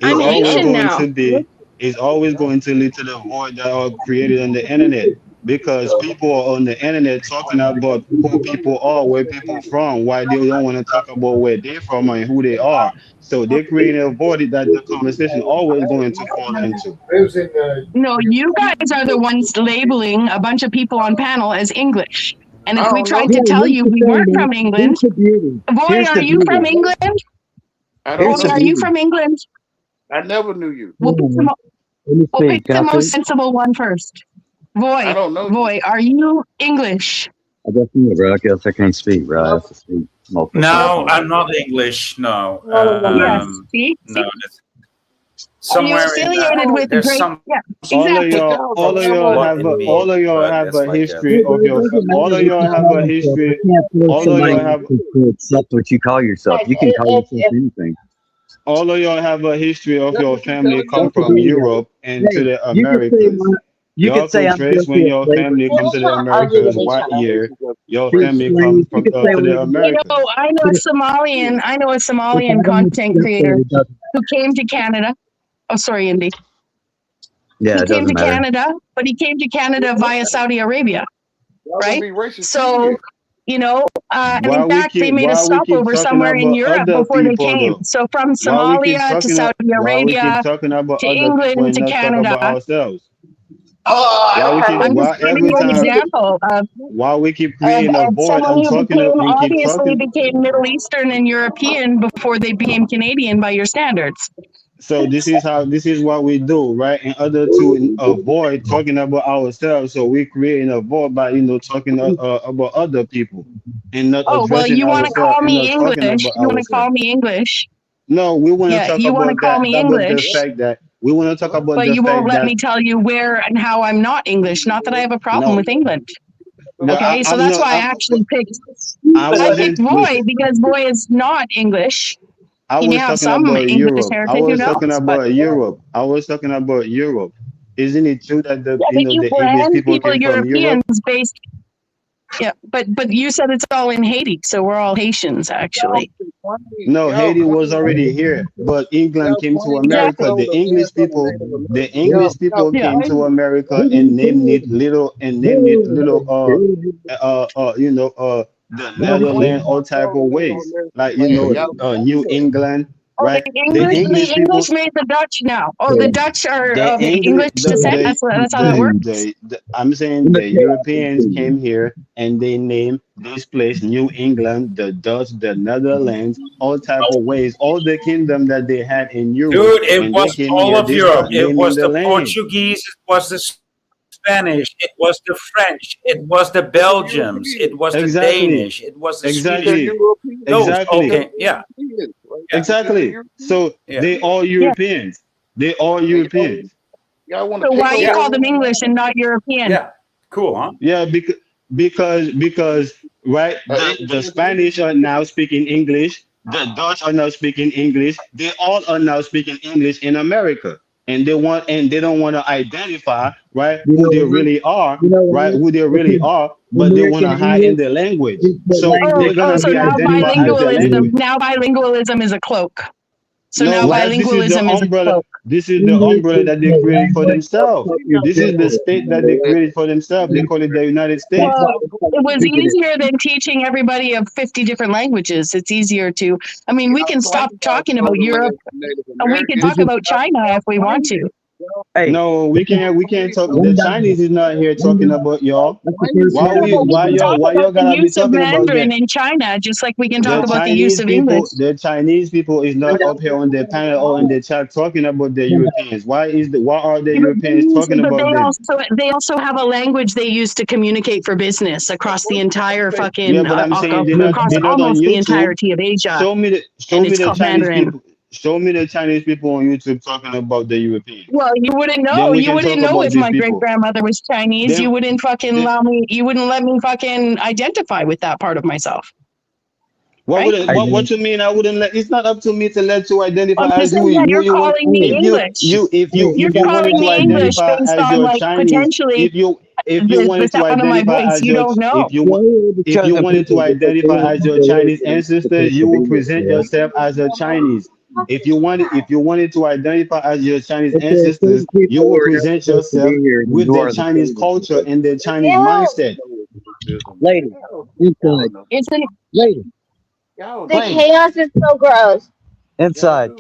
Q: It's
P: I'm
Q: always
P: Haitian
Q: going
P: now.
Q: to be it's always going to lead to the void that are created on the internet because people are on the internet talking about who people are, where people from, why they don't want to talk about where they're from and who they are. So they're creating a void that the conversation always going to fall into.
P: No, you guys are the ones labeling a bunch of people on panel as English. And
S: I
P: if we
S: don't know.
P: tried to tell you we weren't from England, Boy, are you from England?
S: I
P: Boy,
S: don't know.
P: are you from England?
S: I never knew you.
P: We'll pick the most sensible one first.
S: I
P: Voy,
S: don't know you.
P: Voy, are you English?
K: I guess not, bro. I guess I can't speak, bro. I have to speak multiple
J: No,
K: times.
J: I'm not English. No.
P: Yes. See?
J: No.
P: Are you
J: Somewhere in
P: affiliated with the
J: there's
P: great?
J: some
P: Yeah, exactly.
Q: All of y'all have a,
J: me,
Q: all of y'all
J: but
Q: have
J: it's
Q: a
J: like
Q: history of your all of y'all have a history all of
K: Somebody
Q: y'all have
K: to accept what you call yourself. You can call yourself anything.
Q: all of y'all have a history of your family come
K: That could
Q: from
K: be,
Q: Europe and to
K: hey,
Q: the
K: you could say
Q: Americas.
K: you
Q: Y'all
K: could say
Q: could
K: I'm
Q: trace
K: guilty
Q: when
K: of
Q: your
K: slavery.
Q: family come to the Americas, what year your
K: Free
Q: family
K: slaves.
Q: come
K: You
Q: from
K: could say
Q: to the
K: whatever you
P: You
K: want.
Q: Americas.
P: know, I know a
K: If
P: Somalian
K: I don't
P: content
K: accept
P: creator
K: it, it doesn't
P: who came to Canada. Oh, sorry, Indy.
K: Yeah,
P: He
K: it
P: came
K: doesn't
P: to
K: matter.
P: Canada, but he came to Canada via Saudi Arabia,
S: Y'all gonna
P: right?
S: be racist
P: So,
S: again.
P: you know, and in fact, they made a
Q: Why we keep
P: stopover
Q: talking
P: somewhere in
Q: about
P: Europe
Q: other
P: before they
Q: people
P: came.
Q: though?
P: So from Somalia to Saudi
Q: Why we keep
P: Arabia
Q: talking about
P: to
Q: other people
P: England
Q: and
P: to
Q: not talk about
P: Canada.
Q: ourselves?
P: I'm just
Q: Why
P: giving
Q: every
P: you an
Q: time
P: example
Q: why we keep creating a
P: of
Q: void
P: someone
Q: and
P: who
Q: talking
P: became
Q: and keep
P: obviously
Q: talking?
P: became Middle Eastern and European before they became Canadian by your standards.
Q: So this is what we do, right? In order to avoid talking about ourselves, so we creating a void by talking about other people and not
P: Oh, well,
Q: addressing
P: you want to
Q: ourselves
P: call
Q: and
P: me
Q: not talking
P: English?
Q: about
P: You want to
Q: ourselves.
P: call me English?
Q: No, we want to
P: Yeah,
Q: talk
P: you want to
Q: about
P: call me English,
Q: we want to talk about
P: but
Q: the
P: you won't
Q: fact
P: let
Q: that
P: me tell you where and how I'm not English. Not that I have a problem
Q: no,
P: with England.
Q: well,
P: Okay, so
Q: I'm
P: that's
Q: not.
P: why I actually picked.
Q: I
P: I picked
Q: wasn't.
P: Roy because Roy is not English.
Q: I
P: He may
Q: was
P: have
Q: talking
P: some
Q: about
P: English
Q: Europe. I
P: heritage, who
Q: was talking
P: knows? But
Q: about Europe. I was talking about Europe. Isn't it true that
P: yeah, but you
Q: the English
P: brand
Q: people
P: people
Q: came from Europe?
P: Europeans based. Yeah, but you said it's all in Haiti, so we're all Haitians
S: Y'all
P: actually.
S: too funny.
Q: No,
S: Y'all
Q: Haiti was already
S: funny.
Q: here, but England
S: Y'all
Q: came to
S: funny. Y'all
Q: America.
P: Exactly.
S: told a motherfucking Native
Q: The
S: American.
Q: English
S: Y'all
Q: people
P: Yeah.
Q: came to
S: funny.
Q: America and named it little the Netherlands, all type
S: Told
Q: of
S: Native
Q: ways,
S: American
Q: like
S: land. Y'all
Q: New
S: funny.
Q: England,
P: Oh,
Q: right?
P: The English made the Dutch now. Oh, the Dutch are
Q: The
P: of
Q: English,
P: English descent. That's how that works.
Q: I'm saying the Europeans came here and they named this place New England, the Dutch, the Netherlands, all type of ways, all the kingdom that they had in Europe.
J: dude, it
Q: When they
J: was
Q: came
J: all
Q: here,
J: of
Q: they
J: Europe.
Q: start
J: It
Q: naming
J: was
Q: the
J: the
Q: land.
J: Portuguese, it was the Spanish, it was the French, it was the
S: They're
J: Belgians, it
S: Europeans.
J: was the
Q: Exactly,
J: Danish, it was the
S: They're
J: Swedish.
Q: exactly,
S: Europeans.
J: Those,
Q: exactly,
S: They're
J: okay, yeah,
S: Europeans. Right?
J: yeah,
S: They're
Q: exactly.
S: Europeans.
Q: So
J: yeah,
Q: they all
P: Yeah.
Q: Europeans. They all
S: And
Q: Europeans.
S: y'all want
P: So
S: to take
P: why you
S: over
J: yeah,
P: call them
S: everyone's
P: English and
S: land.
P: not European?
J: yeah. Cool, huh?
Q: Yeah, because right,
S: English
Q: the
S: nationality.
Q: Spanish are now speaking English, the Dutch are now speaking English, they all are now speaking English in America. And they don't want to identify right
K: You
Q: who
K: know
Q: they
K: what?
Q: really are,
K: You know
Q: right?
K: what?
Q: Who they really
K: Because
Q: are, but they want
K: American
Q: to hide in
K: English
Q: their language.
K: is the
Q: So they're
K: language
Q: gonna
P: So
Q: be
K: that
P: now
Q: identified
K: we
Q: as their
K: use.
Q: language.
P: bilingualism is a cloak. So now
Q: No, this is the
P: bilingualism is a
Q: umbrella.
P: cloak.
Q: This is the
K: English
Q: umbrella
K: is
Q: that they
K: the
Q: created for
K: language of
Q: themselves.
K: your
Q: This is the
K: people.
Q: state that they created for themselves. They call it the United
K: That's
Q: States.
K: why
P: Well,
K: it's like
P: it was
K: speaking it.
P: easier than teaching everybody of 50 different languages. It's easier to, I mean, we
S: Y'all
P: can
S: funny.
P: stop
S: Y'all
P: talking about
S: told them
P: Europe
S: Native
P: and we can
S: Americans.
P: talk
K: This is
P: about
S: Y'all
P: China if we want
S: funny.
P: to.
S: Y'all
Q: No, we can't talk. The Chinese is not here talking about y'all.
P: We can talk
Q: Why y'all
P: about the
Q: gotta be
P: use of
Q: talking about
P: Mandarin
Q: them?
P: in China, just like we can talk
Q: The
P: about the use
Q: Chinese
P: of English.
Q: people, the Chinese people is not up here on the panel or in the chat talking about the Europeans. Why are the
P: Yeah, but
Q: Europeans talking about them?
P: they also have a language they use to communicate for business across the entire
Q: Yeah,
P: fucking
Q: but I'm saying
P: across
Q: they're not on
P: almost the
Q: YouTube.
P: entirety of Asia,
Q: Show
P: and
Q: me
P: it's
Q: the
P: called
Q: Chinese
P: Mandarin.
Q: people. Show me the Chinese people on YouTube talking about the Europeans.
P: Well, you wouldn't
Q: Then
P: know.
Q: we
P: You
Q: can
P: wouldn't
Q: talk
P: know
Q: about
P: if
Q: these
P: my great
Q: people.
P: grandmother was Chinese. You
Q: Then,
P: wouldn't fucking
Q: then
P: allow me. You wouldn't let me fucking identify with that part of myself,
Q: what
P: right?
Q: would what you mean? I wouldn't let. It's not up to me to let you
P: I'm
Q: identify
P: just
Q: as
P: saying that
Q: who
P: you're
Q: you want.
P: calling me English. You're
Q: If you wanted
P: calling
Q: to
P: me English
Q: identify
P: based
Q: as
P: on
Q: your
P: like
Q: Chinese,
P: potentially
Q: if you
P: the
Q: wanted to
P: sound of my
Q: identify
P: voice.
Q: as
P: You
Q: your
P: don't know.
Q: if you wanted to identify as your Chinese ancestors, you will present yourself as a Chinese. If you wanted to identify as your Chinese ancestors, you will present yourself with the Chinese culture and the Chinese mindset.
A: Lady, inside.
P: Isn't
A: Lady,
T: The chaos is so gross.
A: inside.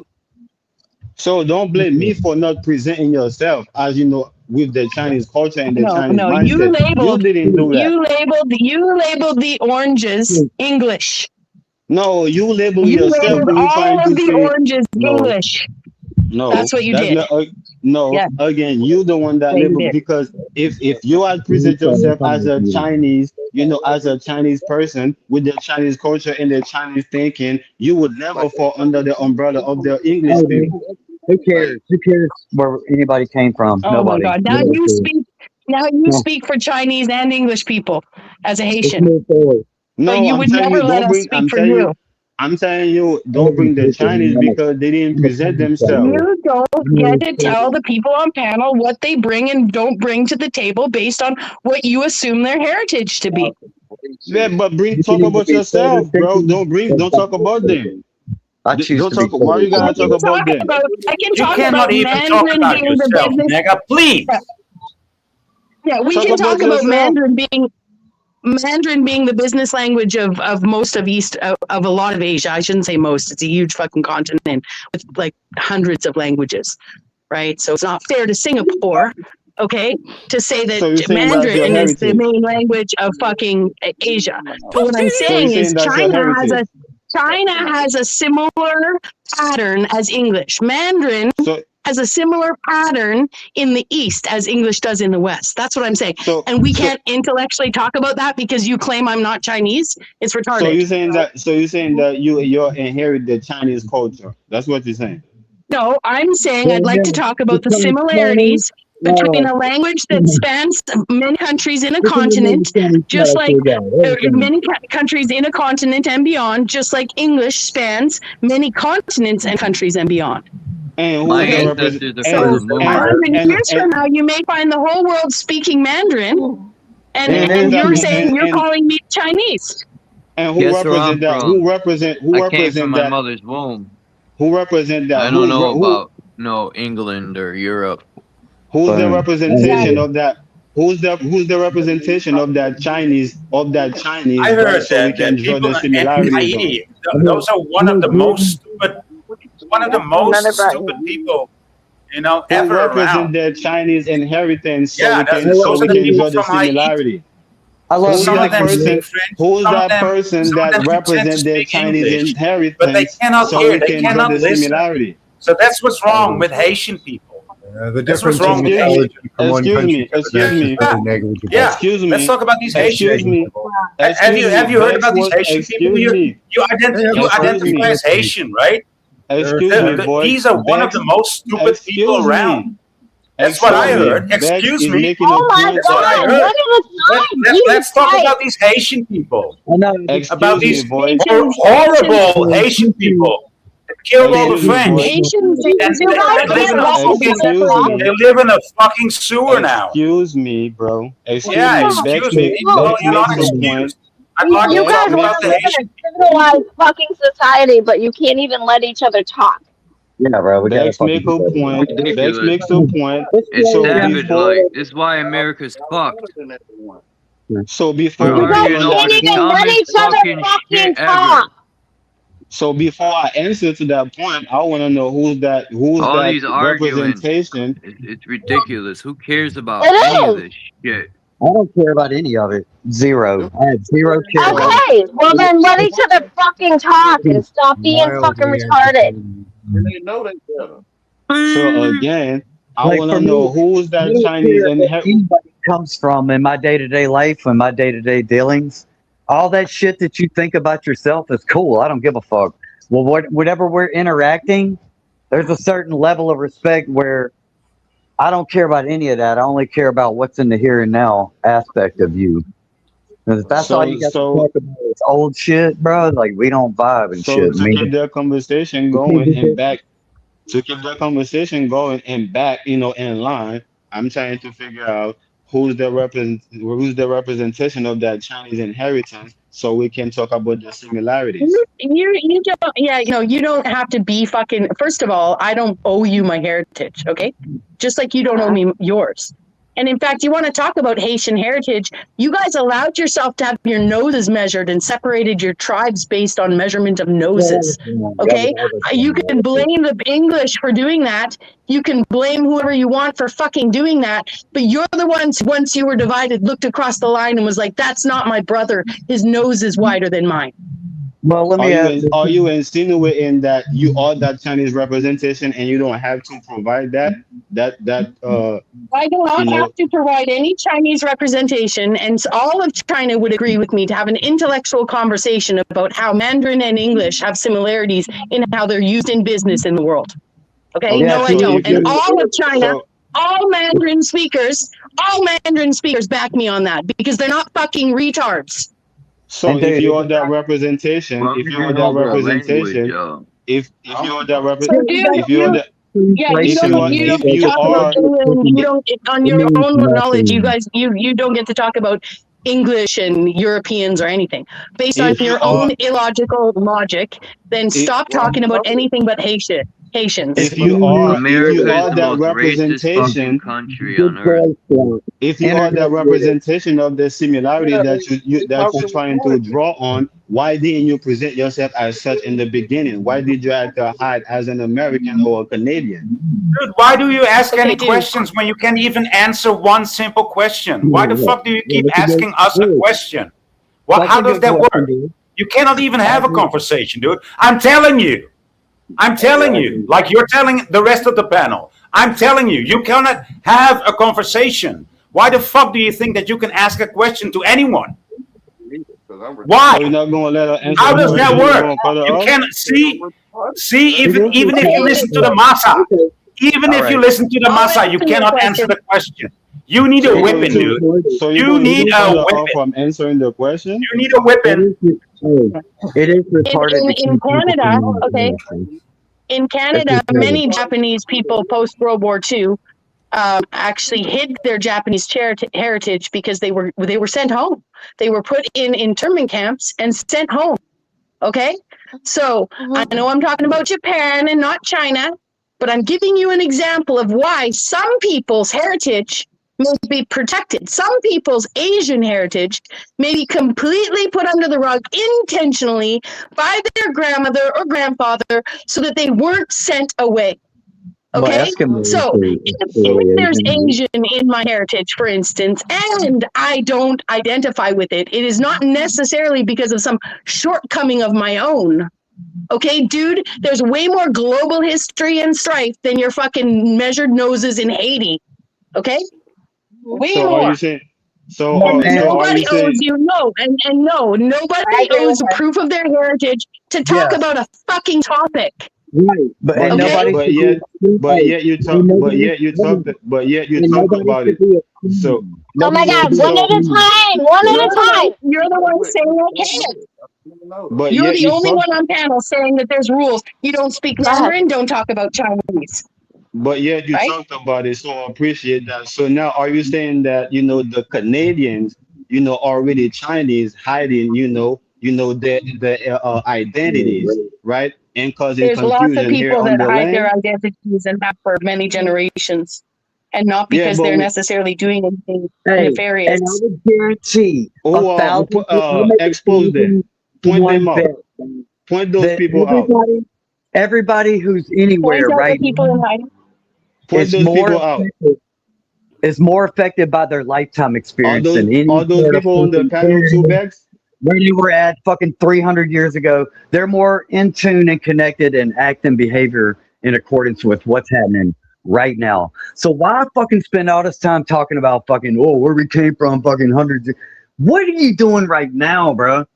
Q: So don't blame me for not presenting yourself as with the Chinese culture and the Chinese
P: no.
Q: mindset. You didn't do that.
P: You labeled the oranges English.
Q: No, you label
P: You
Q: yourself
P: labeled
Q: when you're
P: all
Q: trying
P: of
Q: to
P: the
Q: say
P: oranges
Q: no.
P: English.
Q: No,
P: That's what you
Q: that's
P: did.
Q: not. No,
P: Yeah,
Q: again, you the one that
P: yeah, you
Q: label
P: did.
Q: because if you had present yourself as a Chinese, as a Chinese person with the Chinese culture and the Chinese thinking, you would never fall under the umbrella of the English people.
A: Who cares? Who cares where anybody came from?
P: Oh my
A: Nobody.
P: God!
A: Nobody cares.
P: Now you
A: No,
P: speak for Chinese and English people as a
A: let's
P: Haitian,
A: move forward.
P: but
Q: No,
P: you
Q: I'm
P: would
Q: telling you,
P: never let
Q: don't
P: us
Q: bring.
P: speak for you.
Q: I'm telling you, don't bring the Chinese because they didn't present themselves.
P: You don't get to tell the people on panel what they bring and don't bring to the table based on what you assume their heritage to be.
Q: Yeah, but
A: You can
Q: talk
A: either
Q: about
A: be further
Q: yourself, bro.
A: thinking or
Q: Don't talk about them.
A: I choose
Q: Don't
A: to be
Q: talk. Why
A: further
Q: you gotta talk
A: thinking.
Q: about them?
P: I can
J: You
P: talk
J: cannot
P: about
J: even talk
P: Mandarin
J: about
P: being the
J: yourself,
P: business.
J: nigga. Please.
P: Yeah, we
Q: Talk
P: can
Q: about
P: talk about
Q: yourself.
P: Mandarin being the business language of most of of a lot of Asia. I shouldn't say most. It's a huge fucking continent with like hundreds of languages, right? So it's not fair to Singapore, okay, to say
Q: So you're
P: that
Q: saying that's your
P: Mandarin is the
Q: heritage.
P: main language of fucking Asia. But what I'm
Q: So you're
P: saying is
Q: saying that's your heritage.
P: China has a similar pattern as English. Mandarin
Q: So
P: has a similar pattern in the East as English does in the West. That's what I'm saying.
Q: so
P: And we
Q: so
P: can't intellectually talk about that because you claim I'm not Chinese. It's
Q: so
P: retarded.
Q: you're saying that you inherit the Chinese culture. That's what you're saying.
P: No, I'm saying I'd like to talk about the
A: Becoming Chinese,
P: similarities between a language that spans many countries in a
A: we can remove
P: continent,
A: the Chinese
P: just like
A: character down. Everything.
P: many countries in a continent and beyond, just like English spans many continents and countries and beyond.
Q: And
I: My
Q: who's the
P: Okay?
Q: represent?
I: ancestors are from
P: So
I: the moon.
P: 100 years from now, you may find the whole world speaking Mandarin, and you're saying you're calling me Chinese.
Q: And who
I: Guess where
Q: represent
I: I'm
Q: that?
I: from?
Q: Who
I: I came from
Q: represent
I: my
Q: that?
I: mother's womb.
Q: Who represent that?
I: I don't know about no England or Europe.
Q: Who's the
A: Boom.
Q: representation of that? Who's the representation of that Chinese
J: I
Q: right?
J: heard
Q: So we can
J: that
Q: draw
J: people
Q: the
J: and
Q: similarities on.
J: those are one of the most stupid people,
Q: Who
J: ever
Q: represent
J: around.
Q: their Chinese inheritance so
J: Yeah,
Q: we can
J: those are the people
Q: draw the
J: from Haiti.
Q: similarity.
A: I love
Q: Who's
J: Some
A: you
J: of
Q: that
J: them
A: guys.
J: speak
Q: person?
J: French.
Q: Who's
J: Some of
Q: that
J: them,
Q: person
J: some of
Q: that
J: them pretend to
Q: represent their
J: speak
Q: Chinese
J: English, but they
Q: inheritance
J: cannot
Q: so
J: hear.
Q: we
J: They
Q: can draw
J: cannot
Q: the
J: listen.
Q: similarity?
J: So that's what's wrong with Haitian people.
C: The
J: That's what's
C: difference
J: wrong
C: in
J: with Haitian.
C: intelligence from one country to the next is very negligible.
J: Yeah.
Q: Excuse
J: Let's
Q: me.
J: talk about these Haitian
Q: Excuse me.
J: people.
Q: Excuse me.
J: Have you heard
Q: Bex
J: about these
Q: was.
J: Haitian people?
Q: Excuse me.
J: You
Q: Excuse
J: identify
Q: me.
J: as Haitian, right?
Q: Excuse me, boy.
J: These are one of
Q: Bex.
J: the most stupid people
Q: Excuse
J: around.
Q: me.
J: That's what I
Q: Excuse me.
J: heard.
Q: Bex
J: Excuse
Q: is
J: me.
Q: making a
T: Oh my
Q: point
J: That's what
Q: that.
J: I
T: God!
J: heard.
T: One at a time. Jesus
J: Let's talk
T: Christ.
J: about these Haitian people.
A: I know.
J: About
Q: Excuse
J: these
Q: me, boy.
J: horrible Haitian people that killed all the
Q: Excuse me, boy.
J: French.
P: Haitians
J: And
T: You guys
J: they live
T: can't
J: in
T: let each other
Q: Excuse
T: talk.
Q: me.
J: they live in a fucking sewer now.
Q: Excuse me, bro. Excuse
J: Yeah,
Q: me.
J: excuse me. No,
Q: Bex
J: you're not
Q: makes a point.
J: excused. I'd like
T: You
J: to
Q: Bex
J: talk
T: guys want
J: about
Q: makes
T: to
J: the
Q: a
T: live in
J: Haitian.
T: a civilized fucking society, but you can't even let each other talk.
A: Yeah, bro. We gotta
Q: Bex
A: fucking
Q: make
A: do
Q: a
A: better.
Q: point. Bex
I: Ridiculous.
Q: makes a point.
I: It's
Q: So
I: savage
Q: before
I: like. This is why America's fucked.
Q: so before
I: We're
Q: we
T: You guys
Q: build
I: arguing
Q: on
I: over
T: can't
Q: that
I: the
T: even
Q: point,
T: let
I: dumbest
T: each other
I: fucking
T: fucking
I: shit
T: talk.
I: ever.
Q: So before I answer to that point, I want to know who's
I: All
Q: that
I: these arguing,
Q: representation.
I: it's ridiculous. Who cares about any of
T: It is.
I: this shit?
K: I don't care about any of it. Zero. I have zero care about
Q: So
T: Okay, well then let each other fucking talk and stop being fucking
K: mildly
T: retarded.
K: entertaining.
S: And they know they better.
Q: so again, I
K: Like
Q: want
K: for
Q: to know
K: me,
Q: who's
K: I
Q: that
K: don't
Q: Chinese
K: care where
Q: inherit.
K: anybody comes from in my day-to-day life and my day-to-day dealings. All that shit that you think about yourself is cool. I don't give a fuck. Well, whatever we're interacting, there's a certain level of respect where I don't care about any of that. I only care about what's in the here and now aspect of you. 'Cause if that's all you got to talk about is old shit, bro, like we don't vibe and
Q: So
K: shit.
Q: to keep the conversation going and back, to keep the conversation going and back, in line, I'm trying to figure out who's the representation of that Chinese inheritance, so we can talk about the similarities.
P: You don't, yeah, you don't have to be fucking. First of all, I don't owe you my heritage, okay? Just like you don't owe me yours. And in fact, you want to talk about Haitian heritage? You guys allowed yourself to have your noses measured and separated your tribes based on measurement of noses. Okay, you can blame the English for doing that. You can blame whoever you want for fucking doing that. But you're the ones, once you were divided, looked across the line and was like, "That's not my brother. His nose is wider than mine."
K: Well, let me ask.
Q: Are you insinuating that you are that Chinese representation and you don't have to provide that?
P: I do not
Q: you know
P: have to provide any Chinese representation, and all of China would agree with me to have an intellectual conversation about how Mandarin and English have similarities in how they're used in business in the world. Okay, no, I don't. And all of China, all Mandarin speakers back me on that because they're not fucking retards.
Q: So if you are that representation, if you are that representation, if you are that
P: So
Q: if you are that
P: yeah, you don't talk about England. You don't, on your own knowledge, you guys, you don't get to talk about English and Europeans or anything based on your own illogical logic. Then stop talking about anything but Haitians.
Q: If you are
I: America is the
Q: that
I: most racist fucking
Q: representation,
I: country on earth.
Q: if you are that representation of the similarity that you're trying to draw on, why didn't you present yourself as such in the beginning? Why did you have to hide as an American or a Canadian?
J: Dude, why do you ask any questions when you can't even answer one simple question? Why the fuck do you keep asking us a question? How does that work? You cannot even have a conversation, dude. I'm telling you, like you're telling the rest of the panel. I'm telling you, you cannot have a conversation. Why the fuck do you think that you can ask a question to anyone? Why?
Q: You're not going to let her answer.
J: How does that work? You cannot see even if you listen to the massa, if you listen to the massa, you cannot answer the question. You need a whipping, dude. You need a whipping.
Q: From answering the question.
J: You need a whipping.
K: It is retarded.
P: In Canada, okay. In Canada, many Japanese people post World War II actually hid their Japanese heritage because they were sent home. They were put in internment camps and sent home. Okay, so I know I'm talking about Japan and not China, but I'm giving you an example of why some people's heritage may be protected. Some people's Asian heritage may be completely put under the rug intentionally by their grandmother or grandfather so that they weren't sent away. Okay, so if there's Asian in my heritage, for instance, and I don't identify with it, it is not necessarily because of some shortcoming of my own. Okay, dude, there's way more global history and strife than your fucking measured noses in Haiti. Okay? Way more.
Q: Are you saying,
P: nobody owes you nobody owes proof of their heritage to talk about a fucking topic.
K: Right, but
Q: yet you talk about it. So
T: oh my God, one at a time.
P: You're the one saying I can't.
Q: But
P: you're the only one on panel saying that there's rules. You don't speak Mandarin, don't talk about Chinese.
Q: But yet you talked about it, so I appreciate that. So now are you saying that the Canadians, are really Chinese hiding, their identities, right? And causing
P: there's
Q: confusion
P: lots of people that hide
Q: land?
P: their identities and have for many generations. And not because they're necessarily doing anything nefarious.
K: And I would guarantee
Q: expose them. Point them out. Point those people out.
S: Everybody who's anywhere
P: Point out the
S: right
P: people in hiding.
Q: Point
S: is
Q: those people out.
S: more affected by their lifetime experience than any
Q: Are those
S: sort of
Q: people on the
S: fucking
Q: panel too, Bex?
S: where you were at fucking 300 years ago. They're more in tune and connected and act and behavior in accordance with what's happening right now. So why fucking spend all this time talking about fucking, oh, where we came from fucking hundreds of, what are you doing right now, bro?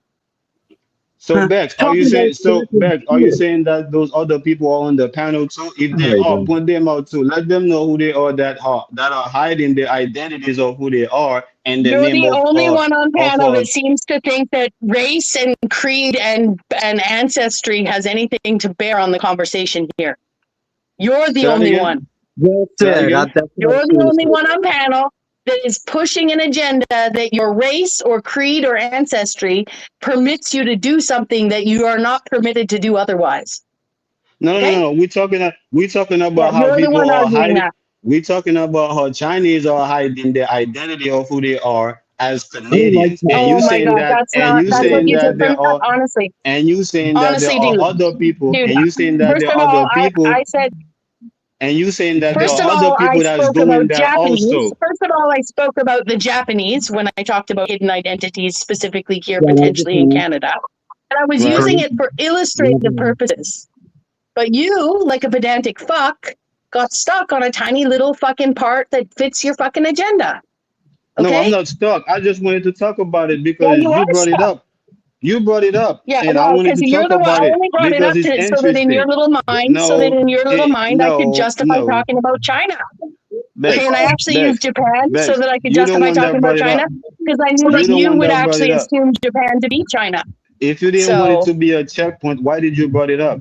Q: So Bex, are you saying that those other people are on the panel too? If they are, point them out too. Let them know who they are that are hiding the identities of who they are and the
P: You're
Q: name
P: the
Q: of
P: only one on panel that seems to think that race and creed and ancestry has anything to bear on the conversation here. You're the only one.
S: Well said.
P: You're the only one on panel that is pushing an agenda that your race or creed or ancestry permits you to do something that you are not permitted to do otherwise.
Q: No. We're talking about how
P: you're the
Q: people
P: one
Q: are
P: arguing
Q: hiding.
P: that.
Q: We're talking about how Chinese are hiding their identity of who they are as Canadians. And you
P: Oh my
Q: saying
P: God,
Q: that,
P: that's what you took from that, honestly.
Q: and you saying that there
P: Honestly,
Q: are
P: dude.
Q: other people,
P: Dude,
Q: and you saying that
P: first
Q: there
P: of
Q: are
P: all,
Q: other people,
P: I said,
Q: and you saying that there
P: first
Q: are
P: of
Q: other
P: all, I
Q: people that's
P: spoke
Q: doing
P: about
Q: that
P: Japanese.
Q: also.
P: First of all, I spoke about the Japanese when I talked about hidden identities, specifically here, potentially in Canada. And I was using it for illustrative purposes. But you, like a pedantic fuck, got stuck on a tiny little fucking part that fits your fucking agenda. Okay?
Q: No, I'm not stuck. I just wanted to talk about it because
P: Well, you
Q: you
P: are
Q: brought it
P: stuck.
Q: up. You brought it up,
P: Yeah,
Q: and I
P: well,
Q: wanted
P: because
Q: to
P: you're
Q: talk
P: the one.
Q: about
P: I
Q: it
P: only brought it
Q: because
P: up
Q: it's
P: so that in your
Q: interesting.
P: little mind, I could justify talking about China.
Q: Bex,
P: Okay, and I actually used Japan so
Q: Bex,
P: that I could
Q: you the
P: justify
Q: one that
P: talking
Q: brought
P: about
Q: it
P: China
Q: up.
P: because I knew
Q: You
P: that
Q: the
P: you
Q: one
P: would
Q: that brought
P: actually
Q: it up.
P: assume Japan to be China.
Q: If you didn't want it to be a checkpoint, why did you brought it up?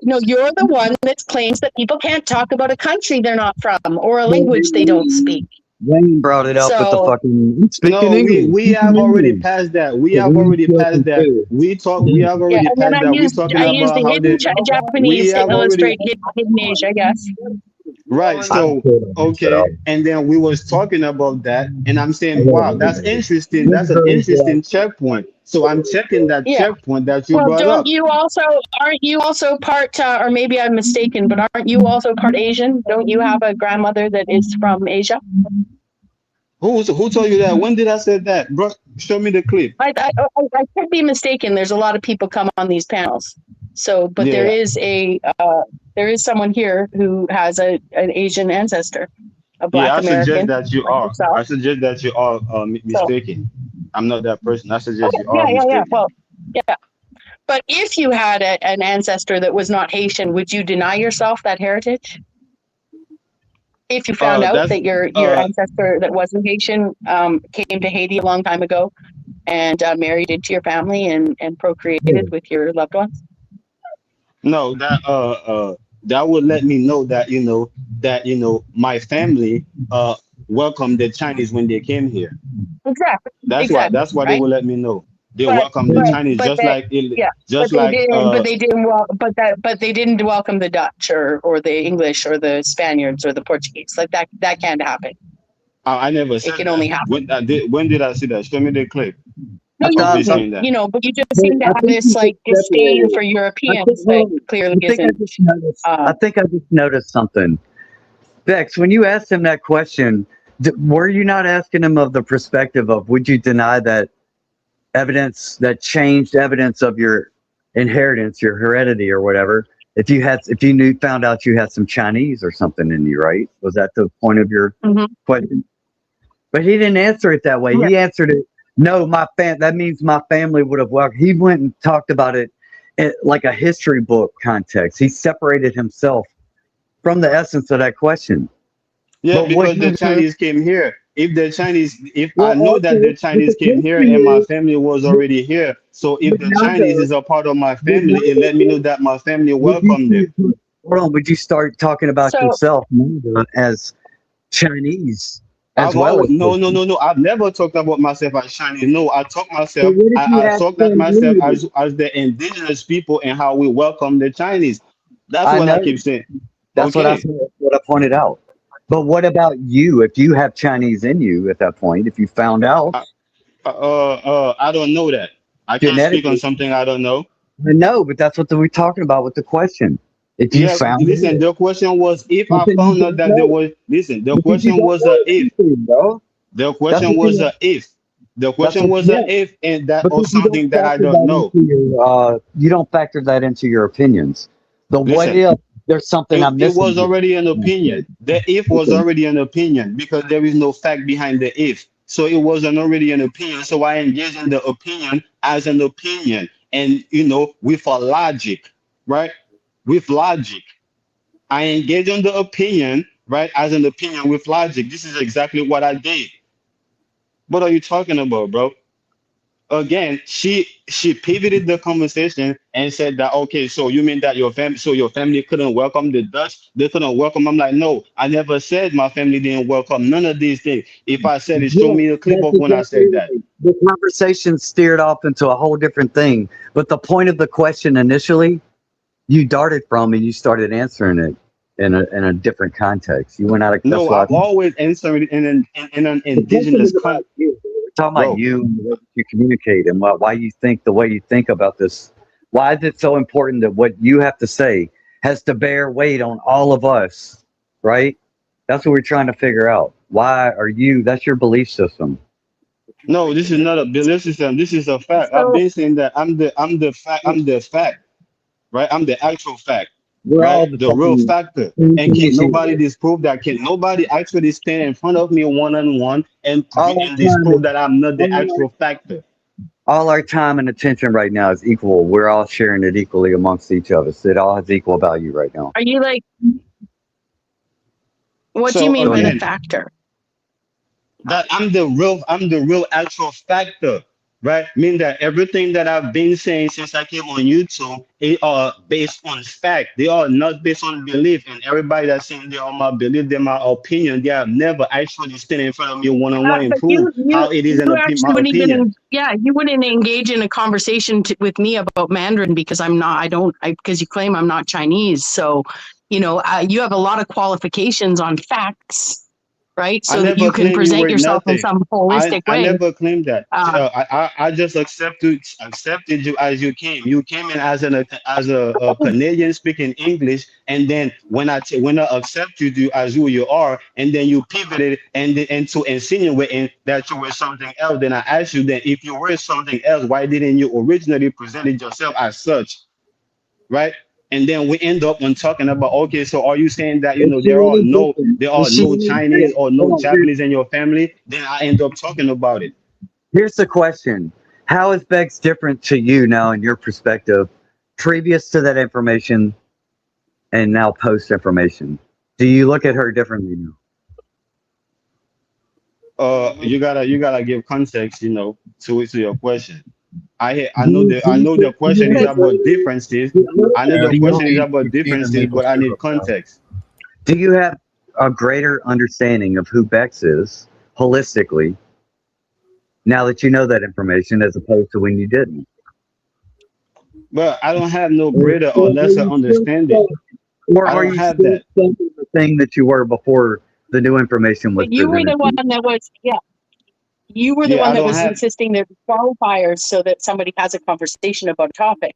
P: No, you're the one that claims that people can't talk about a country they're not from or a language they don't speak.
S: Wayne brought it up with the fucking speaking English.
Q: We have already passed that. We have already passed that. We have already
P: And then
Q: passed that. We talking
P: I used
Q: about
P: a
Q: how
P: hidden
Q: we
P: Japanese to
Q: have already
P: illustrate hidden Asia, I guess.
Q: right. So okay, and then we was talking about that, and I'm saying, wow, that's interesting. That's an interesting checkpoint. So I'm checking that checkpoint that you
P: Well,
Q: brought up.
P: aren't you also part, or maybe I'm mistaken, but aren't you also part Asian? Don't you have a grandmother that is from Asia?
Q: Who told you that? When did I say that, bro? Show me the clip.
P: I could be mistaken. There's a lot of people come on these panels. So, but there is someone here who has an Asian ancestor, a Black
Q: I suggest
P: American.
Q: that you
P: like
Q: are.
P: yourself.
Q: I suggest that you are mistaken. I'm not that person. I suggest you
P: Okay,
Q: are mistaken.
P: yeah. Well, yeah. But if you had an ancestor that was not Haitian, would you deny yourself that heritage? If you found out that your ancestor that wasn't Haitian came to Haiti a long time ago and married into your family and procreated with your loved ones?
Q: No, that would let me know that my family welcomed the Chinese when they came here.
P: Exactly.
Q: That's why they
P: right?
Q: will let me know. They welcome the Chinese
P: but they didn't welcome the Dutch or the English or the Spaniards or the Portuguese. Like that can't happen.
Q: I never said
P: it can
Q: that.
P: only happen.
Q: When did I see that? Show me the clip.
P: No, but you just seem to have this like disdain for Europeans that clearly isn't.
S: I think I just noticed something. Bex, when you asked him that question, were you not asking him of the perspective of would you deny that evidence, that changed evidence of your inheritance, your heredity or whatever, if you found out you had some Chinese or something in you, right? Was that the point of your question? But he didn't answer it that way. He answered it, no, that means my family would have welcomed. He went and talked about it like a history book context. He separated himself from the essence of that question.
Q: Yeah, because the Chinese came here. I know that the Chinese came here and my family was already here. So if the Chinese is a part of my family, it let me know that my family welcomed them.
S: Hold on, would you start talking about yourself as Chinese as well?
Q: No. I've never talked about myself as Chinese. No, I talk myself. I talk about myself as the indigenous people and how we welcome the Chinese. That's what I keep saying.
S: That's what I pointed out. But what about you? If you have Chinese in you at that point, if you found out,
Q: I don't know that. I can't speak on
K: genetically.
Q: something I don't know.
K: I know, but that's what we're talking about with the question. If you
Q: Yeah,
K: found
Q: listen,
K: it,
Q: the question was if
K: how
Q: I
K: can you
Q: found out
K: don't
Q: that there
K: know?
Q: was, listen, the
K: Because you
Q: question
K: don't
Q: was a
K: know
Q: if.
K: anything, bro.
Q: The
K: That's
Q: question
K: the
Q: was
K: thing.
Q: a if. The
K: That's
Q: question
K: what.
Q: was a
K: Yeah,
Q: if, and that of
K: because you don't
Q: something that I
K: factor
Q: don't
K: that
Q: know.
K: into your. You don't factor that into your opinions. The what
Q: Listen,
K: if there's something I'm
Q: it
K: missing
Q: was
K: here.
Q: already an opinion. The if was
K: Okay.
Q: already an opinion because there is no fact behind the if. So it was already an opinion. So I engage in the opinion as an opinion, and with a logic, right? With logic. I engage on the opinion, right, as an opinion with logic. This is exactly what I did. What are you talking about, bro? Again, she pivoted the conversation and said that okay, so you mean that your family couldn't welcome the Dutch? They couldn't welcome. I'm like, no, I never said my family didn't welcome none of these things. If I said it, show
K: Yeah,
Q: me a clip
K: that's
Q: of when I
K: exactly
Q: said that.
K: right. The conversation steered off into a whole different thing. But the point of the question initially, you darted from and you started answering it in a different context. You went out of that's
Q: No,
K: why
Q: I've always answered it in an
K: the question
Q: indigenous
K: is about you. We're talking about
Q: bro.
K: you and the way that you communicate and why you think the way you think about this. Why is it so important that what you have to say has to bear weight on all of us, right? That's what we're trying to figure out. Why are you? That's your belief system.
S: But you
Q: No, this
S: thinking
Q: is not a
S: different.
Q: belief system. This is a fact. I've
P: So
Q: been saying that I'm the fact, right? I'm the actual fact,
K: We're
Q: right?
K: all the
Q: The real
K: same.
Q: factor.
K: Same
Q: And can
K: condition.
Q: nobody disprove that? Can nobody actually stand in front of me one on one and
K: All our time
Q: disprove
K: is
Q: that I'm not the
K: all
Q: actual factor?
K: our time and attention right now is equal. We're all sharing it equally amongst each of us. It all has equal value right now.
P: are you like, what do you
Q: So
P: mean
K: Go
P: by the
K: ahead.
Q: again,
P: factor?
Q: that I'm the real actual factor, right? Mean that everything that I've been saying since I came on YouTube, it are based on fact. They are not based on belief. And everybody that's saying they are my belief, they're my opinion, they have never actually stood in front of me one on one and
P: But
Q: prove how it is
P: you actually
Q: my
P: wouldn't
Q: opinion.
P: even, yeah, you wouldn't engage in a conversation with me about Mandarin because because you claim I'm not Chinese. So, you have a lot of qualifications on facts, right?
Q: I
P: So that you
Q: never
P: can
Q: claimed you
P: present
Q: were
P: yourself in
Q: nothing.
P: some
Q: I,
P: holistic
Q: I
P: way.
Q: never claimed that.
P: Uh,
Q: I just accepted you as you came. You came in as a Canadian speaking English, and then when I accepted you as who you are, and then you pivoted and to insinuating that you were something else. Then I asked you, then if you were something else, why didn't you originally present yourself as such? Right? And then we end up on talking about okay, so are you saying that
K: Is she
Q: there are
K: any
Q: no
K: different?
Q: there are
K: Is she
Q: no
K: any
Q: Chinese
K: hey,
Q: or no
K: hold on,
Q: Japanese in your family? Then I end up talking about it.
K: here's the question. How is Bex different to you now in your perspective, previous to that information and now post information? Do you look at her differently now?
Q: You gotta give context, to your question. I
K: Do
Q: know
K: you,
Q: the
K: do
Q: I
K: you,
Q: know the
K: do
Q: question is
K: you,
Q: about differences. I know the
K: do you,
Q: question is about differences, but I need context.
K: do you have a greater understanding of who Bex is holistically now that you know that information as opposed to when you didn't?
Q: But I don't have no
K: Or,
Q: greater or
K: or are
Q: lesser
K: you still
Q: understanding.
K: stuck? Or
Q: I
K: are
Q: don't
K: you
Q: have
K: still
Q: that.
K: stuck in the thing that you were before the new information was
P: but you were
K: presented
P: the
K: to
P: one
K: you?
P: that was, yeah, you were the
Q: Yeah,
P: one
Q: I
P: that
Q: don't
P: was
Q: have.
P: insisting there were qualifiers so that somebody has a conversation about a topic.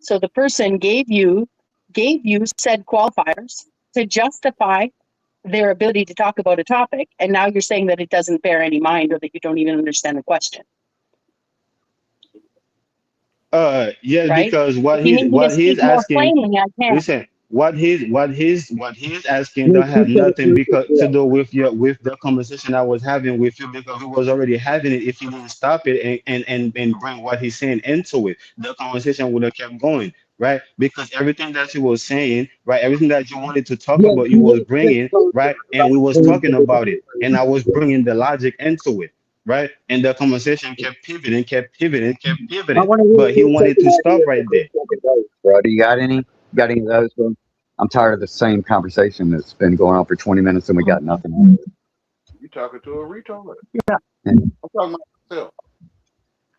P: So the person gave you said qualifiers to justify their ability to talk about a topic, and now you're saying that it doesn't bear any mind or that you don't even understand the question,
Q: Yes,
P: right?
Q: because
P: If you need me to
Q: what he's
P: speak more
Q: asking.
P: plainly, I can.
Q: Listen, what he's asking
K: No,
Q: don't
K: she
Q: have
K: said it
Q: nothing because
K: perfect.
Q: to do with the conversation I was having with you because we was already having it. If you didn't stop it and bring what he's saying into it, the conversation would have kept going, right? Because everything that you was saying, right, everything that you wanted to talk
K: Yeah,
Q: about,
K: she
Q: you was
K: was just
Q: bringing,
K: talking
Q: right, and
K: about
Q: we was
K: things
Q: talking
K: that were
Q: about it, and I
K: different.
Q: was bringing the logic into it. Right, and the conversation kept pivoting, kept
K: I
Q: pivoting,
K: want to
Q: but he
K: hear
Q: wanted
K: second
Q: to stop
K: ideas of
Q: right
K: her
Q: there.
K: second dose, bro. Do you got any? Got any of those, bro? I'm tired of the same conversation that's been going on for 20 minutes and we got nothing out of
S: You talking to a retard?
K: it.
S: I'm talking about myself.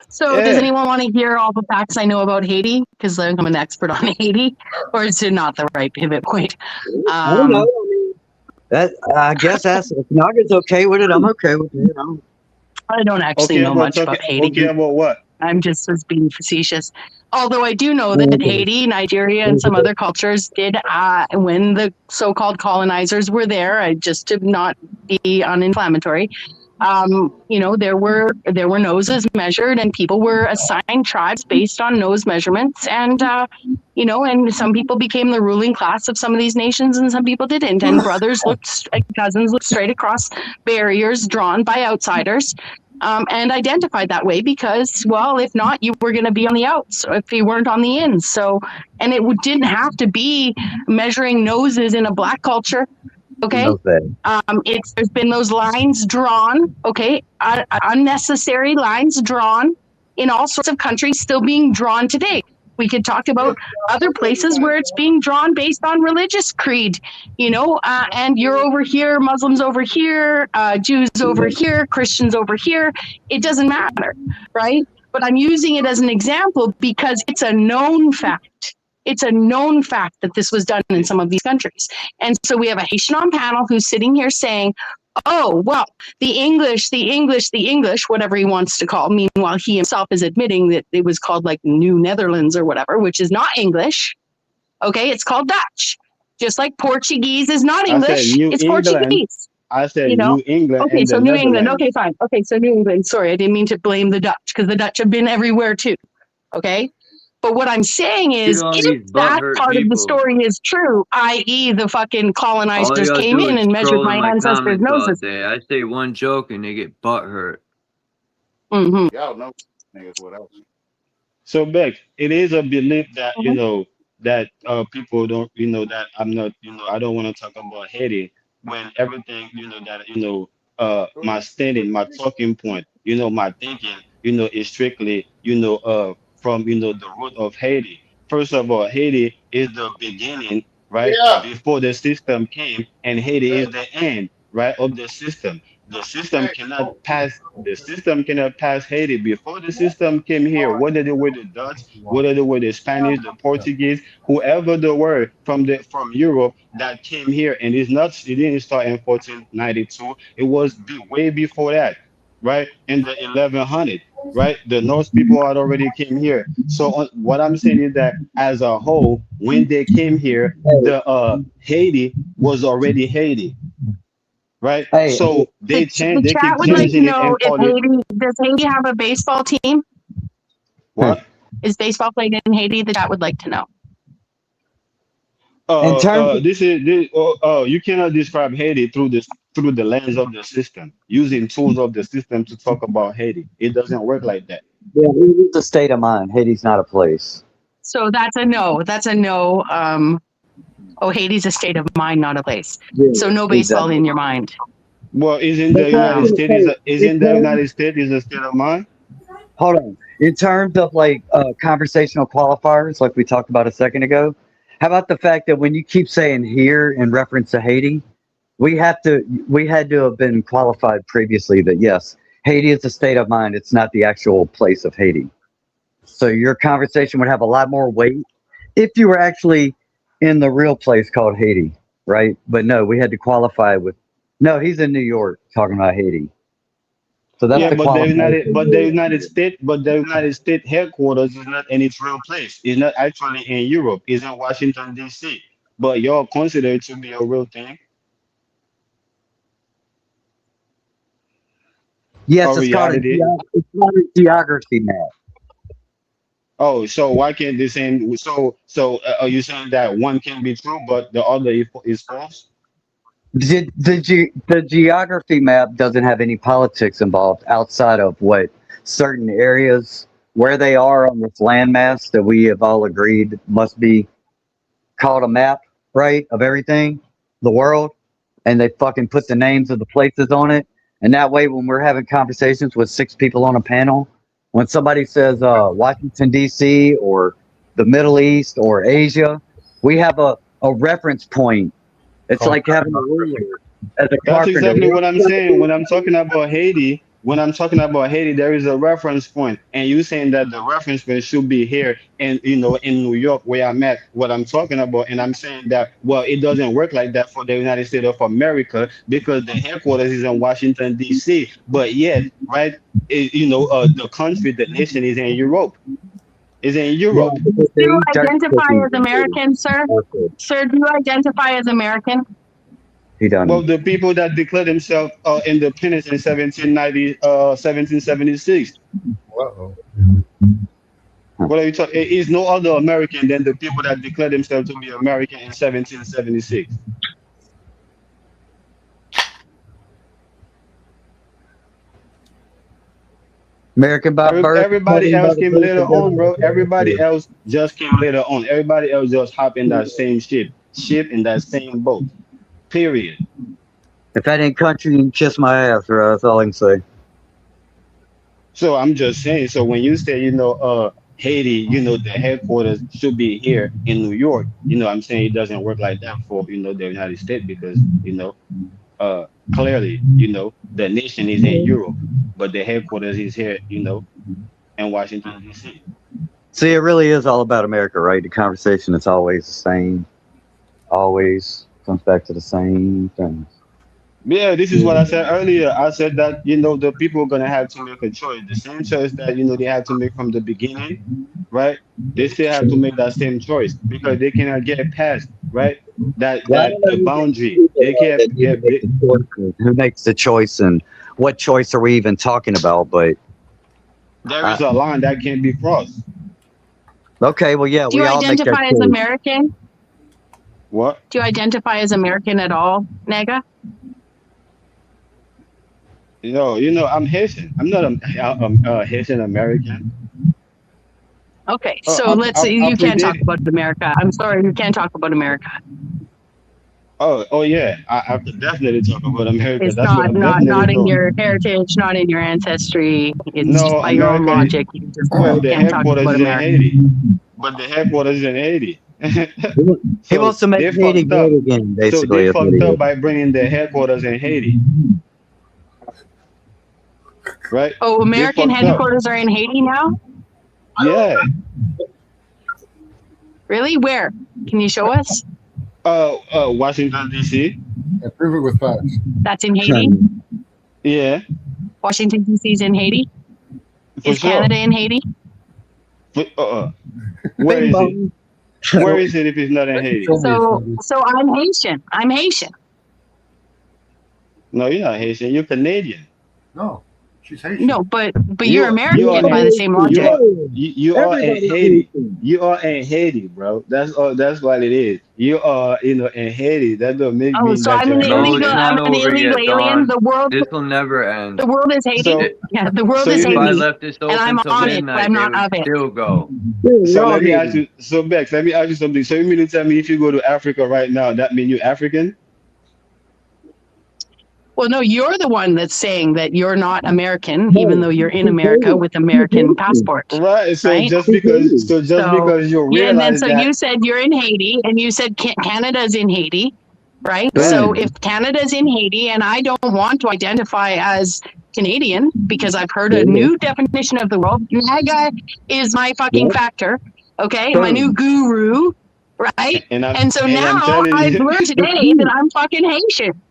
P: So does
Q: Yeah.
P: anyone want to hear all the facts I know about Haiti? Because I'm an expert on Haiti, or is it not the right pivot point?
K: I don't know. I mean, that I guess that's if Naga's okay with it. I'm okay with it.
P: I don't actually
Q: Okay,
P: know
Q: about
P: much
Q: talking.
P: about Haiti.
Q: Okay, about what?
P: I'm just was being facetious. Although I do know that Haiti, Nigeria, and some other cultures did, when the so-called colonizers were there, just to not be uninflammatory, there were noses measured, and people were assigned tribes based on nose measurements, and and some people became the ruling class of some of these nations, and some people didn't. And cousins looked straight across barriers drawn by outsiders. And identified that way because, well, if not, you were going to be on the outs if you weren't on the ins. So, and it didn't have to be measuring noses in a black culture. Okay. There's been those lines drawn. Okay. Unnecessary lines drawn in all sorts of countries, still being drawn today. We could talk about other places where it's being drawn based on religious creed, and you're over here, Muslims over here, Jews over here, Christians over here. It doesn't matter, right? But I'm using it as an example because it's a known fact. It's a known fact that this was done in some of these countries. And so we have a Haitian on panel who's sitting here saying, oh, well, the English, whatever he wants to call. Meanwhile, he himself is admitting that it was called like New Netherlands or whatever, which is not English. Okay, it's called Dutch. Just like Portuguese is not English, it's Portuguese.
Q: I said New England.
P: Okay, so New England. Okay, fine. Okay, so New England. Sorry, I didn't mean to blame the Dutch because the Dutch have been everywhere too. Okay. But what I'm saying is, if that part of the story is true, i.e. the fucking colonizers came in and measured my ancestors' noses.
I: I say one joke and they get butthurt.
P: Mm-hmm.
S: Y'all know niggas what else.
Q: So Beck, it is a belief that that people don't that I'm not I don't want to talk about Haiti when everything that my standing, my talking point, my thinking is strictly from the root of Haiti. First of all, Haiti is the beginning, right?
S: Yeah.
Q: Before the system came, and Haiti is the end, right, of the system. The system cannot pass. The system cannot pass Haiti. Before the system came here, whether they were the Dutch, whether they were the Spanish, the Portuguese, whoever they were from Europe that came here, and it didn't start in 1492. It was way before that, right? In the 1100, right? The Norse people had already came here. So what I'm saying is that as a whole, when they came here, the Haiti was already Haiti. Right. So they change. They keep changing it and call it.
P: Does Haiti have a baseball team?
Q: What
P: is baseball played in Haiti? The chat would like to know.
Q: You cannot describe Haiti through the lens of the system, using tools of the system to talk about Haiti. It doesn't work like that.
U: Yeah, it's a state of mind. Haiti's not a place.
P: So that's a no. That's a no. Haiti's a state of mind, not a place.
U: Yeah,
P: so no baseball in your mind.
Q: Well, isn't the United States is a state of mind?
U: Hold on. In terms of like conversational qualifiers, like we talked about a second ago, how about the fact that when you keep saying here in reference to Haiti, we had to have been qualified previously that yes, Haiti is a state of mind. It's not the actual place of Haiti. So your conversation would have a lot more weight if you were actually in the real place called Haiti, right? But no, we had to qualify with, no, he's in New York talking about Haiti. So that's
Q: the United States headquarters is not in its real place. It's not actually in Europe. It's in Washington, D.C. But y'all consider it to be a real thing.
U: Yes, it's called a geography map.
Q: Oh, so why can't the same? So are you saying that one can be true, but the other is false?
U: The geography map doesn't have any politics involved outside of what certain areas where they are on this landmass that we have all agreed must be called a map, right, of everything, the world, and they fucking put the names of the places on it, and that way when we're having conversations with 6 people on a panel. When somebody says Washington, D.C. or the Middle East or Asia, we have a reference point. It's like having a ruler as a carpenter.
Q: That's exactly what I'm saying. When I'm talking about Haiti, there is a reference point. And you saying that the reference point should be here in New York where I'm at, what I'm talking about. And I'm saying that, well, it doesn't work like that for the United States of America because the headquarters is in Washington, D.C. But yet, right, the country, the nation is in Europe. Is in
U: Yeah,
Q: Europe.
U: because
P: Do
U: they
P: you
U: eat dirt
P: identify
U: chickens
P: as
U: and shit.
P: American, sir?
U: Okay.
P: Sir, do you identify as American?
U: He
Q: Well,
U: done.
Q: the people that declare themselves independent in 1776.
C: Uh-oh.
Q: What are you talking? Is no other American than the people that declare themselves to be American in 1776.
U: American by birth,
Q: Everybody
U: Italian by
Q: else
U: the
Q: came
U: birth,
Q: later
U: and
Q: on, bro. Everybody
U: Dutch
Q: else just came later on. Everybody else just hopped in that same ship in that same boat. Period.
U: If that ain't country, you can kiss my ass, bro. That's all I can say.
Q: So I'm just saying. So when you say, Haiti, the headquarters should be here in New York. I'm saying it doesn't work like that for the United States because clearly, the nation is in Europe, but the headquarters is here, in Washington D.C.
U: See, it really is all about America, right? The conversation is always the same. Always comes back to the same things.
Q: Yeah, this is what I said earlier. I said that the people are gonna have to make a choice. The same choice that they had to make from the beginning, right? They still have to make that same choice because they cannot get past right
U: Well, I
Q: that
U: don't know
Q: the
U: who the
Q: boundary.
U: people
Q: They
U: are
Q: can't
U: that need to
Q: get.
U: make the choice. Who makes the choice, and what choice are we even talking about? But
Q: There
U: uh,
Q: is a line that can't be crossed.
U: okay, well, yeah,
P: Do you
U: we all make that
P: identify as
U: choice.
P: American?
Q: What?
P: Do you identify as American at all, Nega?
Q: I'm Haitian. I'm not a Haitian American.
P: Okay, so let's say
Q: I
P: you can't talk
Q: predate.
P: about America. I'm sorry, you can't talk about America.
Q: Oh yeah, I could definitely talk about America.
P: It's
Q: That's what I'm definitely
P: not in
Q: doing.
P: your heritage, not in your ancestry. It's just
Q: No,
P: by your own
Q: America.
P: logic. You just
Q: Well, the
P: can't talk
Q: headquarters
P: about
Q: is in
P: America.
Q: Haiti, but the headquarters is in Haiti.
U: He wants
Q: So
U: to make
Q: they
U: Haiti
Q: fucked up.
U: great again,
Q: So they
U: basically. That's what he
Q: fucked up
U: is.
Q: by bringing their headquarters in Haiti, right?
P: Oh,
Q: They
P: American
Q: fucked up.
P: headquarters are in Haiti now?
Q: Yeah.
P: Really? Where? Can you show us?
Q: Washington D.C.
C: And prove it with facts.
P: That's in Haiti?
Q: Yeah,
P: Washington, D.C. is in Haiti?
Q: for
P: Is
Q: sure.
P: Canada in Haiti?
Q: Where
U: Bing
Q: is it?
U: bong.
Q: Where is it if it's not in Haiti?
C: Show me,
P: So
C: Cindy.
P: I'm Haitian. I'm Haitian.
Q: No, you're not Haitian. You're Canadian.
C: No, she's Haitian.
P: No, but
Q: You
P: you're
Q: are
P: American by the same
Q: you
P: logic.
Q: are you are in
U: Everybody's
Q: Haiti.
U: Haitian.
Q: You are in Haiti, bro. That's all. That's what it is. You are in Haiti. That don't
P: Oh,
Q: mean
P: so
Q: that
P: I'm an
Q: you're
I: No,
P: illegal.
I: it's
Q: Haitian.
P: I'm
I: not
P: an
I: over
P: illegal
I: yet,
P: alien.
I: Dawn.
P: The world,
I: This will never end.
P: the world is Haiti.
Q: So
I: It,
P: Yeah, the world
Q: so
P: is
I: if
Q: you
I: I
Q: need
P: Haiti,
I: left this
P: and I'm
I: open till
P: on it, but
I: midnight,
P: I'm
I: they
P: not
I: would
P: of it.
I: still go.
U: Dude,
Q: so
U: we're all
Q: let me ask
U: Haitian.
Q: you. So Bex, let me ask you something. So you mean to tell me if you go to Africa right now, that mean you're African?
P: Well, no, you're the one that's saying that you're not American, even
U: No,
P: though you're in
U: she's
P: America
U: Haitian.
P: with
U: She's
P: American
U: Haitian.
P: passport,
Q: Right. So
P: right?
Q: just
U: She's
Q: because
U: Haitian.
P: So
Q: you
P: yeah, and then
Q: realize
P: so
Q: that
P: you said you're in Haiti, and you said Canada's in Haiti, right?
Q: right.
P: So if Canada's in Haiti, and I don't want to identify as Canadian because I've heard a
U: Yeah.
P: new definition of the world, MAGA is my fucking
U: Yep.
P: factor, okay, my new
U: Boom.
P: guru, right? And so
Q: I'm
P: now
Q: telling
P: I've
Q: you.
P: learned
U: The
P: today that
U: truth.
P: I'm fucking Haitian.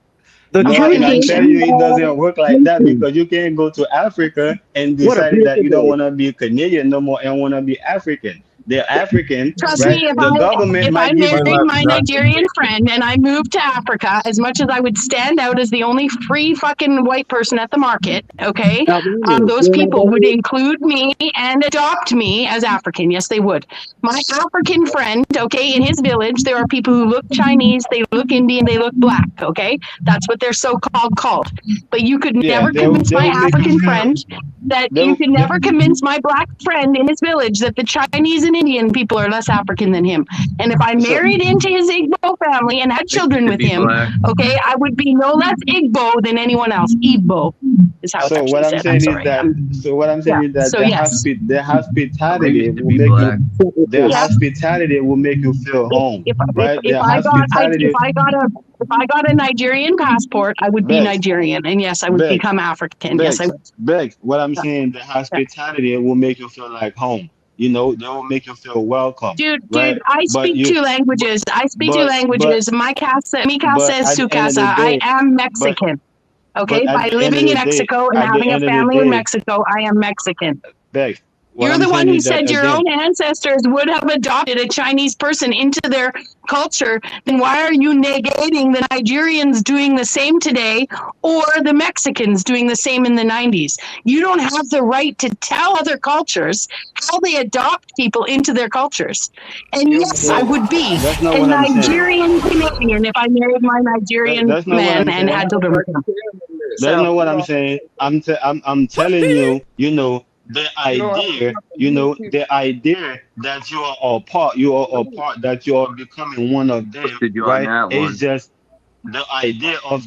U: The
P: I'm
Q: No,
P: fucking
U: truth
Q: and I'm
U: is
Q: telling
P: Haitian.
Q: you,
U: we
Q: it
U: are
Q: doesn't work like that
U: Haitian.
Q: because you can't go to Africa and
U: What a
Q: decide that
U: beautiful
Q: you don't
U: day.
Q: want to be Canadian no more and want to be African. They're African,
P: Trust
Q: right?
P: me,
Q: The government
P: if I
Q: might give
C: My
Q: you.
P: married
C: left
P: my
C: is actually
P: Nigerian
C: Haitian.
P: friend and I moved to Africa, as much as I would stand out as the only free fucking white person at the market, okay,
U: Albanians.
P: those
U: You're an
P: people would
U: Albanian?
P: include me and adopt me as African. Yes, they would. My African friend, okay, in his village, there are people who look Chinese, they look Indian, they look black, okay? That's what they're called. But you could
Q: Yeah,
P: never convince
Q: they
P: my
Q: will make you
P: African
Q: feel.
P: friend that
Q: They
P: you
Q: will,
P: can never convince my black friend in his village that the Chinese and Indian people are less African than him. And if I
Q: so
P: married into his Igbo family and had
I: Like you
P: children
I: to
P: with
I: be
P: him,
I: black.
P: okay, I would be no less Igbo than anyone else. Igbo is how it's
Q: so
P: actually
Q: what I'm
P: said. I'm
Q: saying is
P: sorry.
Q: that
P: Yeah. So yes.
Q: the
I: I
Q: hospitality
I: used to
Q: will
I: be
Q: make you.
I: black.
Q: Their
P: Yeah.
Q: hospitality will make you feel home, right?
P: If
Q: Their
P: if
Q: hospitality.
P: I got a Nigerian passport, I would be
Q: Bex,
P: Nigerian, and yes, I would
Q: Bex,
P: become African. Yes, I
Q: Bex,
P: would.
Q: Bex. What I'm
P: Yeah.
Q: saying, the
P: Yeah.
Q: hospitality will make you feel like home. They will make you feel welcome,
P: Dude,
Q: right?
P: I
Q: But
P: speak
Q: you,
P: two
Q: but,
P: languages. I speak two
Q: but,
P: languages. Mi casa
Q: but
P: es
Q: at
P: su
Q: the end of
P: casa.
Q: the
P: I
Q: day,
P: am
Q: but
P: Mexican. Okay,
Q: at
P: by
Q: the end of
P: living in
Q: the day,
P: Mexico and
Q: at the
P: having a
Q: end of the
P: family in
Q: day,
P: Mexico, I am Mexican.
Q: Bex, what
P: You're
Q: I'm
P: the one
Q: saying
P: who
Q: is that
P: said your
Q: again,
P: own ancestors would have adopted a Chinese person into their culture. Then why are you negating the Nigerians doing the same today or the Mexicans doing the same in the 90s? You don't have the right to tell other cultures how they adopt people into their cultures. And yes, I would be
Q: that's not
P: a
Q: what I'm saying.
P: Nigerian Canadian if I married my Nigerian
Q: That's not what
P: man
Q: I'm
P: and
Q: saying.
P: had children with him.
Q: That's
P: So,
Q: not what I'm saying. I'm telling you, the idea, the idea that you are a part, that you are becoming one of them,
I: Did you on
Q: right?
I: that
Q: It's
I: one?
Q: just the idea of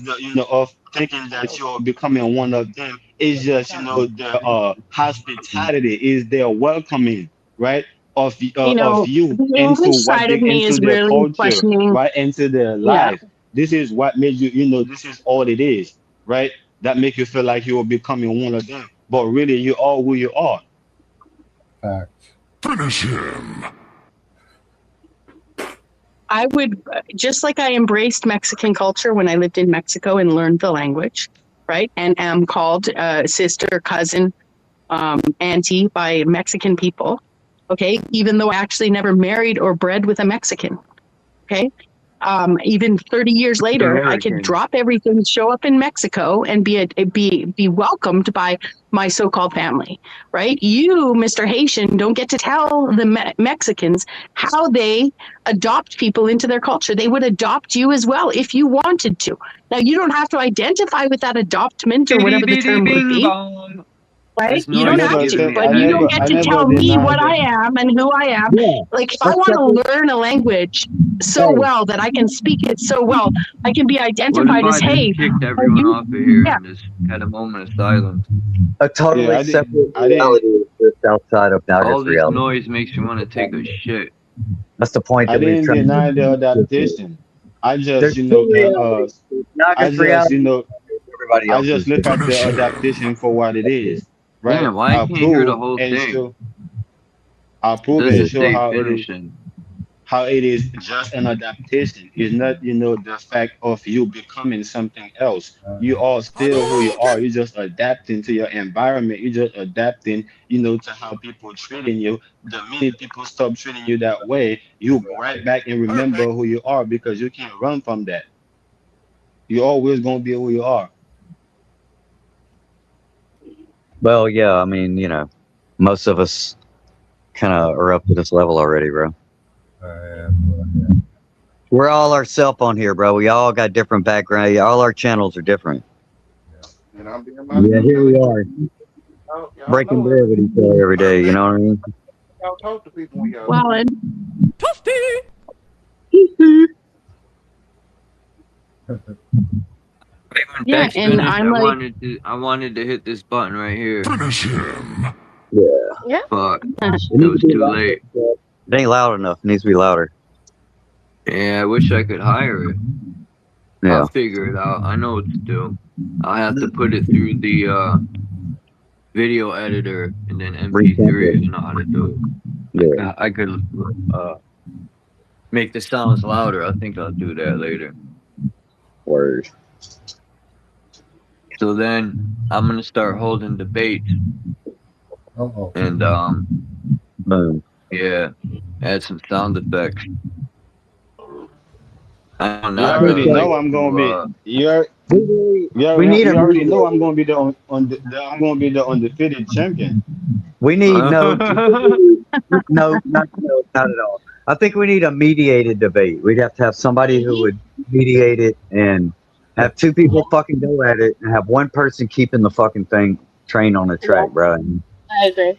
Q: of thinking that you're becoming one of them is just, the hospitality is their welcoming, right? Of you
P: the
Q: into
P: English
Q: what
P: side
Q: they
P: of me
Q: into
P: is
Q: their
P: really
Q: culture,
P: questioning.
Q: right? Into their
P: Yeah.
Q: life. This is what made you, this is all it is, right? That make you feel like you're becoming one of them, but really you are who you are.
C: Fact.
B: Finish him.
P: I would, just like I embraced Mexican culture when I lived in Mexico and learned the language, right? And am called sister, cousin, auntie by Mexican people, okay? Even though I actually never married or bred with a Mexican, okay? Even 30 years later, I could
I: American.
P: drop everything, show up in Mexico, and be welcomed by my so-called family, right? You, Mr. Haitian, don't get to tell the Mexicans how they adopt people into their culture. They would adopt you as well if you wanted to. Now, you don't have to identify with that adoptment or
I: Bitty
P: whatever the
I: bitty
P: term would
I: bing
P: be,
I: bong.
P: right?
I: This
P: You
Q: I
P: don't
I: noise is
P: have
Q: never
P: to,
I: giving
Q: say
I: me a
P: but
Q: I
P: you don't
Q: never
P: get
Q: I
I: headache.
P: to
Q: never
P: tell me
Q: denied
P: what I
Q: that.
P: am and who I am.
U: Yeah.
P: Like, if I
U: Let's
P: want
U: get
P: to
U: this.
P: learn a language so
U: Hey,
P: well that I can speak it so well, I can be
I: What if
P: identified as,
I: I just
P: hey,
I: kicked
P: are
I: everyone
P: you?
I: off of here
P: Yeah.
I: and just had a moment of silence?
U: a
Q: Yeah,
U: totally separate
Q: I didn't
U: reality exists outside of
I: All
U: Naga's
I: this
U: reality.
I: noise makes me want to take a shit.
U: That's the point
Q: I
U: that we've
Q: didn't
U: tried
Q: deny the
U: to get.
Q: adaptation. I just,
U: There's two realities. There's
Q: I
U: Naga's
Q: just,
U: reality and everybody
Q: I just
U: else's.
Q: look at
B: Finish
Q: the
B: him.
Q: adaptation for what it is, right?
I: Damn, why I
Q: I
I: can't hear the
Q: prove
I: whole
Q: and
I: thing?
Q: show, I prove
I: Does
Q: and
I: it
Q: show
I: say
Q: how it is,
I: finishing?
Q: how it is just an adaptation. It's not, the fact of you becoming something else. You are still who you are. You're just adapting to your environment. You're just adapting, to how people treating you. The minute people stop treating you that way, you go right back and remember who you are because you can't run from that. You're always gonna be who you are.
U: Well, yeah, I mean, most of us kind of are up to this level already, bro. We're all ourself on here, bro. We all got different background. All our channels are different.
S: And I'm being
U: Yeah,
S: myself.
U: here we are,
S: Y'all
U: breaking
S: know
U: bread with each other every day. You know what I mean?
S: y'all talk to people when y'all
P: Well,
S: do.
P: and
I: When
P: yeah,
I: Beck's
P: and
I: finished,
P: I'm like,
I: I wanted to hit this button right here.
B: Finish him.
U: Yeah.
T: Yeah.
I: Fuck.
U: It
I: It
U: needs
I: was
U: to be
I: too
U: louder.
I: late.
U: It ain't loud enough. It needs to be louder.
I: Yeah, I wish I could hire it.
U: Yeah.
I: I'll figure it out. I know what to do. I'll have to put it through the video editor and then MP3. I know how to do it.
U: Yeah.
I: I could make the sounds louder. I think I'll do that later.
U: Word.
I: So then I'm gonna start holding debates. And
U: Boom.
I: yeah, add some sound effects. I'm
Q: You
I: not
Q: already
I: really
Q: know
I: like
Q: I'm gonna be.
I: to
U: We need
Q: You
U: a
Q: already know
U: mediator.
Q: I'm gonna be I'm gonna be the undefeated champion.
U: We need no, not at all. I think we need a mediated debate. We'd have to have somebody who would mediate it and have two people fucking go at it and have one person keeping the fucking train on the track, bro. And
T: I agree.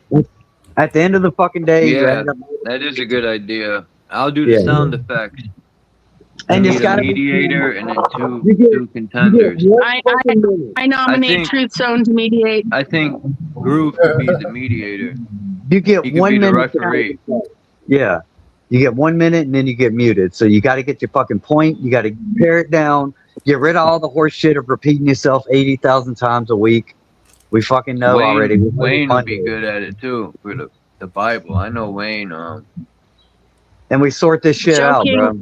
U: at the end of the fucking day, you
I: Yeah,
U: end up,
I: that is a good idea. I'll do the
U: yeah.
I: sound effects.
U: And
I: We
U: it's
I: need a
U: gotta be
I: mediator and then two
U: you get
I: contenders.
U: one
P: I
U: fucking minute.
P: I nominate Truth Zone to mediate.
I: I think Groove could be the mediator.
U: You get
I: He could
U: 1
I: be the
U: minute.
I: referee.
U: Yeah. You get 1 minute and then you get muted. So you got to get your fucking point. You got to pare it down. Get rid of all the horse shit of repeating yourself 80,000 times a week. We fucking know already.
I: Wayne would be good at it too for the Bible. I know Wayne.
U: And we sort this shit out, bro.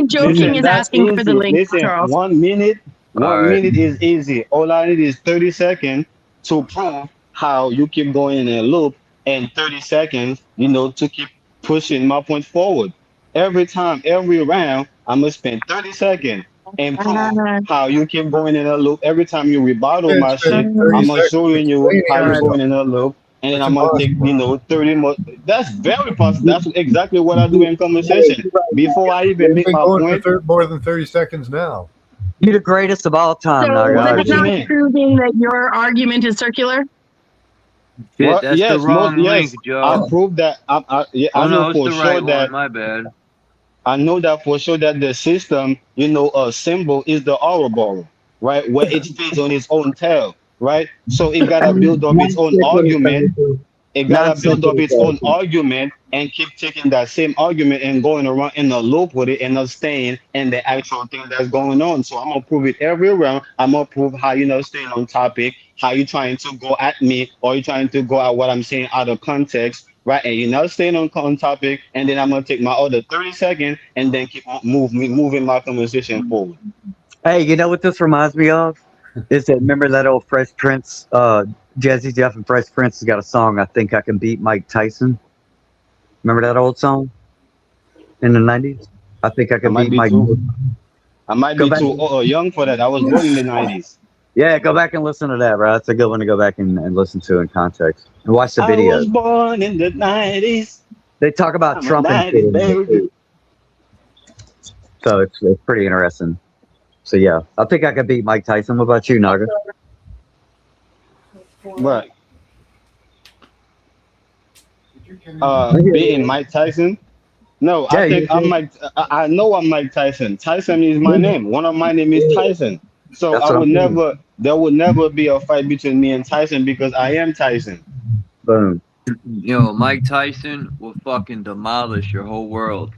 P: Joking is asking for the link,
Q: listen,
P: Charles.
Q: 1 minute.
I: All
Q: 1 minute is easy. All I need is 30 seconds to prove how you keep going in a loop, and 30 seconds, to keep pushing my point forward. Every time, every round, I'm gonna spend 30 seconds and prove how you keep going in a loop. Every time you rebuttal
C: And
Q: my
C: spending
Q: shit,
C: 30
Q: I'm gonna
C: seconds
Q: showing you
C: explaining
Q: how you're
C: yourself.
Q: going in a loop, and then
C: That's
Q: I'm gonna take,
C: impossible.
Q: 30 more. That's very possible. That's exactly what I do in conversation. Before I even
C: You've
Q: make
C: been
Q: my
C: going for
Q: point,
C: more than 30 seconds now.
U: You're the greatest of all time,
P: So
U: Naga.
Q: what
P: that's
Q: you
P: not
Q: mean?
P: proving that your argument is circular.
I: Shit,
Q: Well,
I: that's the
Q: yes,
I: wrong link,
Q: yes. I
I: Joe.
Q: prove that. Yeah, I
I: Oh
Q: know
I: no, it's
Q: for
I: the
Q: sure
I: right one.
Q: that
I: My bad.
Q: I know that for sure that the system, a symbol is the Ouroboros, right? Where it spins on its own tail, right? So it gotta build up its own argument. It gotta build up its own argument and keep taking that same argument and going around in a loop with it and not staying in the actual thing that's going on. So I'm gonna prove it every round. I'm gonna prove how you're not staying on topic, how you trying to go at me, or you trying to go at what I'm saying out of context, right? And you're not staying on topic, and then I'm gonna take my other 30 seconds and then keep on moving my conversation forward.
U: Hey, you know what this reminds me of? Is that remember that old Fresh Prince? Jazzy Jeff and Fresh Prince has got a song. I think I can beat Mike Tyson. Remember that old song in the '90s? I think I
Q: I
U: can
Q: might
U: beat
Q: be
U: Mike.
Q: too I might
U: Go
Q: be
U: back.
Q: too young for that. I was born in the 90s.
U: Yeah, go back and listen to that, bro. That's a good one to go back and listen to in context and watch the
Q: I
U: video.
Q: was born in the 90s.
U: They talk about
Q: I'm a
U: Trump and shit
Q: 90s
U: in it
Q: baby.
U: too, so it's pretty interesting. So yeah, I think I could beat Mike Tyson. What about you, Naga?
Q: Right. Beating Mike Tyson. No, I
U: Yeah,
Q: think I'm
U: you.
Q: Mike. I know I'm Mike Tyson. Tyson is my name. One of my name is Tyson. So
U: That's what I'm saying.
Q: there would never be a fight between me and Tyson because I am Tyson.
U: Boom,
I: Yo, Mike Tyson will fucking demolish your whole world.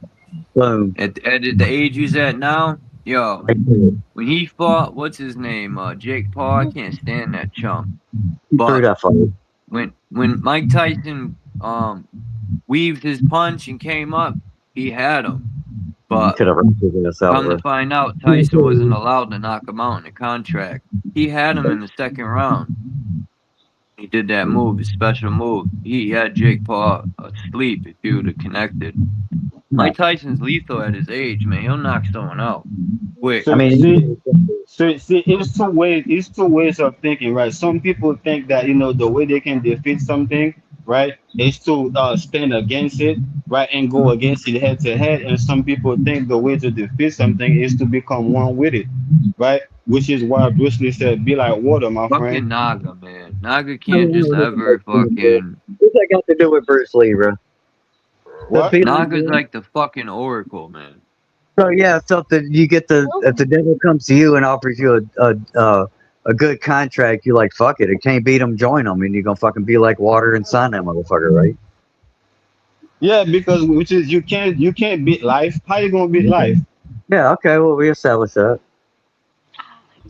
U: boom.
I: At the age he's at now, yo,
U: Right there.
I: when he fought, what's his name? Jake Paul. I can't stand that chump.
U: He threw
I: But
U: that fight.
I: when Mike Tyson weaved his punch and came up, he had him.
U: You
I: But
U: could have wrestled this out,
I: come to
U: bro.
I: find out, Tyson wasn't allowed to knock him out in the contract. He had him in the second round. He did that move, his special move. He had Jake Paul asleep if he would have connected. Mike Tyson's lethal at his age, man. He'll knock someone out quick.
U: I
Q: So
U: mean,
Q: see, it's two ways. It's two ways of thinking, right? Some people think that the way they can defeat something, right, is to stand against it, right, and go against it head to head. And some people think the way to defeat something is to become one with it, right? Which is why Bruce Lee said, "Be like water, my friend."
I: Fucking Naga, man. Naga can't just ever fucking.
U: what's that got to do with Bruce Lee, bro? The
Q: What?
U: feeling,
I: Naga's like the fucking oracle, man.
U: so yeah, so if the devil comes to you and offers you a good contract, you're like, fuck it, can't beat him, join him, and you're gonna fucking be like water and sign that motherfucker, right?
Q: Yeah, because which is you can't beat life. How you gonna beat life?
U: Yeah, okay, well we established that.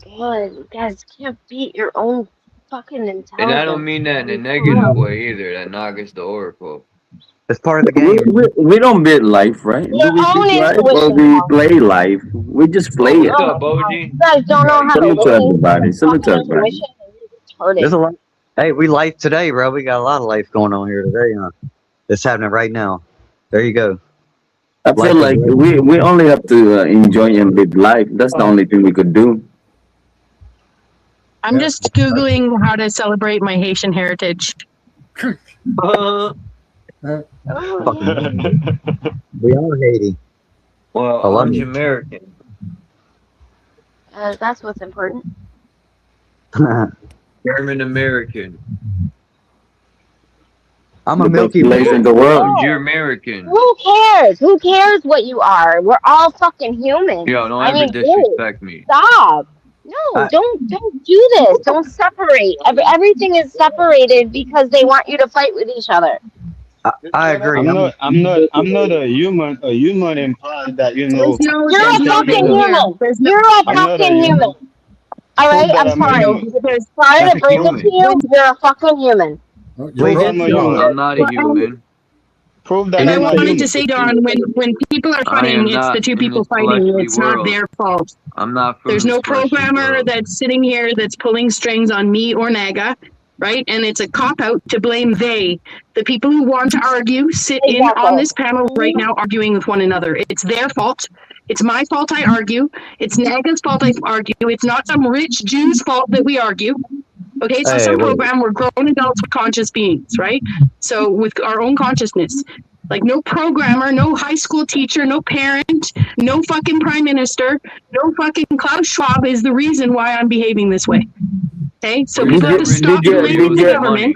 T: God, you guys can't beat your own fucking
I: And I don't
T: intelligence.
I: mean that in a
T: Come
I: negative
T: on.
I: way either. That Naga's the oracle.
U: It's part of the
D: We,
U: game.
D: we don't build life, right?
T: Your
D: Do we
T: own
D: build life or
T: intuition,
D: we
T: though.
D: play life? We just
I: Oh,
D: play
I: what's
D: it.
T: Oh
I: up,
T: my God.
I: Boji?
T: You guys don't know how to
D: Salute to
T: listen to
D: everybody.
T: your
D: Salute to
T: fucking
D: everybody.
T: intuition. You're
U: There's
T: retarded.
U: a lot. Hey, we life today, bro. We got a lot of life going on here today. It's happening right now. There you go.
D: I feel
U: Life is
D: like
U: right.
D: we only have to enjoy and live life. That's the only thing we could do.
P: I'm just Googling how to celebrate my Haitian heritage.
U: Fucking, we are Haiti.
I: Well,
U: I love
I: I'm
U: it.
I: Jamaican.
T: That's what's important.
I: German American.
U: I'm a
D: The best
U: Milky
D: place
U: Way.
D: in the world.
I: You're American.
T: Who cares? Who cares what you are? We're all fucking human.
I: Yo, don't
T: I
I: ever
T: mean, really,
I: disrespect me.
T: stop. No, don't do this. Don't separate. Everything is separated because they want you to fight with each other.
U: I agree.
Q: I'm not a human. A human implies that
P: There's no
T: You're a fucking
P: thing here.
T: human.
P: There's no.
T: You're a
Q: I'm not a
T: fucking
Q: human.
T: human. All
Q: Prove
T: right,
Q: that
T: I'm
Q: I'm a
T: sorry.
Q: human.
P: There's
T: Sorry
I: That's
T: to
I: a
T: break it to
I: human.
T: you. You're a fucking human.
Q: Prove I'm a
I: Yo,
Q: human.
I: I'm not a human.
Q: Prove that
P: And I
Q: you're not
P: wanted to
Q: human.
P: say, Don, when people are
I: I
P: fighting,
I: am
P: it's the
I: not
P: two
I: in
P: people
I: this
P: fighting.
I: fleshly
P: It's not
I: world.
P: their fault.
I: I'm not from
P: There's
I: this
P: no
I: fleshly
P: programmer
I: world.
P: that's sitting here that's pulling strings on me or Naga, right? And it's a cop out to blame they, the people who want to argue, sit in on this panel right now arguing with one another. It's their fault. It's my fault I argue. It's Naga's fault I argue. It's not some rich Jew's fault that we argue. Okay, so
U: Hey,
P: some
U: wait.
P: program, we're grown adults with conscious beings, right? So with our own consciousness. Like no programmer, no high school teacher, no parent, no fucking prime minister, no fucking Klaus Schwab is the reason why I'm behaving this way. Okay, so
I: We're
P: people
I: just
P: have to
I: rich
P: stop blaming
I: Cheerios
P: the
I: and
P: government
I: money.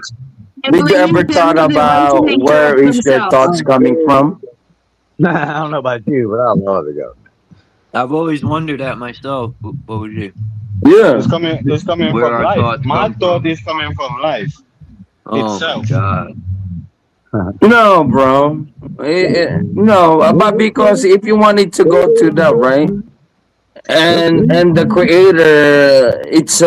P: and
D: Did you
P: blaming
D: ever
P: them
D: thought
P: for the
D: about
P: nature
D: where
P: of
D: is your
P: themselves.
D: thoughts coming from?
U: I don't know about you, but I love the government.
I: I've always wondered that myself. What would you?
D: Yeah.
Q: It's coming
I: Where
Q: from
I: our
Q: life.
I: thoughts
Q: My
I: come
Q: thought
I: from.
Q: is coming from life
I: Oh my
Q: itself.
I: God.
D: No, bro. No, but because if you wanted to go to that, right? And the creator, it's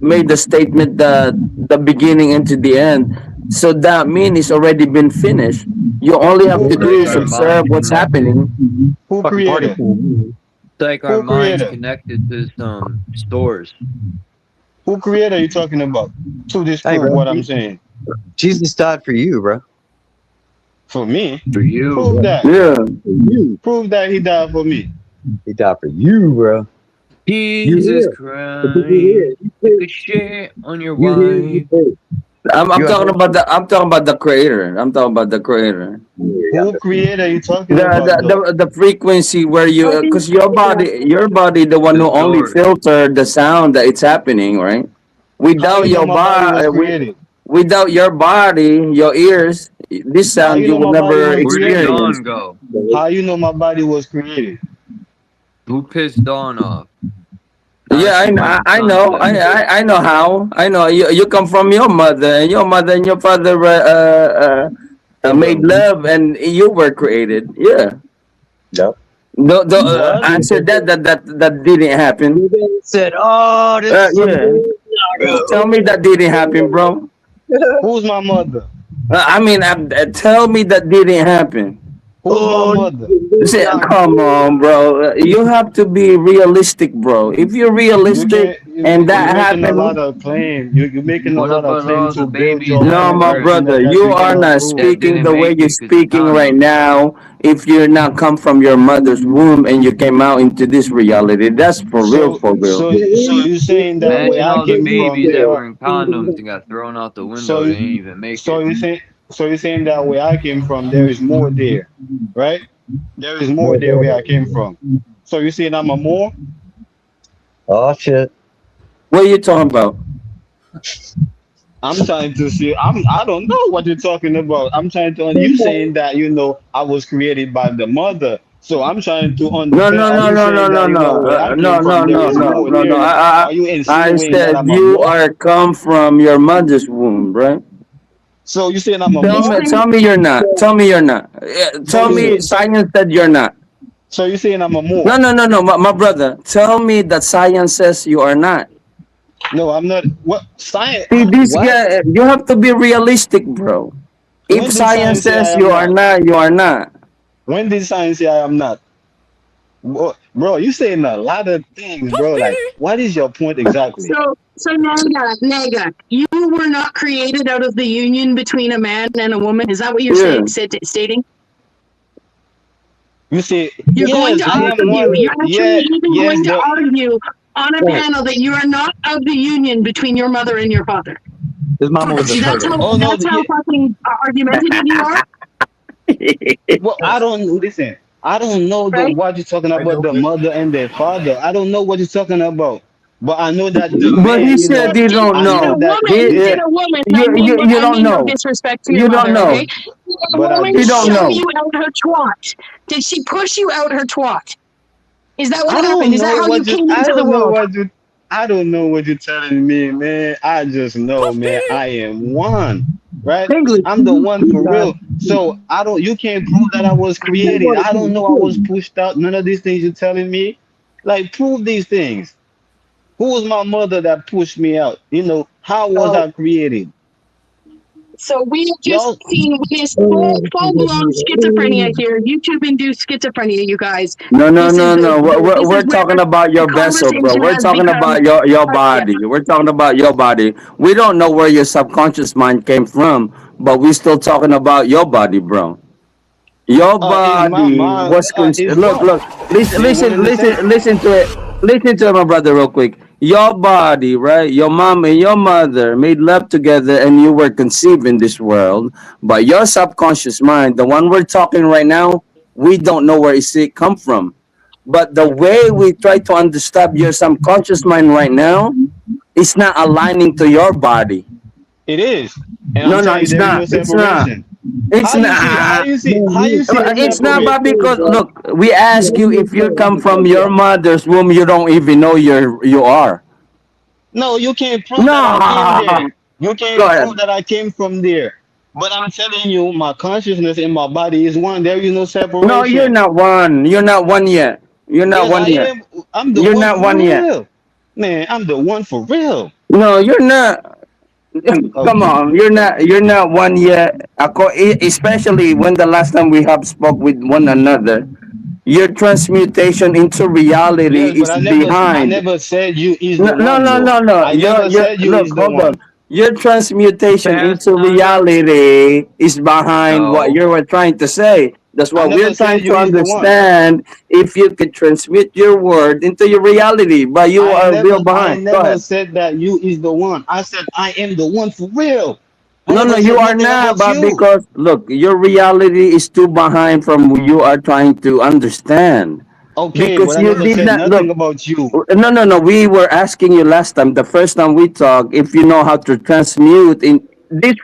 D: made the statement that the beginning into the end. So that means it's already been finished. You only have
Q: Who
D: to
I: It's
D: do
I: like
D: is
I: our
Q: created?
D: observe
I: minds
D: what's
I: connected.
D: happening.
Q: Who
U: Fucking party
Q: created?
U: fool.
I: It's like our
Q: Who
I: minds
Q: created?
I: connected to some stores.
Q: Who created are you talking about? To
U: Hey,
Q: disprove
U: bro.
Q: what I'm saying.
U: Jesus died for you, bro.
Q: For me?
I: For you.
Q: Prove that.
D: Yeah.
Q: Prove that he died for me.
U: He died for you, bro.
I: Jesus Christ. Took a shit on your wife.
D: I'm
U: You
D: talking about the creator. I'm talking about the creator.
Q: Who created are you talking
D: The
Q: about though?
D: the frequency where you, because your body the one
I: The
D: who only
I: source.
D: filter the sound that it's happening, right?
Q: How
D: Without
Q: you know
D: your
Q: my body was
D: body,
Q: created?
D: without your body, your ears, this
Q: How
D: sound
Q: you
D: you
Q: know
D: will
Q: my body
D: never
Q: was
I: Where did
Q: created?
D: experience.
I: Dawn go?
Q: How you know my body was created?
I: Who pissed Dawn off? Now
D: Yeah,
I: she wants a
D: I know,
I: sunset.
D: I know how. I know you come from your mother, and your father made love, and you were created. Yeah.
U: Yep.
D: The
Q: What?
D: answer that didn't happen.
U: Said, oh, this is some
D: Yeah.
U: good
D: Tell me that didn't happen, bro.
Q: Who's my mother?
D: I mean, tell me that didn't happen.
Q: Who's my
U: Oh,
Q: mother?
D: Say, come on, bro. You have to be realistic, bro. If you're
Q: You
D: realistic
Q: can't.
D: and
Q: You're
D: that
Q: making a lot
D: happened,
Q: of claim. You're making a
I: What
Q: lot of
I: about
Q: claim
I: all
Q: to
I: the
Q: build
I: babies
Q: your
I: that
D: no,
I: were
Q: point
D: my
Q: of view
I: birthed
D: brother,
Q: that
D: you
Q: you
D: are
Q: cannot
D: not
Q: prove.
I: that
D: speaking
I: didn't
D: the way
I: make
D: you're
I: it because of
D: speaking right
I: condoms?
D: now. If you're not come from your mother's womb and you came out into this reality, that's for real,
Q: So
D: for real.
Q: so you're saying that where
I: Imagine
Q: I
I: all the
Q: came from,
I: babies that
Q: there.
I: were in condoms and got thrown out the
Q: So
I: window. They didn't even make
Q: so
I: it.
Q: you say so you're saying that where I came from, there is more there, right? There is more there where I came from. So you're saying I'm a more?
U: oh shit.
D: What are you talking about?
Q: I'm trying to see. I don't know what you're talking about. I'm trying to. You saying that I was created by the mother. So I'm trying to
D: No,
Q: understand.
D: no,
Q: Are
D: no,
Q: you
D: no, no,
Q: saying
D: no,
Q: that
D: no,
Q: where I
D: no,
Q: came
D: no,
Q: from, there
D: no,
Q: is
D: no,
Q: more
D: no, no.
Q: there? Are you
D: I
Q: insinuating that
D: said
Q: I'm a
D: you
Q: more?
D: are come from your mother's womb, right?
Q: So you saying I'm a
P: This
Q: more?
P: thing,
D: Tell me you're not. Tell me you're not.
Q: So
D: Tell
Q: you
D: me
Q: say
D: science said you're not.
Q: so you saying I'm a
D: No,
Q: more?
D: no, no, no, my brother. Tell me that science says you are not.
Q: No, I'm not. What science?
D: See, this
Q: What?
D: guy, you have to be realistic, bro. If
Q: When did
D: science
Q: science say I
D: says
Q: am
D: you are
Q: not?
D: not, you are not.
Q: When did science say I am not? Bro, you saying a lot of things, bro. Like, what is your point exactly?
P: so Naga, you were not created out of the union between a man and a woman. Is that what you're
D: Yeah.
P: stating?
Q: You say,
P: You're going
Q: yes,
P: to
Q: I am
P: argue.
Q: one.
P: You're
Q: Yeah,
P: actually even
Q: yes,
P: going to argue on a
U: Right.
P: panel that you are not of the union between your mother and your father.
U: His mama was a
P: See,
U: turtle.
Q: oh no,
P: that's how fucking argumentative you are.
Q: well, I don't listen. I don't know
P: Right?
Q: what you're talking about, the mother and the father. I don't know what you're talking about. But I know that the
D: But he
Q: man,
D: said you don't
Q: I
P: In a
Q: know
D: know.
Q: that.
P: woman,
Q: Listen,
D: You
P: I
D: don't
P: mean no
D: know.
P: disrespect to your
D: You don't
P: mother, okay?
D: know.
P: Did a
Q: but I
P: woman
D: You
Q: do
D: don't
Q: know.
P: shove
D: know.
P: you out her twat? Did she push you out her twat? Is that what
Q: I
P: happened?
Q: don't
P: Is that
Q: know
P: how you
Q: what you.
P: came
Q: I
P: into the
Q: don't know
P: world?
Q: what you. I don't know what you're telling me, man. I just know, man. I am one, right?
U: English.
Q: I'm the one for real. So I don't. You can't prove that I was created. I don't know. I was pushed out. None of these things you're telling me. Like, prove these things. Who was my mother that pushed me out? How was I created?
P: So we have just
Q: Y'all,
P: seen this full-blown schizophrenia here, YouTube-induced schizophrenia, you guys.
D: No, no,
P: This is
D: no,
P: the,
D: no.
P: this
D: We're
P: is where
D: talking about
P: the
D: your vessel, bro.
P: conversation
D: We're
P: has
D: talking
P: become.
D: about your
P: Yeah.
D: body. We're talking about your body. We don't know where your subconscious mind came from, but we're still talking about your body, bro. Your
Q: is
D: body was
Q: is
D: look,
Q: wrong.
D: look, listen,
Q: Then we're
D: listen,
Q: in the
D: listen,
Q: same.
D: listen to it. Listen to it, my brother, real quick. Your body, right? Your mom and your mother made love together and you were conceived in this world. But your subconscious mind, the one we're talking right now, we don't know where it come from. But the way we try to understand your subconscious mind right now, it's not aligning to your body.
Q: It is, and I'm
D: No, no,
Q: telling you,
D: it's
Q: there is
D: not.
Q: no
D: It's not.
Q: separation.
D: It's
Q: How
D: not.
Q: you see, how you see the
D: It's not
Q: separate?
D: about because look, we ask you if you come from your mother's womb, you don't even know you are.
Q: No, you can't prove that I came there.
D: No.
Q: You
D: Go
Q: can't prove
D: ahead.
Q: that I came from there. But I'm telling you, my consciousness and my body is one. There is no
D: No, you're
Q: separation.
D: not one. You're not one yet. You're not
Q: Yes,
D: one
Q: I
D: yet.
Q: am. I'm the
D: You're
Q: one
D: not
Q: for
D: one yet.
Q: real. Man, I'm the one for real.
D: No, you're not. Come
Q: Okay.
D: on, you're not. You're not one yet. Especially when the last time we have spoke with one another, your transmutation into reality
Q: Yes, but
D: is
Q: I
D: behind.
Q: never said you is
D: No,
Q: the
D: no,
Q: one
D: no,
Q: though.
D: no, no.
Q: I never
D: Your
Q: said you
D: look,
Q: is the
D: hold on.
Q: one.
D: Your transmutation
E: Fast
D: into
E: Nanda?
D: reality is behind what
E: No.
D: you were trying to say. That's
Q: I
D: what we're
Q: never
D: trying
Q: said
D: to
Q: you is the one.
D: understand. If you could transmit your word into your reality, but you are real
Q: I
D: behind. Go
Q: never
D: ahead.
Q: said that you is the one. I said I am the one for real. I
D: No, no,
Q: never
D: you
Q: said
D: are
Q: nothing
D: not.
Q: about
D: But
Q: you.
D: because look, your reality is too behind from what you are trying to understand.
Q: Okay,
D: Because
Q: but I
D: you
Q: never
D: did
Q: said
D: not look.
Q: nothing about you.
D: No, no, no. We were asking you last time, the first time we talked, if you know how to transmute in this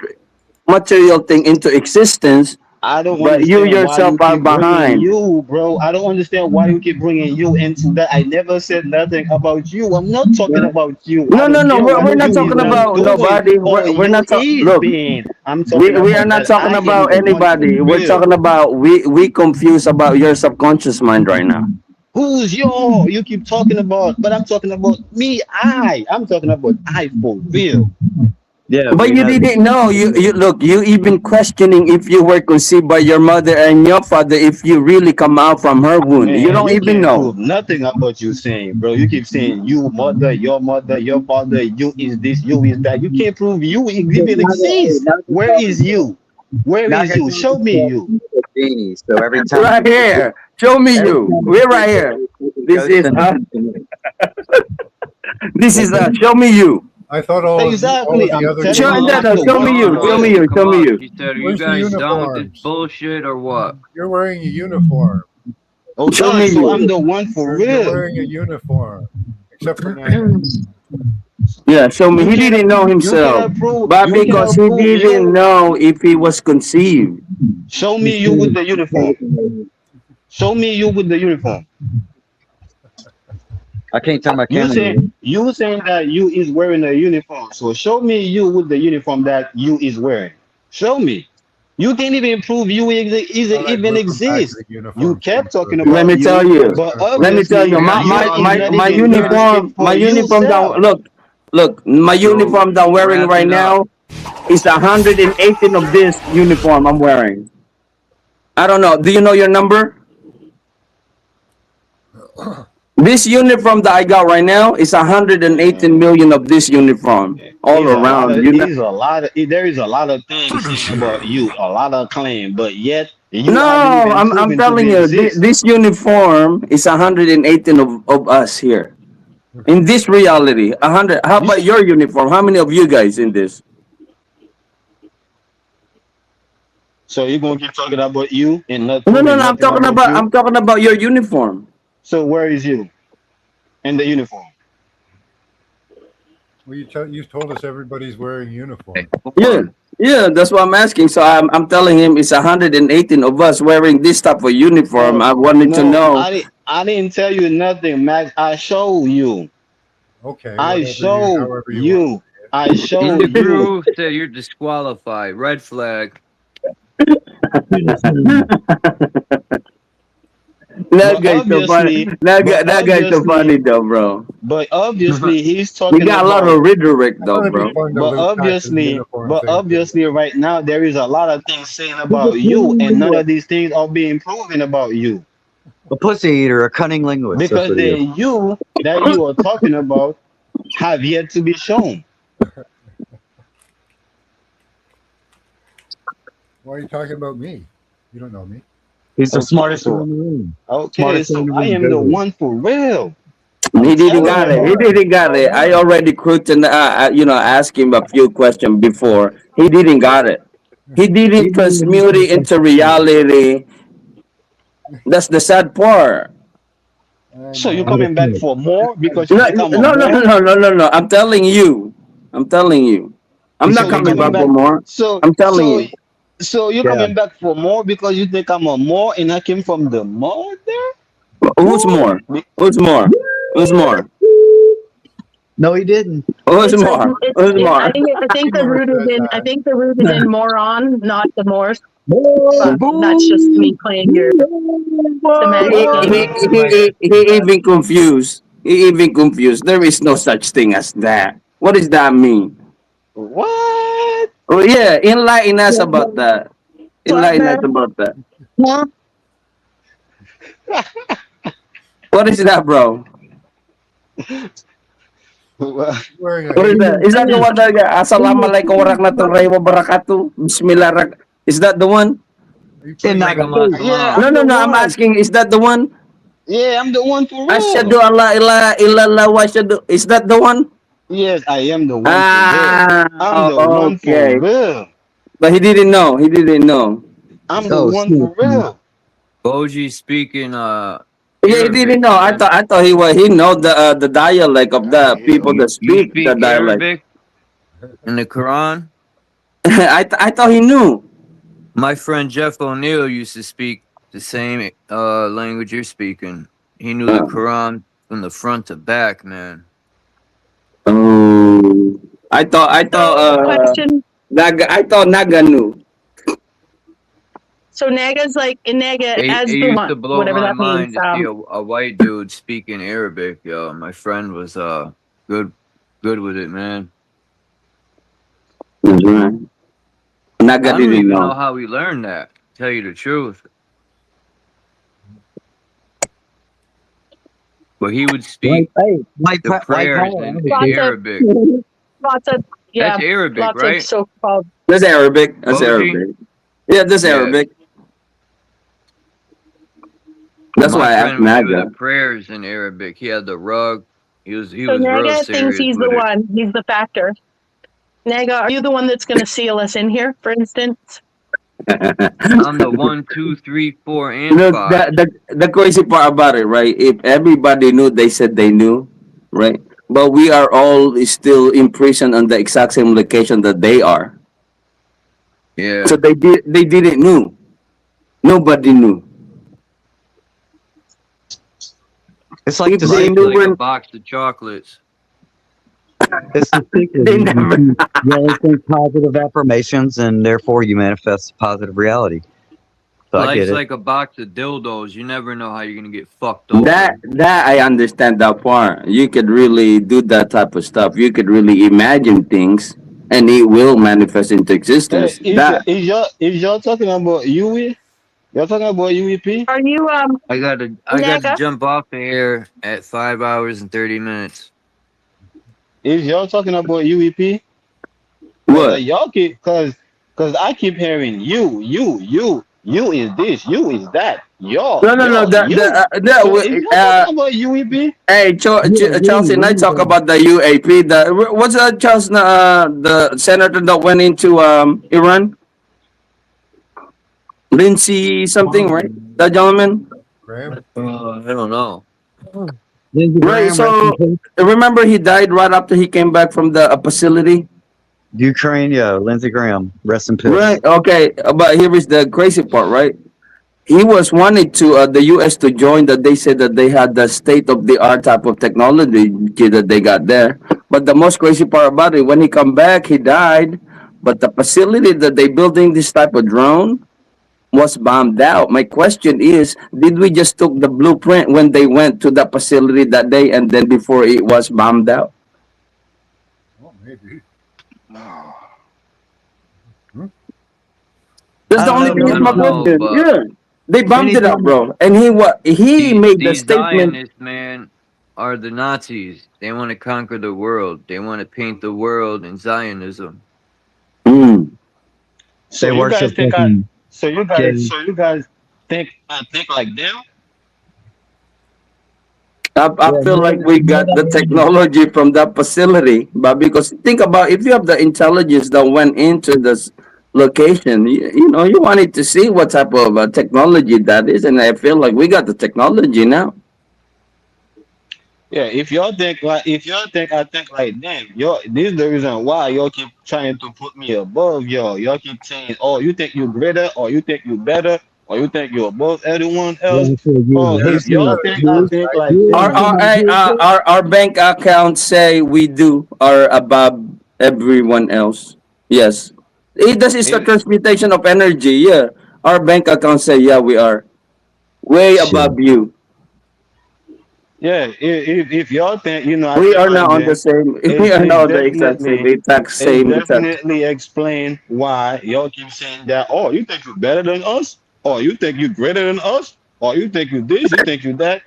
D: material thing into existence,
Q: I don't
D: but you
Q: understand why
D: yourself
Q: you
D: are
Q: keep bringing
D: behind.
Q: you, bro. I don't understand why you keep bringing you into that. I never said nothing about you. I'm not talking about you. I
D: No, no,
Q: don't
D: no.
Q: care
D: We're,
Q: what
D: we're not
Q: you is
D: talking
Q: not
D: about
Q: doing
D: nobody.
Q: or
D: We're
Q: you
D: not talking.
Q: is
D: Look,
Q: being. I'm talking
D: we are
Q: about
D: not
Q: that
D: talking
Q: I am
D: about
Q: the one for
D: anybody. We're
Q: real.
D: talking about we confused about your subconscious mind right now.
Q: Who's your? You keep talking about, but I'm talking about me. I'm talking about I for real.
U: Yeah,
D: But
U: we
D: you
U: know.
D: didn't know. You look. You even questioning if you were conceived by your mother and your father. If you really come out from her wound, you
Q: Man,
D: don't
Q: you
D: even
Q: can't
D: know.
Q: prove nothing about you saying, bro. You keep saying you mother, your father, you is this, you is that. You can't prove you even exist. Where is you? Where
U: Now
Q: is
U: you're
Q: you?
U: talking
Q: Show me you.
U: to genie. So
D: Right here. Show me
U: every
D: you.
U: time
D: We're right here.
U: it
D: This
U: goes
D: is
U: to
D: this is show me you.
C: I thought all
Q: Exactly.
C: of the
Q: I'm
C: other
Q: telling
D: Show
Q: you,
D: no,
Q: I'm
D: no,
Q: the
C: uniforms
D: show
Q: one
C: are
D: me
Q: for
D: you.
C: brown.
D: Show me
E: Rana,
Q: real.
D: you.
E: come
D: Show me
E: up.
D: you.
E: She said, are you
C: Where's the
E: guys done with this
C: uniforms?
E: bullshit or what?
C: You're wearing a uniform.
D: Show
Q: Okay,
D: me
Q: so I'm
D: you.
Q: the one for
C: You're
Q: real.
C: wearing a uniform, except for now.
D: Yeah, show me.
Q: You
D: He
Q: cannot
D: didn't know
Q: you
D: himself,
Q: cannot prove
D: but
Q: you
D: because
Q: cannot
D: he
Q: prove
D: didn't
Q: you.
D: know if he was conceived.
Q: Show me you with the uniform. Show me you with the uniform.
U: I can't turn my
Q: You
U: camera
Q: say
U: on.
Q: you saying that you is wearing a uniform. So show me you with the uniform that you is wearing. Show me. You can't even prove you
C: Thought I'd
Q: even
C: welcome back
Q: exist.
C: the
Q: you
C: uniforms thing
Q: kept
C: for a
Q: talking
C: bit.
D: Let
Q: about
D: me tell
Q: you,
C: I was
D: you.
Q: but
C: going to
D: Let
C: flip
D: me tell
C: through
D: you.
Q: obviously
E: I
C: the
E: got
D: My
Q: you
D: my
Q: is
D: my
Q: not
E: uniforms
D: my
E: for
Q: even
E: you
Q: doing
E: guys.
Q: it
D: uniform. My
Q: for
D: uniform down.
Q: yourself.
D: Look. My
E: So,
D: uniform that I'm wearing
E: wrap
D: right
E: it up.
D: now is 118 of this uniform I'm wearing. I don't know. Do you know your number? This uniform that I got right now is 118
Q: Man,
D: million of this uniform all around. You know.
Q: there is a lot of things saying about you, a lot of claim, but yet you haven't
D: No,
Q: even
D: I'm
Q: proven to
D: telling
Q: be
D: you,
Q: exist.
D: this uniform is 118 of us here. In this reality, 100. How
Q: You see,
D: about your uniform? How many of you guys in this?
Q: so you're gonna keep talking about you and not
D: No, no,
Q: proving
D: no.
Q: nothing about you.
D: I'm talking about your uniform.
Q: So where is you in the uniform?
C: Well, you told us everybody's wearing uniforms.
D: Yeah, yeah. That's what I'm asking. So I'm telling him it's 118 of us wearing this type of uniform.
Q: No,
D: I wanted to
Q: no,
D: know.
Q: I didn't tell you nothing, Max. I show you.
C: Okay,
Q: I show
C: however you want.
Q: you. I
E: In
Q: show
E: the
Q: you.
E: crew said you're disqualified. Red flag.
D: That
Q: But
D: guy's so funny.
Q: obviously,
D: That guy's so funny though, bro.
Q: but obviously, he's
D: He
Q: talking
D: got a lot
Q: about.
D: of rhetoric
C: I
D: though,
C: thought it'd be
D: bro.
C: fun to loop back to the uniform
Q: But
C: thing.
Q: obviously, right now there is a lot of things saying about you, and none of these things are being proven about you
U: A pussy eater, a cunning linguist. That's
Q: because
U: what he
Q: the
U: is.
Q: you that you are talking about have yet to be shown.
C: Why are you talking about me? You don't know me.
U: He's the
Q: Okay,
U: smartest one
Q: so
U: in the room.
Q: okay,
U: Smartest one in
Q: so
U: the
Q: I
U: room.
Q: am the
U: Go.
Q: one for real.
D: He
Q: I'm
D: didn't
Q: telling
D: got
Q: you,
D: it. He
Q: bro.
D: didn't got it. I already quit and asked him a few questions before. He didn't got it. He didn't transmute it into reality. That's the sad part.
C: I
Q: So you
C: know.
Q: coming back for more because you
D: No,
Q: think I'm a
D: no, no,
Q: more?
D: no, no, no, no. I'm telling you. I'm telling you. I'm not
Q: So you
D: coming
Q: coming
D: back
Q: back?
D: for more.
Q: So
D: I'm telling
Q: so
D: you.
Q: so you
U: Yeah.
Q: coming back for more because you think I'm a more and I came from the more there?
D: Who's more? Who's more? Who's more?
U: No, he didn't.
D: Who's
P: It's like
D: more? Who's
P: I
D: more?
P: think
C: He
P: the
C: never
P: root is
C: said
P: in I
C: that.
P: think the root is in moron, not the Morse. But that's just
U: Boom.
P: me playing your
D: He,
P: semantic game.
D: he, he even confused. He even confused. There is no such thing as that. What does that mean?
Q: What?
D: Oh yeah, enlighten us about that. Enlighten us
P: Clever.
D: about that.
P: Yeah.
D: What is that, bro?
C: Wearing a
D: What is
C: head.
D: that? Is that the one that Assalamualaikum warahmatullahi wabarakatuh? Bismillah. Is that the one?
C: Are you
U: In
C: putting
U: Naga.
C: on a
Q: Yeah,
D: No,
Q: I'm
D: no,
Q: the
D: no. I'm
Q: one.
D: asking. Is that the one?
Q: Yeah, I'm the one for
D: Asyhadu
Q: real.
D: alla ilaha illallah wa asyhadu. Is that the one?
Q: Yes, I am the one for real.
D: Ah,
Q: I'm the one for
D: okay.
Q: real.
D: But he didn't know. He didn't know.
Q: I'm the
U: Oh,
Q: one
U: snap.
Q: for real.
I: Boji speaking
D: Yeah, he didn't
I: Arabic,
D: know.
I: man.
D: I thought he know the dialect of
S: How the
D: the
S: hell
D: people
I: You
D: that
S: he
I: you
S: know?
D: speak the
I: speak
D: dialect.
I: Arabic in the Quran?
D: I thought he knew.
I: My friend Jeff O'Neill used to speak the same language you're speaking. He knew the
D: Uh,
I: Quran from the front to back, man.
D: oh, I thought
P: So question.
D: I thought Naga knew.
P: So Naga's like Naga
I: It
P: as the
I: used to
P: one,
I: blow
P: whatever
I: my
P: that means.
I: mind to see a white dude speaking Arabic, yo. My friend was good with it, man.
D: That's right. Naga
I: I don't
D: didn't
I: even know
D: know.
I: how he learned that, to tell you the truth. But he would speak the
U: White
I: prayers
U: collar.
I: in
P: Lots of
I: Arabic.
P: lots of
I: That's
P: yeah,
I: Arabic,
P: lots of
I: right?
P: so-called.
D: That's Arabic. That's
I: Boji?
D: Arabic. Yeah, that's
I: Yeah.
D: Arabic. That's
I: My
D: why I asked
I: friend would do the
D: Naga.
I: prayers in Arabic. He had the rug. He was
P: So
I: real
P: Naga thinks
I: serious
P: he's the
I: with it.
P: one. He's the factor. Naga, are you the one that's going to seal us in here, for instance?
I: I'm the 1, 2, 3, 4, and
D: Look,
I: 5.
D: the crazy part about it, right? If everybody knew, they said they knew, right? But we are all still imprisoned on the exact same location that they are. So
I: Yeah.
D: they didn't know. Nobody knew.
U: It's like
D: If
U: the
D: they
I: Life's
D: knew
U: secret.
I: like a
D: when
I: box of chocolates.
U: It's the secret.
D: they never.
U: You always think positive affirmations, and therefore you manifest positive reality. So I get
I: Life's
U: it.
I: like a box of dildos. You never know how you're gonna get fucked over.
D: That I understand that part. You could really do that type of stuff. You could really imagine things, and it will manifest into existence. That
Q: Is y'all talking about Yui? Y'all talking about UEP?
P: Are you
I: I got to
P: Naga?
I: jump off the air at 5 hours and 30 minutes.
Q: Is y'all talking about UEP?
D: what?
Q: Y'all keep cause I keep hearing you is this, you is that,
D: No, no, no.
Q: you. So is y'all talking about UEP?
D: Hey, Chelsea, and I talk about the UAP. What's that, Charles? The senator that went into Iran, Lindsay something, right? That gentleman,
C: Graham?
I: I don't know.
U: Lindsey
D: right?
U: Graham, rest in
D: So
U: peace.
D: remember, he died right after he came back from the facility.
U: Ukraine, yeah, Lindsey Graham, rest in peace.
D: Right. Okay. But here is the crazy part, right? He was wanted to the U.S. to join that. They said that they had the state of the art type of technology that they got there. But the most crazy part about it, when he come back, he died. But the facility that they building this type of drone was bombed out. My question is, did we just took the blueprint when they went to the facility that day and then before it was bombed out?
C: Well, maybe.
D: That's the only thing is my question. Yeah. They bombed it out, bro. And he made the
I: These
D: statement.
I: Zionists, man, are the Nazis. They want to conquer the world. They want to paint the world in Zionism.
Q: So
U: They
Q: you guys
U: worship
Q: think
U: fucking gay.
Q: so you guys think I think like them?
D: I feel like we got the technology from that facility, but because think about if you have the intelligence that went into this location, you know, you wanted to see what type of technology that is, and I feel like we got the technology now.
Q: Yeah, if y'all think I think like them, this is the reason why y'all keep trying to put me above y'all. Y'all keep saying, "Oh, you think you greater, or you think you better, or you think you're above everyone else." Oh, if y'all think I think like them,
D: Our bank accounts say we do are above everyone else. Yes, this is the
Q: if
D: transmutation of energy. Yeah, our bank accounts say yeah we are way above you.
Q: yeah, if y'all think I
D: We
Q: think
D: are
Q: like
D: now on the
Q: them,
D: same. We are
Q: it's
D: now the exact same.
Q: it
D: Same exact.
Q: definitely explain why y'all keep saying that. Oh, you think you're better than us, or you think you're greater than us, or you think you this, you think you that.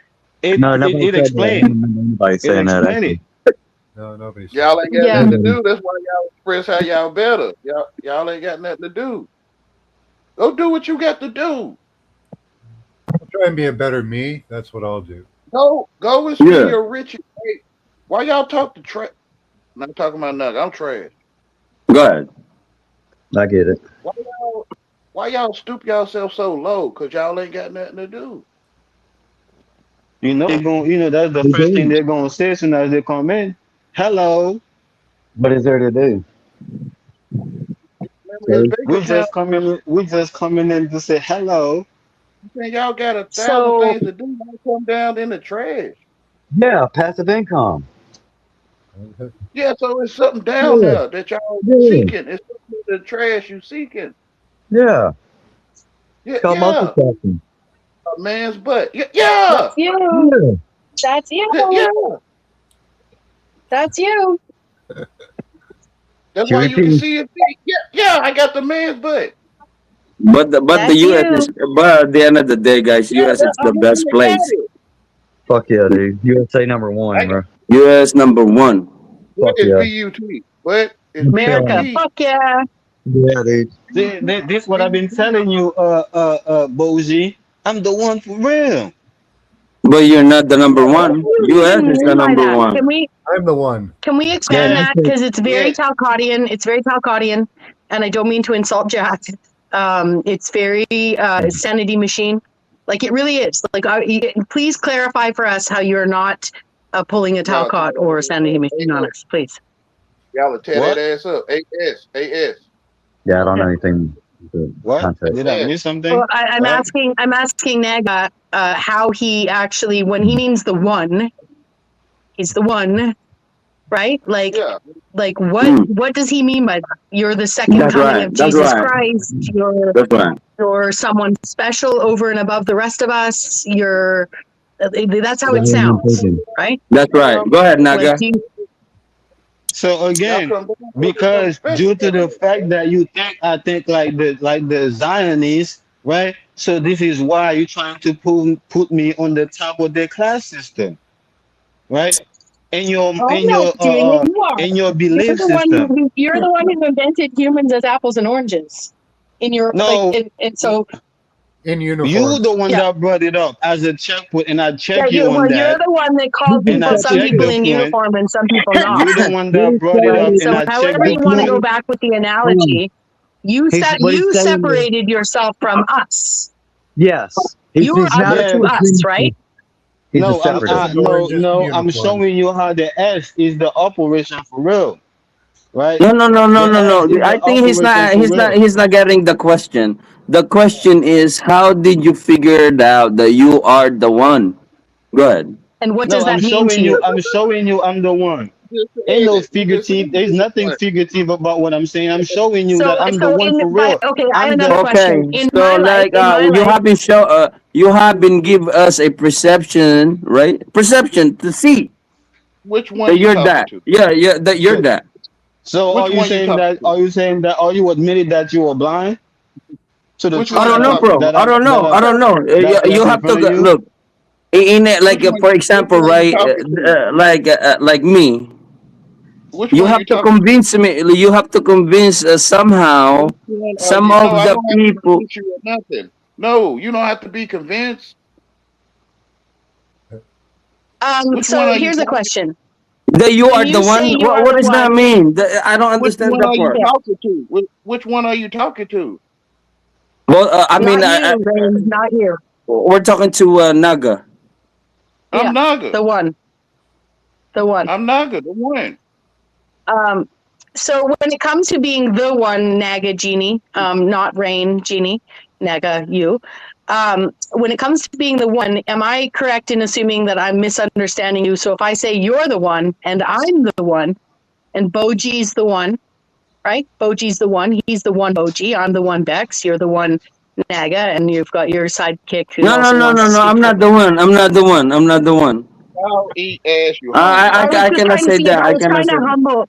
U: No, nobody
Q: It
U: said that. I
Q: explain
U: don't remember anybody
Q: it
U: saying that
Q: explain it.
U: actually.
C: No, nobody said.
S: Y'all ain't got
P: Yeah.
S: nothing to do. That's why y'all express how y'all better. Y'all ain't got nothing to do. Go do what you got to do.
C: I'll try and be a better me. That's what I'll do.
S: Go and spend
D: Yeah.
S: your riches. Hey, why y'all talk to trash? Not talking about nothing. I'm trash.
D: Go ahead.
U: I get it.
S: Why y'all stoop yourself so low? Cause y'all ain't got nothing to do.
Q: They're going. That's the
U: We
Q: first thing
U: do.
Q: they're gonna say as soon as they come in. Hello,
U: What is there to do?
S: Remember his
U: So,
S: bank
Q: we
S: account.
Q: just coming. We just coming in to say hello.
S: Man, y'all got 1,000
P: So
S: things to do. Y'all come down in the trash.
U: yeah, passive income.
S: Yeah, so it's something down
U: Yeah,
S: there that y'all
U: yeah,
S: seeking. It's something in the trash you seeking.
U: yeah.
S: Yeah,
U: It's called
S: yeah.
U: multitasking.
S: A man's butt. Yeah,
P: that's
S: yeah.
P: you.
U: Yeah.
P: That's you.
S: Yeah.
P: That's you.
S: That's
U: She
S: why you can
U: repeats.
S: see it. Yeah. I got the man's butt.
D: But the
P: That's
D: U.S. is
P: you.
D: but at the end of the day, guys,
S: Yeah,
D: U.S. is
S: I
D: the
S: mean,
D: best
S: I got
D: place.
S: it.
U: Fuck yeah, dude. USA number one, bro.
D: U.S. number one.
S: What
U: Fuck
S: is
U: yeah.
S: BUT? What is
U: I'm
P: America.
U: feeling
S: BUT?
P: Fuck yeah.
U: it. Yeah, dude.
Q: See, this what I've been telling you, Boji. I'm the one for real.
D: But you're not the number
P: What
D: one.
P: do you
D: U.S.
P: even
D: is the
P: mean by
D: number
P: that?
D: one.
C: I'm the one.
P: Can we
U: Yeah,
P: expand
U: that's
P: that?
U: it.
P: Because it's very
S: Yeah.
P: Talcottian. It's very Talcottian, and I don't mean to insult Jack. It's very sanity machine. Like it really is. Like, please clarify for us how you're not pulling a
S: Y'all tear
P: Talcott or a sanity
S: that
P: machine
S: ass
P: on
S: up.
P: us, please.
S: Y'all will tear that
Q: What?
S: ass up. AS.
U: Yeah, I don't know anything with the
Q: What?
U: context.
Q: Did I
S: AS.
Q: miss something?
P: Well, I'm
Q: What?
P: asking. I'm asking Naga how he actually, when he means the one, he's the one, right?
S: Yeah.
P: Like what does he mean by that? You're the second
D: That's
P: coming
D: right.
P: of
D: That's
P: Jesus
D: right.
P: Christ.
D: That's right.
P: You're someone special over and above the rest of us. That's how
U: What
P: it
U: are you
P: sounds,
U: thinking?
P: right?
D: That's right. Go ahead,
P: Like
D: Naga.
Q: So
S: Y'all
Q: again,
S: come down here with something
Q: because
S: special.
Q: due to the fact that you think I think like the Zionists, right? So this is why you're trying to put me on the top of the class system, right?
P: I'm not doing it. You are.
Q: In your
P: You're
Q: belief
P: the one
Q: system.
P: who invented humans as apples and oranges. In your
Q: No,
P: and so
C: In
Q: you
C: uniform.
Q: the one
P: yeah.
Q: that brought it up as a checkpoint, and I
P: Yeah,
Q: check you on
P: you're
Q: that,
P: the one that called
Q: and I
P: some
Q: check
P: people
Q: the
P: in
Q: point.
P: uniform and some people not.
Q: You the one that brought it
P: Right.
Q: up, and
P: So
Q: I check
P: however
Q: the
P: you want to go
Q: point.
P: back with the
U: Hold on.
P: analogy, you
U: What he's saying is,
P: separated yourself from us.
U: yes,
P: You're
U: he's not
P: other
U: a
Q: Yeah,
P: to us, right?
U: supremacist. He's a
Q: no,
C: Apples
U: separatist.
C: and oranges in
Q: I'm
C: uniform.
Q: showing you how the S is the operation for real, right?
D: No.
Q: The S is
D: I
Q: the
D: think he's
Q: operation
D: not.
Q: for
D: He's not.
Q: real.
D: He's not getting the question. The question is, how did you figure it out that you are the one? Go ahead.
P: And what
Q: No,
P: does
Q: I'm
P: that mean to
Q: showing you.
P: you?
Q: I'm showing you. I'm the one.
S: just
Q: Ain't
S: said
Q: no
S: it. You just said
Q: figurative. There's
S: it.
Q: nothing figurative about what I'm saying. I'm showing you
P: So,
Q: that I'm the
P: so
Q: one
P: in
Q: for
P: my
Q: real.
P: okay, I have
Q: I'm
P: another
Q: the
P: question.
D: Okay,
P: In
D: so
P: my life,
D: like you
P: life,
D: have been show you have been give us a perception, right? Perception to see
S: Which one
D: that
S: you
D: you're
S: talking
D: that.
S: to?
D: Yeah, yeah, that you're
Q: so
D: that.
Q: so
S: Which one you talking to?
Q: are you saying that are you admitted that you were blind to the
S: Which one
D: I
Q: truth
S: you
D: don't know,
S: talking
D: bro.
S: to?
D: I don't know. I don't know. You
Q: that's in
D: have to
Q: front of you?
D: look in it, like
S: Which one?
D: for
S: Which
D: example,
S: one you
D: right?
S: talking to?
D: Like me.
S: Which
D: You
S: one you
D: have to
S: talking to?
D: convince me. You have to convince somehow
S: Which one are
D: some
S: you? No,
D: of
S: I
D: the
S: don't have to
D: people.
S: convince you of nothing. No, you don't have to be convinced. Which one
P: so
S: are you
P: here's a
S: talking?
P: question.
D: That you
P: When
D: are the
P: you say
D: one.
P: you are
D: What
P: the
D: does that
P: one,
D: mean? I don't
S: Which
D: understand
S: one
D: that
S: are you
D: part.
P: yeah,
S: talking to? Which one are you talking to?
D: Well, I mean,
P: not you, Rain, not you.
D: we're talking to Naga.
S: I'm
P: Yeah,
S: Naga.
P: the one, the one.
S: I'm Naga, the one.
P: Um, so when it comes to being the one Naga genie, not Rain genie, Naga you. When it comes to being the one, am I correct in assuming that I'm misunderstanding you? So if I say you're the one and I'm the one and Boji's the one, right? Boji's the one. He's the one Boji. I'm the one Bex. You're the one Naga, and you've got your sidekick who
D: No, no,
P: also
D: no,
P: wants
D: no,
P: to
D: no.
P: speak
D: I'm
P: for
D: not the
P: him.
D: one. I'm not the one. I'm not the one.
S: Y'all eat ass, you hungry.
P: I was
D: I
P: just
D: cannot
P: trying to
D: say
P: see if
D: that.
P: I
D: I
P: was
D: cannot
P: trying
D: say
P: to
D: that.
P: humble.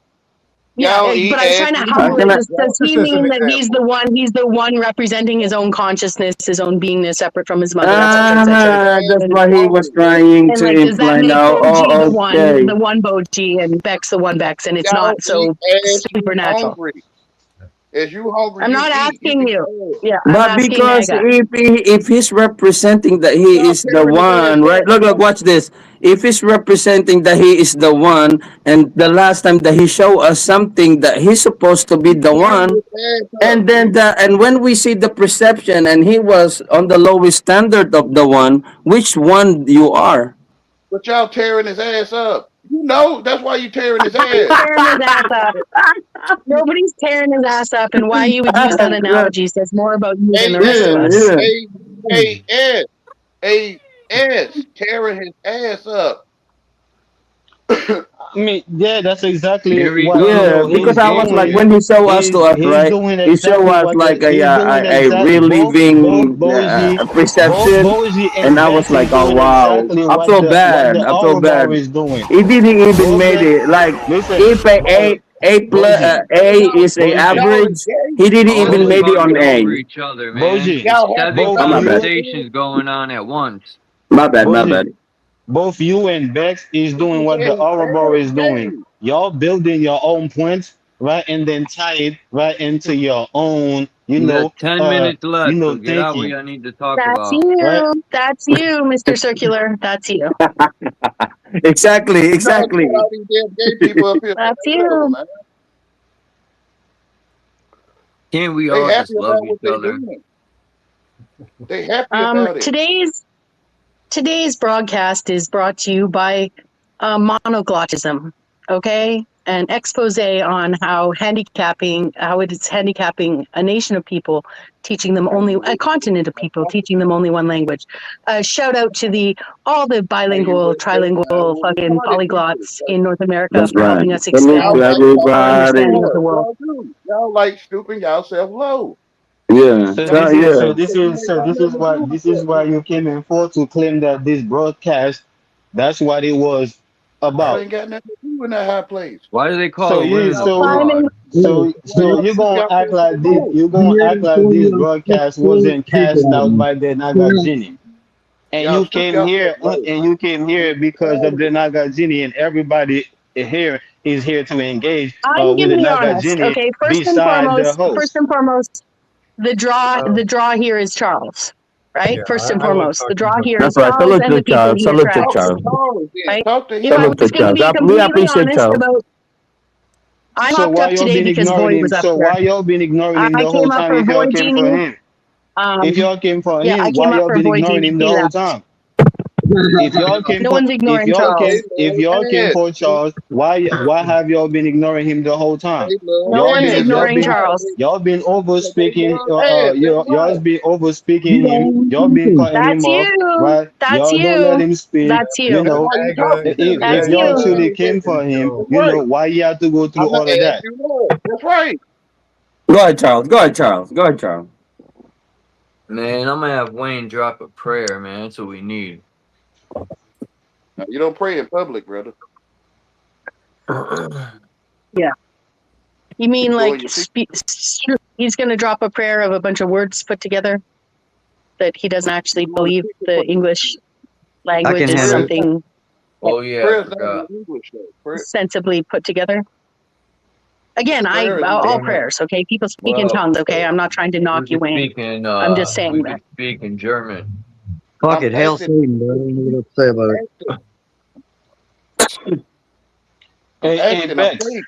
P: Yeah,
S: Y'all eat
P: but I was
S: ass,
P: trying to
S: you
D: I
P: humble it.
S: hungry.
D: cannot.
S: Y'all
P: Does
S: eat
P: he
C: This is an
P: mean that he's the
C: example.
P: one? He's the one representing his own consciousness, his own beingness, separate from his mother, etc., etc.
S: ass,
D: That's
P: And
S: you
D: what he was
S: hungry, man.
D: trying
P: and
D: to
P: like, does that
D: imply
P: make
D: now.
P: Boji
D: Oh, okay.
P: the one Boji, and Bex the one Bex, and it's
S: Y'all
P: not
S: eat
P: so
S: ass, you
P: supernatural?
S: hungry. As you hungry,
P: I'm
S: you
P: not
S: eat. You
P: asking
S: eat
P: you.
S: ass.
P: Yeah, I'm
D: But
P: asking
D: because
P: Naga.
D: if he's representing that he
S: Y'all
D: is the
S: tearing his ass
D: one, right?
S: up,
D: Look,
S: man.
D: watch this. If he's representing that he is the one, and the last time that he showed us something that he's supposed to be
S: You
D: the
S: tearing
D: one,
S: his ass up.
D: and then and when we see the perception, and he was on the lowest standard of the one, which one you are?
S: But y'all tearing his ass up. You know, that's why you tearing his
P: Nobody's
S: ass.
P: tearing his ass up. Nobody's tearing his ass up, and why you would use that analogy says more about you than the rest of
S: A-S,
P: us.
D: Yeah,
S: A-A-S, A-S, tearing his ass up.
Q: I mean, yeah, that's exactly
I: Here we
Q: what
I: go.
D: yeah. Because
Q: he's
D: I was like,
Q: doing.
D: when he showed us to us,
Q: He's
D: right?
Q: doing
D: He showed
Q: exactly
D: us
Q: what
D: like
Q: he's doing
D: a
Q: both
D: reliving
Q: Boji,
D: perception, and
Q: and
D: I was
Q: Bex
D: like,
Q: is
D: oh
Q: doing
D: wow,
Q: exactly
D: I feel
Q: what
D: bad.
Q: the
D: I feel
Q: Ouroboros
D: bad.
Q: is doing.
D: He didn't even
Q: Both
D: made
Q: Bex,
D: it like
Q: listen,
D: if a plus
Q: Boji,
D: A
S: Y'all,
D: is a
Q: Boji,
S: y'all is
D: average,
S: gay.
D: he didn't
I: All
D: even
I: of
Q: Boji,
D: made
I: y'all
D: it on
I: get over
D: A.
I: each other, man.
Q: Boji,
I: It's
S: Y'all happy
I: seven
Q: both
D: Oh, my
S: about it,
D: bad.
Q: you,
S: man.
I: conversations going on at once.
D: My
Q: Boji,
D: bad.
Q: both you and Bex is
S: What
Q: doing
S: you
Q: what the
S: saying?
Q: Ouroboros is doing.
S: Gay.
Q: Y'all building your own points, right, and then tie it right into your own,
I: We got 10 minutes left, so get out what
Q: thinking,
I: y'all need to talk
P: That's
I: about.
Q: right?
P: you. That's you, Mr. Circular. That's you.
D: Exactly,
S: Y'all get
D: exactly.
S: all these damn gay people up here, man.
P: That's
S: Whatever,
P: you.
S: man.
I: Can't we
S: They
I: all
S: happy
I: just love
S: about what
I: each
S: they
I: other?
S: doing. They happy about it.
P: Today's broadcast is brought to you by monoglottism. Okay, an expose on how it is handicapping a nation of people, teaching them only a continent of people, teaching them only one language. Shout out to all the
S: Now you
P: bilingual,
S: would say,
P: trilingual,
S: well,
P: fucking
S: retarded people.
P: polyglots in North America
D: That's
P: for
D: right.
P: helping us
D: Salute
S: Y'all
P: expand
D: to
S: like
P: our
S: talking too
D: everybody.
P: understanding of the
S: hard.
P: world.
S: Y'all do. Y'all like stooping yourself low.
D: Yeah,
Q: So
S: Y'all
Q: this
D: so
S: do
Q: is
D: yeah.
S: that because you ain't got nothing to do with
Q: this is
S: that
Q: why
S: shit.
Q: you came in for, to claim that this broadcast, that's what it was
S: Y'all
Q: about.
S: ain't got nothing to do in that high place.
I: Why do they
Q: So
I: call a
Q: you
I: women a
Q: so
I: fraud?
S: Why
Q: so
S: y'all
Q: you're
S: stoop
Q: gonna act
S: yourself so
Q: like this
S: low?
Q: broadcast wasn't cast out by the Nagajini.
S: Y'all stoop yourself low.
Q: And you came here because of the Nagajini, and everybody here is here to engage
P: I'm
Q: with
P: gonna
Q: the
P: be honest.
Q: Nagajini
P: Okay,
Q: beside the host.
P: the draw
C: Uh,
P: here is Charles, right?
C: yeah,
P: First and
C: I was
P: foremost, the
C: talking
P: draw
C: about.
P: here
D: That's
P: is
D: right.
P: Charles
D: Salute
P: and
D: to
P: the people
D: Charles.
P: he
D: Salute to
S: Talk
P: attracts,
S: to
D: Charles.
S: Charles then.
P: right?
S: Talk to
P: If I
S: him.
D: Salute to
P: was going to
D: Charles.
P: be
D: We
P: completely
D: appreciate
P: honest
D: Charles.
P: about, I
Q: So
P: hopped
Q: why
P: up
Q: y'all
P: today
Q: been
P: because
Q: ignoring
P: Boy
Q: him?
P: was up
Q: So
P: here.
Q: why y'all been ignoring him
P: I
Q: the whole
P: came up
Q: time
P: for
Q: if y'all
P: Boy
Q: came for
P: Genie.
Q: him? If y'all came for
P: Yeah, I
Q: him, why
P: came up
Q: y'all
P: for
Q: been
P: Boy
Q: ignoring
P: Genie.
Q: him the
P: He
Q: whole
P: left.
Q: time? if y'all came
P: No
Q: for
P: one's ignoring Charles.
Q: if y'all came for Charles, why have y'all been ignoring him the whole time?
P: No one's ignoring
Q: Been
P: Charles.
Q: y'all been over speaking y'all's been over speaking him.
U: You
Q: Y'all been cutting him
P: That's
Q: off,
P: you.
Q: right?
P: That's
Q: Y'all don't let
P: you.
Q: him speak.
P: That's
Q: You
P: you.
Q: know, if
P: That's
Q: y'all
P: you.
Q: truly came for him,
S: That's
Q: you
S: right.
Q: know why you have to go through
S: I'm not
Q: all of
S: asking
Q: that.
S: you what. That's right.
D: Go ahead, Charles. Go ahead, Charles. Go ahead, Charles.
I: Man, I'm gonna have Wayne drop a prayer, man. That's what we need.
S: Now, you don't pray in public, brother.
P: Yeah. You mean
S: You go
P: like
S: in your secret.
P: he's going to drop a prayer of a bunch of words put together that he doesn't actually
S: You go in
P: believe
S: the secret
P: the
S: place.
P: English
U: I
P: language
U: can
P: is
U: handle
S: Prayer's
U: it.
S: not,
P: something
I: Oh yeah, I
S: prayer's not
I: forgot.
S: in English though.
P: sensibly put together? Again,
S: Prayer is in
P: all
S: English.
P: prayers, okay? People speak in
I: Well,
P: tongues, okay? I'm not trying to knock
I: we
P: you,
I: could
P: Wayne.
I: speak in
P: I'm just saying that.
I: German.
U: Fuck
S: I'm
U: it, hail
S: asking.
U: Satan, bro. I don't know what to say about it.
S: I'm
Q: Hey,
S: asking. I'm
Q: Beck.
S: praying.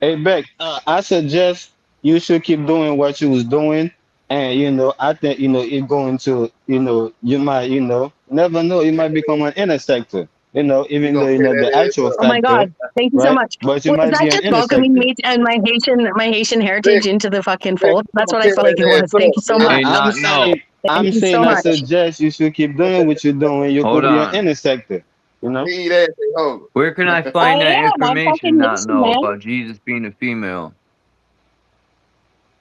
Q: Hey, Beck. I suggest you should keep doing what you was doing, and I think it going to you might never know, you might become an intersector.
S: You
Q: Even
S: gonna
Q: though
S: tear
Q: the
S: that ass
Q: actual
S: up.
P: Oh my
Q: factor,
P: God. Thank you so
Q: right?
P: much.
Q: But you
P: Was
Q: might
P: that
Q: be an
P: just welcoming
Q: intersector.
P: me and my Haitian
S: Vic,
P: heritage into the fucking
S: Vic,
P: fold?
S: you
P: That's
S: gonna
P: what I
S: tear
P: felt like it
S: that
P: was.
S: ass
P: Thank
S: up,
P: you so
S: Vic.
P: much.
I: Hey, not no.
P: Thank
Q: I'm
P: you so
Q: saying I
P: much.
Q: suggest you should keep doing what you're doing. You
I: Hold
Q: could be an
I: on.
Q: intersector. You know.
S: Eat ass ain't hungry.
I: Where can I
P: I
I: find that
P: am. I'm
I: information?
P: fucking
I: Not
P: Haitian,
I: know
P: man.
I: about Jesus being a female.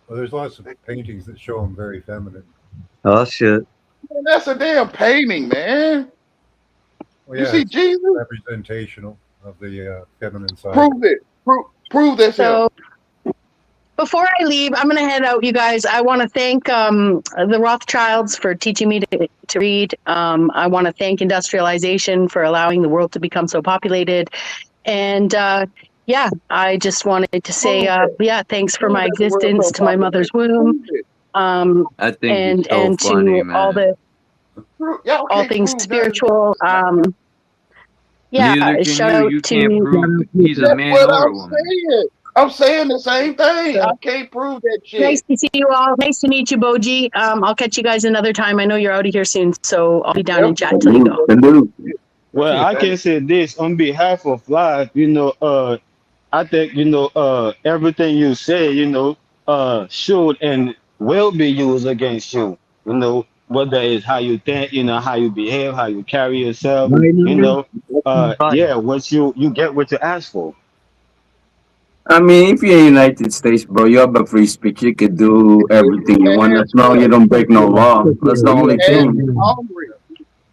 C: Well, there's lots of paintings that show him very feminine.
U: Oh shit.
S: Man, that's a damn painting, man.
C: Well,
S: You
C: yeah,
S: see
C: it's
S: Jesus?
C: representational of the feminine side.
S: Prove it. Prove that's him.
P: So before I leave, I'm going to head out, you guys. I want to thank the Rothschilds for teaching me to read. I want to thank industrialization for allowing the world to become so populated. And yeah, I just wanted to say,
S: Prove it.
P: thanks for
S: Prove
P: my
S: that the world's
P: existence
S: so
P: to my mother's
S: populated.
P: womb,
S: Prove it.
I: I think you're so
P: and
I: funny,
P: to
I: man.
S: Y'all
P: all
S: can't
P: things
S: prove nothing.
P: spiritual. Yeah,
I: Neither can
P: shout
I: you.
P: out
I: You can't
P: to
I: prove he's a
S: That's
I: man
S: what
I: or a
S: I'm
I: woman.
S: saying. I'm saying the same thing. I can't prove that
P: nice
S: shit.
P: to see you all. Nice to meet you, Boji. I'll catch you guys another time. I know you're out of here soon, so I'll be down in chat until you go.
Q: Well, I can say this on behalf of life. I think everything you say, should and will be used against you. Whether it's how you think, how you behave, how you carry yourself.
U: My number?
Q: Yeah, what you get what you ask for.
D: I mean, if you're in the United States, bro, you have a free speech. You could do everything you want as
S: Ass
D: long
S: what?
D: you don't break no law. That's the
S: You
D: only
S: ass.
D: thing.
S: You hungry.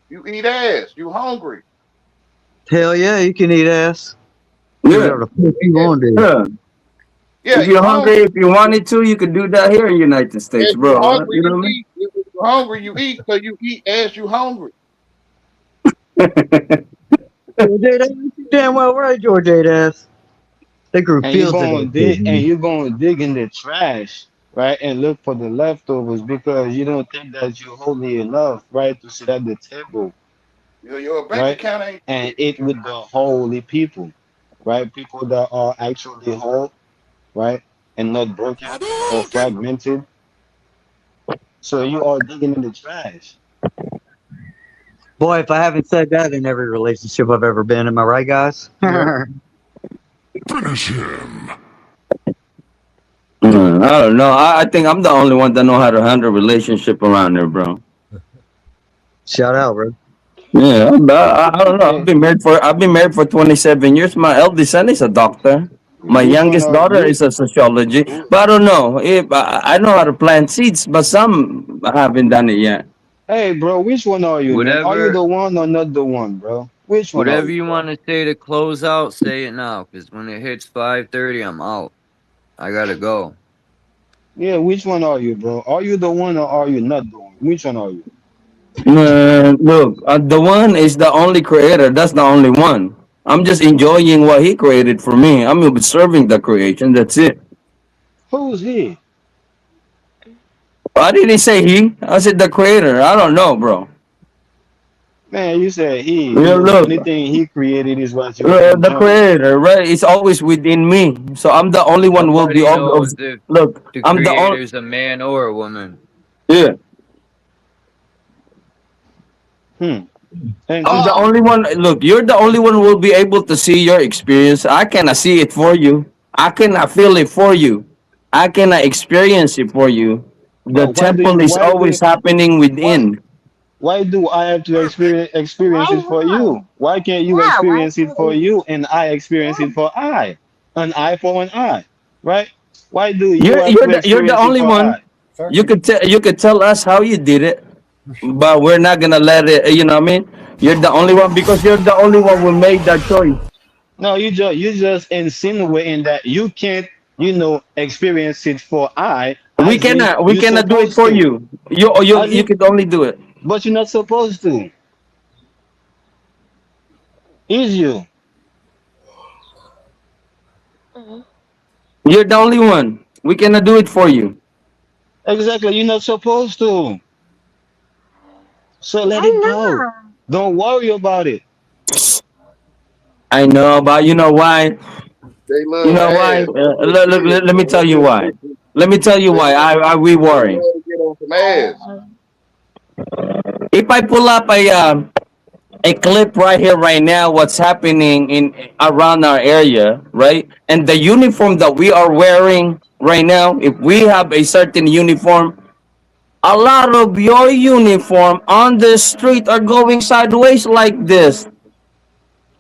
S: You eat ass. You hungry.
U: Hell yeah, you can eat ass. Do
D: Yeah,
U: whatever the fuck you
S: Yeah.
U: want to do.
D: yeah.
S: Yeah,
D: If
S: you
D: you're hungry,
S: hungry.
D: if you wanted to, you could do that here in the United States,
S: As you
D: bro.
S: hungry,
D: You know
S: you
D: what
S: eat. If you hungry, you eat. So you eat as you hungry.
D: I mean?
U: George ass, you damn well right, George ass. They grew
Q: And
U: fields of that shit, man.
Q: you're going to dig in the trash, right, and look for the leftovers because you don't think that you're holy enough, right, to sit at the table,
S: Your bank
Q: right,
S: account ain't.
Q: and eat with the holy people, right, people that are actually whole, right, and not broken or fragmented. So you are digging in the trash.
U: Boy, if I haven't said that in every relationship I've ever been, am I right, guys?
B: Finish him.
D: I don't know. I think I'm the only one that know how to handle relationship around there, bro.
U: Shout out, bro.
D: Yeah, I don't know.
Q: Eh,
D: I've been married for 27 years. My eldest son is a doctor. My
Q: which one
D: youngest
Q: are
D: daughter is a sociology. But I don't know if I know how to plant seeds, but some I haven't done it yet.
Q: Hey, bro, which one are you, man? Are you
I: Whatever,
Q: the one or not the one, bro? Which one are
I: whatever
Q: you,
I: you
Q: bro?
I: want to say to close out, say it now. Cause when it hits 5:30, I'm out. I gotta go.
Q: Yeah, which one are you, bro? Are you the one or are you not the one? Which one are you?
D: Look, the one is the only creator. That's the only one. I'm just enjoying what he created for me. I'm observing the creation. That's it.
Q: Who's he?
D: I didn't say he. I said the creator. I don't know, bro.
Q: Man, you said he.
D: Yeah, look,
Q: Anything he created is what you're
D: the
Q: enjoying.
D: creator, right? It's always within me. So I'm the only one who will be
I: Nobody
D: of
I: knows if
D: look,
I: the
D: I'm the only.
I: creator's a man or a woman.
D: Yeah.
Q: Hmm. And
D: I'm the
T: Oh,
D: only one. Look, you're the only one who will be able to see your experience. I cannot see it for you. I cannot feel it for you. I cannot experience it for you. The
Q: but
D: temple is always happening
Q: why
D: within.
Q: why do I have to experience
T: why
Q: it for
T: not?
Q: you? Why can't you
T: Yeah, why
Q: experience it
T: can't
Q: for
T: we?
Q: you and I experience it
T: Yeah.
Q: for I? An eye for an eye, right? Why do you
D: You're
Q: have
D: you're
Q: to
D: you're the
Q: experience it
D: only
Q: for
D: one.
Q: I?
D: You could tell us how you did it, but we're not gonna let it. You know what I mean? You're the only one because you're the only one who made that choice.
Q: No, you just insinuating that you can't, experience it for I, as if
D: We
Q: you're
D: cannot do it
Q: supposed
D: for
Q: to.
D: you. You
Q: As
D: you
Q: if,
D: could only do it.
Q: but you're not supposed to. Is you?
T: Mhm.
D: You're the only one. We cannot do it for you.
Q: Exactly, you're not supposed to. So let
T: Why
Q: it go.
T: not?
Q: Don't worry about it.
D: I know, but you know why?
S: They
D: You
S: love
D: know why?
S: ass. That's what it is,
D: Let me
S: man.
D: tell you why. Let me tell you
S: They,
D: why. We
S: they
D: worry.
S: love to get on some ass.
D: If I pull up a clip right here, right now, what's happening in around our area, right? And the uniform that we are wearing right now, if we have a certain uniform, a lot of your uniform on the street are going sideways like this.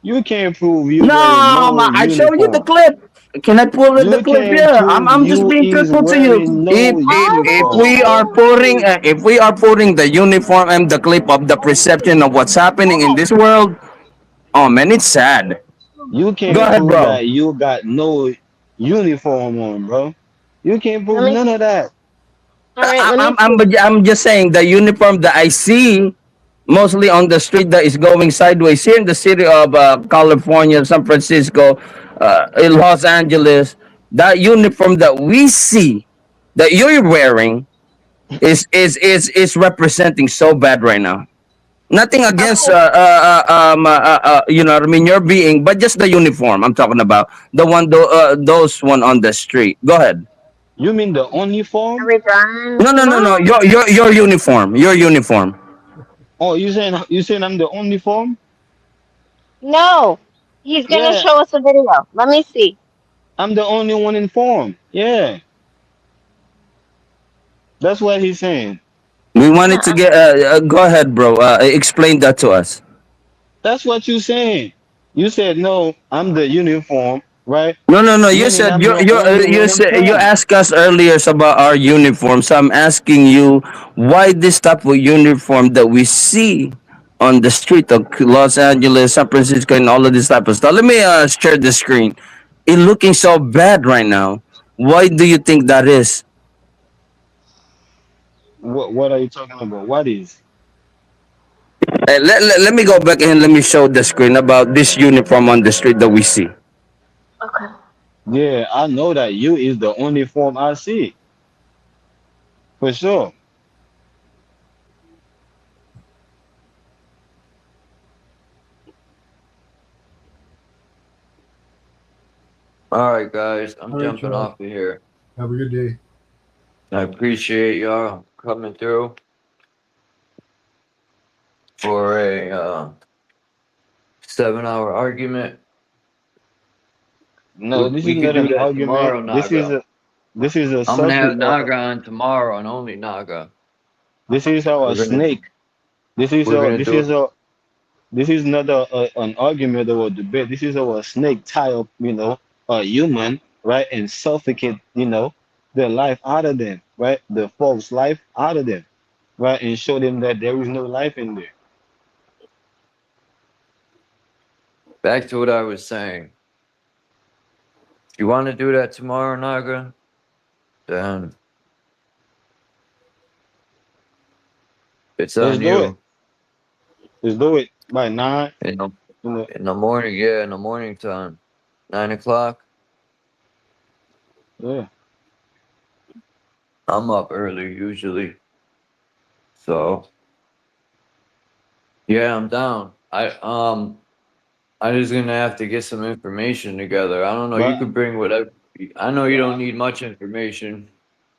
Q: You can't prove you
D: No,
Q: wearing no
D: I show you the
Q: uniform.
D: clip. Can I pull it the
Q: You
D: clip?
Q: can't
D: Yeah,
Q: prove
D: I'm just
Q: you
D: being
Q: is
D: truthful to you.
Q: wearing no
D: If
Q: uniform.
D: we are putting the uniform and the clip of the perception of what's happening in this world, oh man, it's sad.
Q: You
D: Go
Q: can't
D: ahead,
Q: prove
D: bro.
Q: that you got no uniform on, bro. You can't
T: Let
Q: prove
T: me.
Q: none of that.
T: All right, let me see.
D: I'm just saying the uniform that I see mostly on the street that is going sideways here in the city of California, San Francisco, in Los Angeles. That uniform that we see that you're wearing is representing so bad right now. Nothing against
T: Okay.
D: you know what I mean, your being, but just the uniform I'm talking about, the one those one on the street. Go ahead.
Q: You mean the only
T: Are
Q: form?
T: we done?
D: No,
T: No.
D: your uniform, your uniform.
Q: Oh, you saying I'm the only form?
T: No. He's gonna
Q: Yeah,
T: show us a video. Let me see.
Q: I'm the only one in form. Yeah, that's what he's saying.
D: We wanted to
T: Uh-uh.
D: get go ahead, bro, explain that to us.
Q: That's what you saying. You said no, I'm the uniform, right?
D: No, you
Q: Meaning
D: said
Q: I'm the only
D: you
Q: one in
D: said you
Q: form.
D: asked us earlier about our uniform, so I'm asking you why this type of uniform that we see on the street of Los Angeles, San Francisco, and all of this type of stuff. Let me share the screen. It looking so bad right now. Why do you think that is?
Q: What are you talking about? What is?
D: Let me go back and let me show the screen about this uniform on the street that we see.
T: Okay.
Q: Yeah, I know that you is the only form I see for sure.
I: All right, guys, I'm
C: All right,
I: jumping
C: Charles.
I: off of here.
C: Have a good day.
I: I appreciate y'all coming through for a 7-hour argument.
Q: No, this is
I: We could
Q: not
I: do
Q: an
I: that
Q: argument.
I: tomorrow,
Q: This is
I: Naga.
Q: a
I: I'm gonna have
Q: subject.
I: Naga on tomorrow and only Naga.
Q: This is our
I: We're gonna
Q: snake. This is
I: we're
Q: our.
I: gonna
Q: This
I: do
Q: is our. This is not an argument or a debate. This is our snake tie up, a human, right, and suffocate, the life out of them, right, the false life out of them, right, and show them that there is no life in there.
I: back to what I was saying. If you want to do that tomorrow, Naga, then it's
Q: Let's
I: on
Q: do it.
I: you.
Q: Let's do it by 9.
I: In the,
Q: You know,
I: in the morning, yeah, in the morning time, 9 o'clock.
Q: yeah.
I: I'm up early usually, so yeah, I'm down. I just gonna have to get some information together. I don't know. You
Q: But
I: could bring whatever. I know you don't need much information,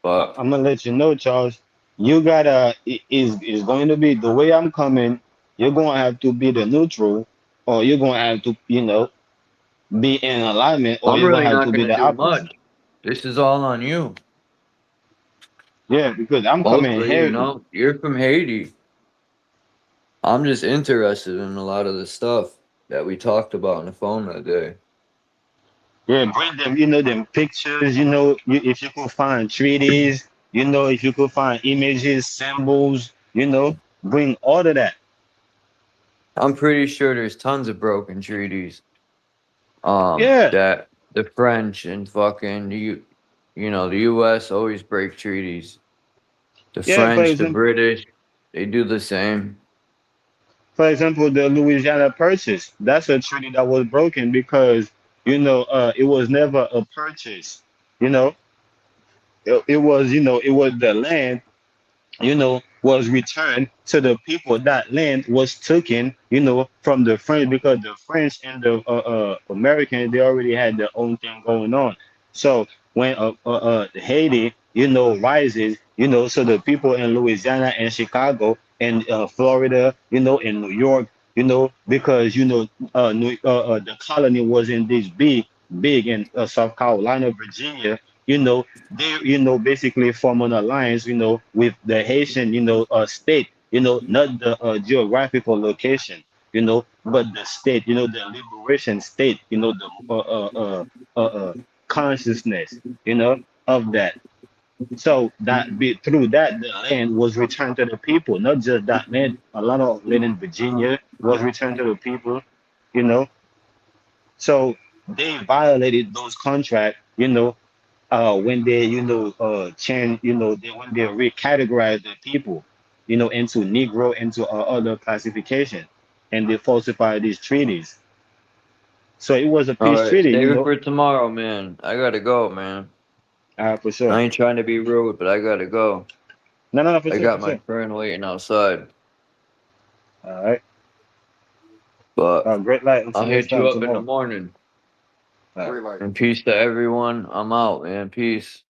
I: but
Q: I'm gonna let you know, Charles. You gotta is going to be the way I'm coming. you're gonna have to be the neutral, or you're gonna have to, be in alignment, or
I: I'm
Q: you're gonna
I: really
Q: have
I: not
Q: to be
I: gonna
Q: the
I: do
Q: opposite.
I: much. This is all on you.
Q: Yeah, because I'm coming
I: Mostly,
Q: here.
I: you're from Haiti. I'm just interested in a lot of the stuff that we talked about on the phone that day.
Q: Yeah, bring them, them pictures, if you could find treaties, if you could find images, symbols, bring all of that.
I: I'm pretty sure there's tons of broken treaties.
Q: Yeah,
I: That the French and fucking the U.S. always break treaties. The
Q: yeah.
I: French, the British, they do the same.
Q: For example, the Louisiana Purchase. That's a treaty that was broken because, it was never a purchase. You know, it was the land, was returned to the people. That land was taken, from the French, because the French and the Americans, they already had their own thing going on. So when Haiti, rises, so the people in Louisiana and Chicago and Florida, in New York, because the colony was in this big in South Carolina, Virginia, they basically form an alliance with the Haitian state, not the geographical location, but the state, the liberation state, the consciousness, of that. So through that, the land was returned to the people. Not just that land, a lot of land in Virginia was returned to the people, you know so they violated those contracts, when they, change, when they recategorize the people, into Negro, into other classification, and they falsified these treaties. So it was a
I: All
Q: peace
I: right,
Q: treaty,
I: save it for tomorrow, man. I gotta go, man.
Q: For sure.
I: I ain't trying to be rude, but I gotta go.
Q: No, for
I: I
Q: sure,
I: got
Q: for
I: my
Q: sure.
I: friend waiting outside.
Q: All right.
I: But
Q: Great light.
I: I'll
Q: Until next
I: hit you
Q: time,
I: up in the
Q: tomorrow.
I: morning.
S: Great light.
I: And peace to everyone. I'm out, man. Peace.